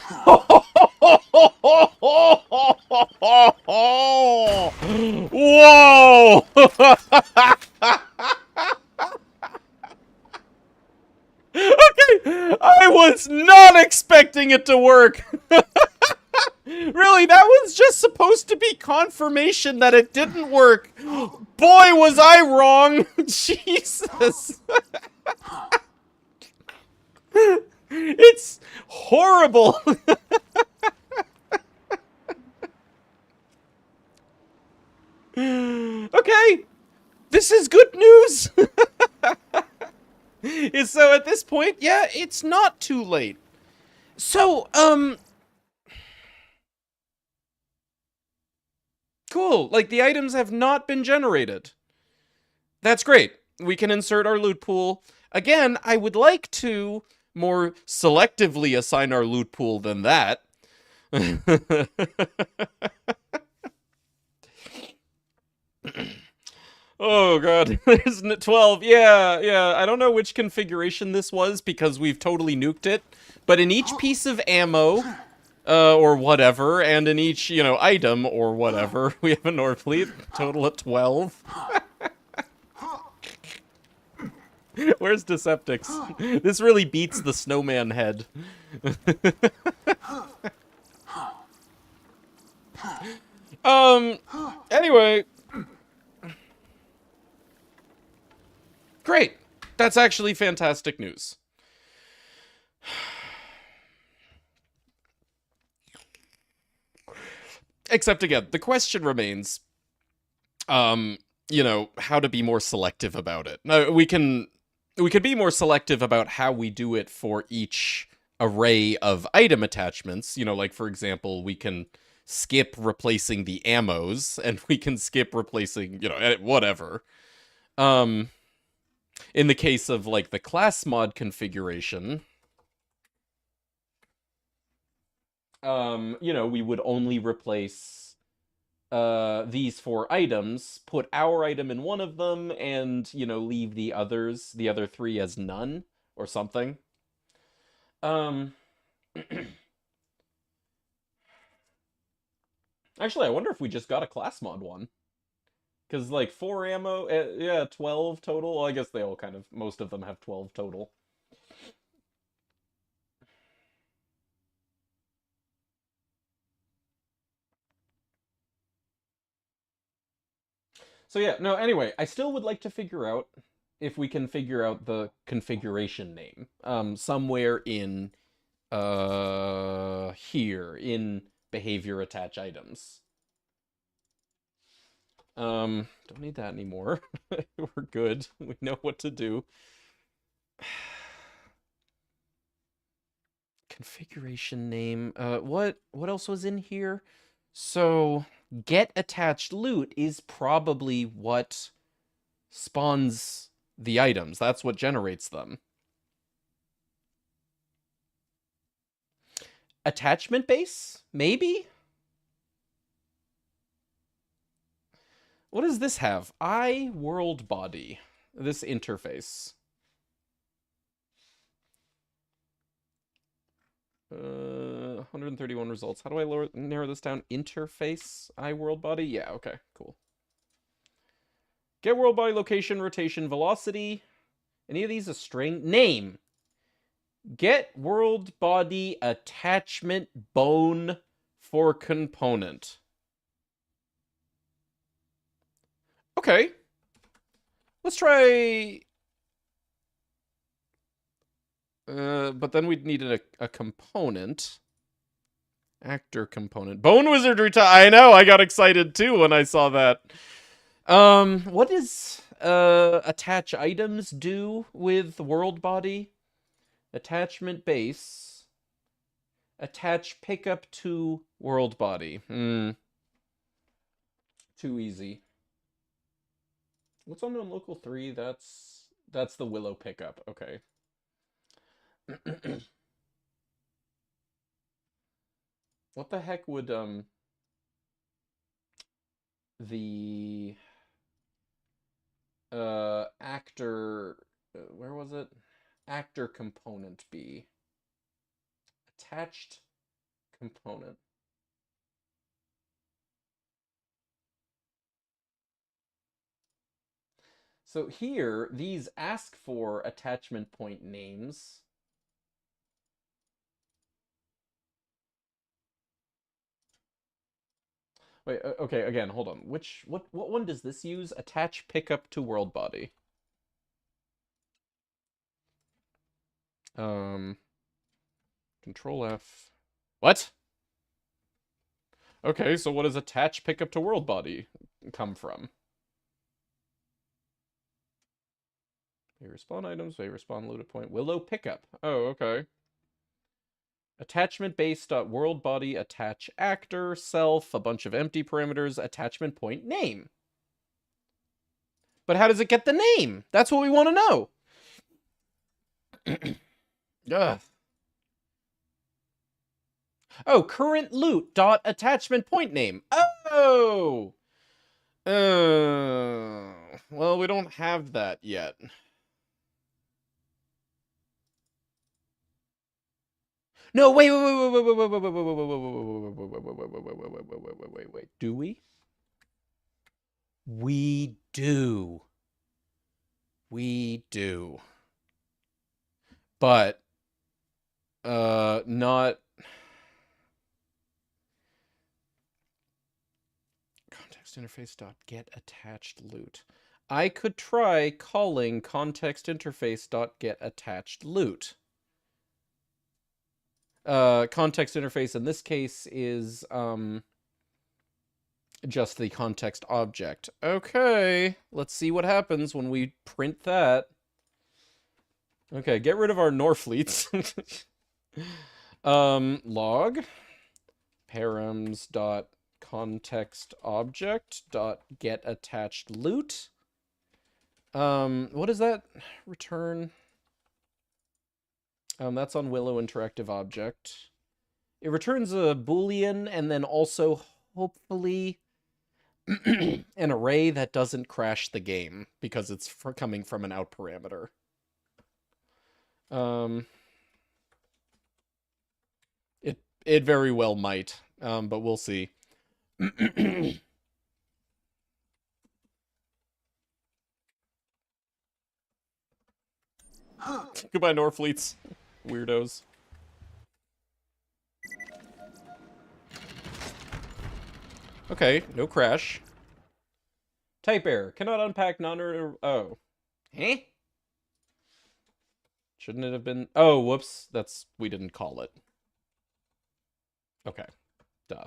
Whoa! Okay, I was not expecting it to work. Really, that was just supposed to be confirmation that it didn't work. Boy, was I wrong. Jesus. It's horrible. Okay, this is good news. So at this point, yeah, it's not too late. So, cool. Like, the items have not been generated. That's great. We can insert our loot pool. Again, I would like to more selectively assign our loot pool than that. Oh god, there's 12. Yeah, I don't know which configuration this was because we've totally nuked it. But in each piece of ammo, or whatever, and in each, item or whatever, we have a Norfleet, total of 12. Where's Deceptix? This really beats the snowman head. Anyway. Great. That's actually fantastic news. Except again, the question remains, how to be more selective about it. We can be more selective about how we do it for each array of item attachments. Like, for example, we can skip replacing the ammos, and we can skip replacing, whatever. In the case of, like, the class mod configuration, we would only replace these 4 items, put our item in one of them, and, leave the other 3 as none, or something. Actually, I wonder if we just got a class mod one. Because, like, 4 ammo, yeah, 12 total. Well, I guess they all most of them have 12 total. So yeah, no, anyway, I still would like to figure out if we can figure out the configuration name. Somewhere in, here, in behavior attach items. Don't need that anymore. We're good. We know what to do. Configuration name. What else was in here? So, get attached loot is probably what spawns the items. That's what generates them. Attachment base? Maybe? What does this have? World body. This interface. 131 results. How do I narrow this down? Interface, world body? Yeah, okay, cool. Get world body location, rotation, velocity. Any of these a string? Name. Get world body attachment bone for component. Okay. Let's try... but then we'd need a component. Actor component. Bone wizardry I know, I got excited too when I saw that. What does attach items do with world body? Attachment base. Attach pickup to world body. Too easy. What's on local 3? That's the Willow pickup. Okay. What the heck would the actor where was it? Actor component be? Attached component. So here, these ask for attachment point names. Wait, okay, again, hold on. What one does this use? Attach pickup to world body. Control F. What? Okay, so what does attach pickup to world body come from? They respawn items, they respawn loaded point. Willow pickup. Oh, okay. Attachment base dot world body attach actor self, a bunch of empty parameters, attachment point name. But how does it get the name? That's what we want to know. Ugh. Oh, current loot dot attachment point name. Oh. Well, we don't have that yet. No, wait. Do we? We do. We do. But not context interface dot get attached loot. I could try calling context interface dot get attached loot. Context interface in this case is just the context object. Okay, let's see what happens when we print that. Okay, get rid of our Norfleets. Log params dot context object dot get attached loot. What is that? Return. That's on Willow Interactive Object. It returns a Boolean and then also, hopefully, an array that doesn't crash the game because it's coming from an out parameter. It very well might, but we'll see. Goodbye, Norfleets. Weirdos. Okay, no crash. Type error. Cannot unpack oh. Huh? Shouldn't it have been... Oh, whoops. We didn't call it. Okay. Duh.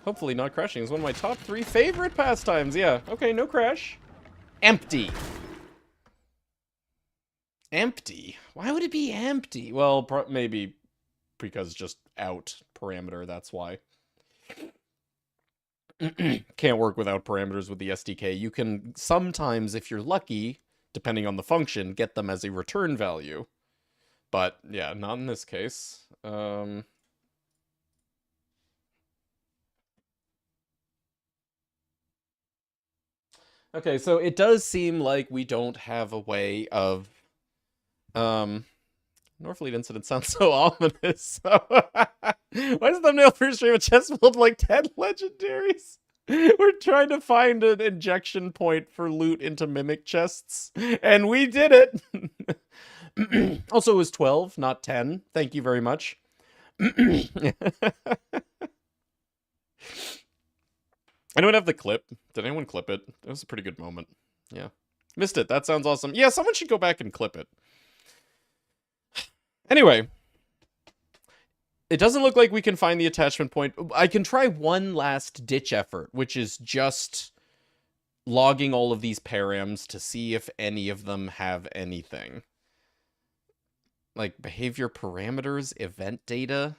Hopefully not crashing is one of my top 3 favorite pastimes. Yeah. Okay, no crash. Empty. Empty? Why would it be empty? Well, maybe because just out parameter, that's why. Can't work without parameters with the SDK. You can sometimes, if you're lucky, depending on the function, get them as a return value. But, yeah, not in this case. Okay, so it does seem like we don't have a way of... Norfleet incident sounds so ominous. Why is the thumbnail for a stream of chest build like 10 legendaries? We're trying to find an injection point for loot into mimic chests, and we did it! Also, it was 12, not 10. Thank you very much. Anyone have the clip? Did anyone clip it? It was a pretty good moment. Yeah. Missed it. That sounds awesome. Yeah, someone should go back and clip it. Anyway. It doesn't look like we can find the attachment point. I can try one last ditch effort, which is just logging all of these params to see if any of them have anything. Like behavior parameters, event data.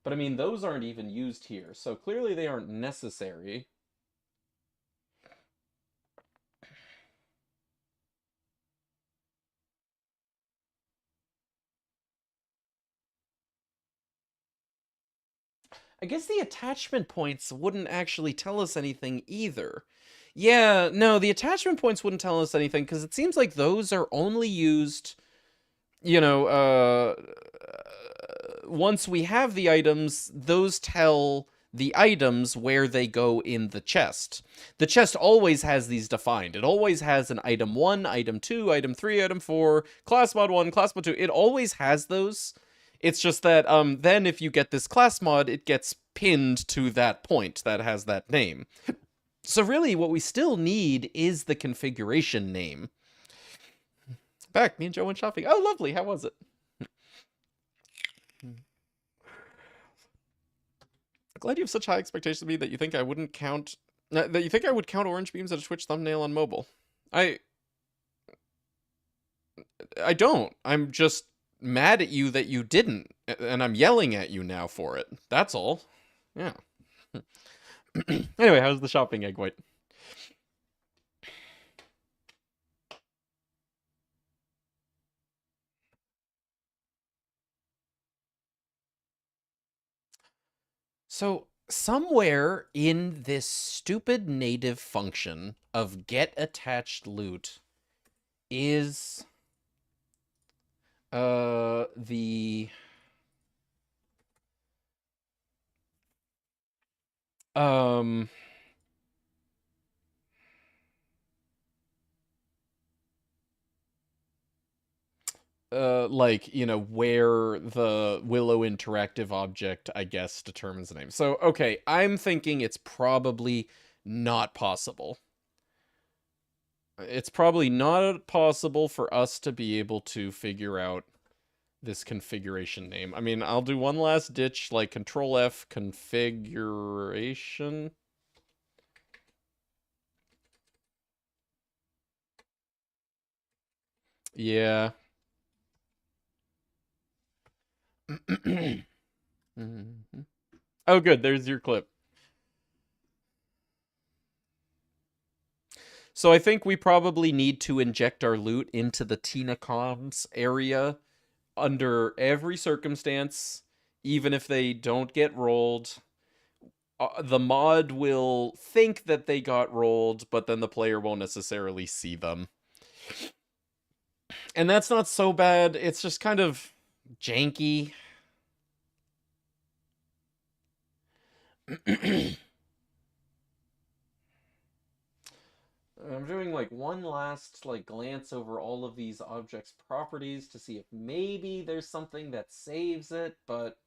But I mean, those aren't even used here, so clearly they aren't necessary. I guess the attachment points wouldn't actually tell us anything either. Yeah, no, the attachment points wouldn't tell us anything, because it seems like those are only used, you know, once we have the items, those tell the items where they go in the chest. The chest always has these defined. It always has an item 1, item 2, item 3, item 4, class mod 1, class mod 2. It always has those. It's just that then if you get this class mod, it gets pinned to that point that has that name. So really, what we still need is the configuration name. Back, me and Joe went shopping. Oh, lovely. How was it? Glad you have such high expectations of me that you think I wouldn't count... that you think I would count orange beams at a Twitch thumbnail on mobile. I don't. I'm just mad at you that you didn't. And I'm yelling at you now for it. That's all. Yeah. Anyway, how's the shopping, Egg White? So, somewhere in this stupid native function of get attached loot is the like, you know, where the Willow interactive object, I guess, determines the name. So, okay, I'm thinking it's probably not possible. It's probably not possible for us to be able to figure out this configuration name. I mean, I'll do one last ditch, like Control F configuration. Yeah. Oh, good. There's your clip. So I think we probably need to inject our loot into the Tina comms area under every circumstance, even if they don't get rolled. The mod will think that they got rolled, but then the player won't necessarily see them. And that's not so bad. It's just kind of janky. I'm doing like one last like glance over all of these objects' properties to see if maybe there's something that saves it, but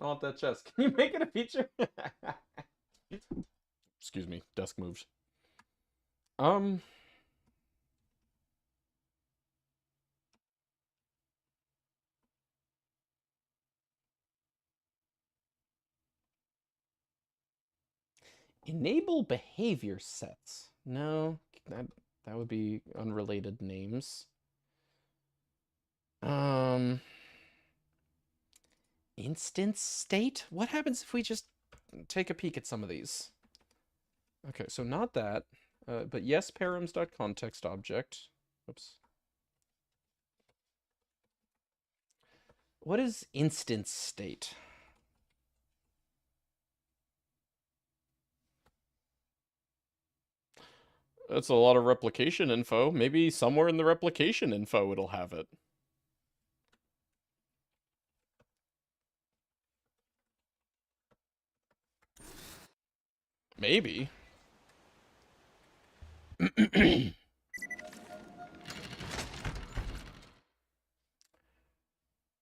I want that chest. Can you make it a feature? Excuse me, desk moved. Enable behavior sets. No, that would be unrelated names. Instance state? What happens if we just take a peek at some of these? Okay, so not that. But yes, params.context_object. Oops. What is instance state? That's a lot of replication info. Maybe somewhere in the replication info it'll have it. Maybe.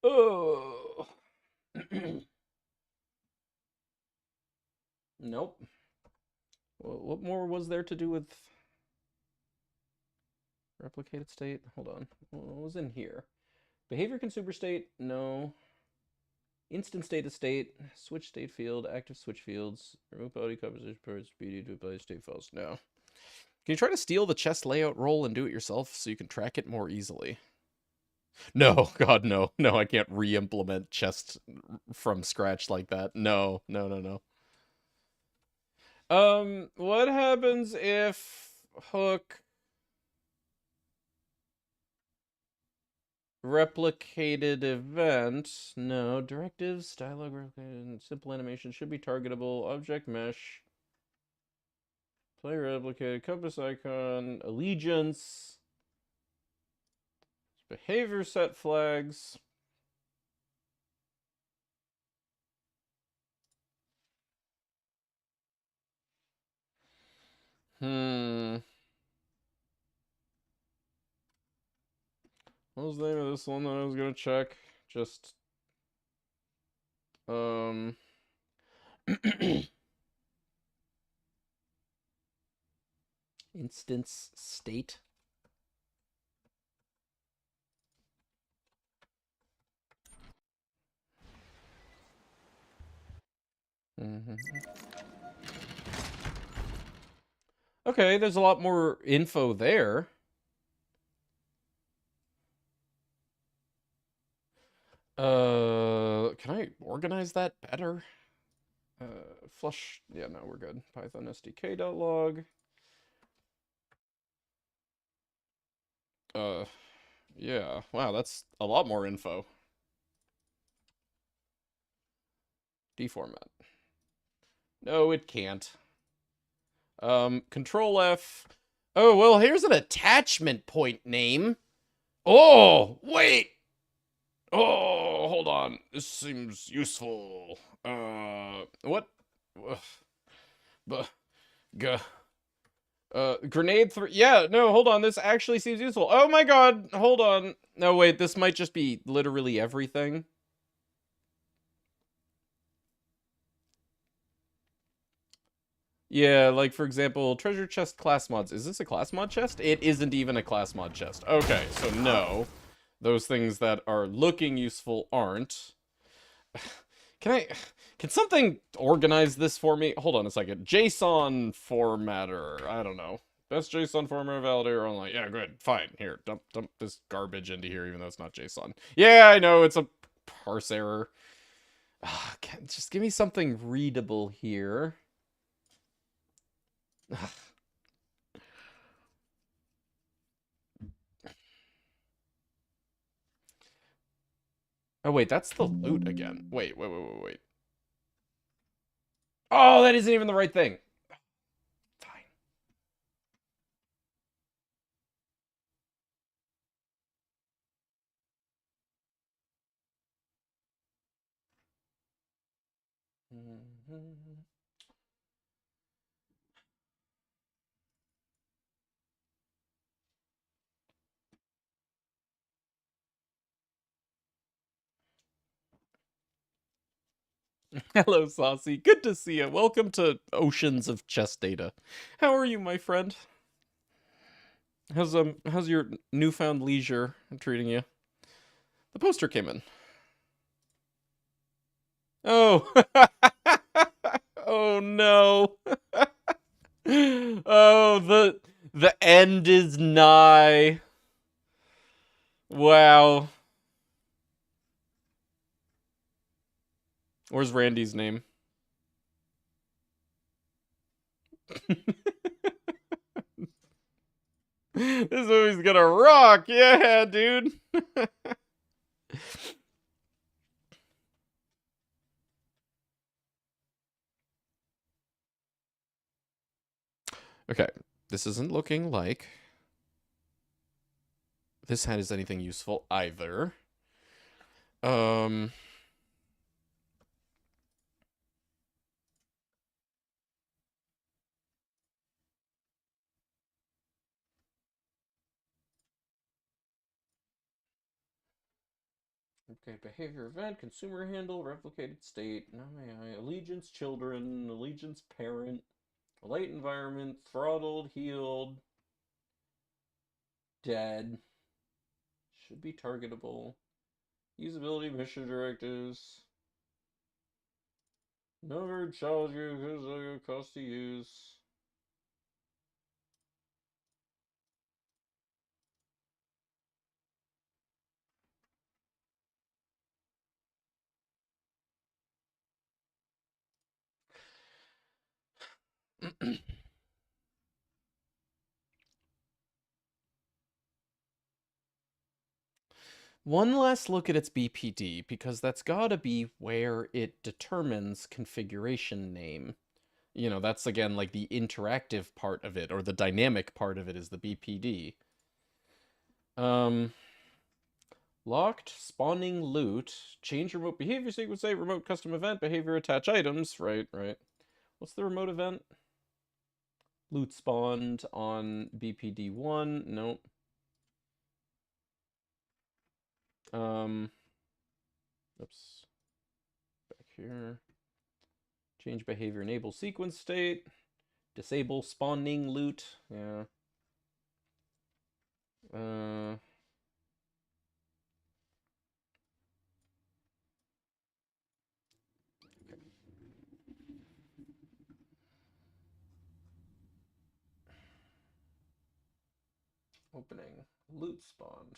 Oh. Nope. Well, what more was there to do with replicated state? Hold on. What was in here? Behavior consumer state? No. Instant state to state. Switch state field. Active switch fields. Remove body composition parts. BD to apply state files. No. Can you try to steal the chest layout role and do it yourself so you can track it more easily? No, God, no. No, I can't re-implement chest from scratch like that. No, no, no, no. What happens if Hook replicated event? No, directives, dialogue replicated, simple animation should be targetable, object mesh, player replicated, compass icon, allegiance, behavior set flags. What was the name of this one that I was gonna check? Just instance state. Okay, there's a lot more info there. Can I organize that better? Flush, yeah, no, we're good. Python SDK.log. Yeah, wow, that's a lot more info. Deformat. No, it can't. Control F. Oh, well, here's an attachment point name. Oh, wait! Oh, hold on. This seems useful. What? Grenade 3. Yeah, no, hold on. This actually seems useful. Oh my god, hold on. No, wait, this might just be literally everything. Yeah, like, for example, treasure chest class mods. Is this a class mod chest? It isn't even a class mod chest. Okay, so no. Those things that are looking useful aren't. Can something organize this for me? Hold on a second. JSON formatter. I don't know. Best JSON formatter validator online. Yeah, good. Fine. Here, dump this garbage into here, even though it's not JSON. Yeah, I know, it's a parse error. Just give me something readable here. Oh, wait, that's the loot again. Wait. Oh, that isn't even the right thing. Fine. Hello, Saucy. Good to see you. Welcome to Oceans of Chess Data. How are you, my friend? How's your newfound leisure treating you? The poster came in. Oh. Oh no. Oh, the end is nigh. Wow. Where's Randy's name? This movie's gonna rock. Yeah, dude. Okay, this isn't looking like this hat is anything useful either. Okay, behavior event, consumer handle, replicated state, allegiance children, allegiance parent, light environment, throttled, healed, dead, should be targetable, usability, mission directives, never challenge you because cost to use. One last look at its BPD, because that's gotta be where it determines configuration name. You know, that's again like the interactive part of it, or the dynamic part of it is the BPD. Locked, spawning loot, change remote behavior sequence, say remote custom event, behavior attach items, right. What's the remote event? Loot spawned on BPD1, nope. Oops. Back here. Change behavior, enable sequence state. Disable spawning loot. Yeah. Okay. Opening. Loot spawned.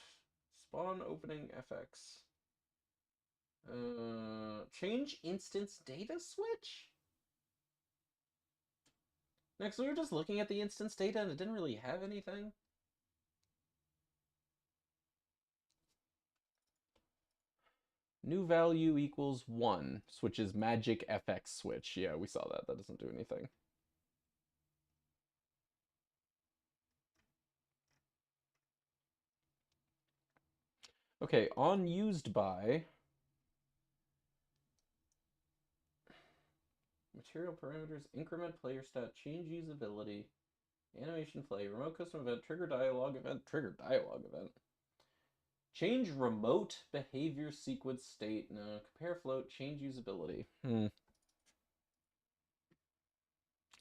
Spawn opening FX. Change instance data switch? Next, we were just looking at the instance data and it didn't really have anything. New value equals 1. Switches magic FX switch. Yeah, we saw that. That doesn't do anything. Okay, on used by. Material parameters, increment player stat, change usability, animation play, remote custom event, trigger dialogue event, change remote behavior sequence state, no, compare float, change usability. And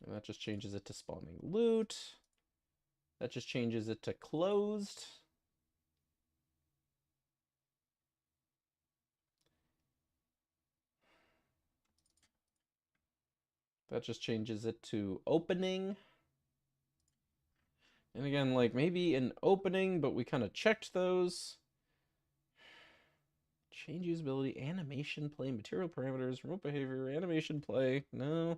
that just changes it to spawning loot. That just changes it to closed. That just changes it to opening. And again, like maybe an opening, but we kind of checked those. Change usability, animation play, material parameters, remote behavior, animation play. No.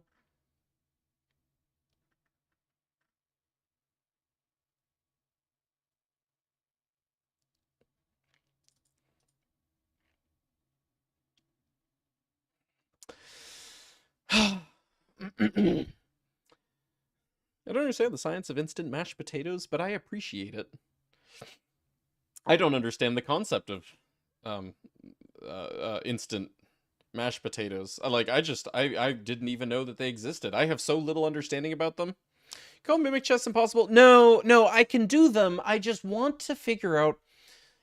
I don't understand the science of instant mashed potatoes, but I appreciate it. I don't understand the concept of instant mashed potatoes. I didn't even know that they existed. I have so little understanding about them. Call Mimic Chess impossible? No, I can do them. I just want to figure out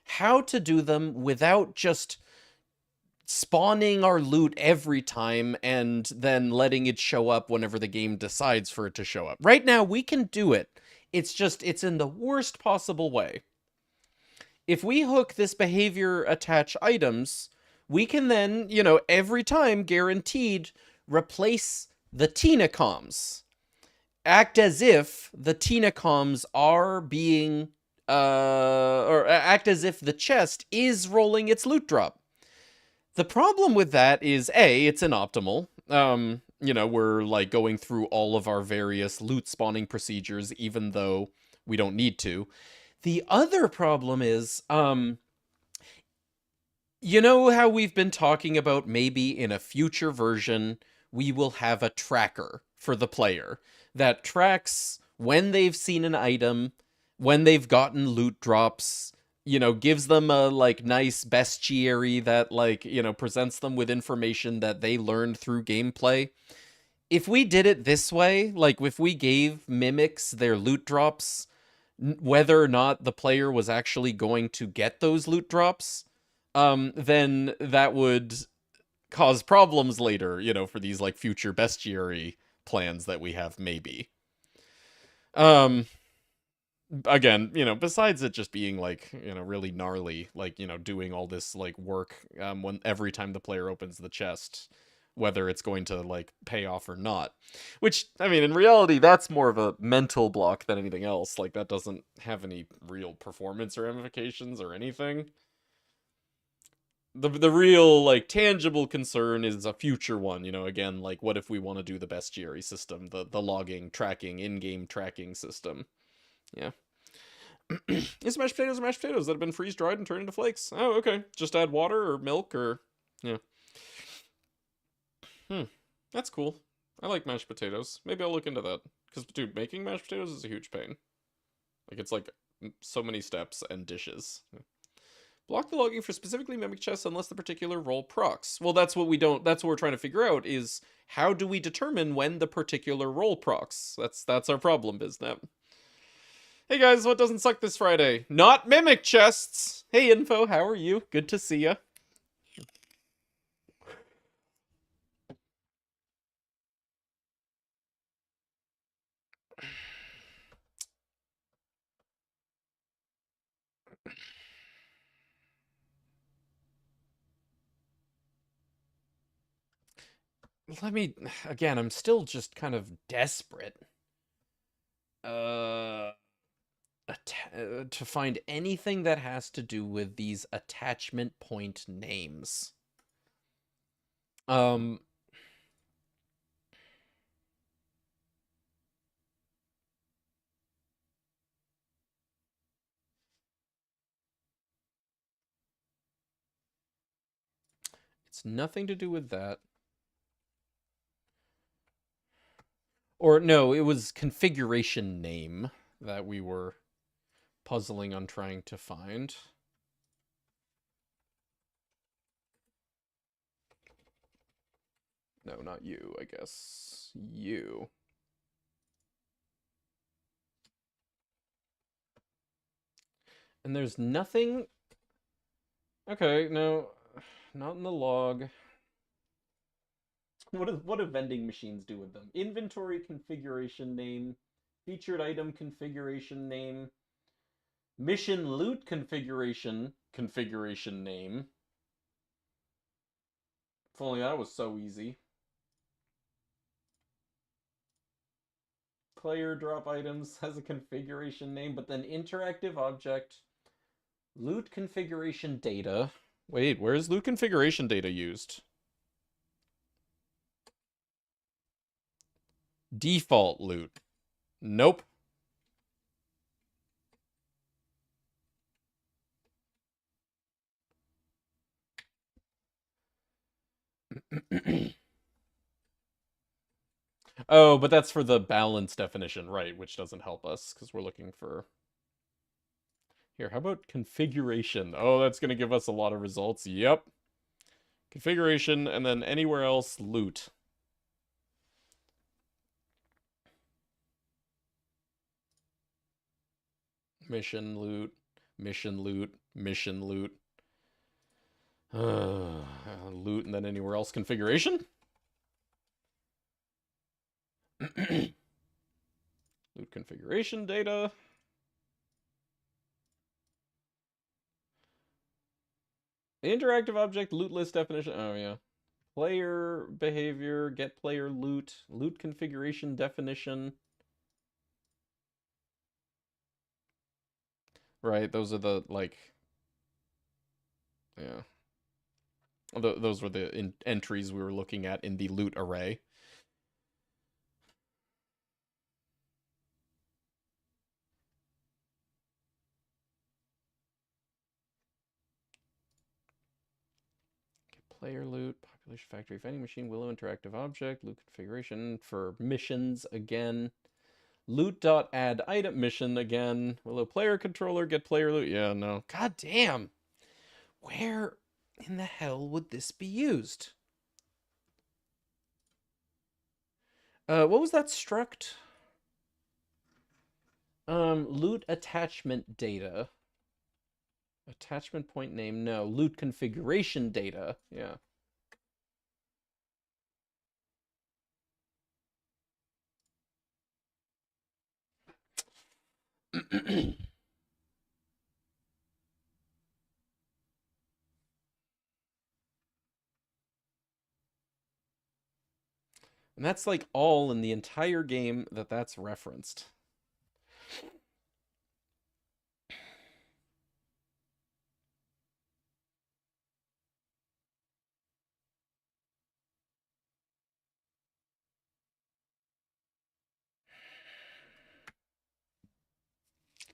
how to do them without just spawning our loot every time and then letting it show up whenever the game decides for it to show up. Right now, we can do it. It's in the worst possible way. If we hook this behavior attach items, we can then, every time guaranteed replace the Tina comms. act as if the Tinacoms are being, or act as if the chest is rolling its loot drop. The problem with that is, A, it's inoptimal. You know, we're like going through all of our various loot spawning procedures, even though we don't need to. The other problem is, you know how we've been talking about maybe in a future version, we will have a tracker for the player that tracks when they've seen an item, when they've gotten loot drops, you know, gives them a like nice bestiary that like, you know, presents them with information that they learned through gameplay. If we did it this way, like if we gave mimics their loot drops, whether or not the player was actually going to get those loot drops, then that would cause problems later, you know, for these like future bestiary plans that we have maybe. Again, you know, besides it just being like, you know, really gnarly, like, you know, doing all this like work when every time the player opens the chest, whether it's going to like pay off or not. Which, I mean, in reality, that's more of a mental block than anything else. Like, that doesn't have any real performance ramifications or anything. The real, like, tangible concern is a future one, you know, again, like, what if we want to do the bestiary system, the logging, tracking, in-game tracking system. Yeah. It's mashed potatoes or mashed potatoes that have been freeze-dried and turned into flakes. Oh, okay. Just add water or milk or... yeah. That's cool. I like mashed potatoes. Maybe I'll look into that. Because, dude, making mashed potatoes is a huge pain. Like, it's like so many steps and dishes. Block the logging for specifically mimic chests unless the particular role procs. Well, that's what we're trying to figure out is how do we determine when the particular role procs? That's our problem, Biznap. Hey guys, what doesn't suck this Friday? Not mimic chests! Hey Info, how are you? Good to see ya. Again, I'm still just kind of desperate. To find anything that has to do with these attachment point names. It's nothing to do with that. Or no, it was configuration name that we were puzzling on trying to find. No, not you, I guess. You. And there's nothing... Okay, no. Not in the log. What do vending machines do with them? Inventory configuration name. Featured item configuration name. Mission loot configuration name. If only that was so easy. Player drop items has a configuration name, but then interactive object, loot configuration data. Wait, where is loot configuration data used? Default loot. Nope. Oh, but that's for the balance definition, right, which doesn't help us, because we're looking for... Here, how about configuration? Oh, that's going to give us a lot of results. Yep. Configuration, and then anywhere else, loot. Mission loot, mission loot, mission loot. Loot, and then anywhere else configuration? Loot configuration data. Interactive object, loot list definition. Oh, yeah. Player behavior, get player loot, loot configuration definition. right? Those are the, like... Yeah. Those were the entries we were looking at in the loot array. Player loot, population factory, vending machine, Willow interactive object, loot configuration for missions again. Loot.add item mission again. Willow player controller, get player loot. Yeah, no. God damn. Where in the hell would this be used? What was that struct? Loot attachment data. Attachment point name, no. Loot configuration data, yeah. And that's like all in the entire game that's referenced.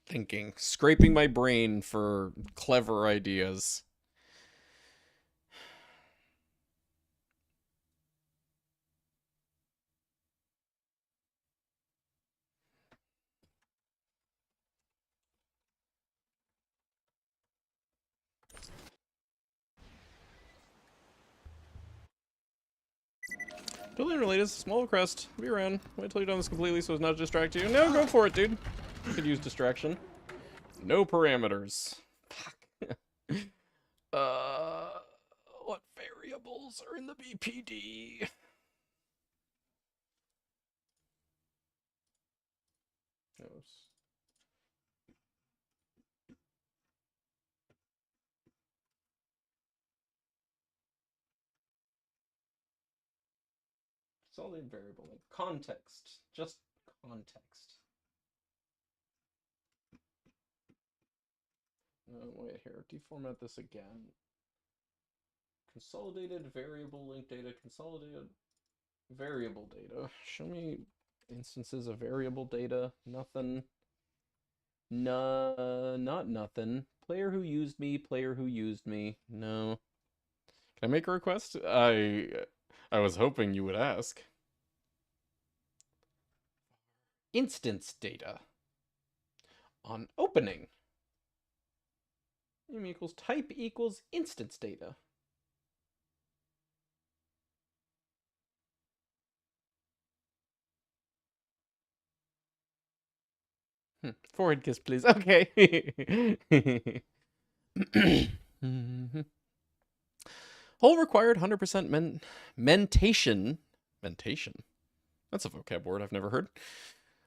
Thinking, scraping my brain for clever ideas. Totally unrelated, it's a small crest. Be around. Wait till you're done this completely so as not to distract you. No, go for it, dude. You could use distraction. No parameters. Fuck. What variables are in the BPD? Solid variable, like context. Just context. Wait here, deformat this again. Consolidated variable link data, consolidated variable data. Show me instances of variable data. Nothing. No, not nothing. Player who used me, player who used me. No. Can I make a request? I was hoping you would ask. Instance data. On opening. Name equals type equals instance data. Forward kiss, please. Okay. Whole required 100% mentation. Mentation? That's a vocab word I've never heard.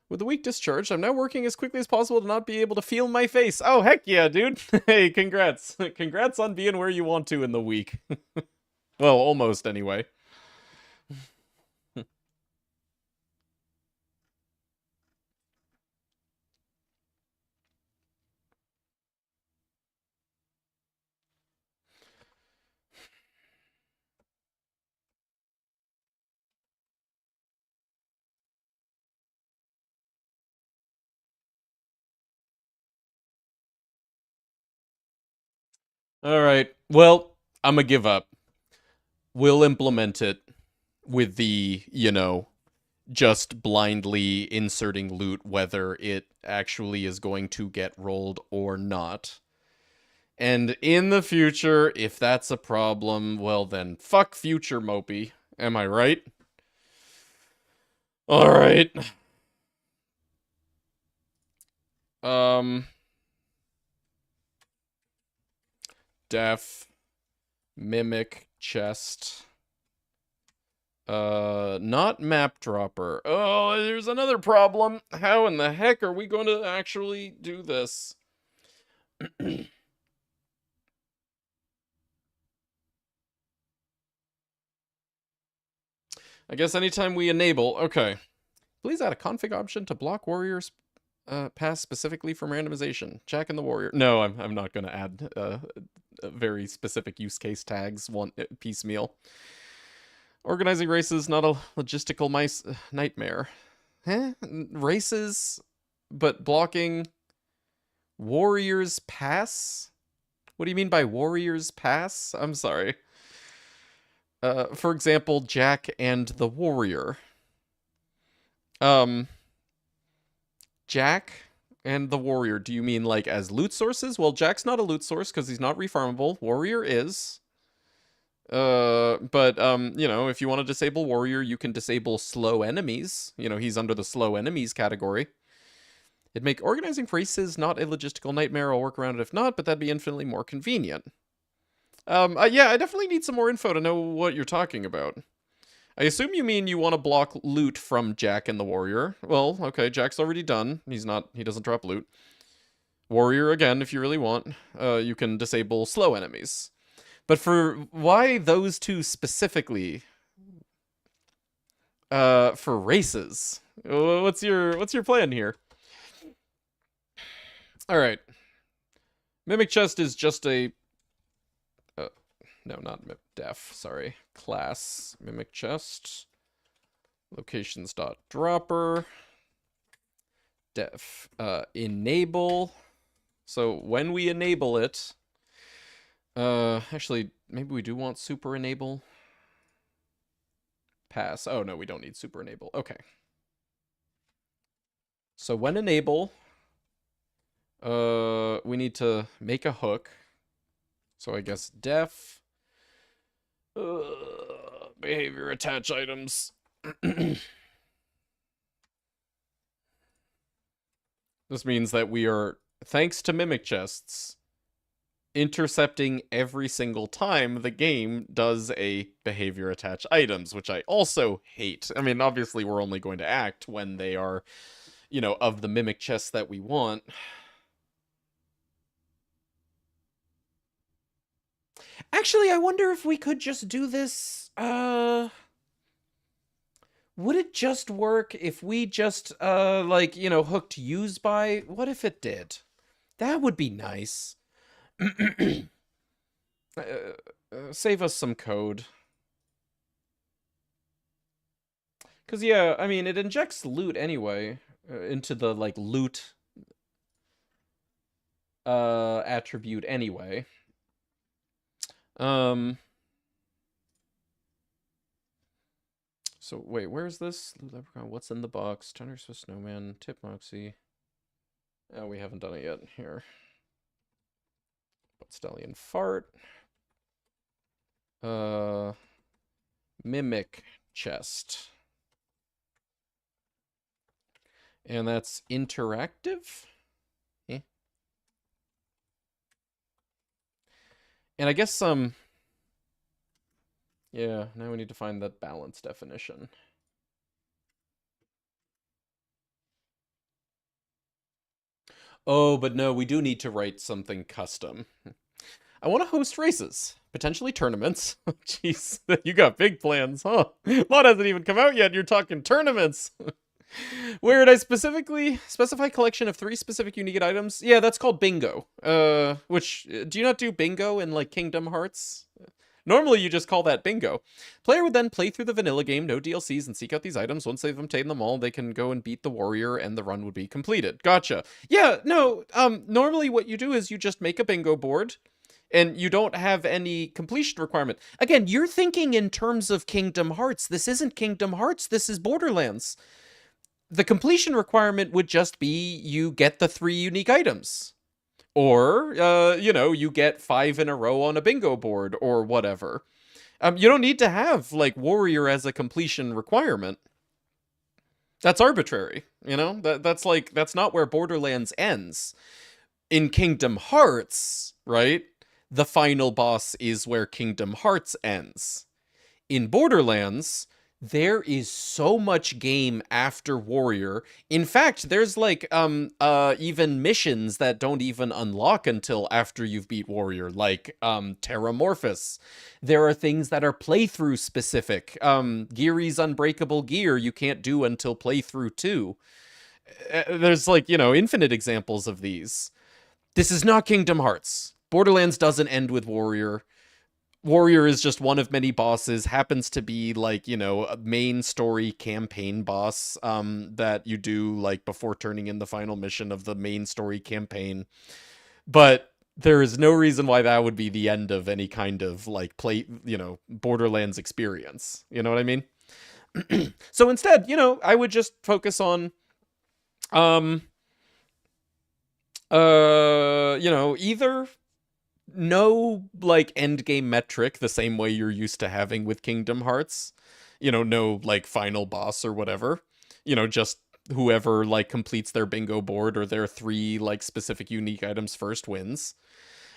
With the week discharged, I'm now working as quickly as possible to not be able to feel my face. Oh, heck yeah, dude. Hey, congrats. Congrats on being where you want to in the week. Well, almost, anyway. Alright, well, I'm gonna give up. We'll implement it with the, just blindly inserting loot, whether it actually is going to get rolled or not. And in the future, if that's a problem, well then, fuck future Mopey. Am I right? Alright. Def. Mimic. Chest. Not map dropper. Oh, there's another problem. How in the heck are we going to actually do this? I guess anytime we enable, okay. Please add a config option to block warriors pass specifically from randomization. Jack and the Warrior. No, I'm not going to add very specific use case tags piecemeal. Organizing races, not a logistical nightmare. Huh? Races, but blocking Warriors Pass? What do you mean by Warriors Pass? I'm sorry. For example, Jack and the Warrior. Jack and the Warrior, do you mean like as loot sources? Well, Jack's not a loot source because he's not refarmable. Warrior is. But you know, if you want to disable Warrior, you can disable slow enemies. You know, he's under the slow enemies category. It'd make organizing races not a logistical nightmare. I'll work around it if not, but that'd be infinitely more convenient. Yeah, I definitely need some more info to know what you're talking about. I assume you mean you want to block loot from Jack and the Warrior. Well, okay, Jack's already done. He doesn't drop loot. Warrior, again, if you really want, you can disable slow enemies. But for why those two specifically? For races. What's your plan here? All right. Mimic Chest is just a no, not def, sorry. Class Mimic Chest. Locations.dropper. Def enable. So when we enable it, actually, maybe we do want super enable. Pass. Oh no, we don't need super enable. Okay. So when enable, we need to make a hook. So I guess def behavior attach items. This means that we are, thanks to Mimic Chests, intercepting every single time the game does a behavior attach items, which I also hate. I mean, obviously we're only going to act when they are, you know, of the Mimic Chests that we want. Actually, I wonder if we could just do this, would it just work if we just, like, you know, hooked use by? What if it did? That would be nice. Save us some code. Because, yeah, I mean, it injects loot anyway into the, like, loot attribute anyway. So, wait, where's this? Loot Leprechaun, what's in the box? Thunder Swift Snowman, Tip Moxie. Oh, we haven't done it yet. Here. Stallion Fart. Mimic Chest. And that's interactive? Eh. And I guess yeah, now we need to find that balance definition. Oh, but no, we do need to write something custom. I want to host races, potentially tournaments. Jeez, you got big plans, huh? Lot hasn't even come out yet, and you're talking tournaments. Where did I specifically specify collection of 3 specific unique items? Yeah, that's called bingo. Which, do you not do bingo in, like, Kingdom Hearts? Normally, you just call that bingo. Player would then play through the vanilla game, no DLCs, and seek out these items. Once they've obtained them all, they can go and beat the warrior, and the run would be completed. Gotcha. Yeah, no, normally what you do is you just make a bingo board, and you don't have any completion requirement. Again, you're thinking in terms of Kingdom Hearts. This isn't Kingdom Hearts, this is Borderlands. The completion requirement would just be you get the 3 unique items. Or, you know, you get 5 in a row on a bingo board, or whatever. You don't need to have, like, warrior as a completion requirement. That's arbitrary, you know? That's not where Borderlands ends. In Kingdom Hearts, right? The final boss is where Kingdom Hearts ends. In Borderlands, there is so much game after Warrior. In fact, there's like even missions that don't even unlock until after you've beat Warrior, like Terramorphous. There are things that are playthrough specific. Geary's Unbreakable Gear you can't do until playthrough 2. there's like, infinite examples of these. This is not Kingdom Hearts. Borderlands doesn't end with Warrior. Warrior is just one of many bosses, happens to be like, a main story campaign boss that you do like before turning in the final mission of the main story campaign. But there is no reason why that would be the end of any kind of like Borderlands experience. You know what I mean? So instead, I would just focus on either no like end game metric the same way you're used to having with Kingdom Hearts, no like final boss or whatever, just whoever like completes their bingo board or their 3 like specific unique items first wins.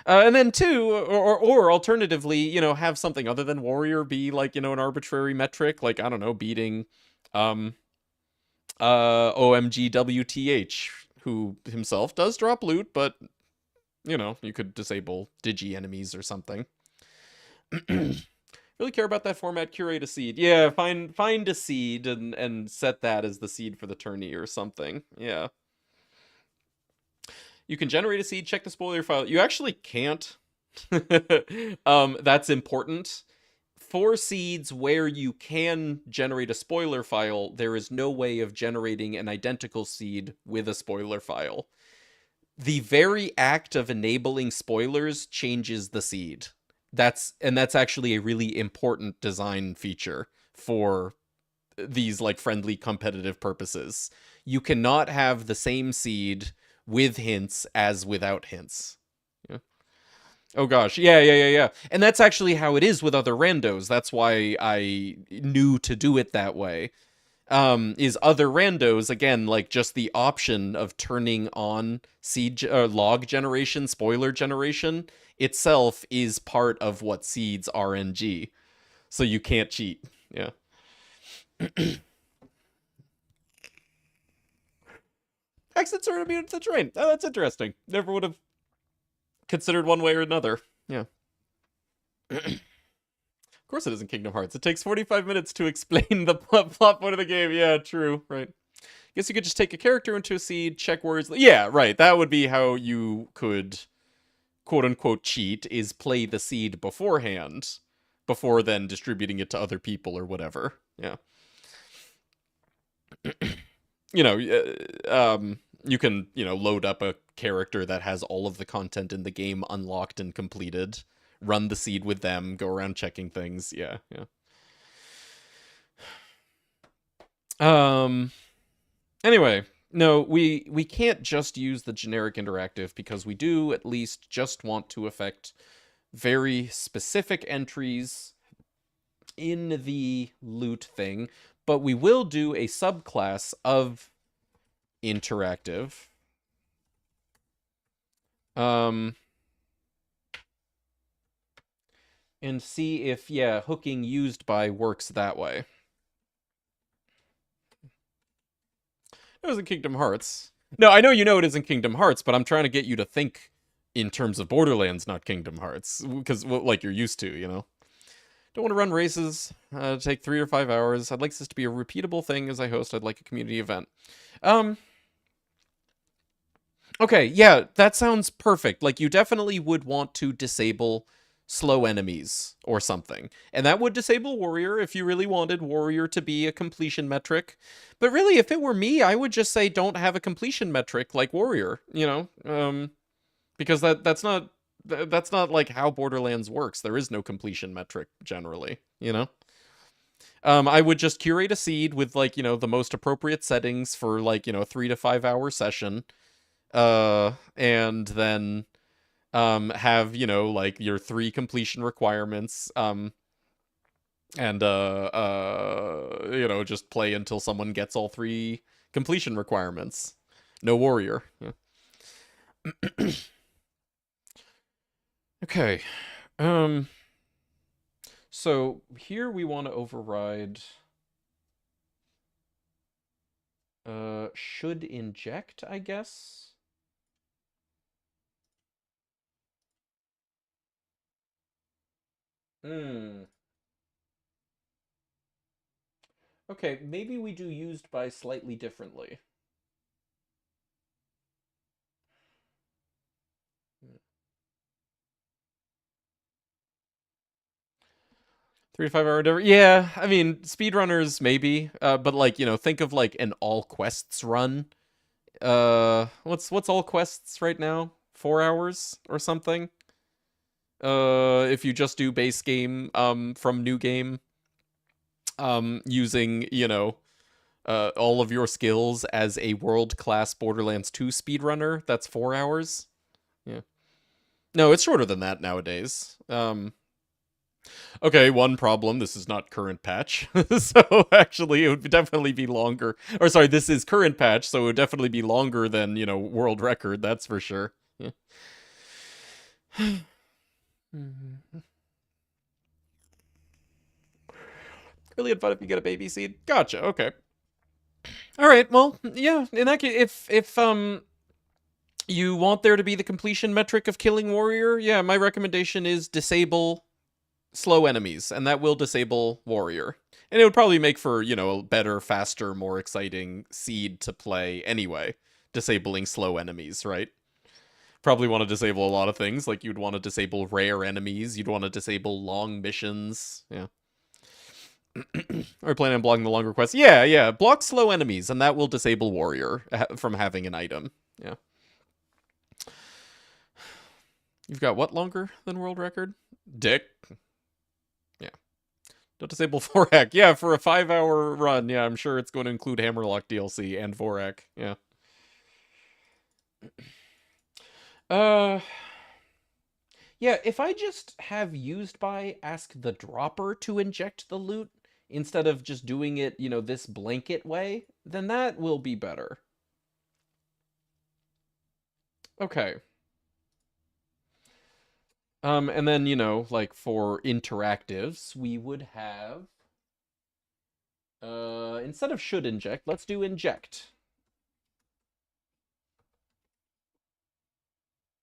And then 2, or alternatively, have something other than Warrior be like, an arbitrary metric, like, I don't know, beating OMGWTH, who himself does drop loot, but you could disable digi enemies or something. Really care about that format, curate a seed. Yeah, find a seed and set that as the seed for the tourney or something. Yeah. You can generate a seed, check the spoiler file. You actually can't. That's important. For seeds where you can generate a spoiler file, there is no way of generating an identical seed with a spoiler file. The very act of enabling spoilers changes the seed. That's actually a really important design feature for these like friendly competitive purposes. You cannot have the same seed with hints as without hints. Yeah. Oh gosh, yeah. And that's actually how it is with other randos. That's why I knew to do it that way. Is other randos, again, like just the option of turning on seed log generation, spoiler generation itself is part of what seeds RNG. So you can't cheat. Yeah. Exits are immune to terrain. Oh, that's interesting. Never would have considered one way or another. Yeah. Of course it isn't Kingdom Hearts. It takes 45 minutes to explain the plot point of the game. Yeah, true. Right. Guess you could just take a character into a seed, check words. Yeah, right. That would be how you could, quote unquote, cheat, is play the seed beforehand, before then distributing it to other people or whatever. Yeah. You can, load up a character that has all of the content in the game unlocked and completed, run the seed with them, go around checking things. Yeah. Anyway, no, we can't just use the generic interactive because we do at least just want to affect very specific entries in the loot thing, but we will do a subclass of interactive. And see if, hooking used by works that way. It was in Kingdom Hearts. No, I know you know it isn't Kingdom Hearts, but I'm trying to get you to think in terms of Borderlands, not Kingdom Hearts. Because, like you're used to, Don't want to run races, take 3 or 5 hours. I'd like this to be a repeatable thing as I host. I'd like a community event. Okay, yeah, that sounds perfect. Like, you definitely would want to disable slow enemies or something. And that would disable Warrior if you really wanted Warrior to be a completion metric. But really, if it were me, I would just say don't have a completion metric like Warrior, because that's not like how Borderlands works. There is no completion metric generally, I would just curate a seed with like, the most appropriate settings for like, 3 to 5 hour session. And then have, like your 3 completion requirements, and just play until someone gets all 3 completion requirements. No Warrior. Yeah. Okay. So here we want to override should inject, I guess. Okay, maybe we do used by slightly differently. 3 to 5 hour endeavor. Yeah, I mean, speedrunners maybe, but like, you know, think of like an all quests run. What's all quests right now? 4 hours or something. If you just do base game, from new game, using, you know, all of your skills as a world-class Borderlands 2 speedrunner, that's 4 hours. Yeah. No, it's shorter than that nowadays. Okay, one problem, this is not current patch. So actually it would definitely be longer. Or sorry, this is current patch, so it would definitely be longer than, you know, world record, that's for sure. Yeah. Really had fun if you get a baby seed. Gotcha, okay. Alright, well, yeah, in that case, if you want there to be the completion metric of killing warrior, yeah, my recommendation is disable slow enemies, and that will disable warrior. And it would probably make for, you know, a better, faster, more exciting seed to play anyway, disabling slow enemies, right? Probably want to disable a lot of things, like you'd want to disable rare enemies, you'd want to disable long missions, yeah. Are you planning on blocking the longer quests? Yeah, block slow enemies, and that will disable warrior from having an item, yeah. You've got what longer than world record? Dick. Yeah. Don't disable Vorak. Yeah, for a 5-hour run, yeah, I'm sure it's going to include Hammerlock DLC and Vorak. Yeah. Yeah, if I just have used by ask the dropper to inject the loot instead of just doing it, you know, this blanket way, then that will be better. Okay. And then, you know, like for interactives, we would have instead of should inject, let's do inject.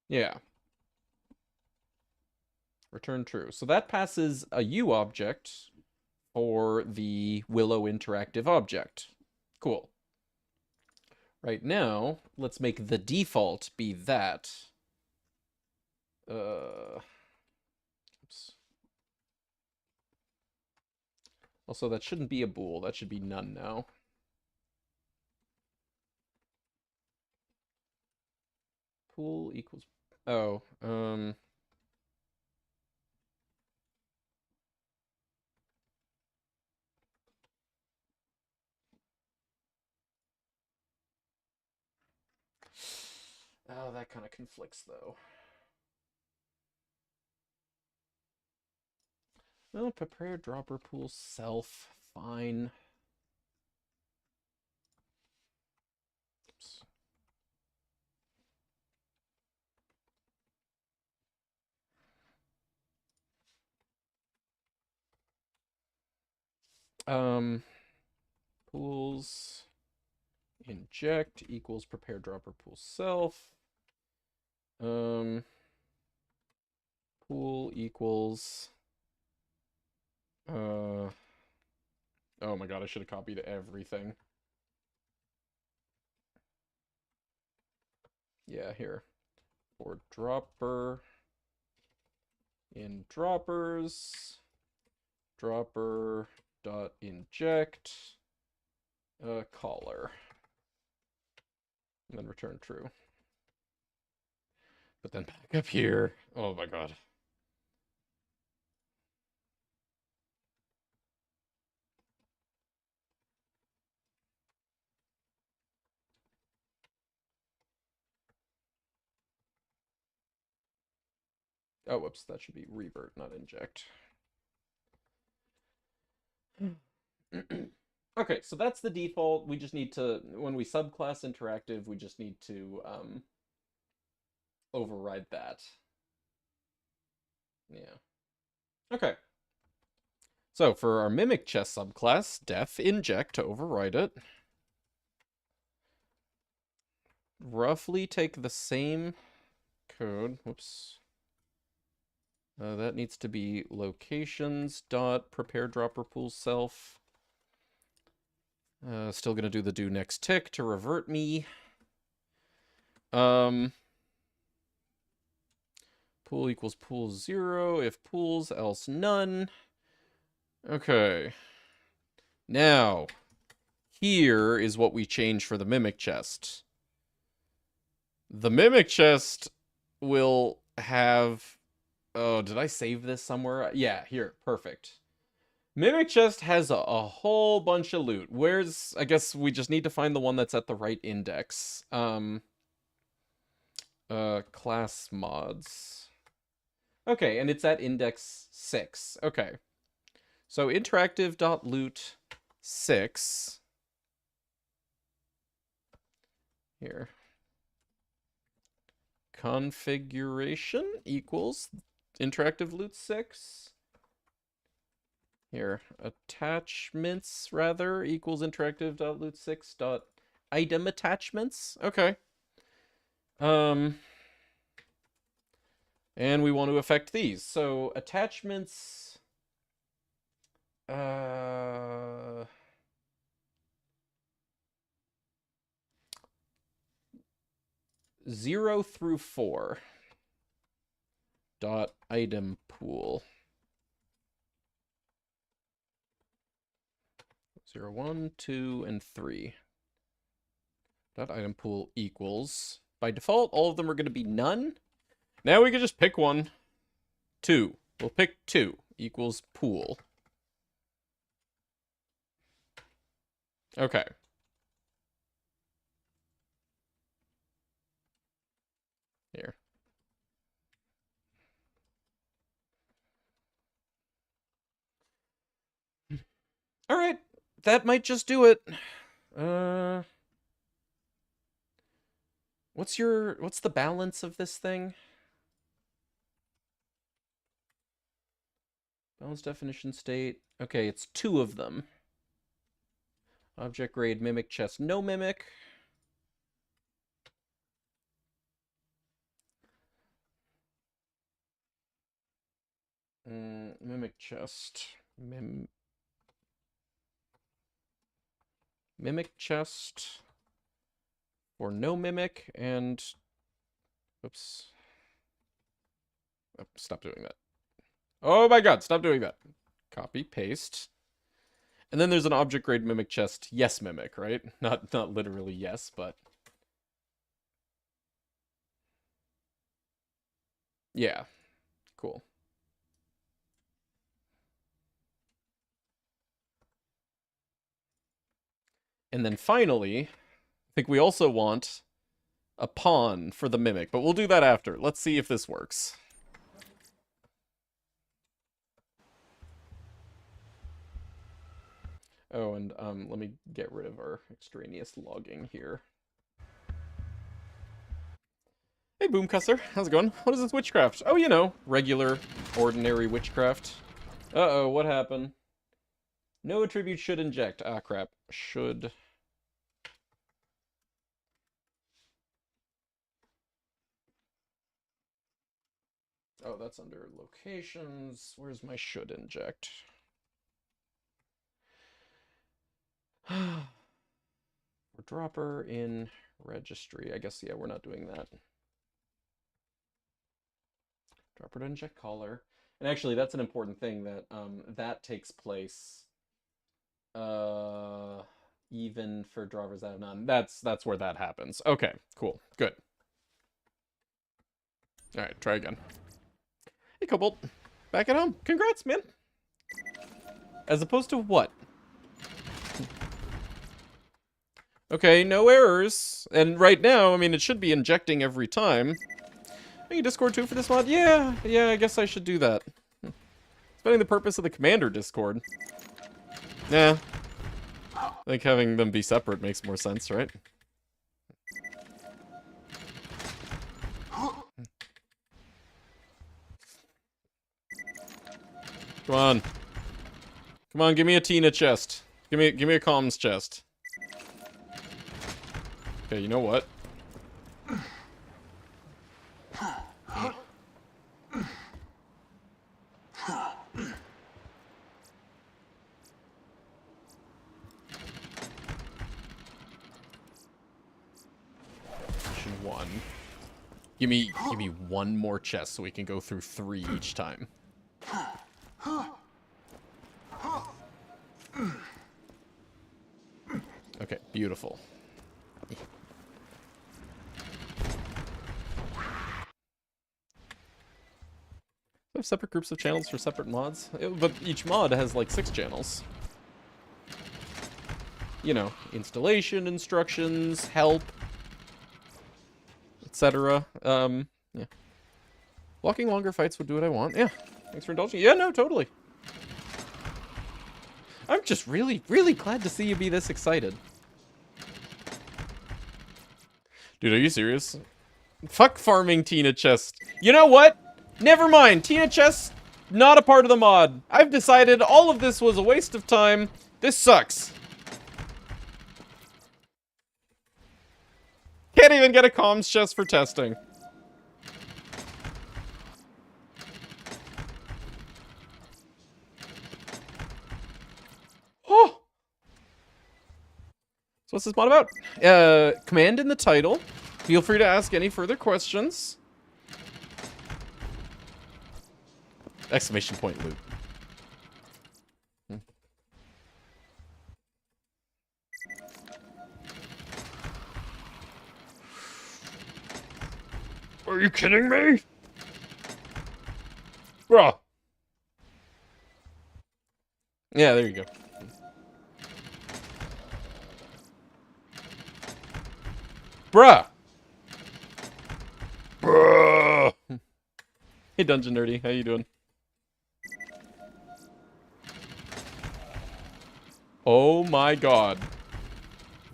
Yeah. Return true. So that passes a U object for the Willow interactive object. Cool. Right now, let's make the default be that. Oops. Also, that shouldn't be a bool. That should be none now. Pool equals... Oh, Oh, that kind of conflicts, though. Well, prepare dropper pool self. Fine. Oops. Pools inject equals prepare dropper pool self. Pool equals oh my god, I should have copied everything. Yeah, here. For dropper in droppers dropper dot inject caller, and then return true. But then back up here, oh my god. Oh, whoops, that should be revert, not inject. Okay, so that's the default. We just need to, when we subclass interactive, we just need to override that. Yeah. Okay. So for our mimic chest subclass, def inject to override it. Roughly take the same code. Whoops. That needs to be locations dot prepare dropper pool self. Still gonna do the do next tick to revert me. Pool equals pool 0 if pools, else none. Okay. Now, here is what we change for the mimic chest. The mimic chest will have... Oh, did I save this somewhere? Yeah, here. Perfect. Mimic chest has a whole bunch of loot. Where's... I guess we just need to find the one that's at the right index. Class mods. Okay, and it's at index 6. Okay. So interactive.loot 6. Here. Configuration equals interactive loot 6. Here, attachments rather equals interactive.loot 6 dot item attachments. Okay. And we want to affect these. So attachments 0 through 4 dot item pool. 0, 1, 2, and 3. Dot item pool equals... By default, all of them are going to be none. Now we can just pick one. 2. We'll pick 2 equals pool. Okay. Here. All right. That might just do it. What's the balance of this thing? Balance definition state. Okay, it's 2 of them. Object grade mimic chest, no mimic. Mimic chest. Mimic chest for no mimic and... Oops. Oh, stop doing that. Oh my god, stop doing that. Copy, paste. And then there's an object grade mimic chest, yes mimic, right? Not literally yes, but... Yeah. Cool. And then finally, I think we also want a pawn for the mimic, but we'll do that after. Let's see if this works. Oh, and let me get rid of our extraneous logging here. Hey, Boomcusser, how's it going? What is this witchcraft? Oh, you know, regular, ordinary witchcraft. Uh-oh, what happened? No attribute should inject. Ah, crap. Should... Oh, that's under locations. Where's my should inject? For dropper in registry. I guess, yeah, we're not doing that. Dropper to inject caller. And actually, that's an important thing that that takes place even for droppers that have none. That's where that happens. Okay, cool. Good. Alright, try again. Hey, Cobalt. Back at home. Congrats, man. As opposed to what? Okay, no errors. And right now, I mean, it should be injecting every time. Are you Discord too for this mod? Yeah, I guess I should do that. Explaining the purpose of the Commander Discord. Nah. I think having them be separate makes more sense, right? Come on. Come on, give me a Tina chest. Give me a comms chest. Okay, you know what? Mission 1. Give me one more chest so we can go through 3 each time. Okay, beautiful. We have separate groups of channels for separate mods, but each mod has like 6 channels. You know, installation instructions, help, etc. Yeah. Walking longer fights would do what I want. Yeah. Thanks for indulging. Yeah, no, totally. I'm just really, really glad to see you be this excited. Dude, are you serious? Fuck farming Tina chest. You know what? Never mind. Tina chest, not a part of the mod. I've decided all of this was a waste of time. This sucks. Can't even get a comms chest for testing. Oh. So what's this mod about? Command in the title. Feel free to ask any further questions. Exclamation point loot. Are you kidding me? Bruh. Yeah, there you go. Bruh. Bruh. Hey, Dungeon Nerdy. How you doing? Oh my god.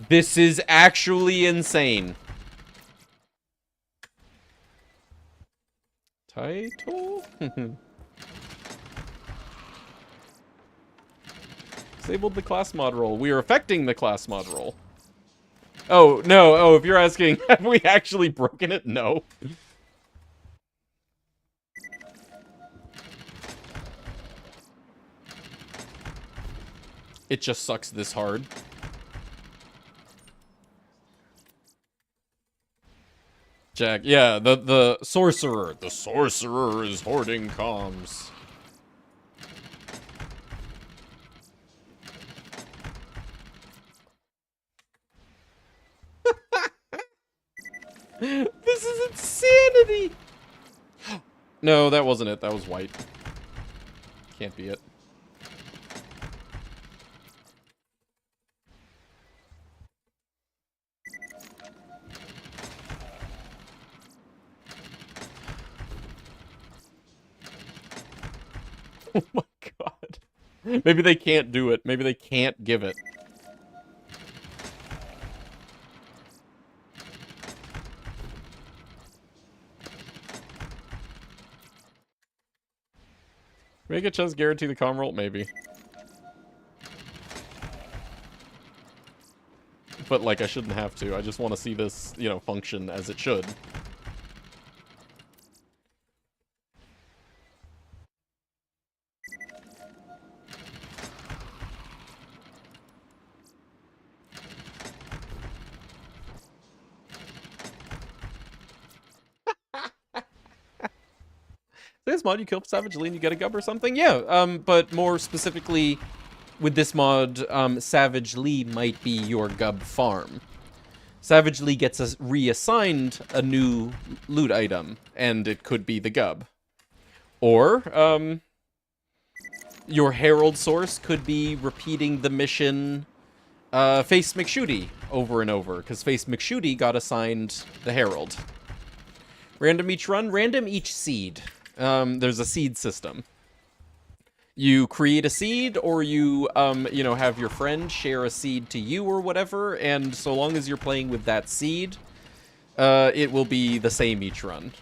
This is actually insane. Title? Disabled the class mod role. We are affecting the class mod role. Oh, no. Oh, if you're asking, have we actually broken it? No. It just sucks this hard. Jack, yeah, the sorcerer. The sorcerer is hoarding comms. This is insanity! No, that wasn't it. That was white. Can't be it. Oh my god. Maybe they can't do it. Maybe they can't give it. Make a chest guarantee the comm roll? Maybe. But, like, I shouldn't have to. I just want to see this, you know, function as it should. This mod, you kill Savage Lee and you get a gub or something? Yeah, but more specifically, with this mod, Savage Lee might be your gub farm. Savage Lee gets reassigned a new loot item, and it could be the gub. Or, your Herald source could be repeating the mission, Face McShooty over and over, because Face McShooty got assigned the Herald. Random each run, random each seed. There's a seed system. You create a seed, or you, you know, have your friend share a seed to you or whatever, and so long as you're playing with that seed, it will be the same each run.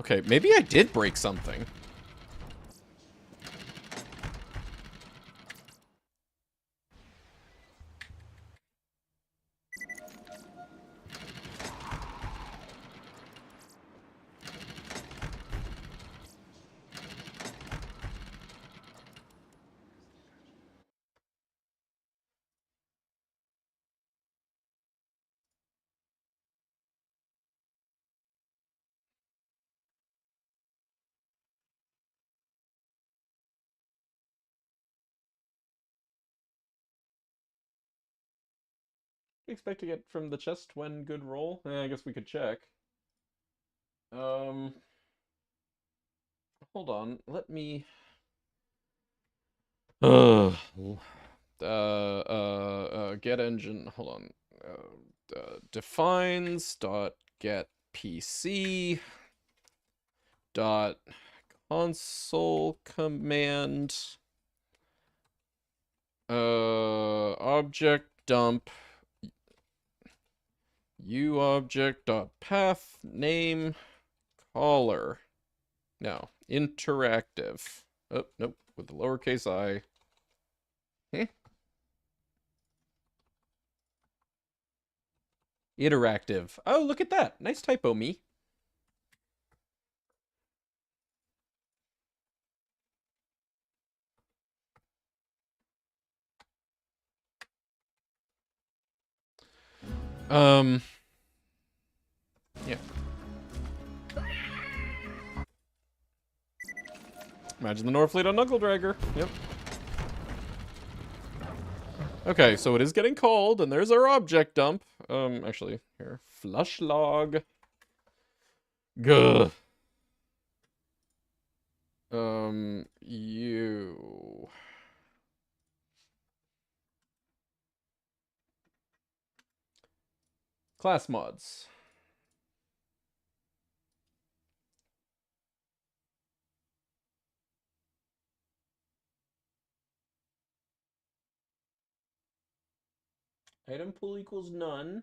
Okay, maybe I did break something. Expect to get from the chest when good roll? I guess we could check. Hold on. Let me. Get engine. Hold on. Defines dot get PC dot console command object dump u object dot path name caller. Now interactive. Oh nope, with the lowercase I. Interactive. Oh, look at that. Nice typo, me. Yeah. Imagine the Norfleet on Knuckle Dragger. Yep. Okay, so it is getting cold, and there's our object dump. Actually, here. Flush log. Gah. You. Class mods. Item pool equals none.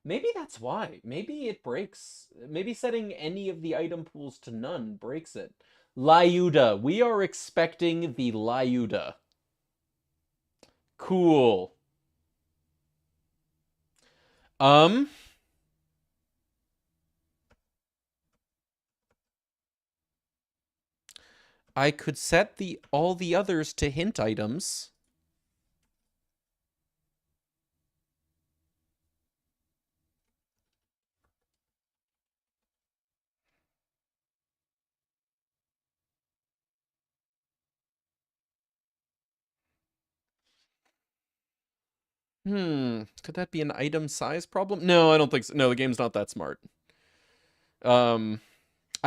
Maybe that's why. Maybe it breaks. Maybe setting any of the item pools to none breaks it. Lyuda. We are expecting the Lyuda. Cool. I could set all the others to hint items. Could that be an item size problem? No, I don't think so. No, the game's not that smart. I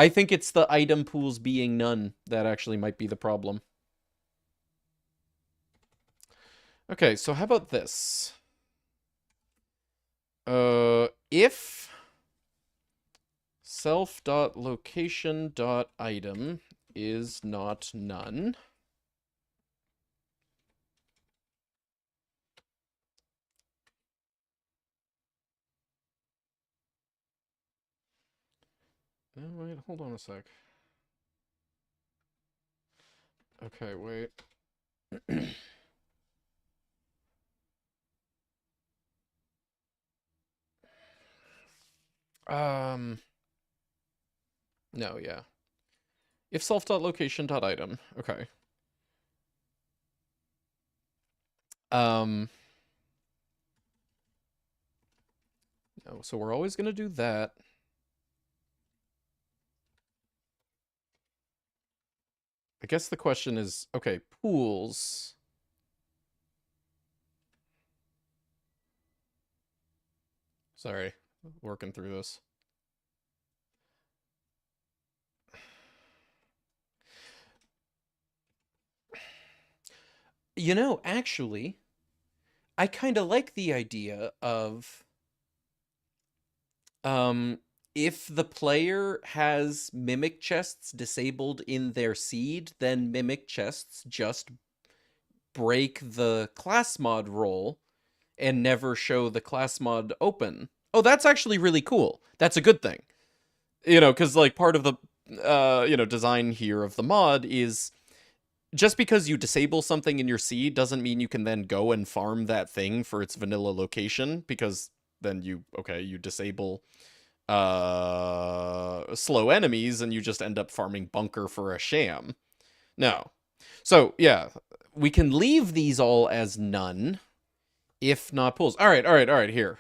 think it's the item pools being none that actually might be the problem. Okay, so how about this? If self.location.item is not none, no, wait, hold on a sec. Okay, wait. No, yeah. If self.location.item, okay. No, so we're always gonna do that. I guess the question is, okay, pools. Sorry, working through this. You know, actually, I kind of like the idea of if the player has mimic chests disabled in their seed, then mimic chests just break the class mod roll and never show the class mod open. Oh, that's actually really cool. That's a good thing. You know, because like part of the design here of the mod is just because you disable something in your seed doesn't mean you can then go and farm that thing for its vanilla location, because then you disable slow enemies and you just end up farming bunker for a sham. No. So, yeah, we can leave these all as none if not pools. All right, here.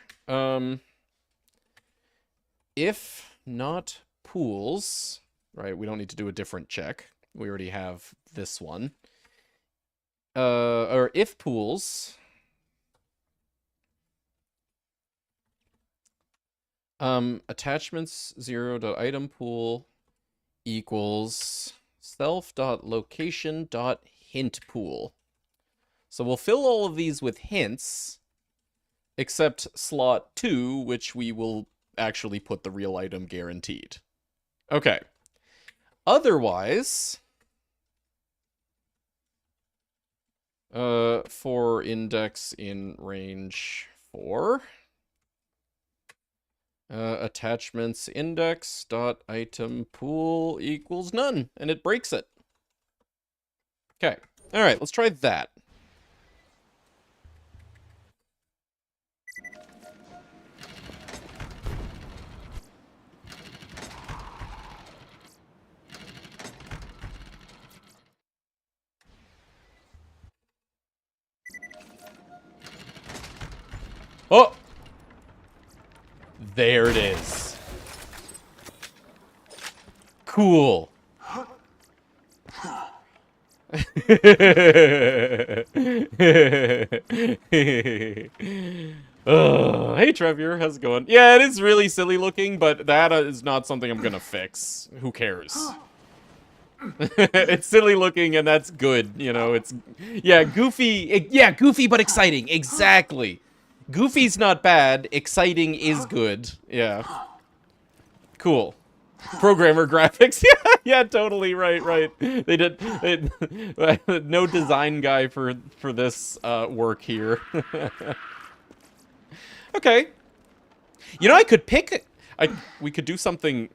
If not pools, right, we don't need to do a different check. We already have this one. Or if pools, Attachments 0.item pool equals self.location.hint pool. So we'll fill all of these with hints, except slot 2, which we will actually put the real item guaranteed. Okay. Otherwise, for index in range 4, attachments index dot item pool equals none, and it breaks it. Okay. All right, let's try that. Oh! There it is. Cool. Hey Trevor, how's it going? Yeah, it is really silly looking, but that is not something I'm gonna fix. Who cares? It's silly looking, and that's good. You know, it's goofy. Yeah, goofy but exciting. Exactly. Goofy's not bad. Exciting is good. Yeah. Cool. Programmer graphics. Yeah, totally. Right. They did. No design guy for this work here. Okay. You know, I could pick. We could do something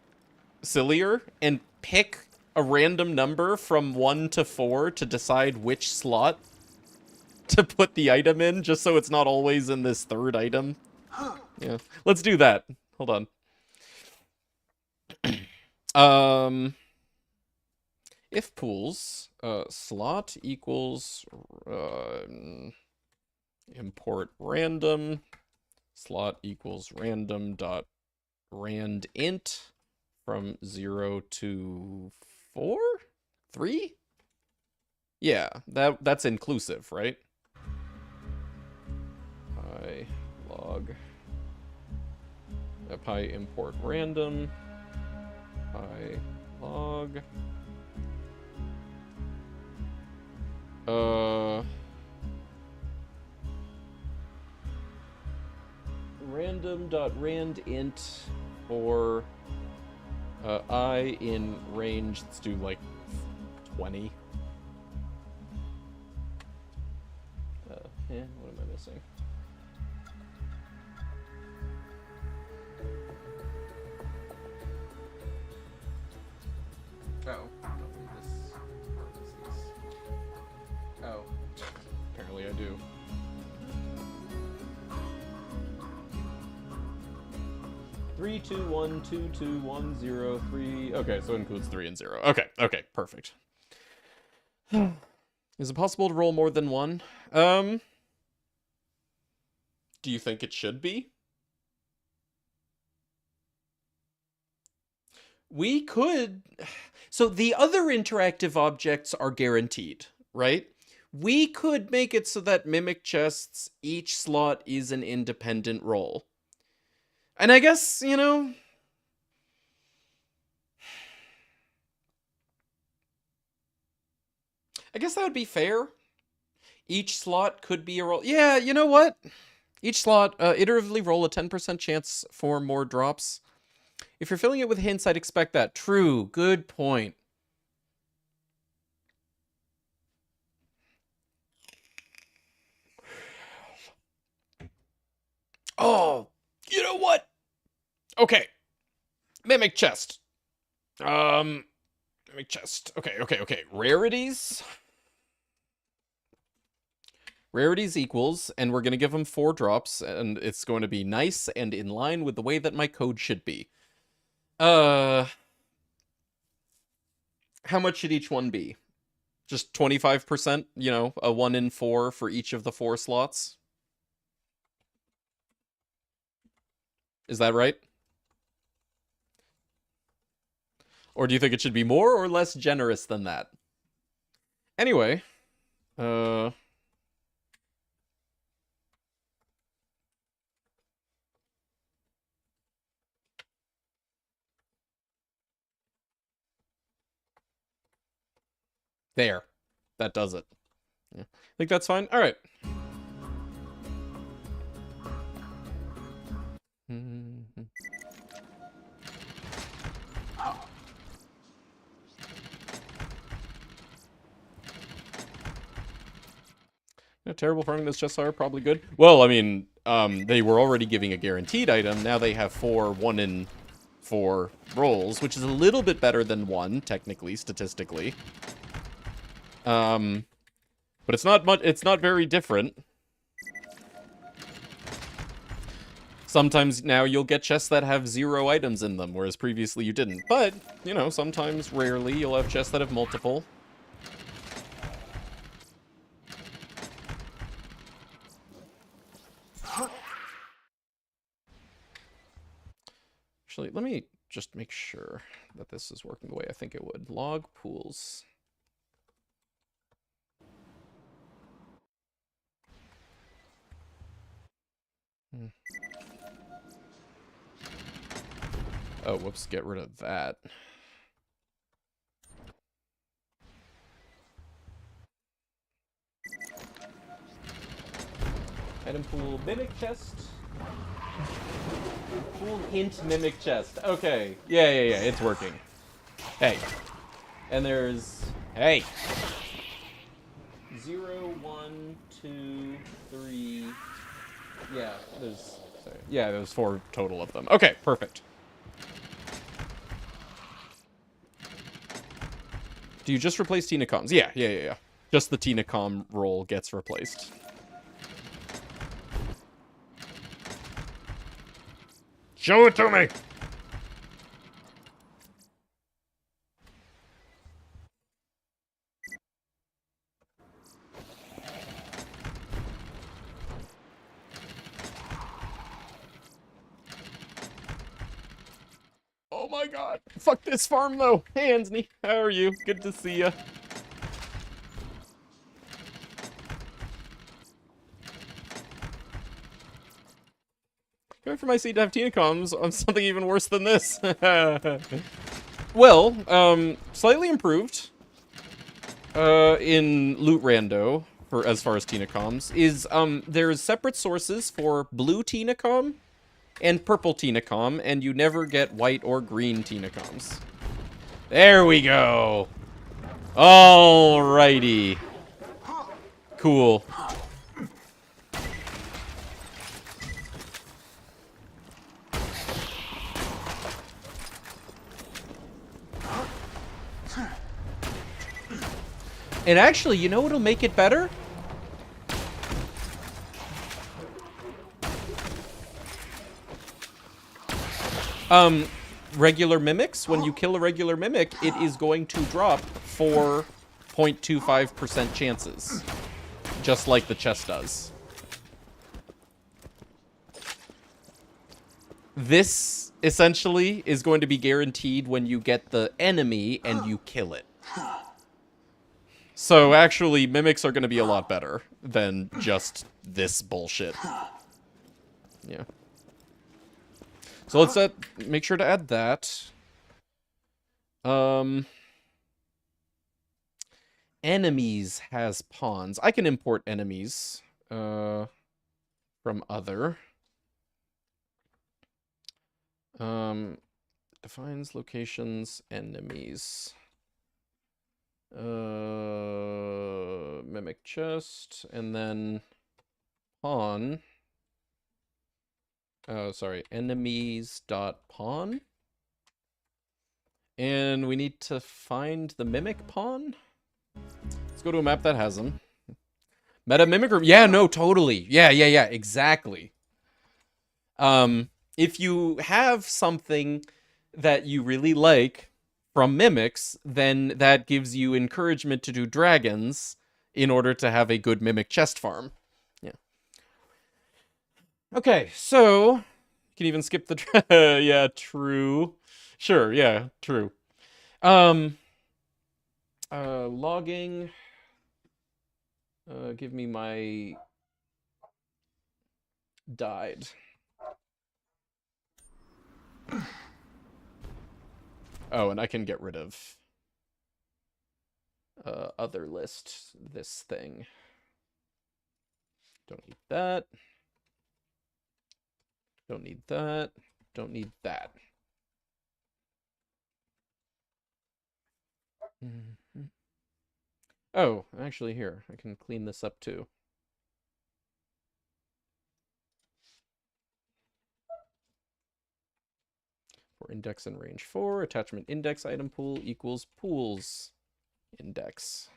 sillier and pick a random number from 1 to 4 to decide which slot to put the item in, just so it's not always in this third item. Yeah, let's do that. Hold on. If pools, slot equals, import random, slot equals random dot rand int from 0 to 4? 3? Yeah, that's inclusive, right? Pi log pi import random pi log random.rand int for I in range, let's do like 20. What am I missing? Oh, oh, apparently I do. Three, 2, 1, 2, 2, 1, 0, 3. Okay, so it includes 3 and 0. Okay, perfect. Is it possible to roll more than one? Do you think it should be? We could. So the other interactive objects are guaranteed, right? We could make it so that mimic chests, each slot is an independent roll. And I guess, you know, I guess that would be fair. Each slot could be a roll. Yeah, you know what? Each slot, iteratively roll a 10% chance for more drops. If you're filling it with hints, I'd expect that. True. Good point. Oh, you know what? Okay. Mimic chest. Mimic chest. Okay. Rarities. Rarities equals, and we're going to give them 4 drops, and it's going to be nice and in line with the way that my code should be. How much should each one be? Just 25%, you know, a 1 in 4 for each of the 4 slots? Is that right? Or do you think it should be more or less generous than that? Anyway, There. That does it. Yeah. I think that's fine. All right. Yeah, terrible farming those chests are probably good. Well, I mean, they were already giving a guaranteed item. Now they have 4 1 in 4 rolls, which is a little bit better than 1, technically, statistically. But it's not much. It's not very different. Sometimes now you'll get chests that have 0 items in them, whereas previously you didn't. But, you know, sometimes, rarely, you'll have chests that have multiple. Actually, let me just make sure that this is working the way I think it would. Log pools. Oh, whoops, get rid of that. Item pool, mimic chest. Pool hint mimic chest. Okay. Yeah, it's working. Hey. And there's... Hey! 0, 1, 2, 3... Yeah, there's... Sorry. Yeah, there's 4 total of them. Okay, perfect. Do you just replace Tinacoms? Yeah. Just the Tinacom role gets replaced. Show it to me! Oh my god. Fuck this farm though. Hey Anthony, how are you? Good to see ya. Going for my seed to have Tinacoms on something even worse than this. Well, slightly improved in loot rando for as far as Tinacoms is there's separate sources for blue Tinacom and purple Tinacom, and you never get white or green Tinacoms. There we go. Alrighty. Cool. And actually, you know what'll make it better? Regular mimics. When you kill a regular mimic, it is going to drop 4.25% chances. Just like the chest does. This, essentially, is going to be guaranteed when you get the enemy and you kill it. So, actually, mimics are going to be a lot better than just this bullshit. Yeah. So let's make sure to add that. Enemies has pawns. I can import enemies from other. Defines locations, enemies. Mimic chest, and then pawn. Sorry, enemies.pawn. And we need to find the mimic pawn. Let's go to a map that has them. Meta mimic room. Yeah, no, totally. Yeah, exactly. If you have something that you really like from mimics, then that gives you encouragement to do dragons in order to have a good mimic chest farm. Yeah. Okay, so you can even skip the yeah, true. Sure, yeah, true. Logging. Give me my died. Oh, and I can get rid of other list this thing. Don't need that. Don't need that. Don't need that. Oh, actually here, I can clean this up too. For index and range 4, attachment index item pool equals pools index.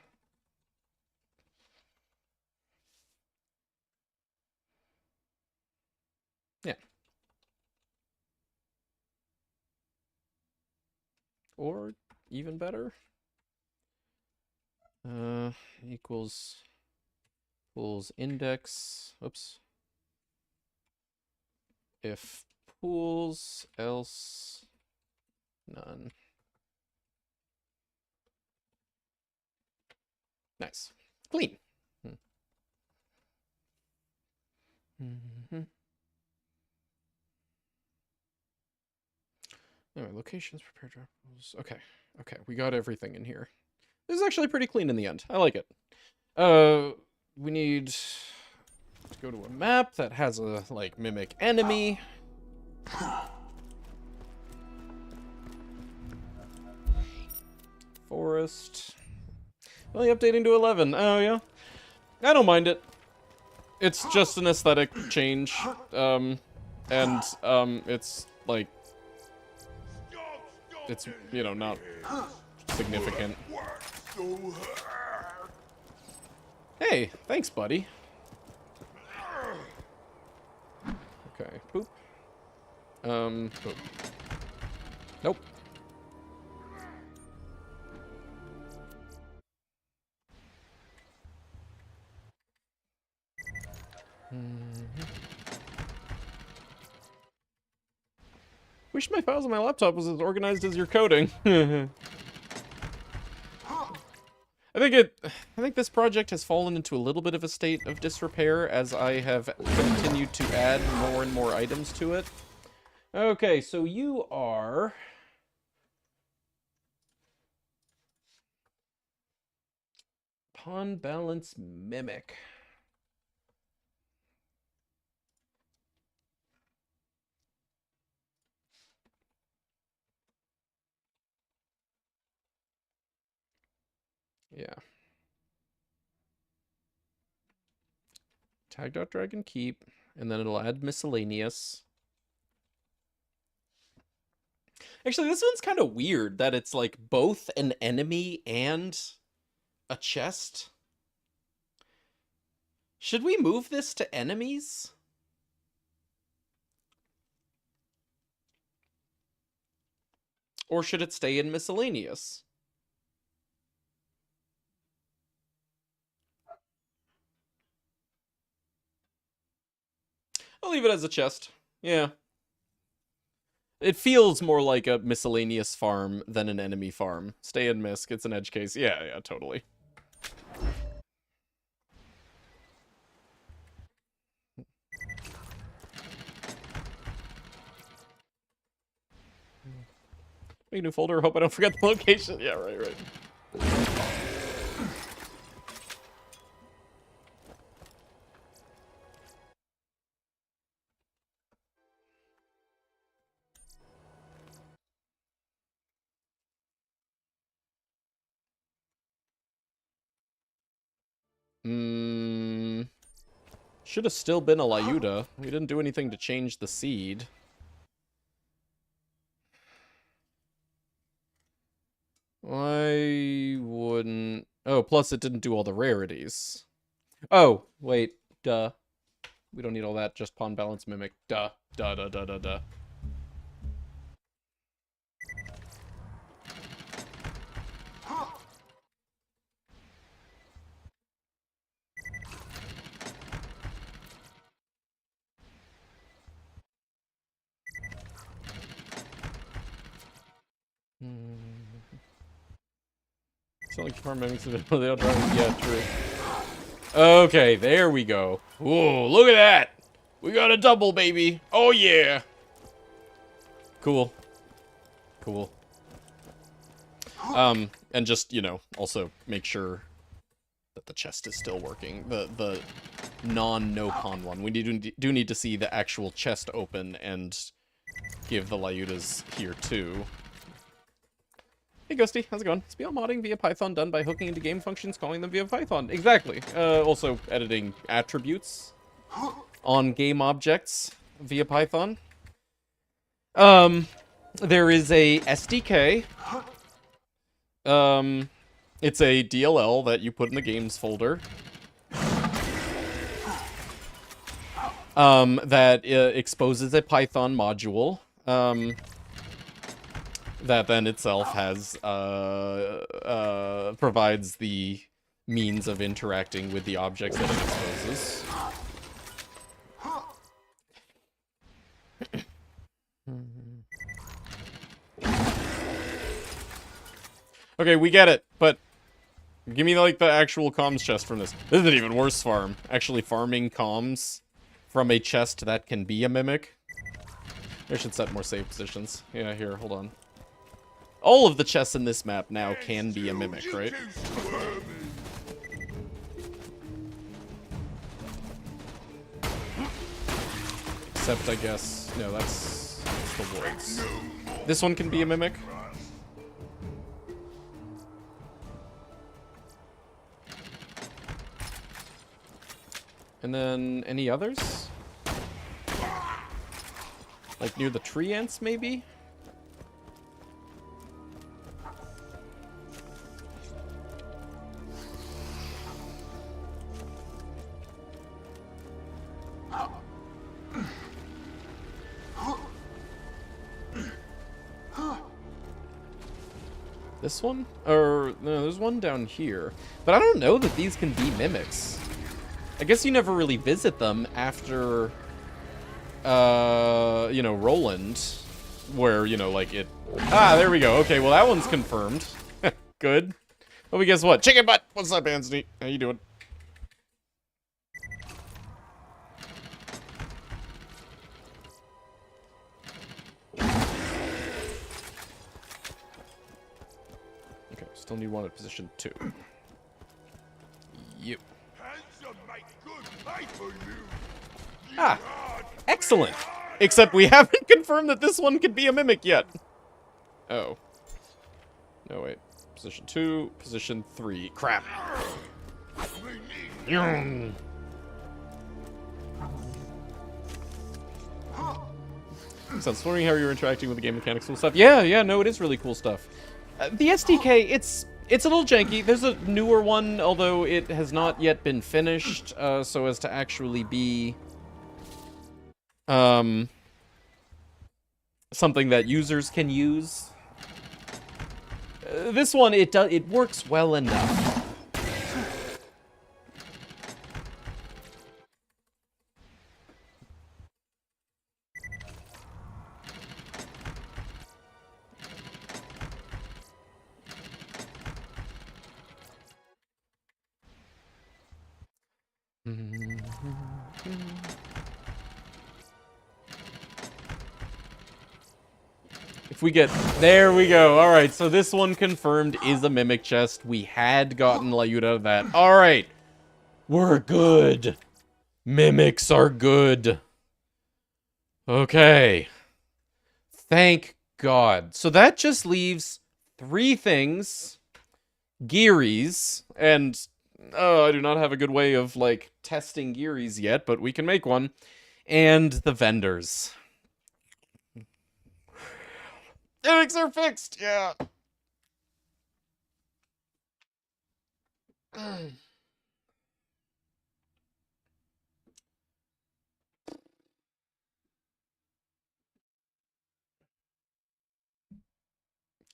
Yeah. Or even better, equals pools index. Oops. If pools, else none. Nice. Clean. Anyway, locations, prepare drop pools. Okay. Okay, we got everything in here. This is actually pretty clean in the end. I like it. We need to go to a map that has a, like, mimic enemy. Forest. Only updating to 11. Oh, yeah. I don't mind it. It's just an aesthetic change. It's, like... It's, you know, not significant. Hey, thanks, buddy. Okay, poop. Poop. Nope. Wish my files on my laptop was as organized as your coding. I think this project has fallen into a little bit of a state of disrepair as I have continued to add more and more items to it. Okay, so you are... Pawn balance mimic. Yeah. Tag.dragon keep, and then it'll add miscellaneous. Actually, this one's kind of weird that it's like both an enemy and a chest. Should we move this to enemies? Or should it stay in miscellaneous? I'll leave it as a chest. Yeah. It feels more like a miscellaneous farm than an enemy farm. Stay in misc, it's an edge case. Yeah, yeah, totally. Make a new folder, hope I don't forget the location. Yeah, right. Should have still been a Lyuda. We didn't do anything to change the seed. Why wouldn't... Oh, plus it didn't do all the rarities. Oh, wait. Duh. We don't need all that, just pawn balance mimic. Duh. Duh. It's not like farm mimics, they all drive. Yeah, true. Okay, there we go. Whoa, look at that! We got a double, baby! Oh, yeah! Cool. And just, you know, also make sure that the chest is still working. The non-no-con one. We do need to see the actual chest open and give the Lyudas here too. Hey Ghosty, how's it going? Is BL modding via Python done by hooking into game functions, calling them via Python? Exactly. Also editing attributes on game objects via Python. There is a SDK. It's a DLL that you put in the games folder. That exposes a Python module. That then itself has, provides the means of interacting with the objects that it exposes. Okay, we get it, but give me, like, the actual comms chest from this. This is an even worse farm. Actually farming comms from a chest that can be a mimic. I should set more save positions. Yeah, here, hold on. All of the chests in this map now can be a mimic, right? Except, I guess... No, that's the voids. This one can be a mimic. And then, any others? Like near the tree ants, maybe? This one? Or, no, there's one down here. But I don't know that these can be mimics. I guess you never really visit them after, you know, Roland. Where, you know, like it... Ah, there we go. Okay, well that one's confirmed. Good. Well, guess what? Chicken butt! What's up, Anthony? How you doing? Okay, still need one at position 2. Yep. Ah, excellent. Except we haven't confirmed that this one could be a mimic yet. Oh. No, wait. Position 2, position 3. Crap. So I was wondering how you're interacting with the game mechanics and stuff. Yeah, no, it is really cool stuff. The SDK, it's a little janky. There's a newer one, although it has not yet been finished, so as to actually be something that users can use. This one, it works well enough. If we get... There we go. Alright, so this one confirmed is a mimic chest. We had gotten Lyuda out of that. Alright. We're good. Mimics are good. Okay. Thank God. So that just leaves 3 things. Gearies. And... Oh, I do not have a good way of, like, testing Gearies yet, but we can make one. And the vendors. Mimics are fixed, yeah. Can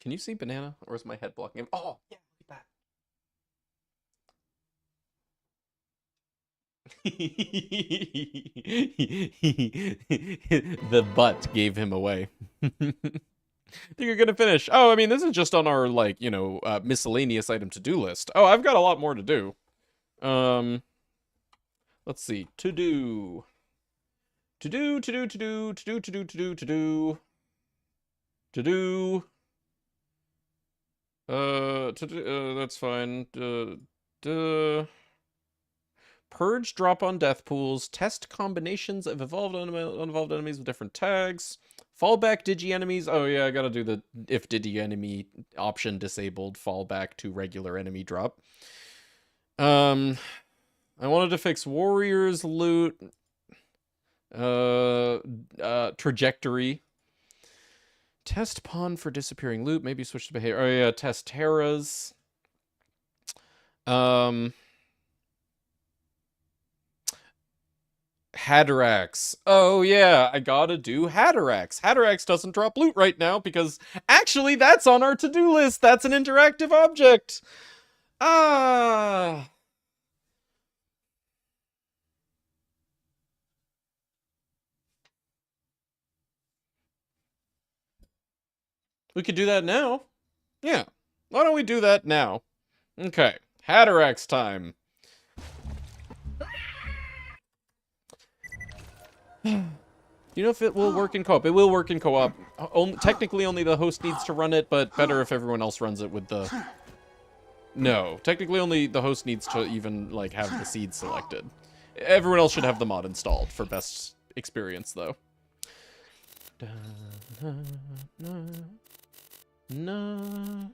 you see Banana? Or is my head blocking him? Oh, yeah, look at that. The butt gave him away. Think you're gonna finish? Oh, I mean, this is just on our, like, you know, miscellaneous item to-do list. Oh, I've got a lot more to do. Let's see. To-do. To-do, to-do, to-do, to-do, to-do, to-do, to-do. To-do. That's fine. Purge drop on death pools. Test combinations of evolved unevolved enemies with different tags. Fallback digi enemies. Oh yeah, I gotta do the if digi enemy option disabled. Fallback to regular enemy drop. I wanted to fix warriors loot. Trajectory. Test pawn for disappearing loot. Maybe switch to behavior. Oh yeah, test terras. Hatterax. Oh yeah, I gotta do Hatterax. Hatterax doesn't drop loot right now because actually that's on our to-do list. That's an interactive object. Ah. We could do that now. Yeah. Why don't we do that now? Okay. Hatterax time. You know if it will work in co-op? It will work in co-op. Technically, only the host needs to run it, but better if everyone else runs it with the... No. Technically, only the host needs to even, like, have the seed selected. Everyone else should have the mod installed for best experience, though. No.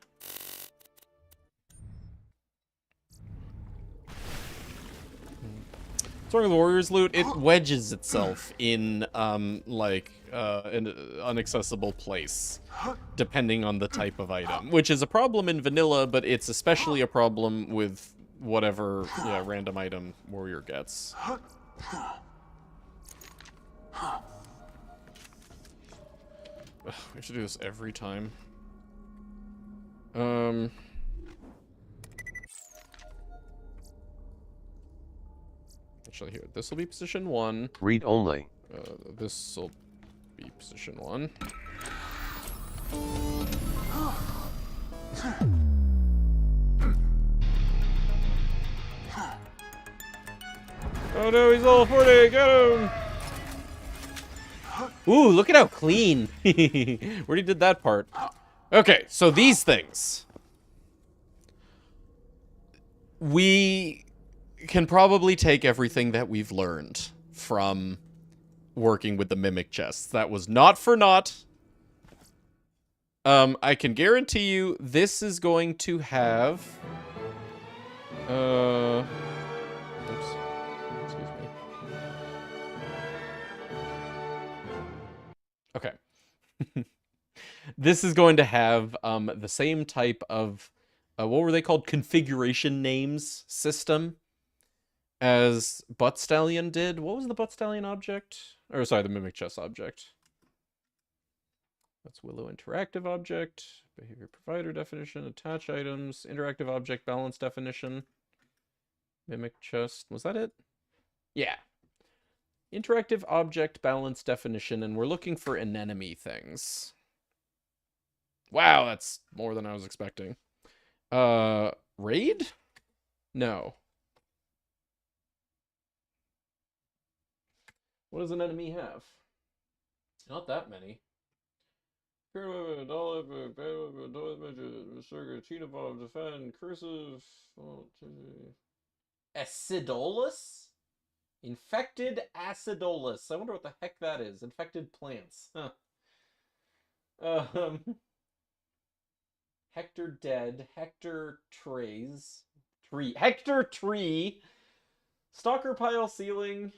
What's wrong with Warriors loot? It wedges itself in, an inaccessible place, depending on the type of item, which is a problem in vanilla, but it's especially a problem with whatever, random item Warrior gets. Ugh, we have to do this every time. Actually, here, this will be position 1. Read only. This will be position 1. Oh no, he's level 40, get him! Ooh, look at how clean. We already did that part. Okay, so these things. We can probably take everything that we've learned from working with the mimic chests. That was not for naught. I can guarantee you this is going to have... Oops. Excuse me. Okay. This is going to have the same type of... what were they called? Configuration names system as Butt Stallion did. What was the Butt Stallion object? Or sorry, the Mimic Chess object. That's Willow interactive object, behavior provider definition, attach items, interactive object balance definition, mimic chest. Was that it? Yeah. Interactive object balance definition, and we're looking for anemone things. Wow, that's more than I was expecting. Raid? No. What does an enemy have? Not that many. Defend, cursive. Acidolus? Infected acidolus. I wonder what the heck that is. Infected plants. Huh. Hector dead. Hector trays. Tree. Hector tree. Stalker pile ceiling.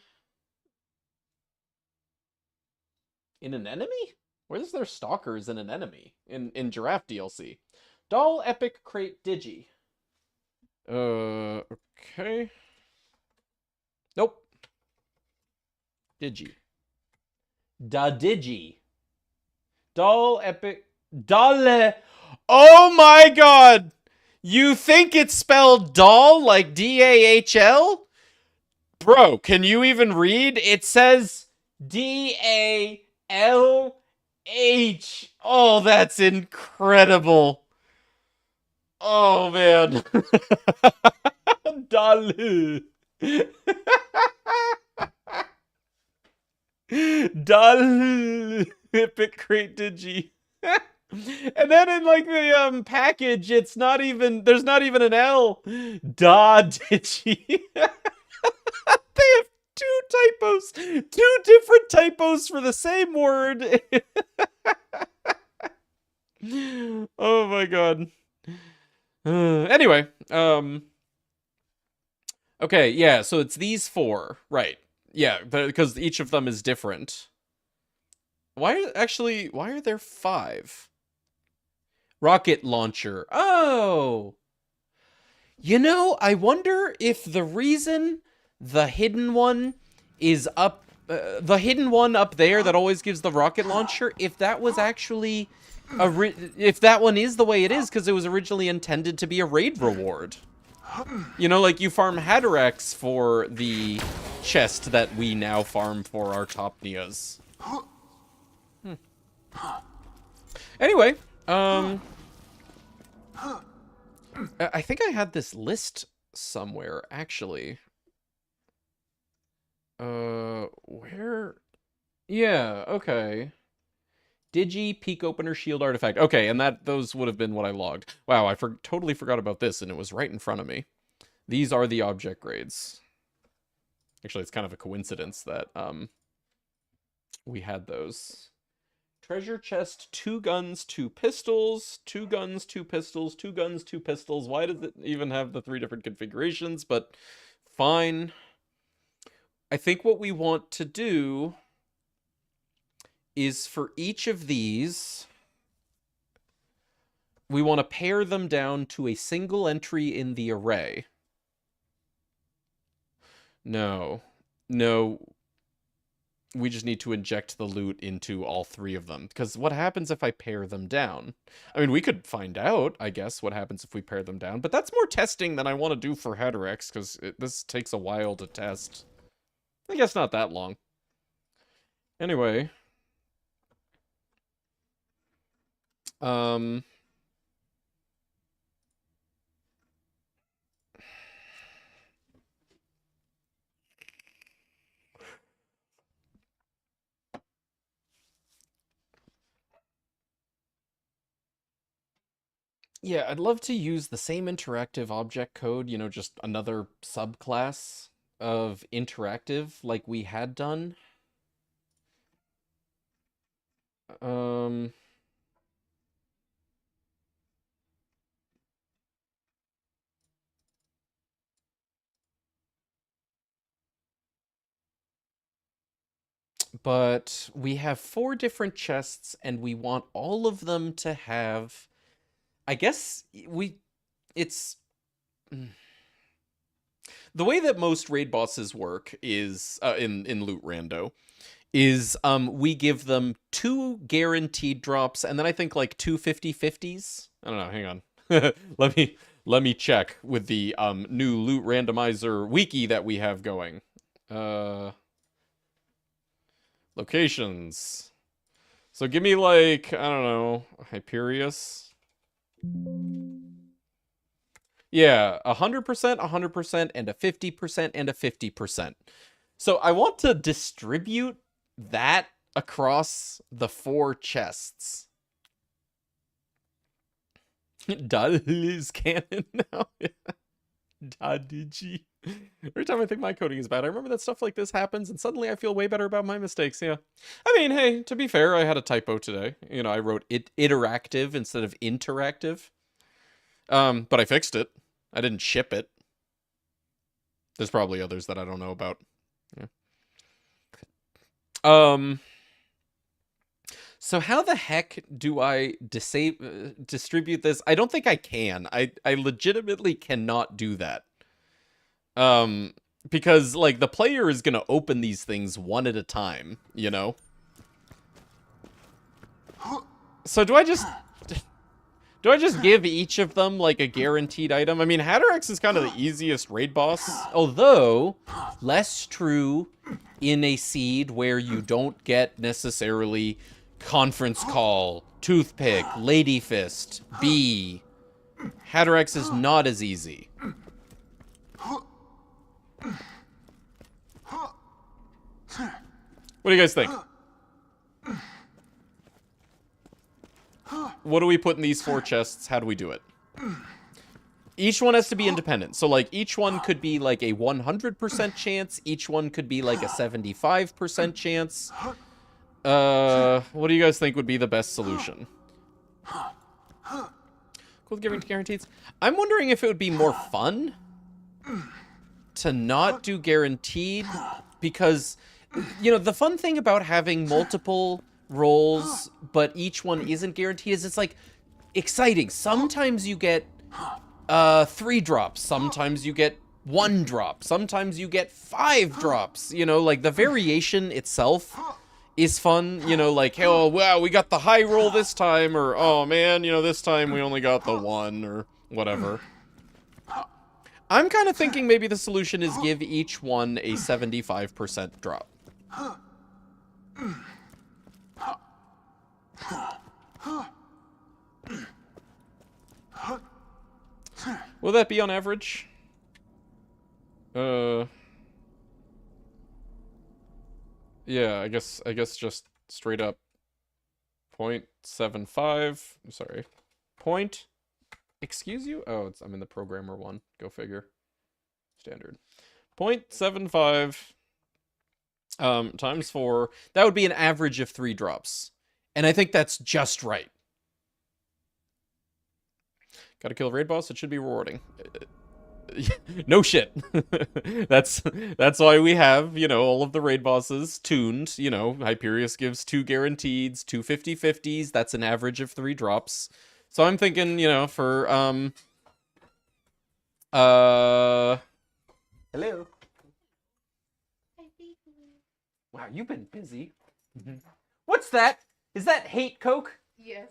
In an enemy? Where is there stalkers in an enemy? In Giraffe DLC. Doll epic crate digi. Okay. Nope. Digi. Da digi. Doll epic. Dolle. Oh my god! You think it's spelled doll like D-A-H-L? Bro, can you even read? It says D-A-L-H. Oh, that's incredible. Oh, man. Dalu. Dalu. Epic Crate Digi. And then in like the package, it's not even there's not even an L. Da Digi. They have two typos, two different typos for the same word. Oh my god. Anyway, okay, yeah, so it's these four, right? Yeah, because each of them is different. Why are there 5? Rocket launcher. Oh! You know, I wonder if the reason the hidden one is up, the hidden one up there that always gives the rocket launcher, if that was actually, if that one is the way it is, because it was originally intended to be a raid reward. You know, like you farm Hatterax for the chest that we now farm for our top Nias. Anyway, I think I had this list somewhere, actually. Where? Yeah, okay. Digi, peak opener, shield artifact. Okay, and those would have been what I logged. Wow, I totally forgot about this, and it was right in front of me. These are the object grades. Actually, it's kind of a coincidence that, we had those. Treasure chest, 2 guns, 2 pistols, 2 guns, 2 pistols, 2 guns, 2 pistols. Why does it even have the 3 different configurations? But fine. I think what we want to do is for each of these, we want to pare them down to a single entry in the array. No. We just need to inject the loot into all 3 of them. Because what happens if I pare them down? I mean, we could find out, I guess, what happens if we pare them down. But that's more testing than I want to do for Hatterax, because this takes a while to test. I guess not that long. Anyway. Yeah, I'd love to use the same interactive object code, you know, just another subclass of interactive like we had done. But we have 4 different chests, and we want all of them to have... I guess it's... The way that most raid bosses work is, in Loot Rando, is we give them 2 guaranteed drops, and then I think like 2 50/50s. I don't know, hang on. let me check with the new Loot Randomizer wiki that we have going. Locations. So give me like, I don't know, Hyperius. Yeah, 100%, 100%, and a 50%, and a 50%. So I want to distribute that across the 4 chests. Dull is canon now. Da Digi. Every time I think my coding is bad, I remember that stuff like this happens, and suddenly I feel way better about my mistakes, yeah. I mean, hey, to be fair, I had a typo today. You know, I wrote interactive instead of interactive. But I fixed it. I didn't ship it. There's probably others that I don't know about. Yeah. So how the heck do I distribute this? I don't think I can. I legitimately cannot do that. Because, like, the player is gonna open these things one at a time, you know? So do I just give each of them, like, a guaranteed item? I mean, Hatterax is kind of the easiest raid boss, although less true in a seed where you don't get necessarily conference call, toothpick, lady fist, bee. Hatterax is not as easy. What do you guys think? what do we put in these 4 chests? How do we do it? Each one has to be independent. So, like, each one could be, like, a 100% chance. Each one could be, like, a 75% chance. What do you guys think would be the best solution? Cool giving guarantees. I'm wondering if it would be more fun to not do guaranteed. Because, you know, the fun thing about having multiple rolls, but each one isn't guaranteed, is it's, like, exciting. Sometimes you get 3 drops. Sometimes you get 1 drop. Sometimes you get 5 drops. You know, like, the variation itself is fun. You know, like, oh, wow, we got the high roll this time, or, oh, man, you know, this time we only got the 1, or whatever. I'm kind of thinking maybe the solution is give each one a 75% drop. Will that be on average? Yeah, I guess just straight up 0.75. I'm sorry. Excuse you? Oh, I'm in the programmer one. Go figure. Standard. 0.75 times 4. That would be an average of 3 drops. And I think that's just right. Gotta kill a raid boss, it should be rewarding. No shit. That's why we have, you know, all of the raid bosses tuned. You know, Hyperius gives 2 guaranteed, 2 50/50s. That's an average of 3 drops. So I'm thinking, you know, for, hello. Wow, you've been busy. What's that? Is that hate coke? Yes.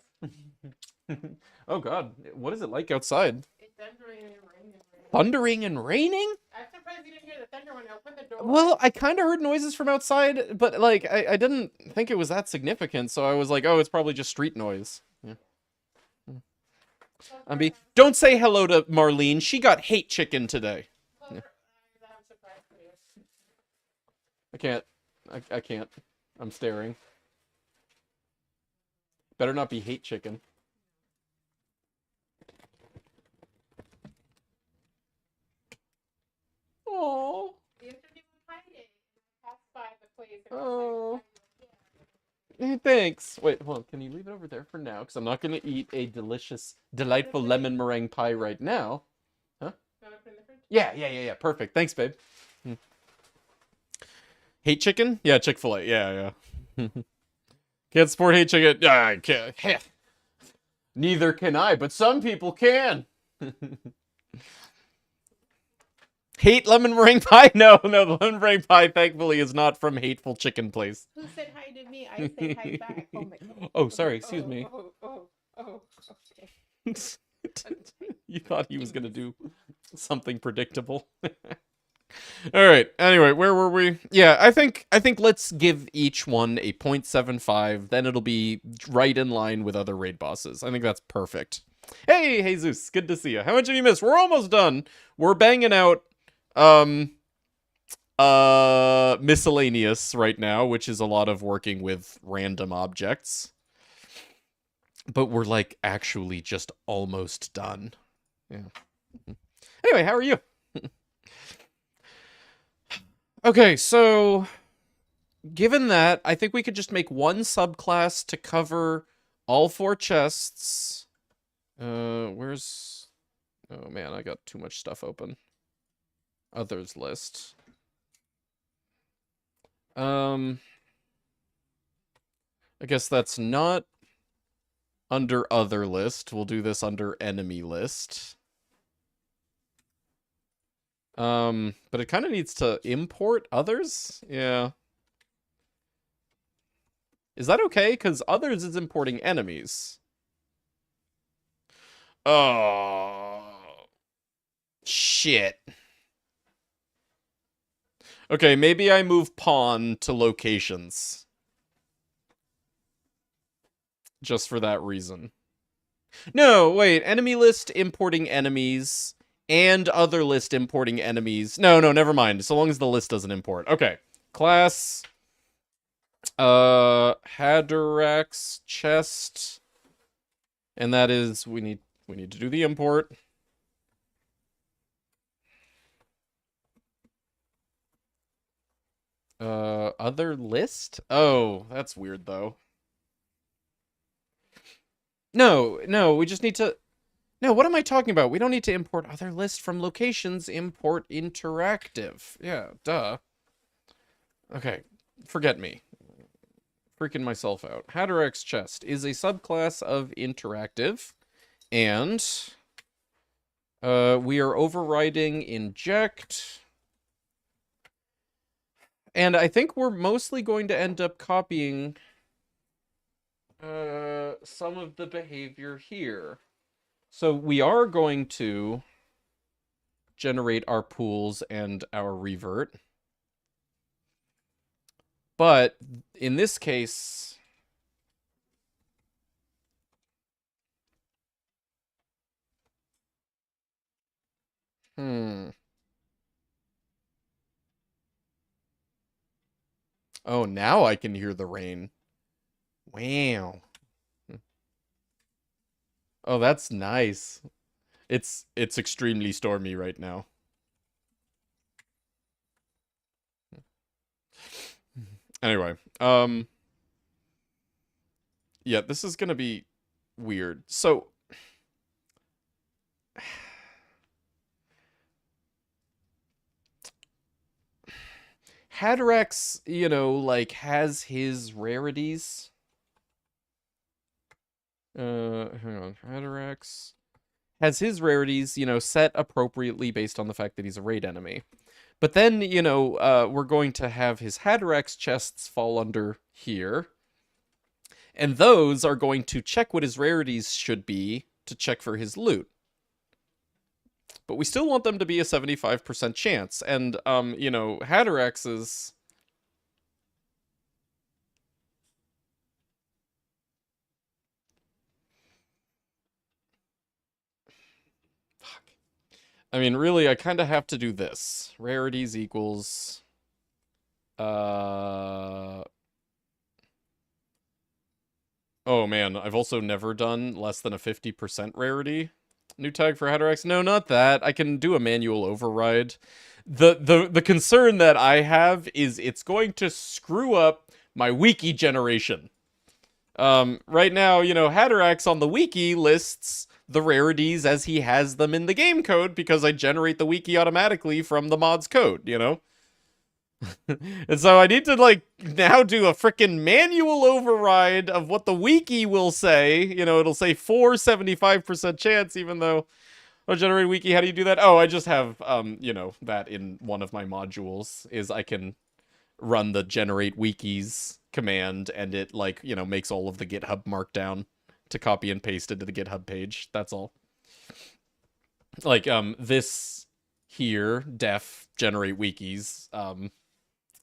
Oh god, what is it like outside? It's thundering and raining. Thundering and raining? I'm surprised you didn't hear the thunder when I opened the door. Well, I kind of heard noises from outside, but, like, I didn't think it was that significant, so I was like, oh, it's probably just street noise. Yeah. Don't say hello to Marlene. She got hate chicken today. Yeah. I'm surprised for you. I can't. I can't. I'm staring. Better not be hate chicken. Oh. Oh. Thanks. Wait, hold on. Can you leave it over there for now? Because I'm not going to eat a delicious, delightful lemon meringue pie right now. Huh? Yeah. Perfect. Thanks, babe. Hate chicken? Yeah, Chick-fil-A. Yeah. Can't support hate chicken. Yeah, I can't. Neither can I, but some people can. Hate lemon meringue pie? No, the lemon meringue pie, thankfully, is not from Hateful Chicken Place. Who said hi to me? I said hi back. Oh my god. Oh, sorry, excuse me. Okay. You thought he was gonna do something predictable. All right. Anyway, where were we? Yeah, I think let's give each one a 0.75. Then it'll be right in line with other raid bosses. I think that's perfect. Hey, Jesus, good to see you. How much have you missed? We're almost done. We're banging out miscellaneous right now, which is a lot of working with random objects. But we're, like, actually just almost done. Yeah. Anyway, how are you? Okay, so given that, I think we could just make one subclass to cover all 4 chests. Where's... Oh man, I got too much stuff open. Others list. I guess that's not under other list. We'll do this under enemy list. But it kind of needs to import others? Yeah. Is that okay? Because others is importing enemies. Oh. Shit. Okay, maybe I move pawn to locations. Just for that reason. No, wait. Enemy list importing enemies. And other list importing enemies. No, never mind. So long as the list doesn't import. Okay. Class. Hadarax chest. And that is we need to do the import. Other list? Oh, that's weird though. No, we just need to... No, what am I talking about? We don't need to import other list from locations. Import interactive. Yeah, duh. Okay, forget me. Freaking myself out. Hatterax chest is a subclass of interactive, and we are overriding inject. And I think we're mostly going to end up copying some of the behavior here. So we are going to generate our pools and our revert. But in this case, oh, now I can hear the rain. Wow. Oh, that's nice. It's extremely stormy right now. Anyway, yeah, this is gonna be weird. So, Hatterax, you know, like, has his rarities. Hang on. Hatterax has his rarities, you know, set appropriately based on the fact that he's a raid enemy. But then, you know, we're going to have his Hatterax chests fall under here. And those are going to check what his rarities should be to check for his loot. But we still want them to be a 75% chance. And, you know, Hatterax's... Fuck. I mean, really, I kind of have to do this. Rarities equals... Oh, man, I've also never done less than a 50% rarity. New tag for Hatterax? No, not that. I can do a manual override. The concern that I have is it's going to screw up my wiki generation. Right now, you know, Hatterax on the wiki lists the rarities as he has them in the game code because I generate the wiki automatically from the mod's code, you know? And so I need to, like, now do a frickin' manual override of what the wiki will say. You know, it'll say 75% chance, even though... Oh, generate wiki, how do you do that? Oh, I just have, you know, that in one of my modules, is I can run the generate wikis command, and it, like, you know, makes all of the GitHub markdown to copy and paste into the GitHub page. That's all. Like, this here, def generate wikis,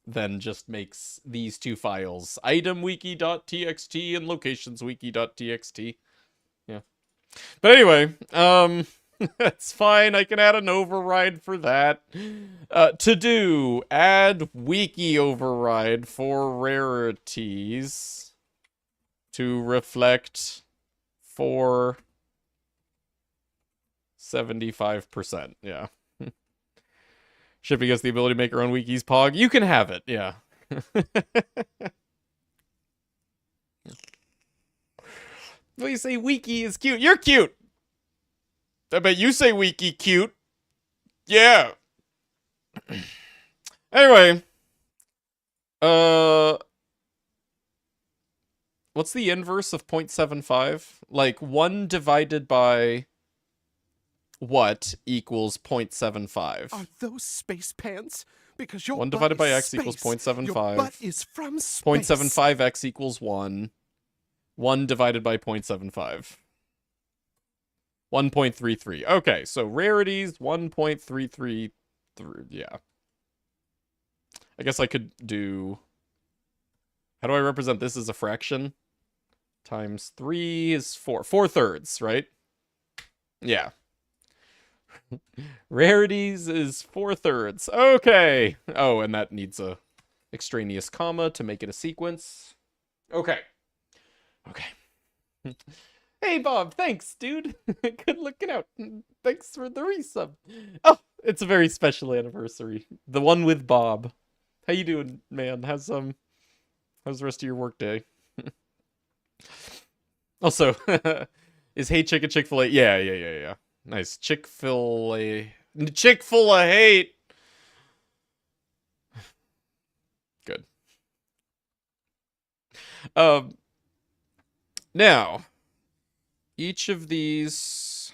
then just makes these two files, itemwiki.txt and locationswiki.txt. Yeah. But anyway, that's fine. I can add an override for that. To do, add wiki override for rarities to reflect for 75%. Yeah. Shipping us the ability to make our own wikis, Pog. You can have it, yeah. Well, you say wiki is cute. You're cute! I bet you say wiki cute. Yeah. Anyway. What's the inverse of 0.75? Like, 1 divided by... what equals 0.75? Are those space pants? Because your 1 butt divided by is x equals space. 0.75. Your butt is from space. 0.75x equals 1. 1 divided by 0.75. 1.33. Okay, so rarities, 1.33. Yeah. I guess I could do... How do I represent this as a fraction? Times 3 is 4. 4/3, right? Yeah. Rarities is 4/3. Okay. Oh, and that needs a extraneous comma to make it a sequence. Okay. Okay. Hey, Bob, thanks, dude. Good looking out. Thanks for the resub. Oh, it's a very special anniversary. The one with Bob. How you doing, man? How's the rest of your work day? Also, is Hate Chicken Chick-fil-A? Yeah. Nice. Chick-fil-A. Chick-fil-A hate! Good. Now, each of these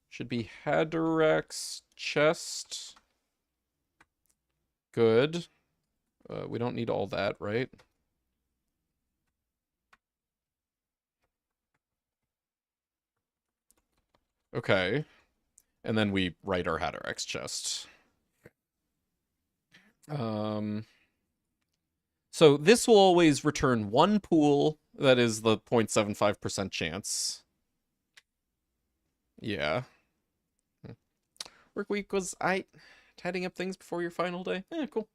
should be Hadorak's chest. Good. We don't need all that, right? Okay. And then we write our Hadorak's chest. So this will always return one pool. That is the 0.75% chance. Yeah. Work week was tidying up things before your final day? Cool.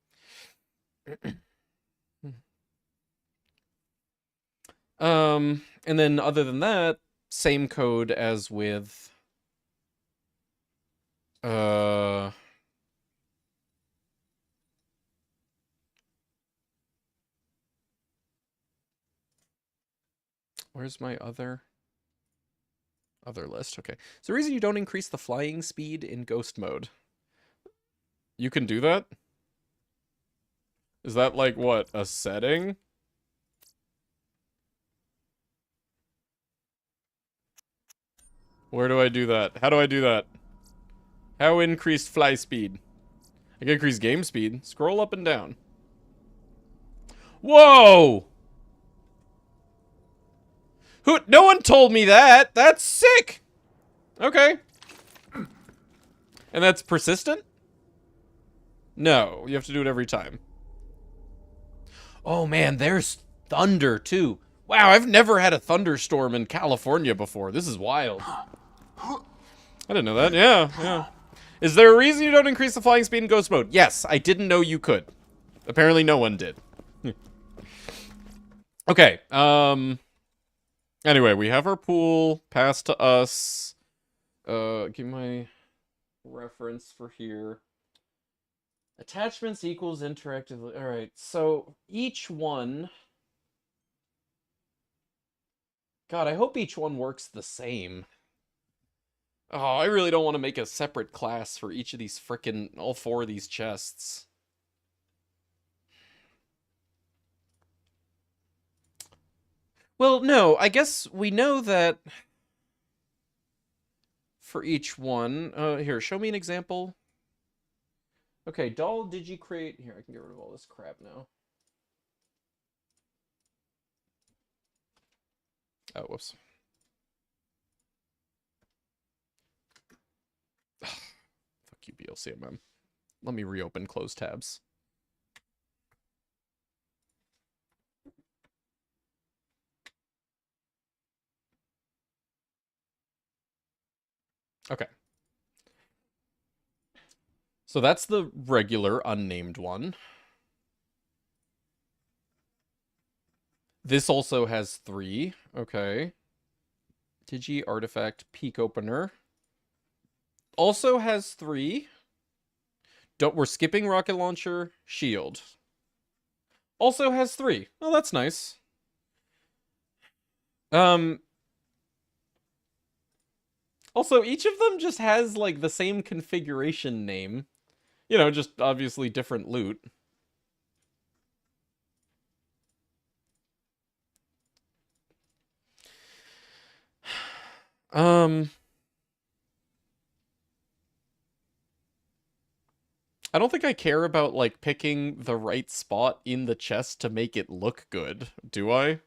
And then other than that, same code as with where's my other list? Okay. So the reason you don't increase the flying speed in ghost mode. You can do that? Is that like what, a setting? Where do I do that? How do I do that? How increased fly speed? I can increase game speed. Scroll up and down. Whoa! No one told me that! That's sick! Okay. And that's persistent? No, you have to do it every time. Oh man, there's thunder too. Wow, I've never had a thunderstorm in California before. This is wild. I didn't know that. Yeah. Is there a reason you don't increase the flying speed in ghost mode? Yes, I didn't know you could. Apparently no one did. Okay, anyway, we have our pool passed to us. Give my reference for here. Attachments equals interactively. All right, so each one. God, I hope each one works the same. Oh, I really don't want to make a separate class for each of these all 4 of these chests. Well, no, I guess we know that for each one. Here, show me an example. Okay, doll, did you create... Here, I can get rid of all this crap now. Oh, whoops. Fuck you, BLCMM. Let me reopen closed tabs. Okay. So that's the regular unnamed one. This also has 3. Okay. Digi artifact peak opener. Also has 3. We're skipping rocket launcher, shield. Also has 3. Oh, that's nice. Also, each of them just has, like, the same configuration name. You know, just obviously different loot. I don't think I care about, like, picking the right spot in the chest to make it look good, do I?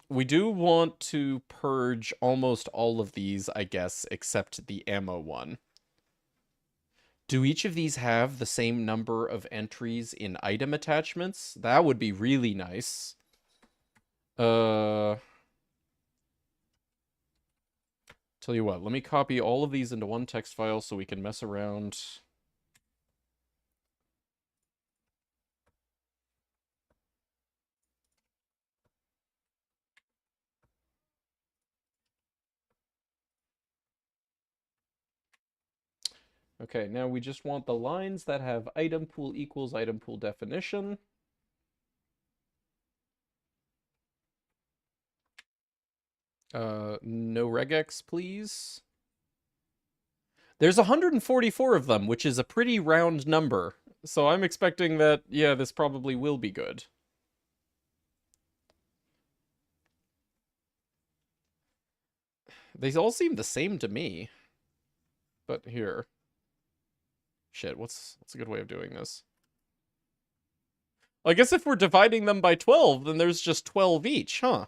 We do want to purge almost all of these, I guess, except the ammo one. Do each of these have the same number of entries in item attachments? That would be really nice. Tell you what, let me copy all of these into one text file so we can mess around. Okay, now we just want the lines that have item pool equals item pool definition. No regex, please. There's 144 of them, which is a pretty round number. So I'm expecting that, yeah, this probably will be good. They all seem the same to me. But here. Shit, what's a good way of doing this? I guess if we're dividing them by 12, then there's just 12 each, huh?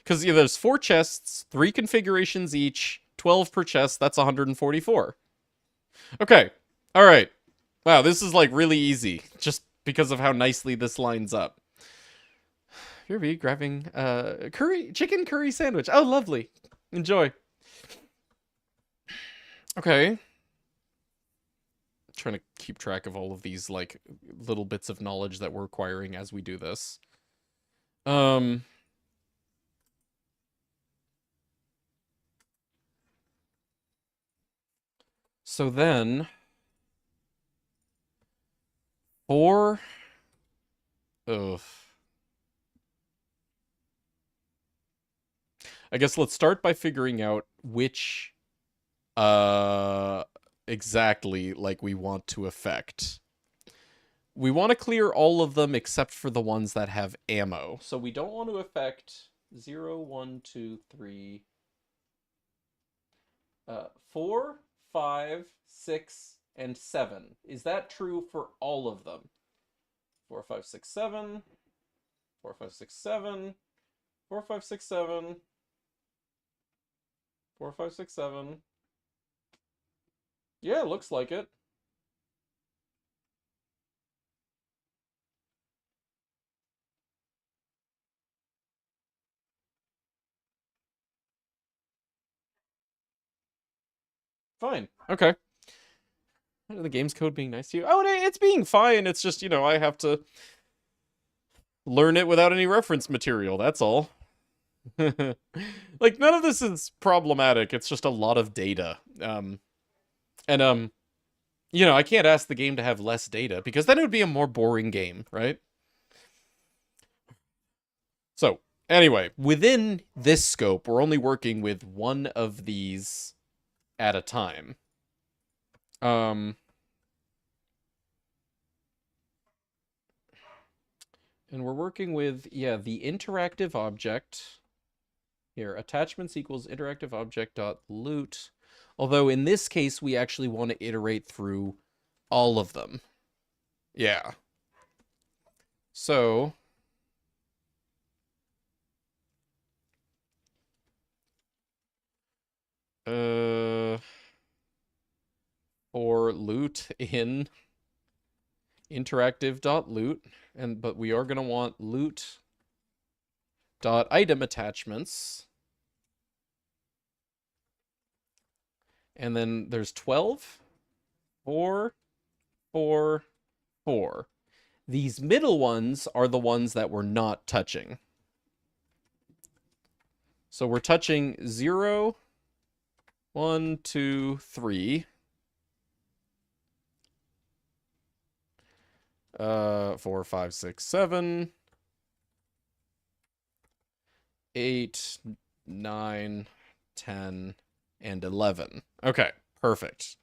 Because yeah, there's 4 chests, 3 configurations each, 12 per chest, that's 144. Okay, alright. Wow, this is like really easy, just because of how nicely this lines up. Here we grabbing chicken curry sandwich. Oh, lovely. Enjoy. Okay. Trying to keep track of all of these like little bits of knowledge that we're acquiring as we do this. So then for I guess let's start by figuring out which exactly like we want to affect. We want to clear all of them except for the ones that have ammo. So we don't want to affect 0, 1, 2, 3, 4, 5, 6, and 7. Is that true for all of them? 4, 5, 6, 7. 4, 5, 6, 7. 4, 5, 6, 7. 4, 5, 6, 7. Yeah, looks like it. Fine. Okay. The game's code being nice to you. Oh, it's being fine. It's just, you know, I have to learn it without any reference material. That's all. Like, none of this is problematic. It's just a lot of data. You know, I can't ask the game to have less data because then it would be a more boring game, right? So, anyway, within this scope, we're only working with one of these at a time. And we're working with, yeah, the interactive object. Here, attachments equals interactive object dot loot. Although in this case, we actually want to iterate through all of them. Yeah. So for loot in interactive.loot, but we are going to want loot.item attachments. And then there's 12, 4, 4, 4. These middle ones are the ones that we're not touching. So we're touching 0, 1, 2, 3. 4, 5, 6, 7. 8, 9, 10, and 11. Okay, perfect.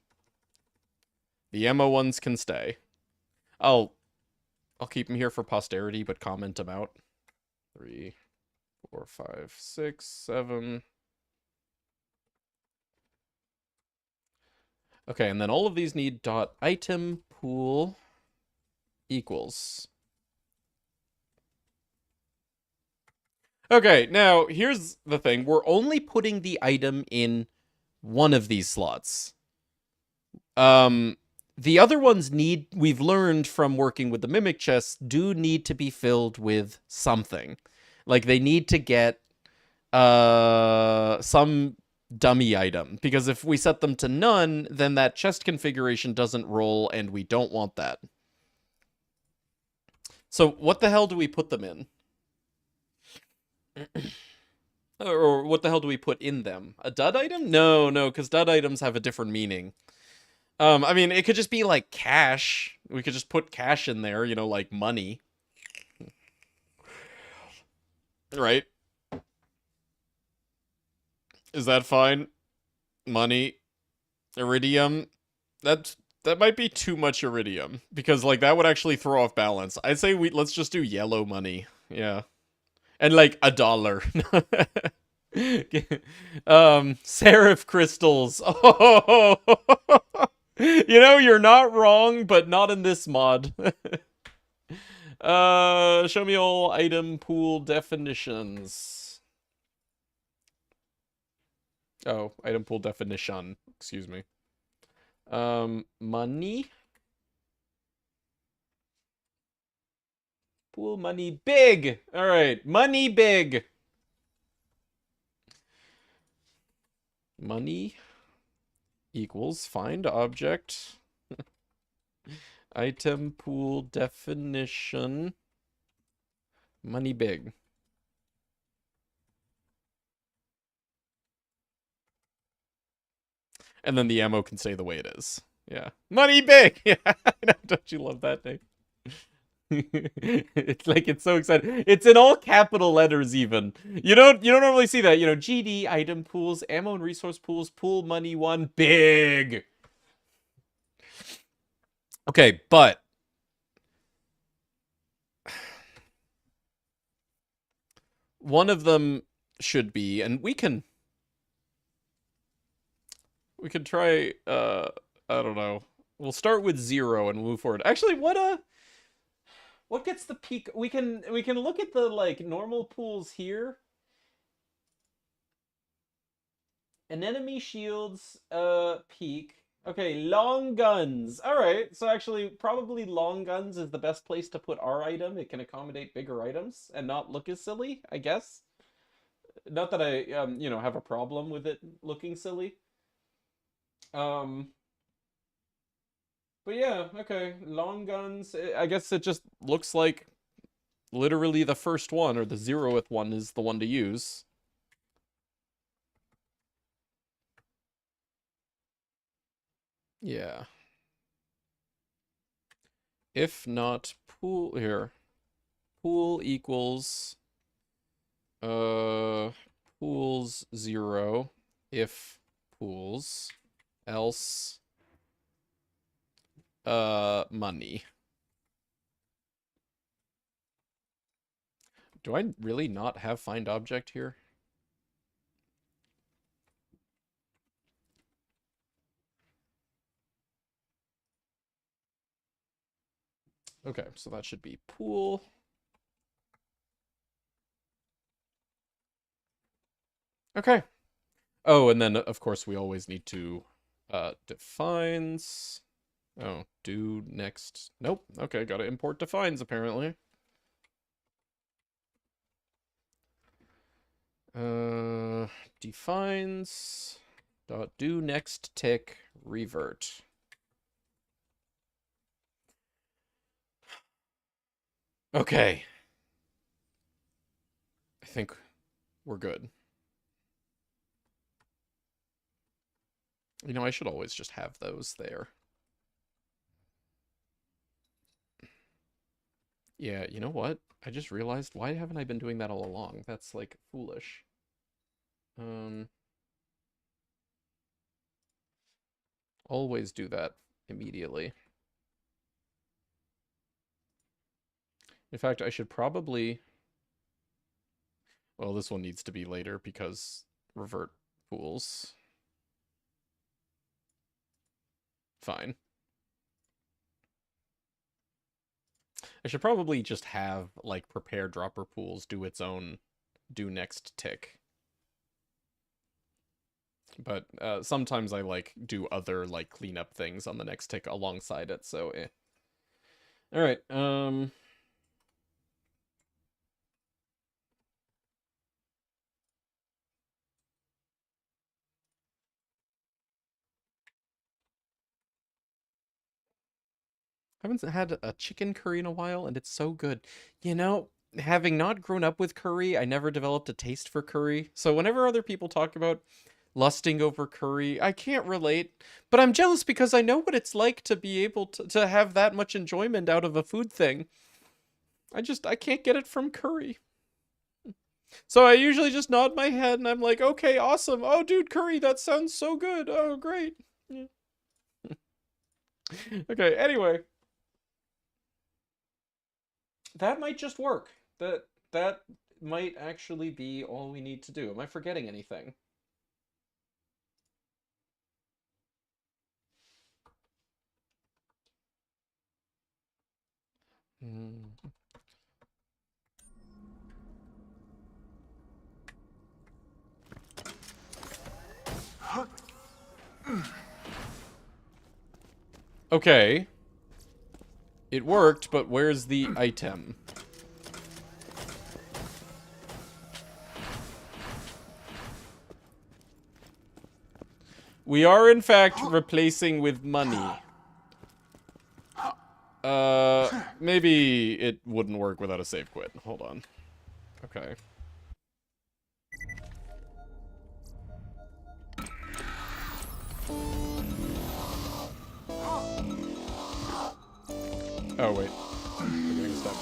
The ammo ones can stay. I'll keep them here for posterity, but comment them out. 3, 4, 5, 6, 7. Okay, and then all of these need .item pool equals. Okay, now here's the thing. We're only putting the item in one of these slots. The other ones we've learned from working with the mimic chests, do need to be filled with something. Like, they need to get some dummy item. Because if we set them to none, then that chest configuration doesn't roll, and we don't want that. So what the hell do we put them in? Or what the hell do we put in them? A dud item? No, because dud items have a different meaning. I mean, it could just be like cash. We could just put cash in there, you know, like money. Right? Is that fine? Money. Iridium. That might be too much iridium. Because, like, that would actually throw off balance. I'd say let's just do yellow money. Yeah. And, like, $1. Seraph crystals. Oh, you know, you're not wrong, but not in this mod. Show me all item pool definitions. Oh, item pool definition. Excuse me. Money. Pool money big. All right, money big. Money equals find object. Item pool definition. Money big. And then the ammo can stay the way it is. Yeah. Money big! Yeah. Don't you love that thing? It's like it's so exciting. It's in all capital letters even. You don't normally see that. You know, GD, item pools, ammo and resource pools, pool money one, big. Okay, but one of them should be, and we can try I don't know. We'll start with 0 and move forward. Actually, what gets the peak? We can look at the like normal pools here. An enemy shields peak. Okay, long guns. All right. So actually probably long guns is the best place to put our item. It can accommodate bigger items and not look as silly, I guess. Not that I you know, have a problem with it looking silly. But yeah, okay. Long guns. I guess it just looks like literally the first one, or the 0th one, is the one to use. Yeah. If not pool here. Pool equals pools 0 if pools, else money. Do I really not have find object here? Okay, so that should be pool. Okay. Oh, and then of course we always need to defines. Oh, do next. Nope. Okay, gotta import defines apparently. Defines dot do next tick revert. Okay. I think we're good. You know, I should always just have those there. Yeah, you know what? I just realized, why haven't I been doing that all along? That's, like, foolish. Always do that immediately. In fact, I should probably... Well, this one needs to be later because revert pools. Fine. I should probably just have, like, prepare dropper pools do its own do next tick. But sometimes I, like, do other, like, cleanup things on the next tick alongside it, so eh. Alright, haven't had a chicken curry in a while, and it's so good. You know, having not grown up with curry, I never developed a taste for curry. So whenever other people talk about lusting over curry. I can't relate, but I'm jealous because I know what it's like to be able to have that much enjoyment out of a food thing. I can't get it from curry. So I usually just nod my head and I'm like, okay, awesome. Oh, dude, curry, that sounds so good. Oh, great. Yeah. Okay, anyway. That might just work. That might actually be all we need to do. Am I forgetting anything? Hmm. Okay. It worked, but where's the item? We are, in fact, replacing with money. Maybe it wouldn't work without a save quit. Hold on. Okay. Oh, wait. I'm getting stuck.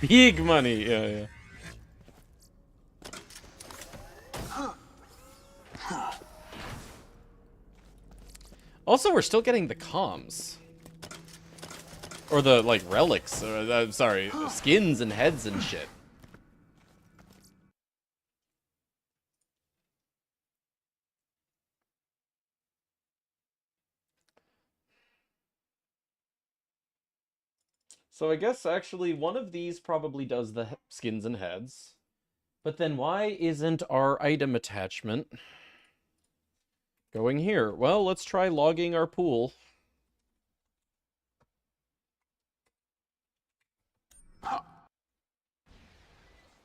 Big money! Yeah, yeah. Also, we're still getting the comms. Or the, like, relics. Sorry, skins and heads and shit. So I guess, actually, one of these probably does the skins and heads. But then why isn't our item attachment going here? Well, let's try logging our pool.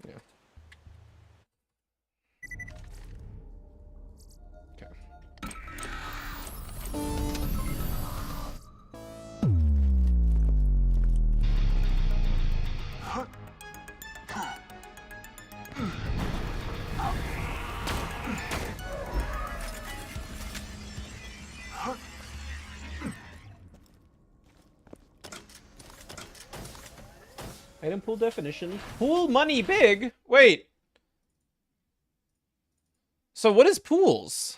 Yeah. Okay. Item pool definition. Pool money big? Wait. So what is pools?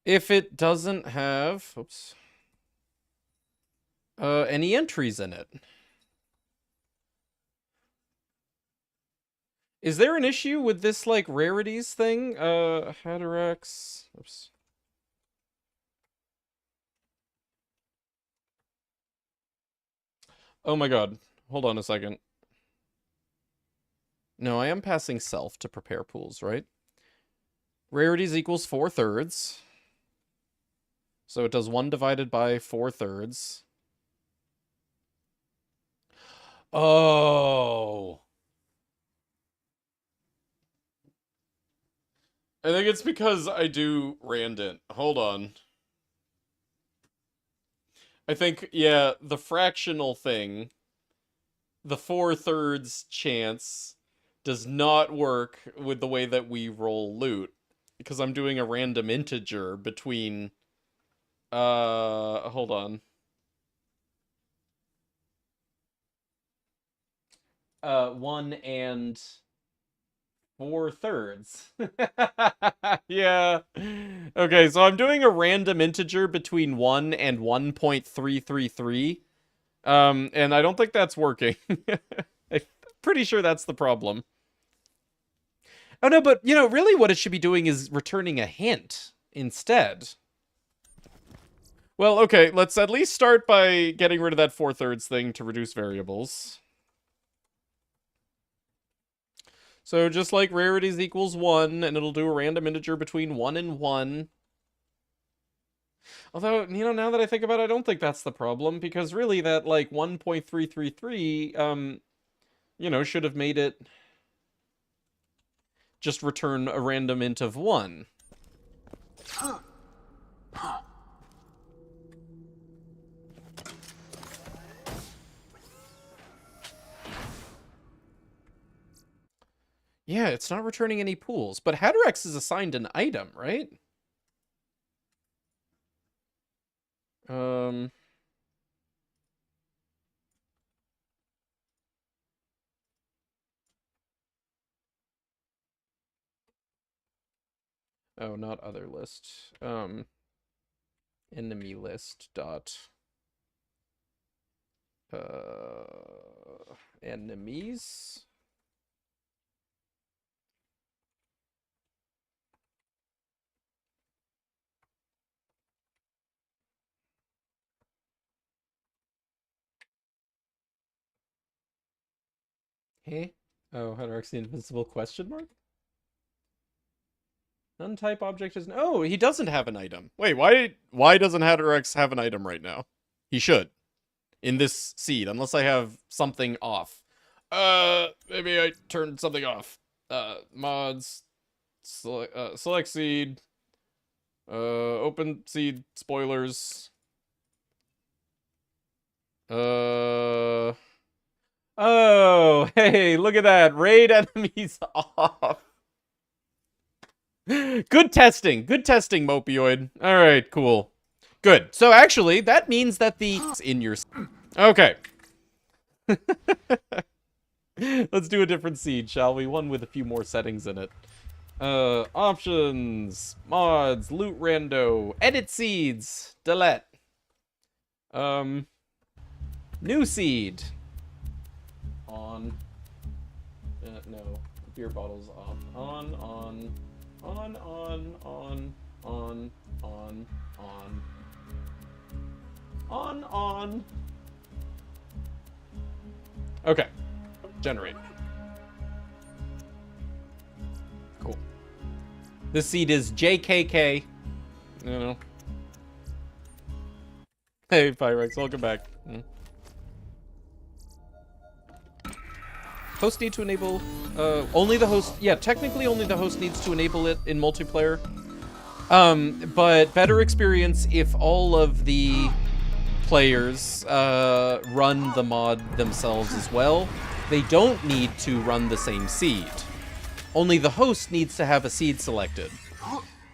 If it doesn't have, oops, any entries in it. Is there an issue with this, like, rarities thing? Hatterax, oops. Oh my god. Hold on a second. No, I am passing self to prepare pools, right? Rarities equals 4/3. So it does 1 divided by 4/3. Oh. I think it's because I do randant. Hold on. I think, yeah, the fractional thing, the 4/3 chance, does not work with the way that we roll loot. Because I'm doing a random integer between, hold on. 1 and 4/3. Yeah. Okay, so I'm doing a random integer between 1 and 1.333. And I don't think that's working. I'm pretty sure that's the problem. Oh no, but, you know, really what it should be doing is returning a hint instead. Well, okay, let's at least start by getting rid of that 4/3 thing to reduce variables. So just like rarities equals 1, and it'll do a random integer between 1 and 1. Although, you know, now that I think about it, I don't think that's the problem, because really that, like, 1.333, you know, should have made it just return a random int of 1. Yeah, it's not returning any pools, but Hadorex is assigned an item, right? Um... Oh, not other list. Enemy list dot enemies. Hey? Oh, Hadorex the Invincible question mark? Untype object is oh, he doesn't have an item. Wait, why doesn't Hadorex have an item right now? He should. In this seed, unless I have something off. Maybe I turned something off. Mods, select seed, open seed spoilers. Oh, hey, look at that. Raid enemies off. Good testing, mopioid. All right, cool. Good. So actually, that means that the in your okay. Let's do a different seed, shall we? One with a few more settings in it. Options, mods, loot rando, edit seeds, delete. New seed. On. No. Beer bottles off. On. Okay. Generate. Cool. This seed is JKK. You know. Hey, Pyrex, welcome back. Host need to enable, only the host, yeah, technically only the host needs to enable it in multiplayer. But better experience if all of the players, run the mod themselves as well. They don't need to run the same seed. Only the host needs to have a seed selected.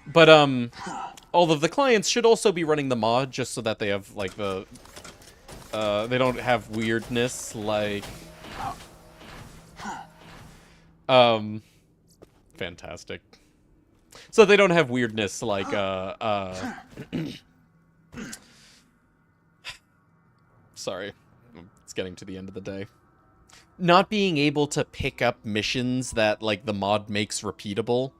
But, all of the clients should also be running the mod just so that they have, like, the, they don't have weirdness, like... Fantastic. So they don't have weirdness like, sorry. It's getting to the end of the day. Not being able to pick up missions that, like, the mod makes repeatable.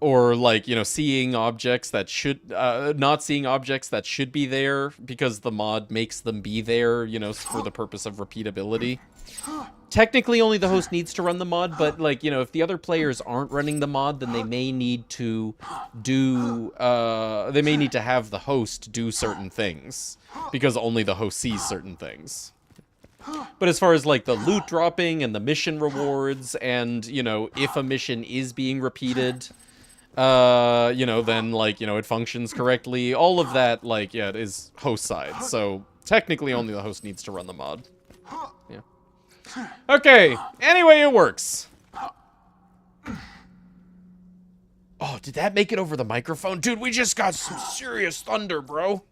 Or, like, you know, seeing objects that should, not seeing objects that should be there because the mod makes them be there, you know, for the purpose of repeatability. Technically, only the host needs to run the mod, but, like, you know, if the other players aren't running the mod, then they may need to do, they may need to have the host do certain things, because only the host sees certain things. But as far as, like, the loot dropping and the mission rewards, and, you know, if a mission is being repeated, you know, then, like, you know, it functions correctly, all of that, like, yeah, it is host side, so technically only the host needs to run the mod. Yeah. Okay, anyway, it works. Oh, did that make it over the microphone? Dude, we just got some serious thunder, bro.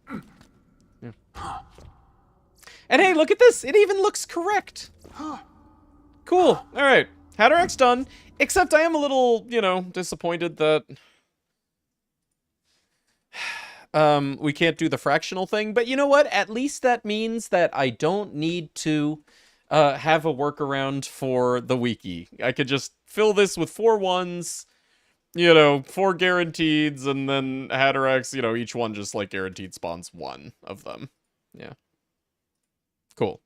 Yeah. And hey, look at this. It even looks correct. Cool. All right. Hadorex done. Except I am a little, you know, disappointed that... we can't do the fractional thing. But you know what? At least that means that I don't need to... have a workaround for the wiki. I could just fill this with 4 ones, you know, 4 guaranteeds, and then Hadorex, you know, each one just, like, guaranteed spawns 1 of them. Yeah. Cool.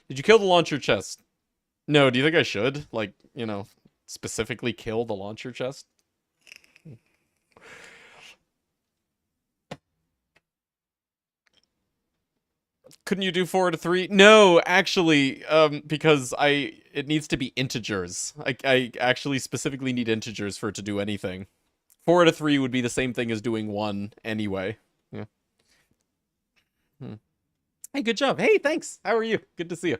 Did you kill the launcher chest? No, do you think I should? Like, you know, specifically kill the launcher chest? Couldn't you do 4 to 3? No, actually, because it needs to be integers. I actually specifically need integers for it to do anything. 4 out of 3 would be the same thing as doing 1 anyway. Yeah. Hey, good job. Hey, thanks. How are you? Good to see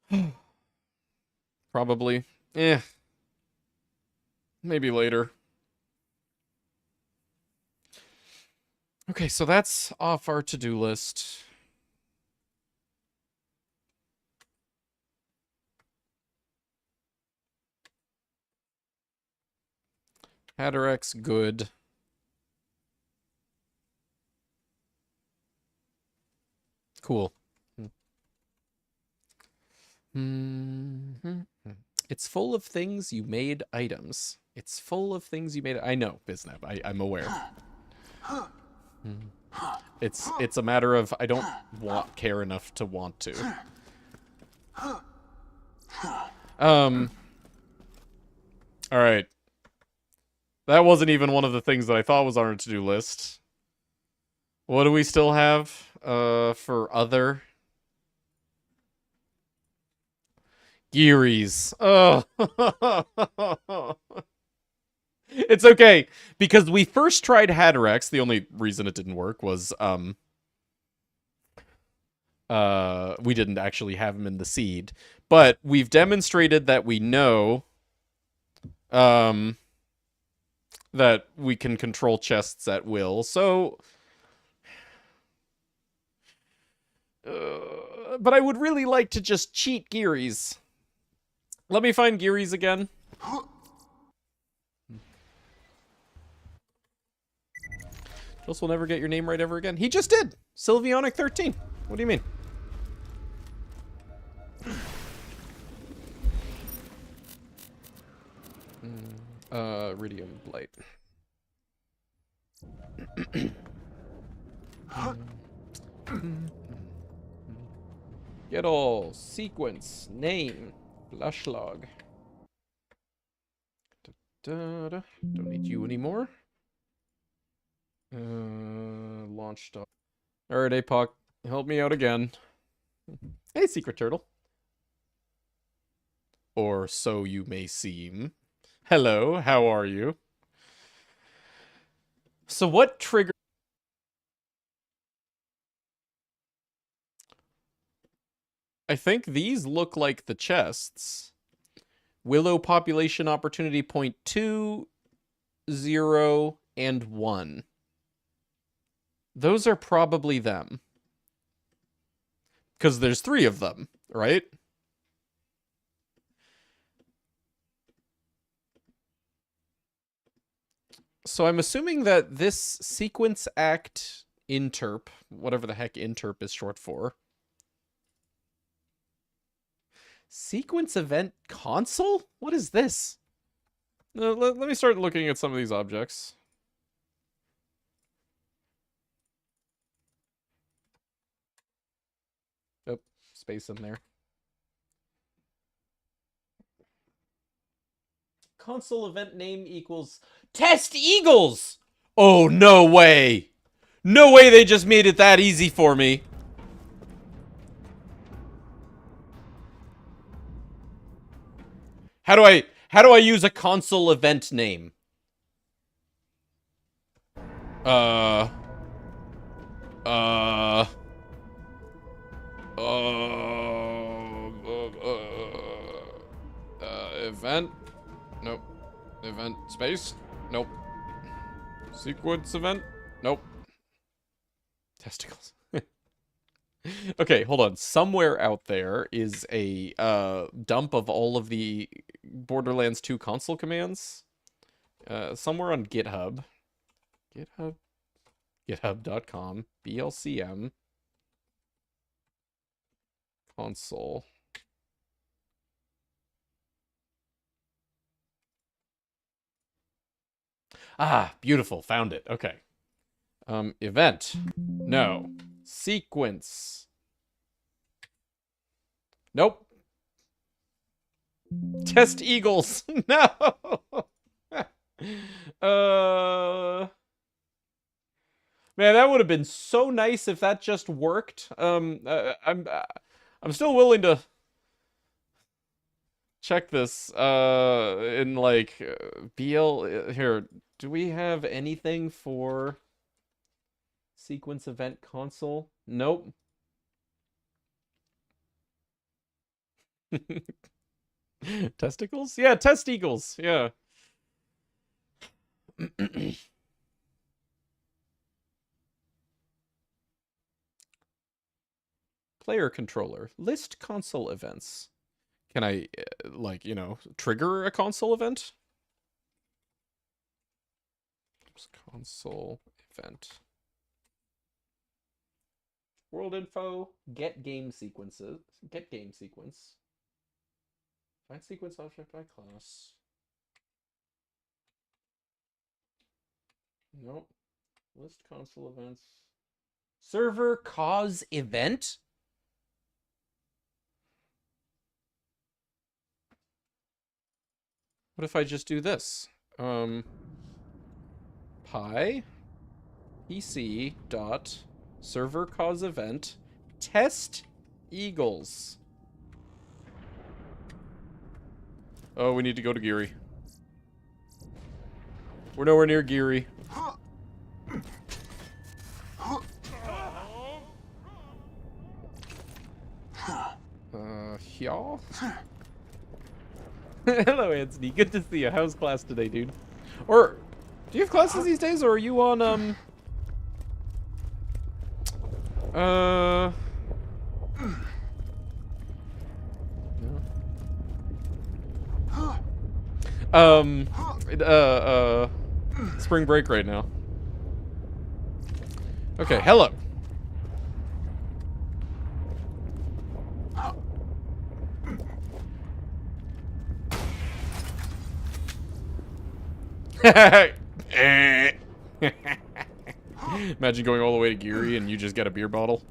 you. Probably. Maybe later. Okay, so that's off our to-do list. Hatterex, good. Cool. It's full of things you made items. It's full of things you made. I know, Biznab. I'm aware. It's a matter of I don't care enough to want to. All right. That wasn't even one of the things that I thought was on our to-do list. What do we still have for other? Gearies. Oh. It's okay, because we first tried Hatterex. The only reason it didn't work was we didn't actually have him in the seed. But we've demonstrated that we know that we can control chests at will. So but I would really like to just cheat Gearies. Let me find Gearies again. Jules will never get your name right ever again. He just did! Sylvionic 13. What do you mean? Iridium Blight. Get all. Sequence. Name. Flush log. Don't need you anymore. Launch stop. Alright, APOC. Help me out again. Hey, Secret Turtle. Or so you may seem. Hello, how are you? So what trigger... I think these look like the chests. Willow population opportunity point 2, 0, and 1. Those are probably them. Because there's 3 of them, right? So I'm assuming that this sequence act interp, whatever the heck interp is short for. Sequence event console? What is this? Let me start looking at some of these objects. Oh, space in there. Console event name equals Test Eagles! Oh, no way! No way they just made it that easy for me. How do I use a console event name? Event? Nope. Event space? Nope. Sequence event? Nope. Testicles. Okay, hold on. Somewhere out there is a dump of all of the Borderlands 2 console commands. Somewhere on GitHub. GitHub.com. BLCM. Console. Ah, beautiful. Found it. Okay. Event. No. Sequence. Nope. Test Eagles. No. Man, that would have been so nice if that just worked. I'm still willing to check this. In like BL here. Do we have anything for sequence event console? Nope. Testicles? Yeah, testicles. Yeah. Player controller. List console events. Can I, like, you know, trigger a console event? Console event. World info. Get game sequences. Get game sequence. Find sequence object by class. Nope. List console events. Server cause event? What if I just do this? Pi PC dot server cause event test eagles. Oh, we need to go to Geary. We're nowhere near Geary. Y'all? Hello, Anthony. Good to see you. How's class today, dude? Or, do you have classes these days, or are you on, spring break right now. Okay, hello. Imagine going all the way to Geary and you just get a beer bottle.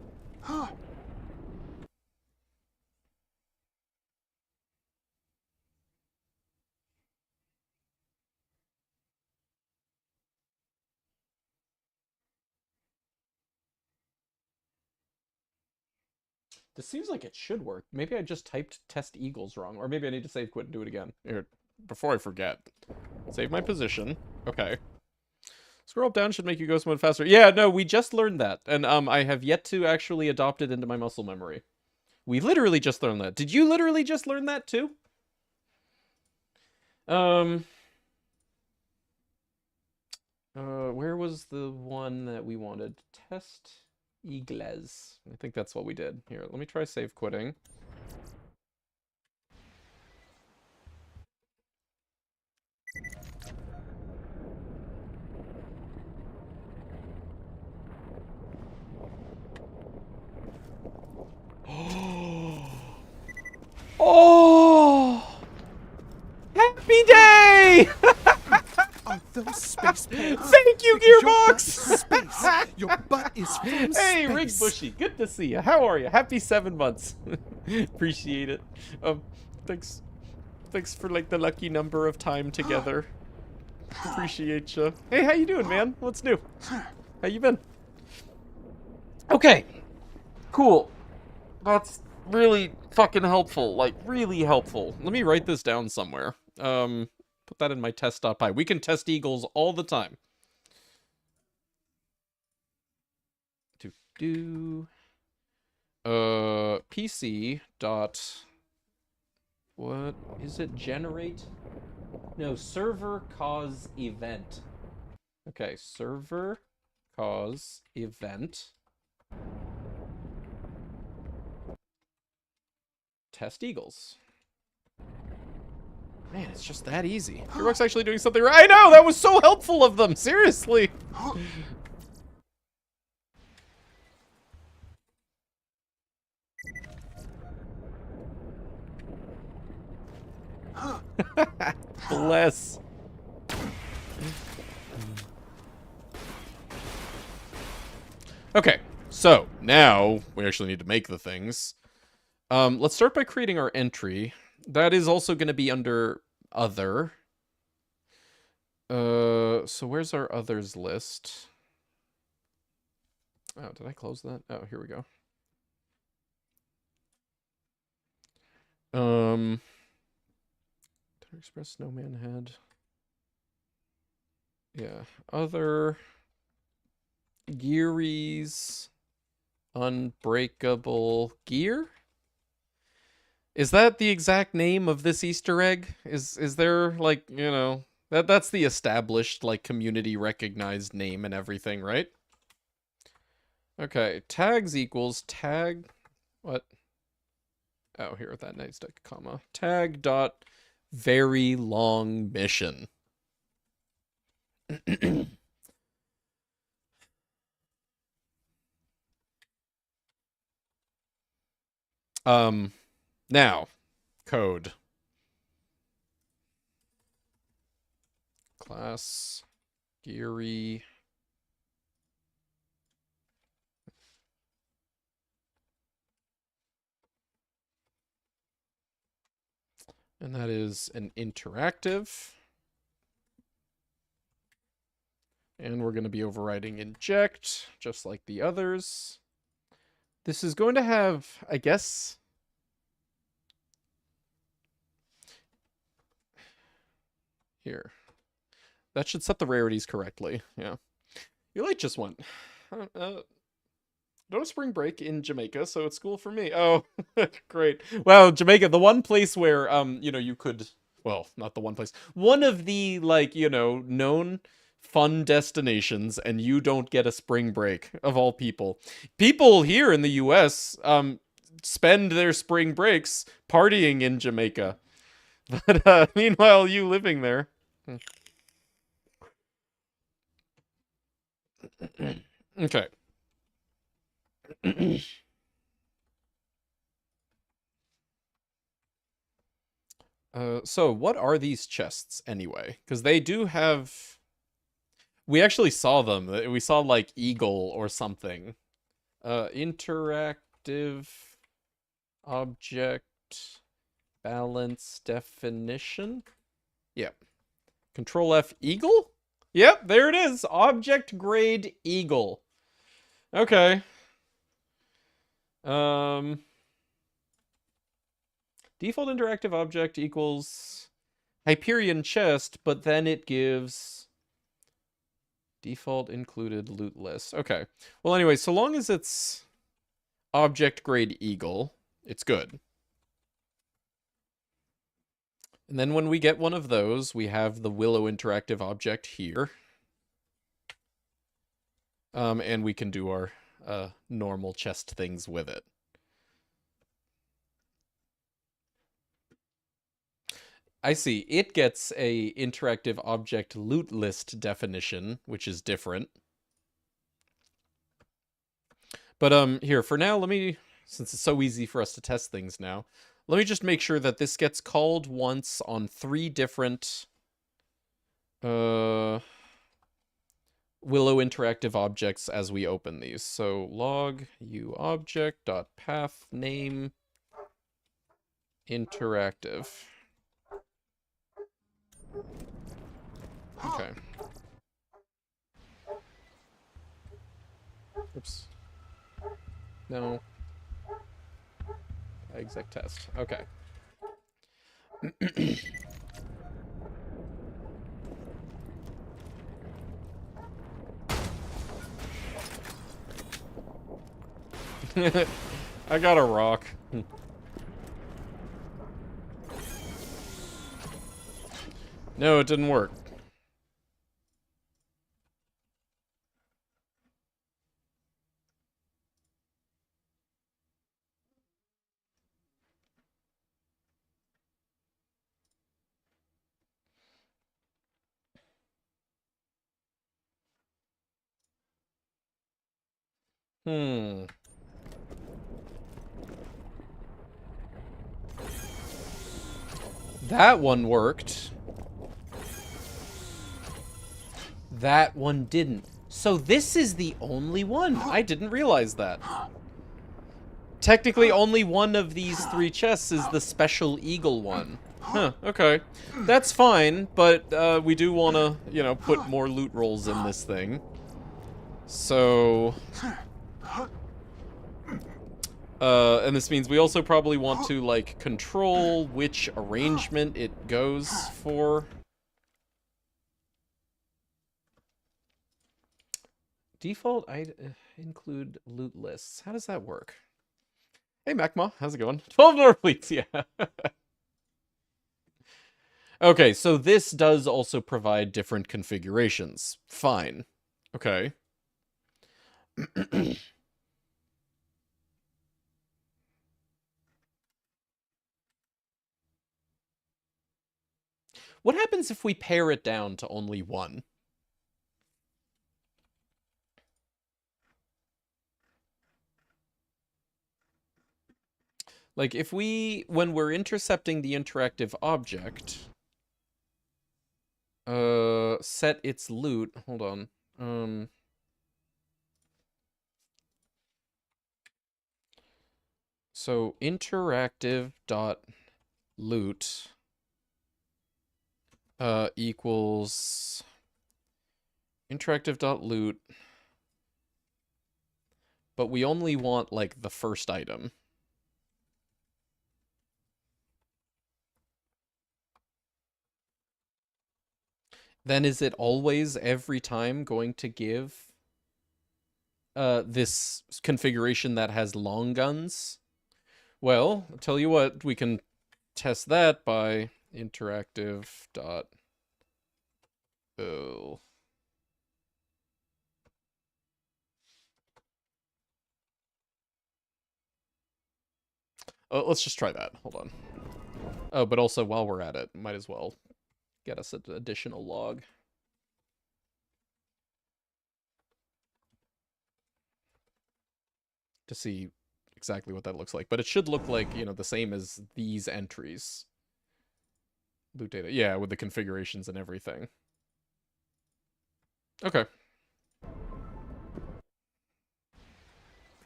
This seems like it should work. Maybe I just typed test eagles wrong. Or maybe I need to save quit and do it again. Here, before I forget. Save my position. Okay. Scroll up down should make you go somewhat faster. Yeah, no, we just learned that. And I have yet to actually adopt it into my muscle memory. We literally just learned that. Did you literally just learn that too? Where was the one that we wanted? Test Eagles. I think that's what we did. Here, let me try save quitting. Oh! Happy day! Are those space pants? Thank you, Because Gearbox! Your butt is space. Your butt is from Hey, space. Rick Bushy, good to see you. How are you? Happy 7 months. Appreciate it. Thanks for like the lucky number of time together. Appreciate you. Hey, how you doing, man? What's new? How you been? Okay. Cool. That's really fucking helpful. Like, really helpful. Let me write this down somewhere. Put that in my test.py. We can test eagles all the time. PC dot... What is it? Generate? No, server cause event. Okay, server cause event. Test eagles. Man, it's just that easy. Gearbox actually doing something right. I know, that was so helpful of them. Seriously. Bless. Okay, so now we actually need to make the things. Let's start by creating our entry. That is also going to be under other. So where's our others list? Oh, did I close that? Oh, here we go. Express Snowman head. Yeah. Other Geary's Unbreakable Gear? Is that the exact name of this Easter egg? Is there, like, you know, that's the established, like, community recognized name and everything, right? Okay, tags equals tag, what? Oh, here, that nice comma. Tag dot very long mission. Now, code. Class, Geary. And that is an interactive. And we're going to be overriding inject, just like the others. This is going to have, I guess... Here. That should set the rarities correctly, yeah. Your light just went. No spring break in Jamaica, so it's cool for me. Oh, great. Well, Jamaica, the one place where, you know, you could... Well, not the one place. One of the, like, you know, known fun destinations, and you don't get a spring break, of all people. People here in the US, spend their spring breaks partying in Jamaica. But, meanwhile, you living there... Okay. So what are these chests anyway? Because they do have... We actually saw them. We saw, like, Eagle or something. Interactive object balance definition? Yep. Control F Eagle? Yep, there it is. Object grade Eagle. Okay. Default interactive object equals Hyperion chest, but then it gives default included loot list. Okay. Well, anyway, so long as it's object grade Eagle, it's good. And then when we get one of those, we have the Willow interactive object here. And we can do our normal chest things with it. I see. It gets a interactive object loot list definition, which is different. But here, for now, let me, since it's so easy for us to test things now, let me just make sure that this gets called once on 3 different Willow interactive objects as we open these. So log uObject.path name interactive. Okay. Oops. No. Exec test. Okay. I got a rock. No, it didn't work. That one worked. That one didn't. So this is the only one. I didn't realize that. Technically, only one of these 3 chests is the special Eagle one. Huh, okay. That's fine, but we do want to, you know, put more loot rolls in this thing. So... And this means we also probably want to, like, control which arrangement it goes for. Default, I'd include loot lists. How does that work? Hey, Macma, how's it going? 12 Norfleets, yeah. Okay, so this does also provide different configurations. Fine. Okay. What happens if we pare it down to only one? Like, if we, when we're intercepting the interactive object, set its loot, hold on, so interactive dot loot, equals interactive dot loot, but we only want, like, the first item. Then is it always every time going to give this configuration that has long guns? Well, I'll tell you what, we can test that by interactive dot let's just try that. Hold on. Oh, but also while we're at it, might as well get us an additional log. To see exactly what that looks like. But it should look like, you know, the same as these entries. Loot data. Yeah, with the configurations and everything. Okay.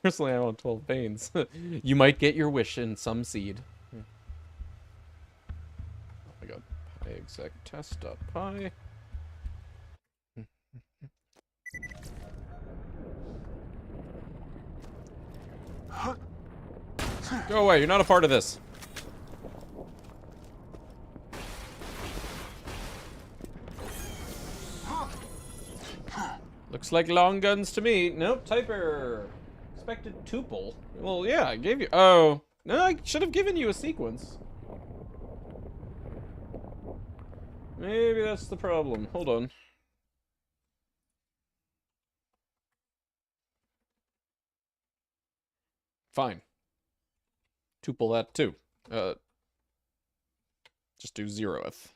Personally, I want 12 veins. You might get your wish in some seed. Oh my god. Exec test.py. Go away, you're not a part of this. Looks like long guns to me. Nope, type error. Expected tuple. Well, yeah, I gave you... Oh. No, I should have given you a sequence. Maybe that's the problem. Hold on. Fine. Tuple that too. Just do 0th.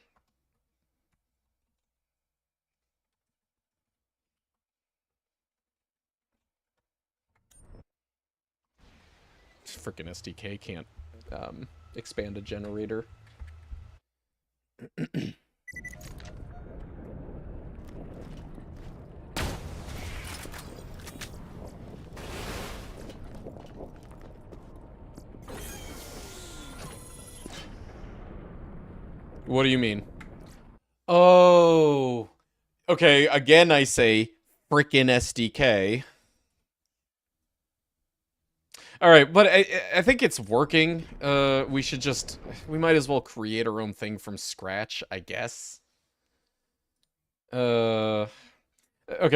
Frickin' SDK can't expand a generator. What do you mean? Oh. Okay, again I say frickin' SDK. Alright, but I think it's working. We might as well create our own thing from scratch, I guess. Okay,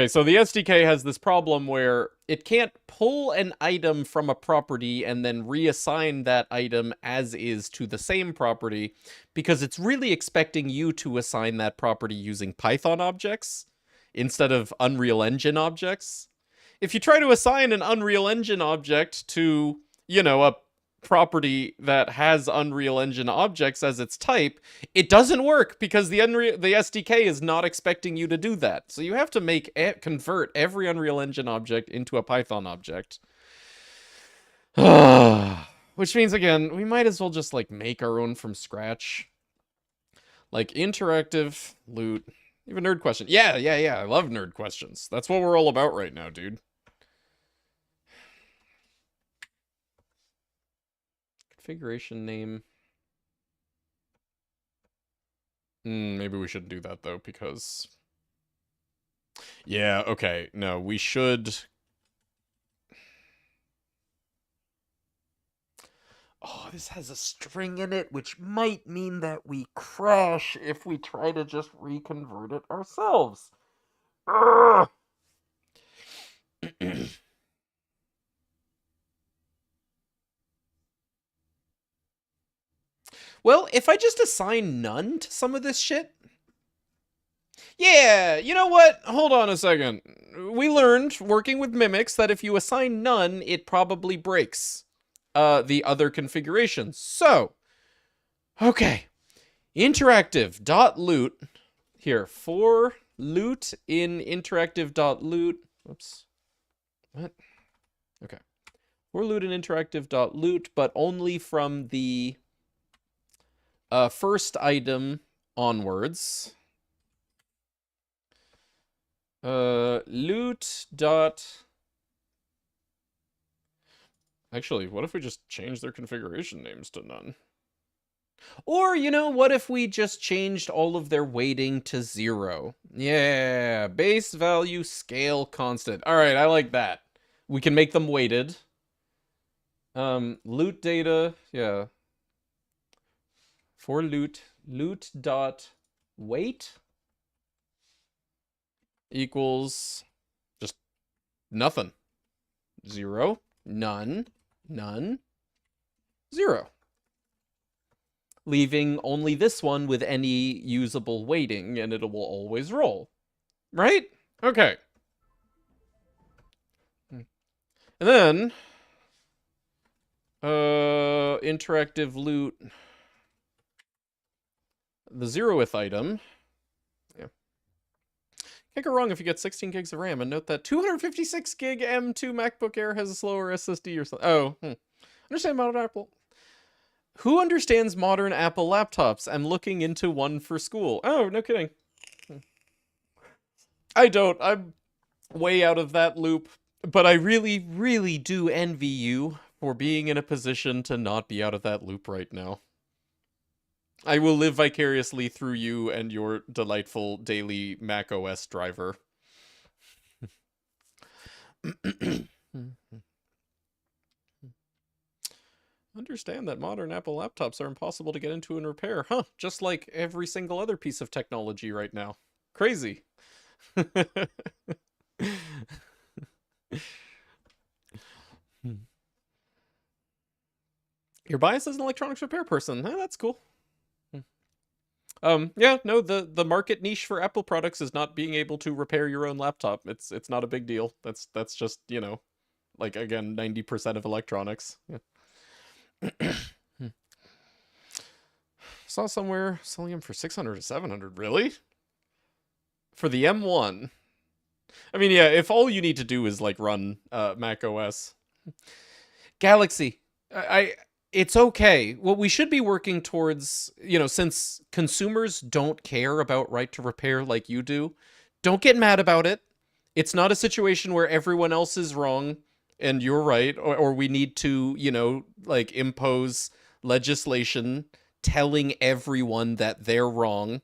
so the SDK has this problem where it can't pull an item from a property and then reassign that item as is to the same property because it's really expecting you to assign that property using Python objects instead of Unreal Engine objects. If you try to assign an Unreal Engine object to, you know, a property that has Unreal Engine objects as its type, it doesn't work because the SDK is not expecting you to do that. So you have to convert every Unreal Engine object into a Python object. Which means, again, we might as well just, like, make our own from scratch. Like, interactive loot. You have a nerd question. Yeah, I love nerd questions. That's what we're all about right now, dude. Configuration name. Maybe we shouldn't do that, though, because... Yeah, okay. No, we should... Oh, this has a string in it, which might mean that we crash if we try to just reconvert it ourselves. Ugh. Well, if I just assign none to some of this shit... Yeah, you know what? Hold on a second. We learned, working with mimics, that if you assign none, it probably breaks the other configurations. So, okay. Interactive.loot. Here, for loot in interactive.loot. Whoops. What? Okay. For loot in interactive.loot, but only from the first item onwards. Loot dot... Actually, what if we just change their configuration names to none? Or, you know, what if we just changed all of their weighting to 0? Yeah, base value scale constant. All right, I like that. We can make them weighted. Loot data, yeah. For loot dot weight equals just nothing. 0, none, 0. Leaving only this one with any usable weighting, and it will always roll. Right? Okay. And then, interactive loot, the 0th item. Yeah. Can't go wrong if you get 16 gigs of RAM, and note that 256 gig M2 MacBook Air has a slower SSD or something. Oh, Understand modern Apple. Who understands modern Apple laptops? I'm looking into one for school. Oh, no kidding. I don't. I'm way out of that loop. But I really, really do envy you for being in a position to not be out of that loop right now. I will live vicariously through you and your delightful daily macOS driver. Understand that modern Apple laptops are impossible to get into and repair. Huh, just like every single other piece of technology right now. Crazy. Your bias as an electronics repair person. That's cool. Yeah, no, the market niche for Apple products is not being able to repair your own laptop. It's not a big deal. That's just, you know, like, again, 90% of electronics. Yeah. Saw somewhere selling them for 600 to 700. Really? For the M1? I mean, yeah, if all you need to do is, like, run Mac OS. Galaxy. It's okay. What we should be working towards, you know, since consumers don't care about right to repair like you do, don't get mad about it. It's not a situation where everyone else is wrong and you're right, or we need to, you know, like, impose legislation telling everyone that they're wrong.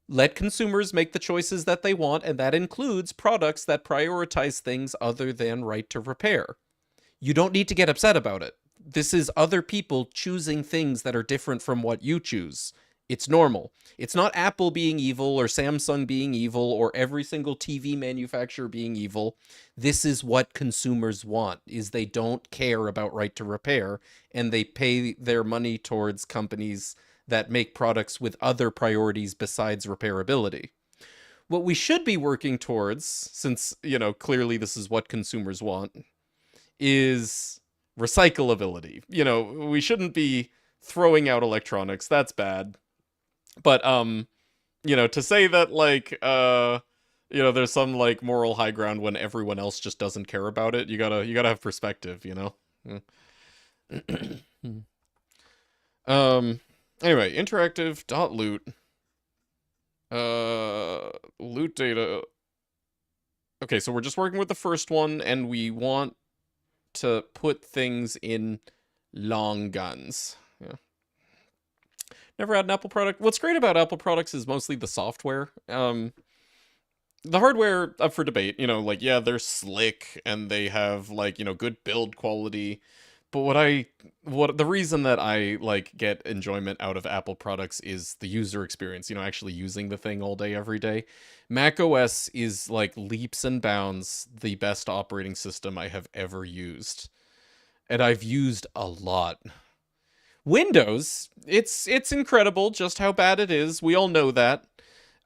Let consumers make the choices that they want, and that includes products that prioritize things other than right to repair. You don't need to get upset about it. This is other people choosing things that are different from what you choose. It's normal. It's not Apple being evil or Samsung being evil or every single TV manufacturer being evil. This is what consumers want, is they don't care about right to repair, and they pay their money towards companies that make products with other priorities besides repairability. What we should be working towards, since, you know, clearly this is what consumers want, is recyclability. You know, we shouldn't be throwing out electronics. That's bad. But, you know, to say that, like, you know, there's some, like, moral high ground when everyone else just doesn't care about it, you gotta have perspective, you know? Anyway, interactive.loot. Loot data. Okay, so we're just working with the first one, and we want to put things in long guns. Yeah. Never had an Apple product. What's great about Apple products is mostly the software. The hardware, up for debate. You know, like, yeah, they're slick, and they have, like, you know, good build quality. But what the reason that I like get enjoyment out of Apple products is the user experience, you know, actually using the thing all day every day. Mac OS is like leaps and bounds the best operating system I have ever used. And I've used a lot. Windows, it's incredible just how bad it is. We all know that.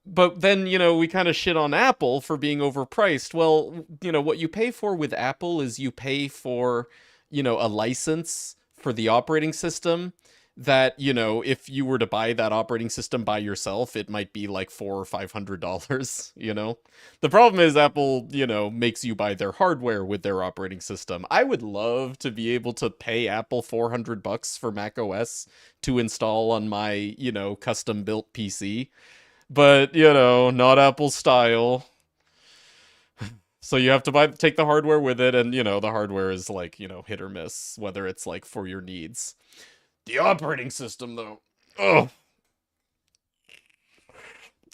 But then, you know, we kind of shit on Apple for being overpriced. Well, you know, what you pay for with Apple is you pay for, you know, a license for the operating system that, you know, if you were to buy that operating system by yourself, it might be like $400 or $500, you know? The problem is Apple, you know, makes you buy their hardware with their operating system. I would love to be able to pay Apple $400 for Mac OS to install on my, you know, custom built PC. But, you know, not Apple style. So you have to take the hardware with it, and, you know, the hardware is like, you know, hit or miss, whether it's like for your needs. The operating system, though. Oh.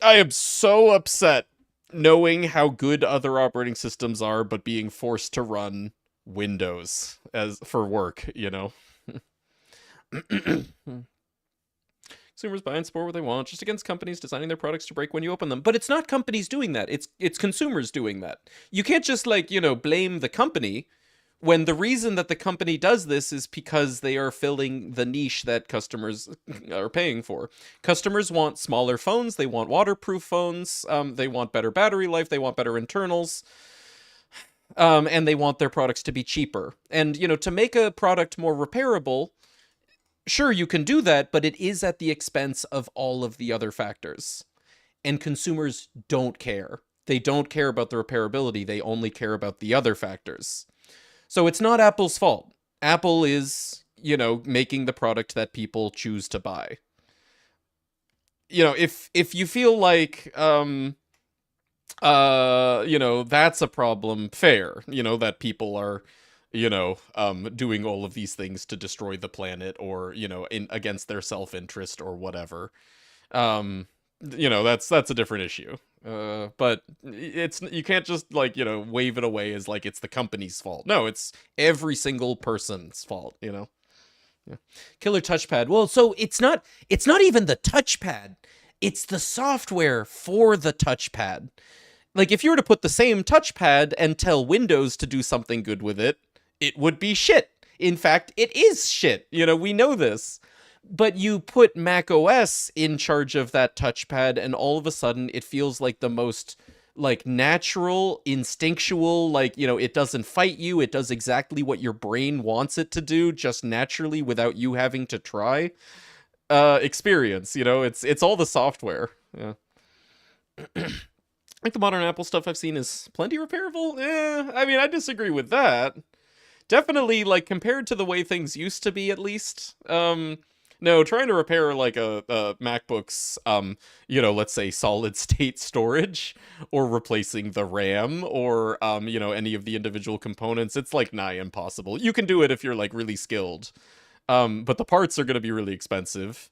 I am so upset knowing how good other operating systems are, but being forced to run Windows as for work, you know. Consumers buy and support what they want, just against companies designing their products to break when you open them. But it's not companies doing that. It's consumers doing that. You can't just, like, you know, blame the company when the reason that the company does this is because they are filling the niche that customers are paying for. Customers want smaller phones. They want waterproof phones. They want better battery life. They want better internals. And they want their products to be cheaper. And, you know, to make a product more repairable, sure, you can do that, but it is at the expense of all of the other factors. And consumers don't care. They don't care about the repairability. They only care about the other factors. So it's not Apple's fault. Apple is, you know, making the product that people choose to buy. You know, if you feel like, you know, that's a problem, fair. You know, that people are, you know, doing all of these things to destroy the planet, or, you know, against their self-interest or whatever. You know, that's a different issue. But you can't just, like, you know, wave it away as like it's the company's fault. No, it's every single person's fault, you know. Yeah. Killer touchpad. Well, so it's not even the touchpad. It's the software for the touchpad. Like, if you were to put the same touchpad and tell Windows to do something good with it, it would be shit. In fact, it is shit. You know, we know this. But you put Mac OS in charge of that touchpad, and all of a sudden it feels like the most, like, natural, instinctual, like, you know, it doesn't fight you. It does exactly what your brain wants it to do, just naturally, without you having to try. Experience, you know, it's all the software. Yeah. Like the modern Apple stuff I've seen is plenty repairable. I mean, I disagree with that. Definitely, like, compared to the way things used to be, at least. No, trying to repair, like, a MacBook's, you know, let's say solid state storage, or replacing the RAM, or, you know, any of the individual components, it's, like, nigh impossible. You can do it if you're, like, really skilled. But the parts are going to be really expensive.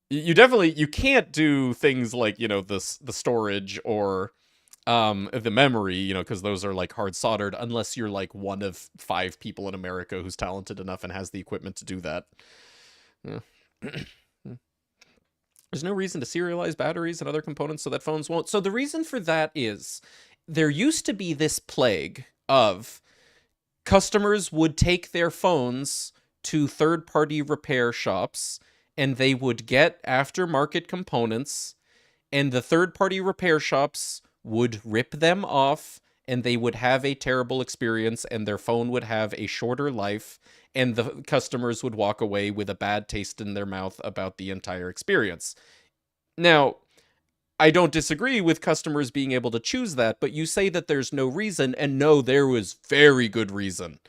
You can't do things like, you know, the storage or the memory, you know, because those are, like, hard soldered, unless you're, like, one of 5 people in America who's talented enough and has the equipment to do that. Yeah. There's no reason to serialize batteries and other components so that phones won't. So the reason for that is there used to be this plague of customers would take their phones to third-party repair shops, and they would get aftermarket components, and the third-party repair shops would rip them off, and they would have a terrible experience, and their phone would have a shorter life, and the customers would walk away with a bad taste in their mouth about the entire experience. Now, I don't disagree with customers being able to choose that, but you say that there's no reason, and no, there was very good reason.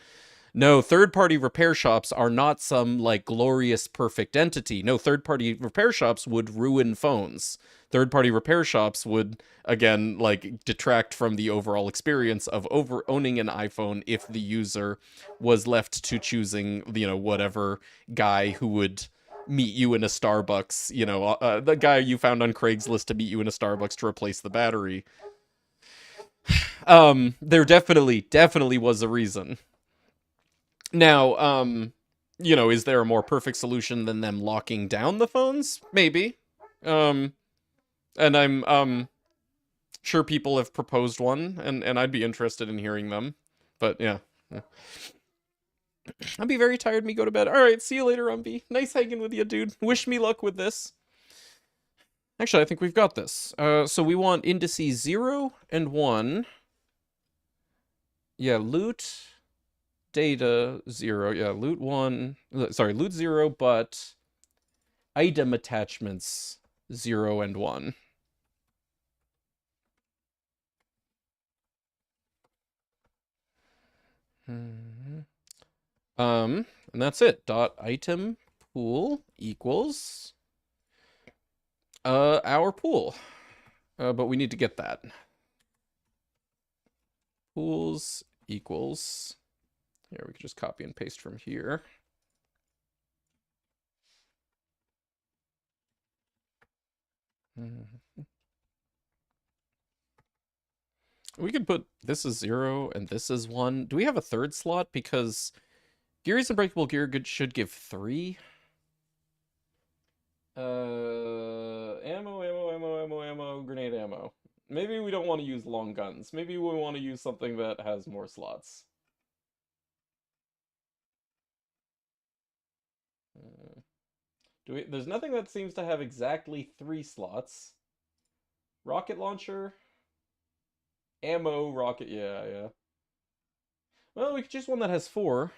No, third-party repair shops are not some, like, glorious, perfect entity. No, third-party repair shops would ruin phones. Third-party repair shops would, again, like, detract from the overall experience of owning an iPhone if the user was left to choosing, you know, whatever guy who would meet you in a Starbucks, you know, the guy you found on Craigslist to meet you in a Starbucks to replace the battery. There definitely was a reason. Now, you know, is there a more perfect solution than them locking down the phones? Maybe. And I'm sure people have proposed one, and I'd be interested in hearing them. But yeah. I'll be very tired. Me go to bed. All right, see you later, Umby. Nice hanging with you, dude. Wish me luck with this. Actually, I think we've got this. So we want indices 0 and 1. Yeah, loot data 0. Yeah, loot 1. Sorry, loot 0, but item attachments 0 and 1. And that's it. Dot item pool equals our pool. But we need to get that. Pools equals. Here, we could just copy and paste from here. We could put this is 0 and this is 1. Do we have a third slot? Because Geary's Unbreakable Gear should give 3. Ammo, grenade ammo. Maybe we don't want to use long guns. Maybe we want to use something that has more slots. There's nothing that seems to have exactly 3 slots. Rocket launcher. Ammo, rocket, yeah. Well, we could choose one that has 4.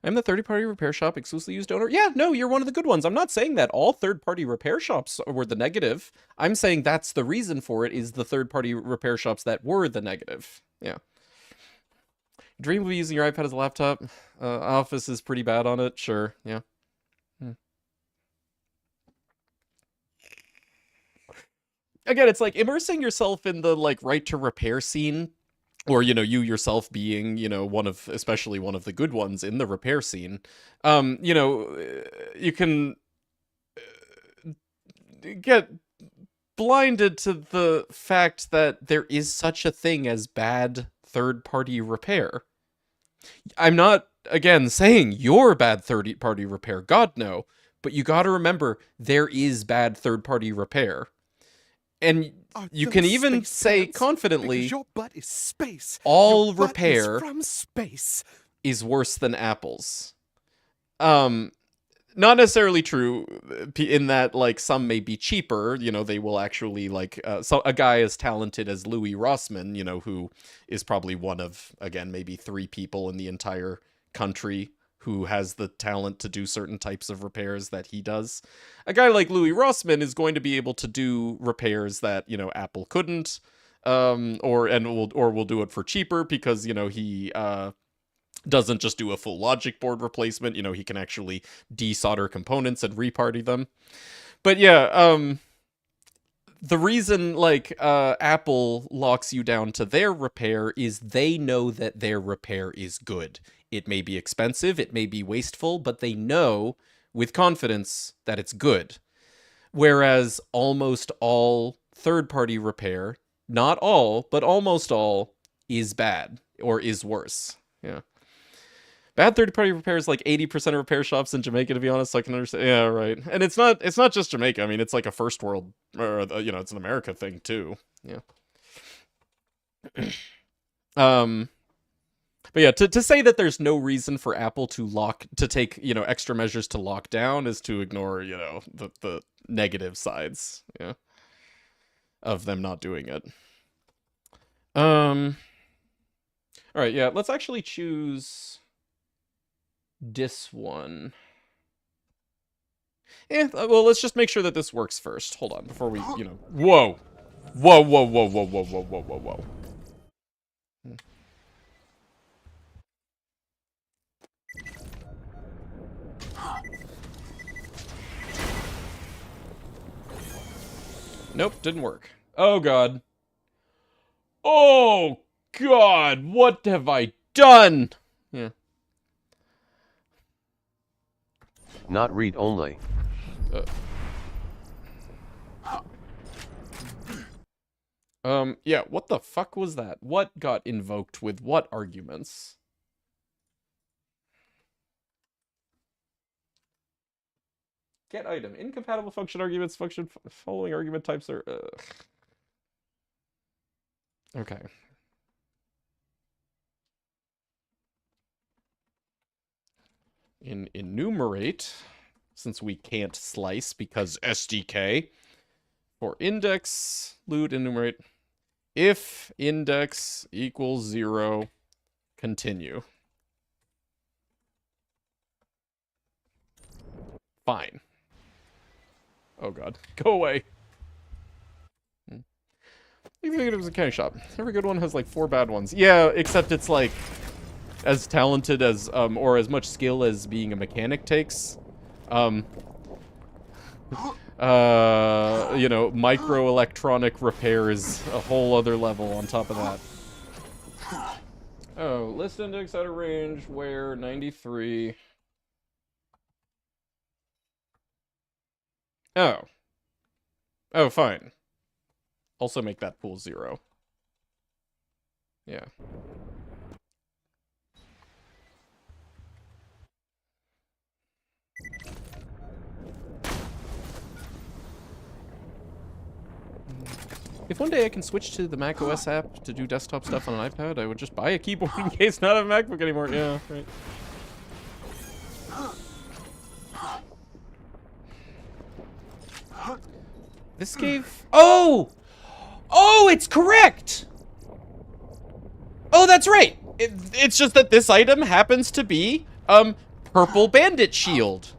I'm the third-party repair shop exclusively used owner. Yeah, no, you're one of the good ones. I'm not saying that all third-party repair shops were the negative. I'm saying that's the reason for it is the third-party repair shops that were the negative. Yeah. Dream of using your iPad as a laptop. Office is pretty bad on it. Sure, yeah. Again, it's like immersing yourself in the like right to repair scene, or you know, you yourself being, you know, especially one of the good ones in the repair scene. You know, you can get blinded to the fact that there is such a thing as bad third-party repair. I'm not, again, saying you're bad third-party repair. God, no. But you gotta remember, there is bad third-party repair. And you can even say confidently, because your butt is space. all your butt repair is from space. is worse than Apple's. Not necessarily true in that, like, some may be cheaper, you know, they will actually, like, so a guy as talented as Louis Rossmann, you know, who is probably one of, again, maybe 3 people in the entire country who has the talent to do certain types of repairs that he does. A guy like Louis Rossmann is going to be able to do repairs that, you know, Apple couldn't, or will do it for cheaper because, you know, he, doesn't just do a full logic board replacement. You know, he can actually desolder components and reparty them. But yeah, the reason, like, Apple locks you down to their repair is they know that their repair is good. It may be expensive, it may be wasteful, but they know with confidence that it's good. Whereas almost all third-party repair, not all, but almost all, is bad or is worse. Yeah. Bad third-party repair is like 80% of repair shops in Jamaica, to be honest. So I can understand. Yeah, right. And it's not just Jamaica. I mean, it's like a first world, or you know, it's an America thing too. Yeah. But yeah, to say that there's no reason for Apple to take, you know, extra measures to lock down is to ignore, you know, the negative sides, yeah, of them not doing it. All right, yeah, let's actually choose this one. Well, let's just make sure that this works first. Hold on, before we, you know, whoa. Nope, didn't work. Oh, God. Oh, God, what have I done? Yeah. Not read only. Yeah, what the fuck was that? What got invoked with what arguments? Get item. Incompatible function arguments, following argument types are... Okay. In enumerate, since we can't slice because SDK, for index, loot, enumerate, if index equals 0, continue. Fine. Oh god. Go away. Executive's a candy shop. Every good one has like 4 bad ones. Yeah, except it's like as talented as or as much skill as being a mechanic takes. You know, microelectronic repair is a whole other level on top of that. Oh, list index out of range where 93. Oh. Oh, fine. Also make that pool 0. Yeah. If one day I can switch to the macOS app to do desktop stuff on an iPad, I would just buy a keyboard in case not have a MacBook anymore. Yeah, right. This gave... Oh! Oh, it's correct! Oh, that's right! It's just that this item happens to be, purple bandit shield.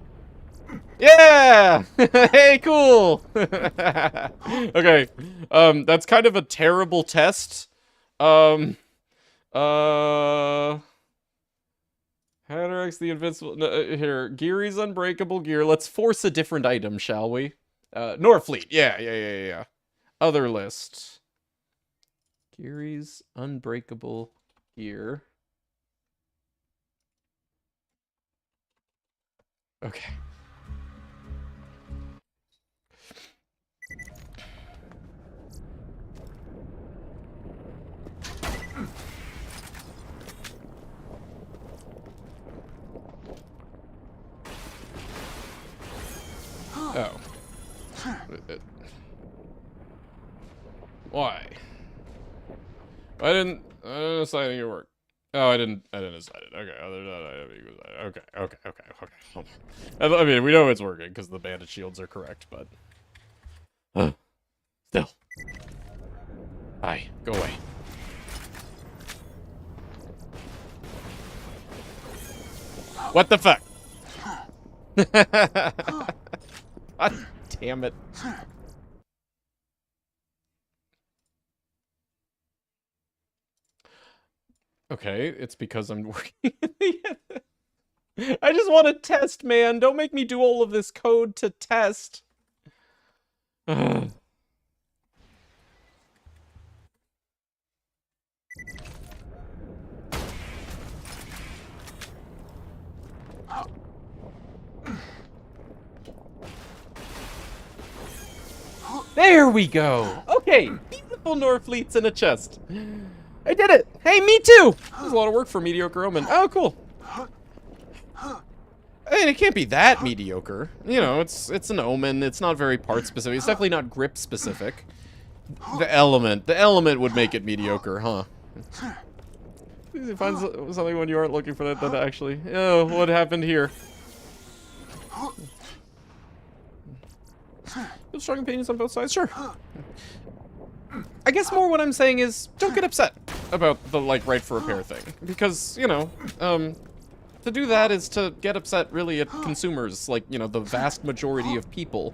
Yeah! Hey, cool! Okay, that's kind of a terrible test. Hatterax the Invincible... No, here, Geary's Unbreakable Gear. Let's force a different item, shall we? Norfleet. Yeah. Other list. Geary's Unbreakable Gear. Okay. Oh. Why? I didn't assign your work. Oh, I didn't assign it. Okay, other than that, okay. I mean, we know it's working because the bandit shields are correct, but still. Hi, go away. What the fuck? God damn it. Okay, it's because I'm working. I just want to test, man. Don't make me do all of this code to test. There we go. Okay, beautiful Norfleets in a chest. I did it. Hey, me too. That was a lot of work for mediocre omen. Oh, cool. I mean, it can't be that mediocre. You know, it's an omen. It's not very part specific. It's definitely not grip specific. The element would make it mediocre, huh? You find something when you aren't looking for that actually. Oh, what happened here? You have strong opinions on both sides? Sure. I guess more what I'm saying is, don't get upset about the, like, right for repair thing. Because, you know, to do that is to get upset, really, at consumers, like, you know, the vast majority of people.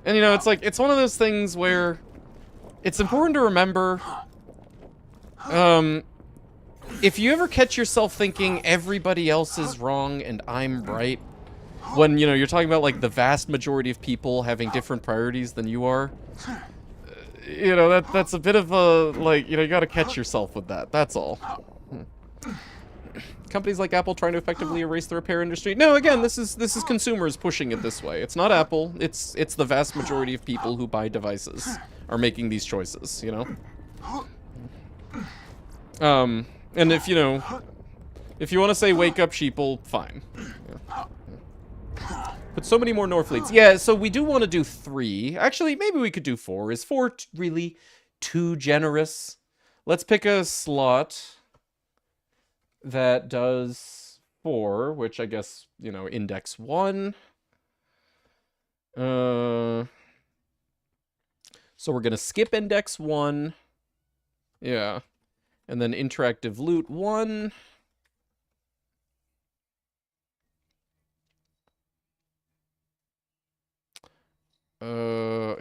And, you know, it's like, it's one of those things where it's important to remember, if you ever catch yourself thinking everybody else is wrong and I'm right, when, you know, you're talking about, like, the vast majority of people having different priorities than you are, you know, that's a bit of a, like, you know, you gotta catch yourself with that, that's all. Companies like Apple trying to effectively erase the repair industry. No, again, this is consumers pushing it this way. It's not Apple, it's the vast majority of people who buy devices. are making these choices, you know? And if, you know, if you want to say wake up sheeple, fine. Yeah. But so many more Norfleets. Yeah, so we do want to do 3. Actually, maybe we could do 4. Is 4 really too generous? Let's pick a slot that does 4, which I guess, you know, index 1. So we're gonna skip index 1. Yeah. And then interactive loot 1.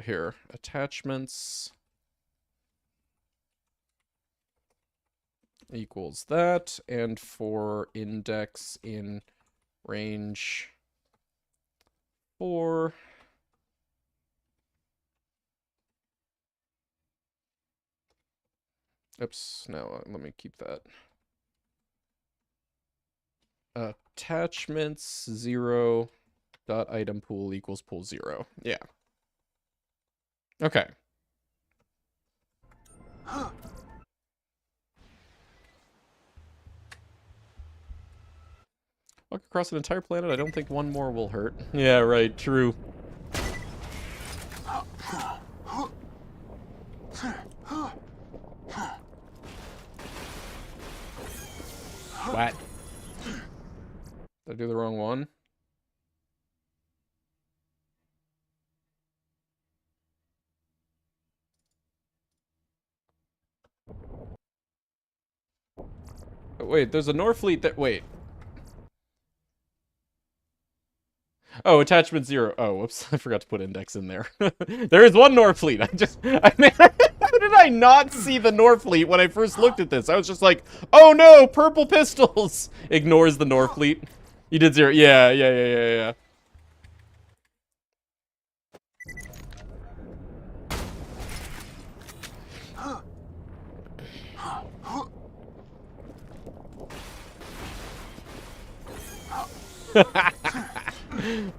Here. Attachments equals that. And for index in range 4. Oops, no, let me keep that. Attachments 0 dot item pool equals pool 0. Yeah. Okay. Walk across an entire planet, I don't think one more will hurt. Yeah, right, true. What? Did I do the wrong one? Oh, wait, there's a Norfleet that... Wait. Oh, attachment 0. Oh, whoops. I forgot to put index in there. There is one Norfleet. I mean, how did I not see the Norfleet when I first looked at this? I was just like, oh no, purple pistols. Ignores the Norfleet. You did 0. Yeah.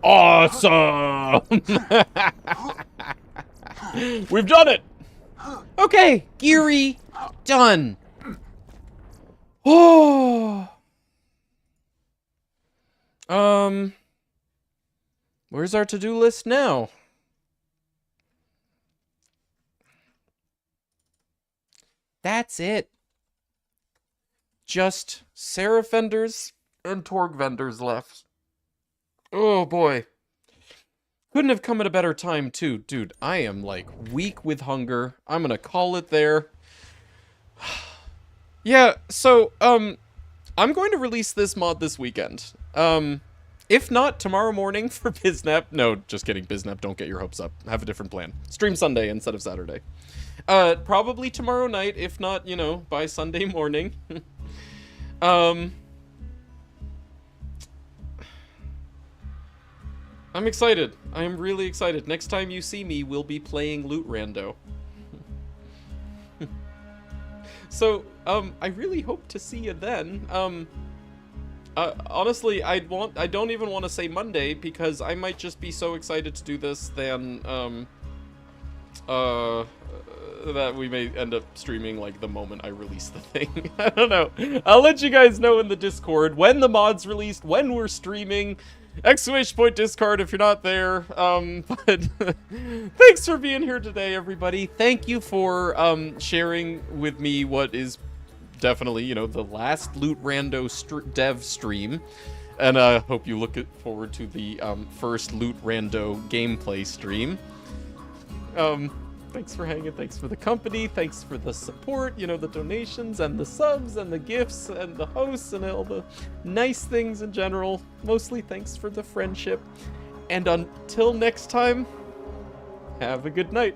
Awesome! We've done it! Okay, Geary, done. Oh. Where's our to-do list now? That's it. Just Seraph vendors and Torg vendors left. Oh boy. Couldn't have come at a better time too. Dude, I am like weak with hunger. I'm gonna call it there. Yeah, so, I'm going to release this mod this weekend. If not, tomorrow morning for Biznap. No, just kidding, Biznap, don't get your hopes up. Have a different plan. Stream Sunday instead of Saturday. Probably tomorrow night, if not, you know, by Sunday morning. I'm excited. I am really excited. Next time you see me, we'll be playing Loot Rando. So, I really hope to see you then. Honestly, I don't even want to say Monday, because I might just be so excited to do this than, that we may end up streaming, like, the moment I release the thing. I don't know. I'll let you guys know in the Discord when the mod's released, when we're streaming. Exclamation point Discord if you're not there. But thanks for being here today, everybody. Thank you for sharing with me what is definitely, you know, the last Loot Rando dev stream. And I hope you look forward to the first Loot Rando gameplay stream. Thanks for hanging, thanks for the company, thanks for the support, you know, the donations and the subs and the gifts and the hosts and all the nice things in general. Mostly thanks for the friendship. And until next time, have a good night.